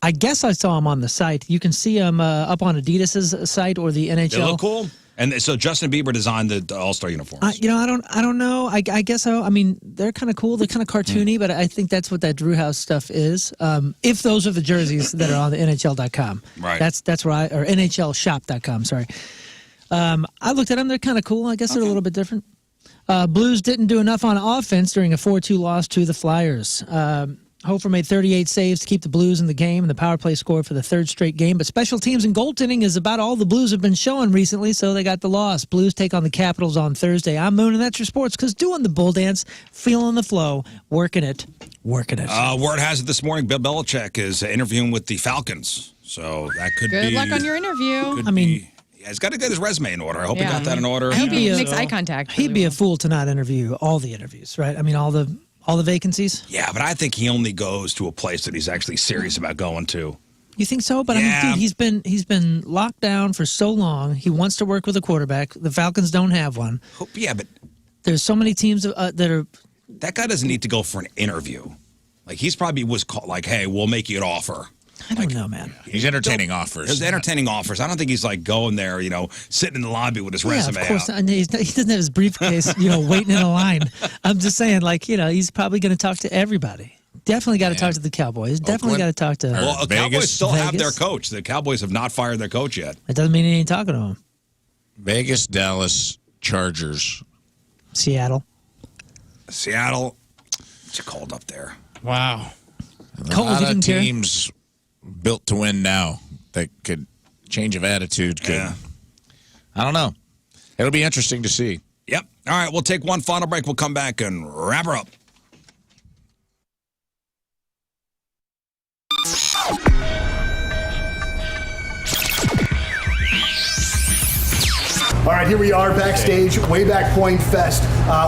I guess I saw them on the site. You can see them up on Adidas's site or the NHL. They look cool. And so Justin Bieber designed the All-Star uniforms. I don't know. I guess so. I mean, they're kind of cool. They're kind of cartoony, but I think that's what that Drew House stuff is. If those are the jerseys that are on the NHL.com. Right. That's where or NHLshop.com, sorry. I looked at them. They're kind of cool. I guess they're a little bit different. Blues didn't do enough on offense during a 4-2 loss to the Flyers. Hofer made 38 saves to keep the Blues in the game, and the power play scored for the 3rd straight game. But special teams and goaltending is about all the Blues have been showing recently, so they got the loss. Blues take on the Capitals on Thursday. I'm Moon, and that's your sports, because doing the bull dance, feeling the flow, working it. Word has it this morning, Bill Belichick is interviewing with the Falcons. So that could be... Good luck on your interview. He's got to get his resume in order. I hope he got that in order. I hope he makes eye contact. He'd be a fool to not interview all the interviews, right? I mean, all the vacancies? Yeah, but I think he only goes to a place that he's actually serious about going to. You think so? But yeah. I mean, dude, he's been locked down for so long. He wants to work with a quarterback. The Falcons don't have one. Yeah, but There's so many teams that are. That guy doesn't need to go for an interview. Like, he's probably was called, like, hey, we'll make you an offer. I don't know, man. He's entertaining offers. He's entertaining offers. I don't think he's, like, going there, sitting in the lobby with his resume of course. out. And he doesn't have his briefcase, waiting in a line. I'm just saying, he's probably going to talk to everybody. Definitely got to talk to the Cowboys. Definitely got to talk to. Well, the Cowboys still have their coach. The Cowboys have not fired their coach yet. That doesn't mean he ain't talking to him. Vegas, Dallas, Chargers. Seattle. It's cold up there. Wow. A lot of teams built to win now that could change of attitude. I don't know. It'll be interesting to see. Yep. All right, we'll take one final break. We'll come back and wrap her up. All right, here we are backstage, Wayback Point Fest,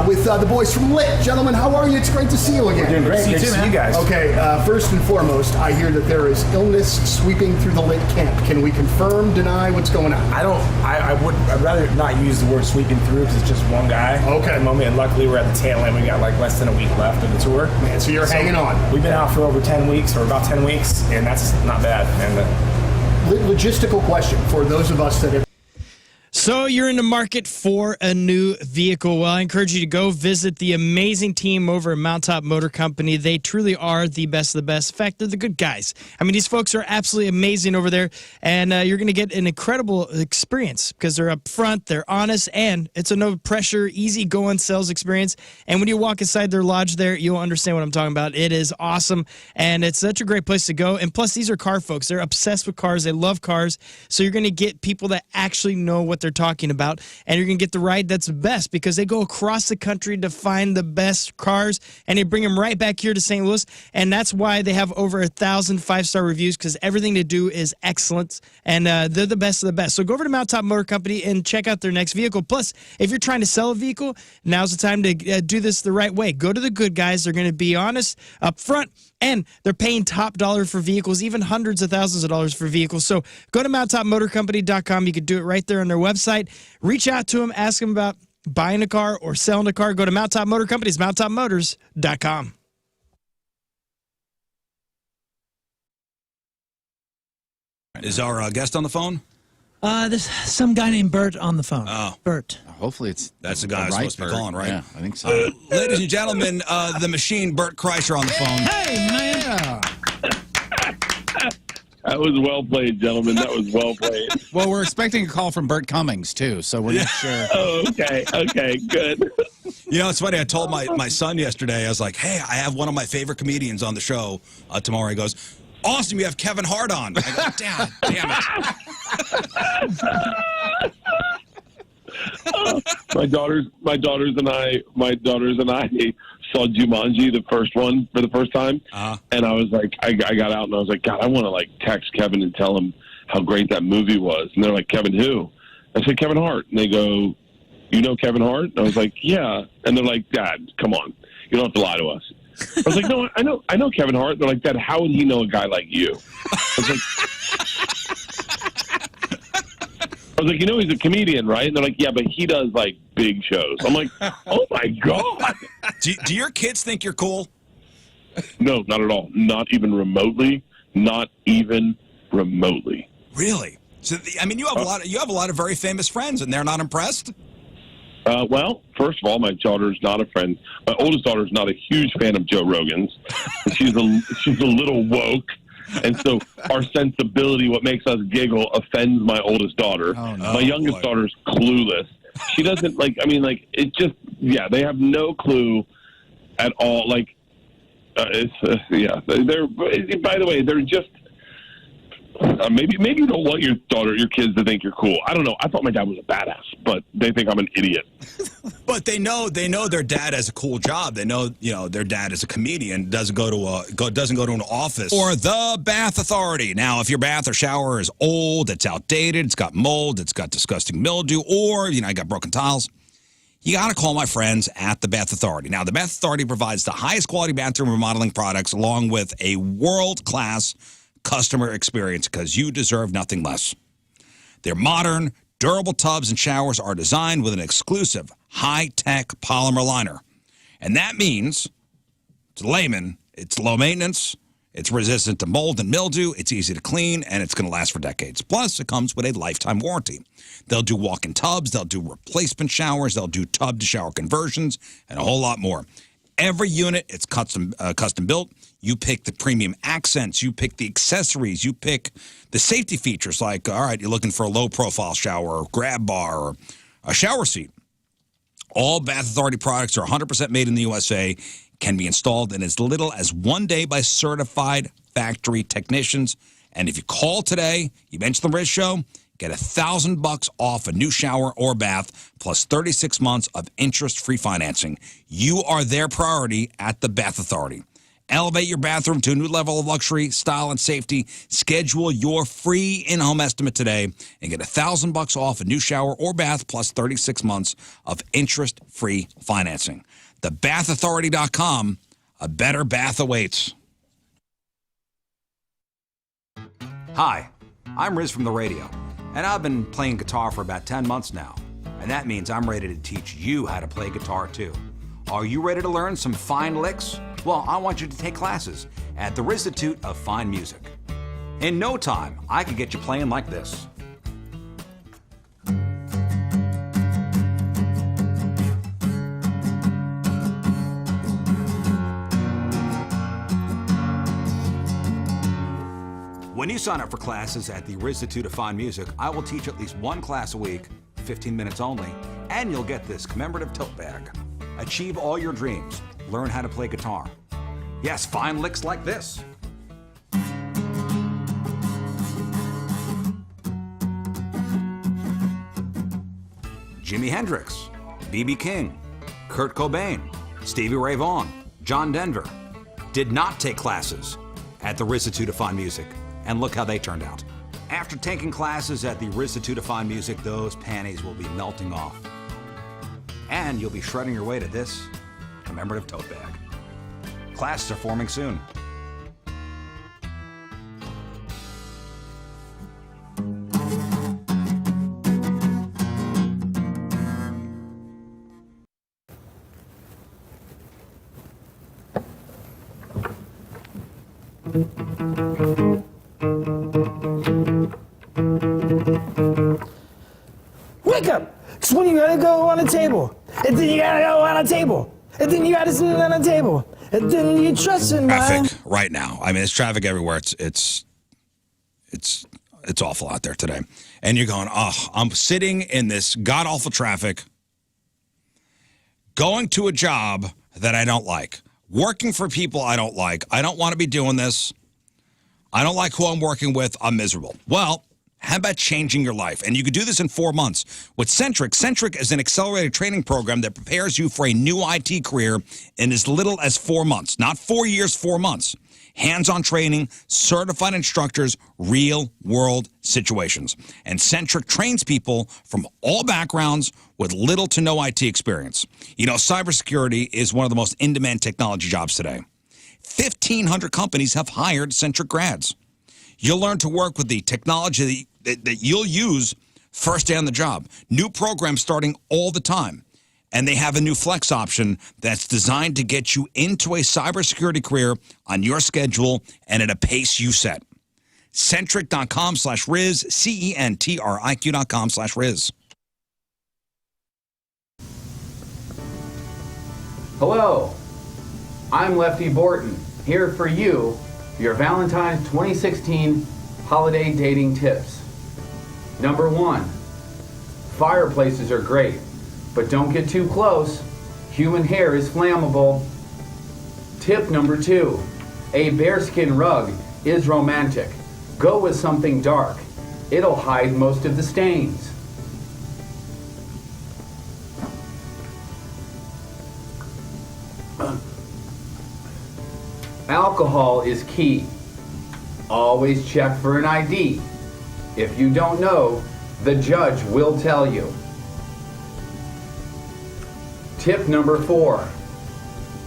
with the boys from Lit. Gentlemen, how are you? It's great to see you again. We're doing great. Great to see you guys. Okay, first and foremost, I hear that there is illness sweeping through the Lit camp. Can we confirm, deny what's going on? I'd rather not use the word sweeping through because it's just one guy. Okay. At the moment, and luckily we're at the tail end. We got less than a week left of the tour. Man, so you're hanging on. We've been out for over 10 weeks, or about 10 weeks, and that's not bad. And logistical question for those of us that have. So you're in the market for a new vehicle. Well, I encourage you to go visit the amazing team over at Mountaintop Motor Company. They truly are the best of the best. In fact, they're the good guys. I mean, these folks are absolutely amazing over there, and you're going to get an incredible experience because they're up front, they're honest, and it's a no-pressure, easy-going sales experience. And when you walk inside their lodge there, you'll understand what I'm talking about. It is awesome, and it's such a great place to go. And plus, these are car folks. They're obsessed with cars. They love cars. So you're going to get people that actually know what they're talking about, and you're going to get the ride that's best because they go across the country to find the best cars, and they bring them right back here to St. Louis, and that's why they have over 1,000 5-star reviews because everything they do is excellent, and they're the best of the best. So go over to Mountaintop Motor Company and check out their next vehicle. Plus, if you're trying to sell a vehicle, now's the time to do this the right way. Go to the good guys. They're going to be honest up front, and they're paying top dollar for vehicles, even hundreds of thousands of dollars for vehicles. So go to mountaintopmotorcompany.com. You can do it right there on their website. Reach out to them, ask them about buying a car or selling a car. Go to Mountaintop Motor Company, mountaintopmotors.com. Is our guest on the phone? There's some guy named Bert on the phone. Oh. Bert. Hopefully That's the guy I'm supposed to be calling, right? Yeah, I think so. Ladies and gentlemen, the machine, Bert Kreischer on the phone. Hey, man. That was well played, gentlemen. That was well played. Well, we're expecting a call from Bert Cummings, too, so we're not sure. Oh, okay. Okay, good. It's funny. I told my son yesterday, I was like, hey, I have one of my favorite comedians on the show tomorrow. He goes, awesome, you have Kevin Hart on. I go, damn it. My daughters and I saw Jumanji, the first one, for the first time, and I was like, I got out and I was like, God, I want to text Kevin and tell him how great that movie was. And they're like, Kevin who? I said, Kevin Hart. And they go, you know Kevin Hart? And I was like, yeah. And they're like, Dad, come on, you don't have to lie to us. I was like, no, I know Kevin Hart. They're like, Dad, how would he know a guy like you? I was like, he's a comedian, right? And they're like, yeah, but he does big shows. I'm like, oh my God. Do your kids think you're cool? No, not at all. Not even remotely. Not even remotely. Really? So you have a lot of very famous friends, and they're not impressed? Well, first of all, my daughter's not a friend. My oldest daughter's not a huge fan of Joe Rogan's. She's a little woke. And so our sensibility, what makes us giggle, offends my oldest daughter. Oh, no. My youngest daughter's clueless. She doesn't it just, they have no clue at all. They're, by the way, they're just, maybe you don't want your kids to think you're cool. I don't know. I thought my dad was a badass, but they think I'm an idiot. But they know their dad has a cool job. They know their dad is a comedian, doesn't go to an office or the bath authority. Now, if your bath or shower is old, it's outdated, it's got mold, it's got disgusting mildew, or I got broken tiles, you got to call my friends at the Bath Authority. Now, the Bath Authority provides the highest quality bathroom remodeling products along with a world-class customer experience because you deserve nothing less. They're modern, Durable tubs and showers are designed with an exclusive high-tech polymer liner. And that means, to the layman, it's low maintenance, it's resistant to mold and mildew, it's easy to clean, and it's going to last for decades. Plus, it comes with a lifetime warranty. They'll do walk-in tubs, they'll do replacement showers, they'll do tub-to-shower conversions, and a whole lot more. Every unit, it's custom built. You pick the premium accents, you pick the accessories, you pick the safety features like, all right, you're looking for a low-profile shower, or grab bar, or a shower seat. All Bath Authority products are 100% made in the USA, can be installed in as little as 1 day by certified factory technicians. And if you call today, you mention the Riz Show, get $1,000 off a new shower or bath, plus 36 months of interest-free financing. You are their priority at the Bath Authority. Elevate your bathroom to a new level of luxury, style, and safety. Schedule your free in-home estimate today and get $1,000 off a new shower or bath, plus 36 months of interest-free financing. TheBathAuthority.com. A better bath awaits. Hi, I'm Riz from the radio, and I've been playing guitar for about 10 months now. And that means I'm ready to teach you how to play guitar too. Are you ready to learn some fine licks? Well, I want you to take classes at the Rizzuto of Fine Music. In no time, I could get you playing like this. When you sign up for classes at the Rizzuto of Fine Music, I will teach at least one class a week, 15 minutes only, and you'll get this commemorative tote bag. Achieve all your dreams. Learn how to play guitar. Yes, fine licks like this. Jimi Hendrix, B.B. King, Kurt Cobain, Stevie Ray Vaughan, John Denver did not take classes at the Rizzuto of Fine Music, and look how they turned out. After taking classes at the Rizzuto of Fine Music, those panties will be melting off. And you'll be shredding your way to this commemorative tote bag. Classes are forming soon. Wake up! It's when you gotta go on a table. And then you gotta go on a table. And then you gotta sit on a table. And then you trust in Traffic right now. I mean, there's traffic everywhere. It's awful out there today. And you're going, oh, I'm sitting in this god-awful traffic, going to a job that I don't like, working for people I don't like. I don't want to be doing this. I don't like who I'm working with. I'm miserable. Well, how about changing your life? And you could do this in 4 months. With Centric, Centric is an accelerated training program that prepares you for a new IT career in as little as 4 months. Not 4 years, 4 months. Hands-on training, certified instructors, real-world situations. And Centric trains people from all backgrounds with little to no IT experience. You know, cybersecurity is one of the most in-demand technology jobs today. 1,500 companies have hired Centric grads. You'll learn to work with the technology that you'll use first day on the job. New programs starting all the time. And they have a new flex option that's designed to get you into a cybersecurity career on your schedule and at a pace you set. Centric.com/Riz, CENTRIQ.com/Riz. Hello, I'm Lefty Borton, here for you, your Valentine's 2016 holiday dating tips. Number 1, fireplaces are great, but don't get too close. Human hair is flammable. Tip number 2, a bearskin rug is romantic. Go with something dark. It'll hide most of the stains. Alcohol is key. Always check for an ID. If you don't know, the judge will tell you. Tip number 4,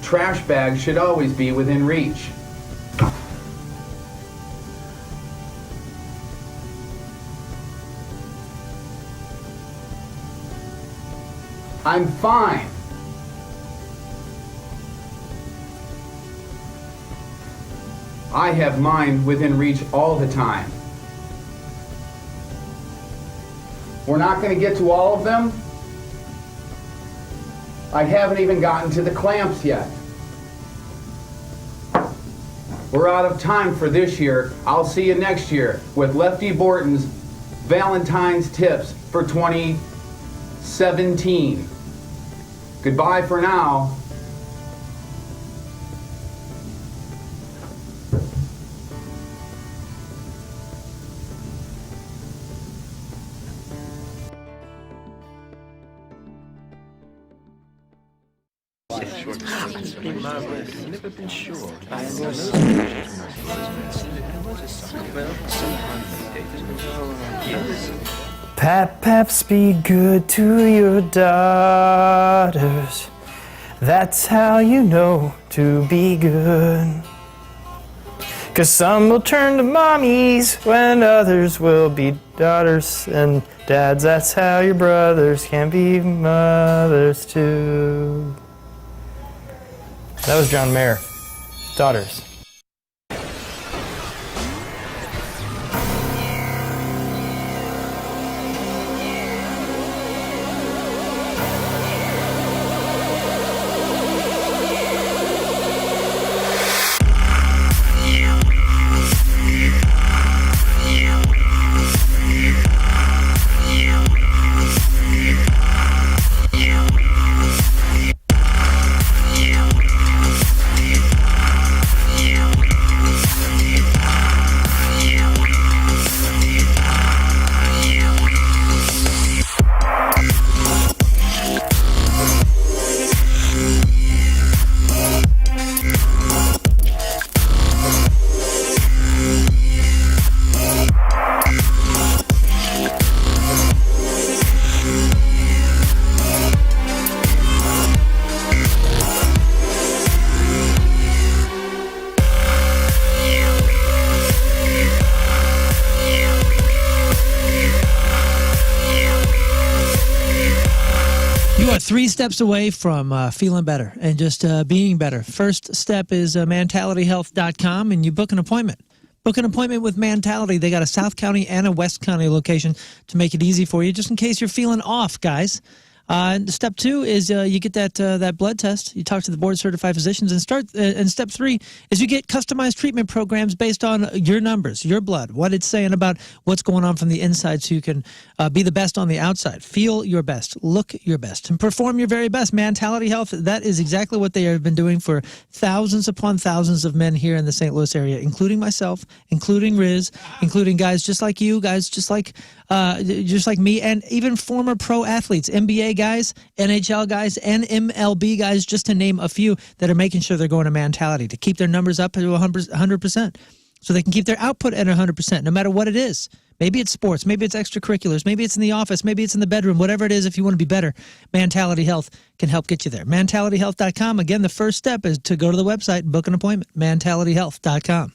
trash bags should always be within reach. I'm fine. I have mine within reach all the time. We're not going to get to all of them. I haven't even gotten to the clamps yet. We're out of time for this year. I'll see you next year with Lefty Borton's Valentine's Tips for 2017. Goodbye for now. Never been sure. Paps, be good to your daughters. That's how you know to be good. 'Cause some will turn to mommies when others will be daughters and dads. That's how your brothers can be mothers too. That was John Mayer. Daughters. You are 3 steps away from feeling better and just being better. First step is mentalityhealth.com, and you book an appointment. Book an appointment with Mentality. They got a South County and a West County location to make it easy for you, just in case you're feeling off, guys. Step 2 is you get that blood test. You talk to the board-certified physicians, and step 3 is you get customized treatment programs based on your numbers, your blood, what it's saying about what's going on from the inside, so you can be the best on the outside. Feel your best, look your best, and perform your very best. Mentality Health, that is exactly what they have been doing for thousands upon thousands of men here in the St. Louis area, including myself, including Riz, including guys just like you, guys just like me, and even former pro athletes, NBA guys, NHL guys, and MLB guys, just to name a few, that are making sure they're going to Mentality to keep their numbers up to 100%, so they can keep their output at 100%, no matter what it is. Maybe it's sports, maybe it's extracurriculars, maybe it's in the office, maybe it's in the bedroom, whatever it is. If you want to be better, Mentality Health can help get you there. Mentalityhealth.com. Again, the first step is to go to the website and book an appointment. Mentalityhealth.com.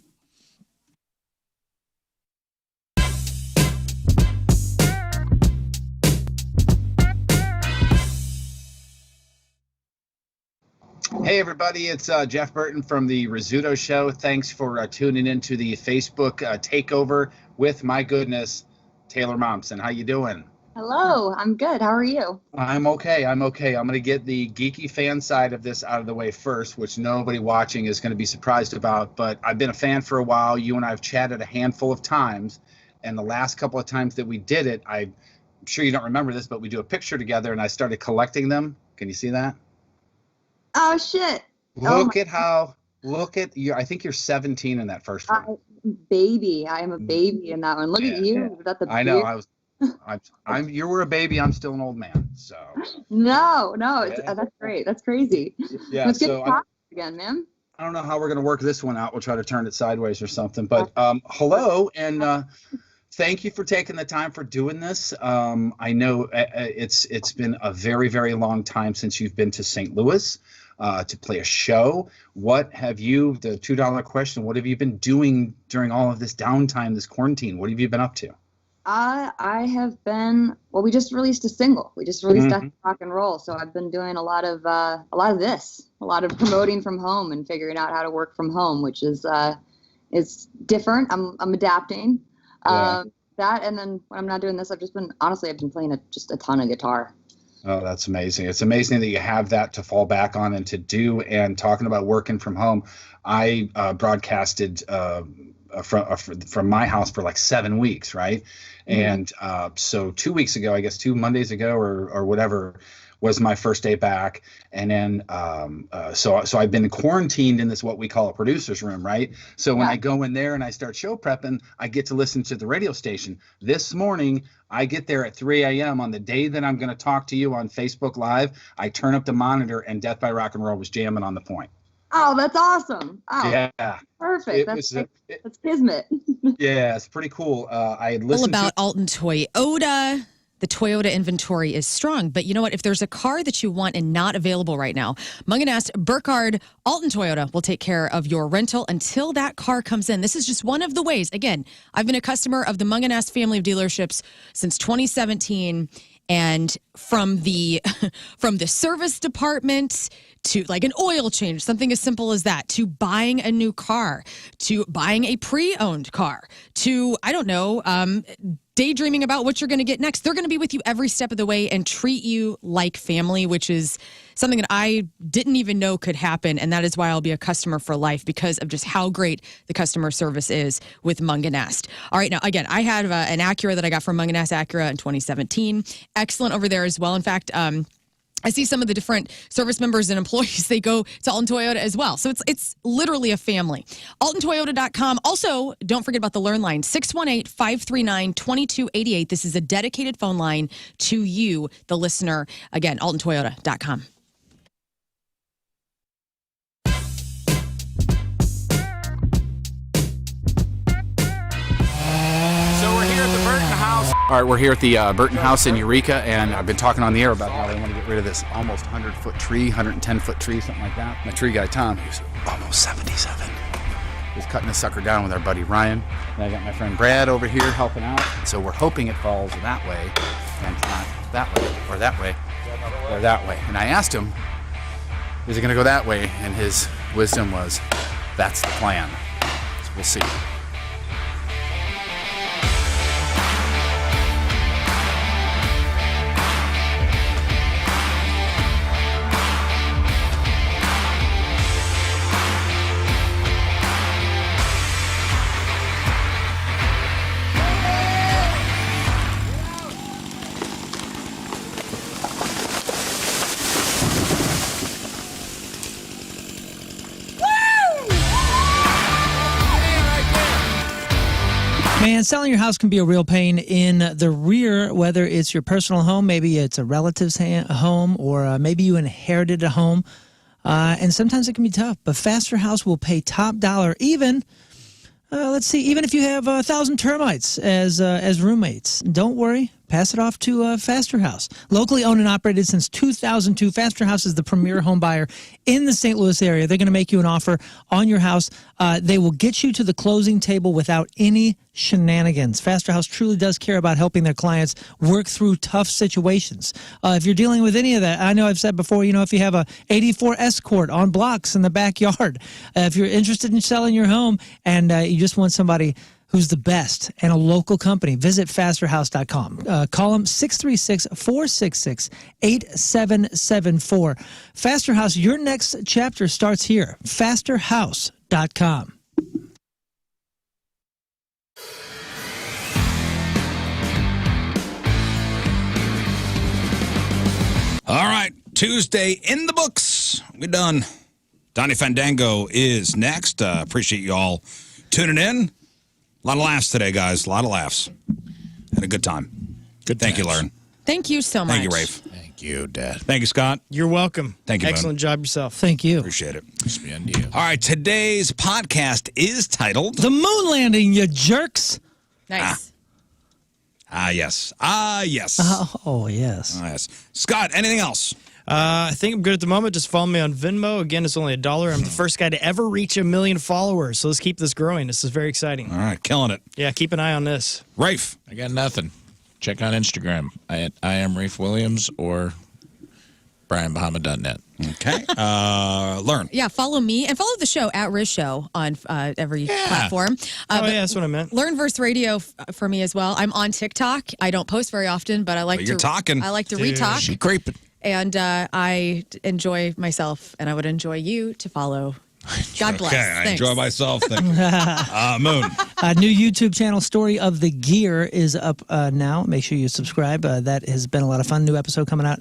Hey everybody, it's Jeff Burton from the Rizzuto Show. Thanks for tuning into the Facebook takeover with, my goodness, Taylor Momsen. How you doing? Hello, I'm good. How are you? I'm okay. I'm going to get the geeky fan side of this out of the way first, which nobody watching is going to be surprised about. But I've been a fan for a while. You and I have chatted a handful of times, and the last couple of times that we did it, I'm sure you don't remember this, but we do a picture together, and I started collecting them. Can you see that? Oh shit! Look at you. I think you're 17 in that first one. Baby, I am a baby in that one. Look at you. Yeah. I know. You were a baby. I'm still an old man. So. No, that's great. That's crazy. Yeah. Let's get so to again, man. I don't know how we're gonna work this one out. We'll try to turn it sideways or something. But hello, and thank you for taking the time for doing this. I know it's been a very, very long time since you've been to St. Louis to play a show. What have you, the $2 question, what have you been doing during all of this downtime, this quarantine? What have you been up to? I have been. Well, we just released a single. We just released Rock and Roll. So I've been doing a lot of this, a lot of promoting from home and figuring out how to work from home, which is different. I'm adapting. That, and then when I'm not doing this, I've been playing a ton of guitar. Oh, that's amazing. It's amazing that you have that to fall back on and to do. And talking about working from home, I broadcasted from my house for like 7 weeks, right? And so 2 weeks ago, I guess 2 Mondays ago or whatever, was my first day back. And then so I've been quarantined in this what we call a producer's room, right? So when I go in there and I start show prepping, I get to listen to the radio station. This morning, I get there at 3 a.m. on the day that I'm going to talk to you on Facebook Live. I turn up the monitor and Death by Rock and Roll was jamming on the point. Oh, that's awesome. Oh, yeah. Perfect. That's kismet. Yeah, it's pretty cool. I had listened all about Alton Toyota. The Toyota inventory is strong. But you know what? If there's a car that you want and not available right now, Munganast, Burkhardt, Alton Toyota will take care of your rental until that car comes in. This is just one of the ways. Again, I've been a customer of the Munganast family of dealerships since 2017. And from the service department to like an oil change, something as simple as that, to buying a new car, to buying a pre-owned car, to, I don't know, daydreaming about what you're going to get next. They're going to be with you every step of the way and treat you like family, which is something that I didn't even know could happen. And that is why I'll be a customer for life, because of just how great the customer service is with Munganast. All right. Now, again, I had an Acura that I got from Munganast Acura in 2017. Excellent over there as well. In fact, I see some of the different service members and employees, they go to Alton Toyota as well. So it's literally a family. AltonToyota.com. Also, don't forget about the Lern line, 618-539-2288. This is a dedicated phone line to you, the listener. Again, AltonToyota.com. So we're here at the Burton House. All right, we're here at the Burton House in Eureka, and I've been talking on the air about how they want to get rid of this almost 100-foot tree, 110-foot tree, something like that. My tree guy, Tom, who's almost 77, is cutting this sucker down with our buddy Ryan. And I got my friend Brad over here helping out. So we're hoping it falls that way, and not that way, or that way, or that way. And I asked him, is it going to go that way? And his wisdom was, that's the plan. So we'll see. Man, selling your house can be a real pain in the rear, whether it's your personal home, maybe it's a relative's home, or maybe you inherited a home. And sometimes it can be tough, but Faster House will pay top dollar even, even if you have 1,000 termites as roommates. Don't worry. Pass it off to Faster House. Locally owned and operated since 2002, Faster House is the premier home buyer in the St. Louis area. They're going to make you an offer on your house. They will get you to the closing table without any shenanigans. Faster House truly does care about helping their clients work through tough situations. If you're dealing with any of that, I know I've said before, if you have a 84 Escort on blocks in the backyard, if you're interested in selling your home and you just want somebody who's the best and a local company, visit fasterhouse.com. Call them 636-466-8774. Faster House, your next chapter starts here. fasterhouse.com. All right, Tuesday in the books. We're done. Donnie Fandango is next. Appreciate you all tuning in. A lot of laughs today, guys. A lot of laughs. Had a good time. Good. Thank you, Lern. Thank you so much. Thank you, Rafe. Thank you, Dad. Thank you, Scott. You're welcome. Thank you, Excellent job yourself. Thank you. Appreciate it. Nice being to you. All right, today's podcast is titled The Moon Landing, you jerks. Nice. Yes. Yes. Oh, yes. Yes. Scott, anything else? I think I'm good at the moment. Just follow me on Venmo. Again, it's only $1. I'm the first guy to ever reach 1 million followers. So let's keep this growing. This is very exciting. All right, killing it. Yeah, keep an eye on this. Rafe. I got nothing. Check on Instagram. I am Rafe Williams or BrianBahama.net. Okay. Learn. Yeah, follow me and follow the show at Riz Show on every platform. That's what I meant. Learn verse radio for me as well. I'm on TikTok. I don't post very often, but I like You're talking. I like to retalk. She creeping. And I enjoy myself, and I would enjoy you to follow. God bless. Okay, I Thanks. enjoy myself. Thank you. Moon. New YouTube channel, Story of the Gear, is up now. Make sure you subscribe. That has been a lot of fun. New episode coming out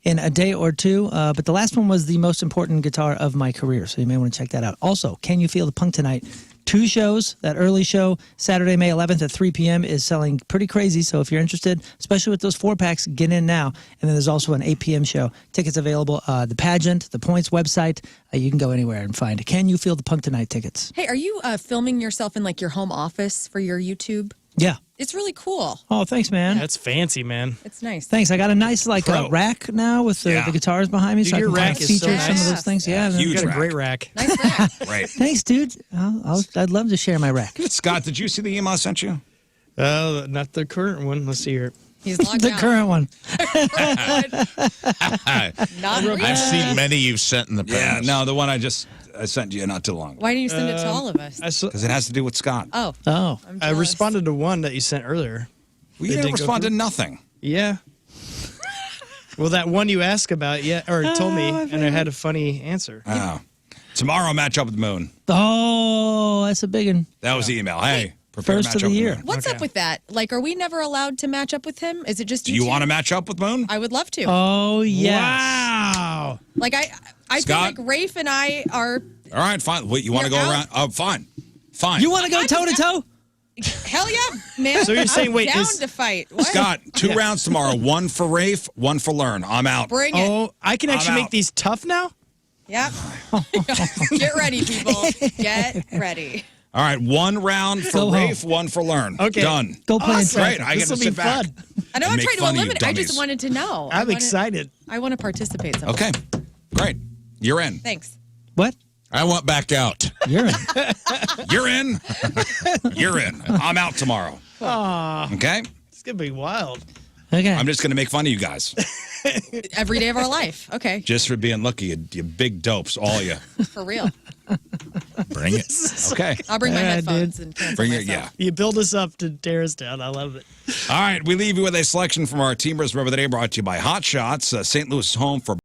in a day or two. But the last one was the most important guitar of my career, so you may want to check that out. Also, Can You Feel the Punk Tonight? 2 shows. That early show, Saturday, May 11th at 3 p.m. is selling pretty crazy. So if you're interested, especially with those 4-packs, get in now. And then there's also an 8 p.m. show. Tickets available. The pageant, the Points website. You can go anywhere and find Can You Feel the Punk Tonight tickets. Hey, are you filming yourself in like your home office for your YouTube? Yeah. It's really cool. Oh, thanks, man. That's fancy, man. It's nice. Thanks. I got a nice rack now with the guitars behind me, Dude, so I your can kind rack of is feature so some nice. of those things. Yeah, you got a great rack. Nice rack. Right. Thanks, dude. I'd love to share my rack. Scott, did you see the email I sent you? Not the current one. Let's see here. He's logged The out. current one. Not real. I've seen many you've sent in the past. Yeah, no, the one I sent you not too long ago. Why didn't you send it to all of us? Because it has to do with Scott. Oh. I'm I jealous. responded to one that you sent earlier. We It didn't didn't go respond to through? nothing. Yeah. Well, that one you asked about, or told me, and I had a funny answer. Oh. Tomorrow, match up with Moon. Oh, that's a big one. That was the email. Hey, prepare First to match of the up year. with Moon. What's up with that? Like, are we never allowed to match up with him? Is it just Do you want to match up with Moon? I would love to. Oh, yes. Wow. Like, I feel Scott? like Rafe and I are. All right, fine. Wait, you want to go You're out? around? Oh, fine. Fine. You want to go toe to toe? Hell yeah, man. So you're saying, I'm wait, down is- to fight. What? Scott, 2 rounds tomorrow. 1 for Rafe, 1 for Learn. I'm out. Bring it. Oh, I can actually I'm make out. these tough now? Yeah. Get ready, people. Get ready. All right, 1 round for Go home. Rafe, 1 for Learn. Okay. Done. Go play in Awesome. Great. traffic. I get to This'll be sit back. fun. I know and I'm make trying to fun of you eliminate. I just dummies. wanted to know. I'm excited. I want to participate somehow. Okay. Great. You're in. Thanks. What? I want back out. You're in. You're in. You're in. I'm out tomorrow. Aw, Okay? it's going to be wild. Okay. I'm just going to make fun of you guys Every day of our life. Okay. just for being lucky, you big dopes, all of you. For real. Bring it. Okay. I'll bring my Yeah, headphones and cancel Bring it, myself. yeah. You build us up to tear us down. I love it. All right, we leave you with a selection from our Teamers. Remember the day brought to you by Hot Shots, St. Louis' home for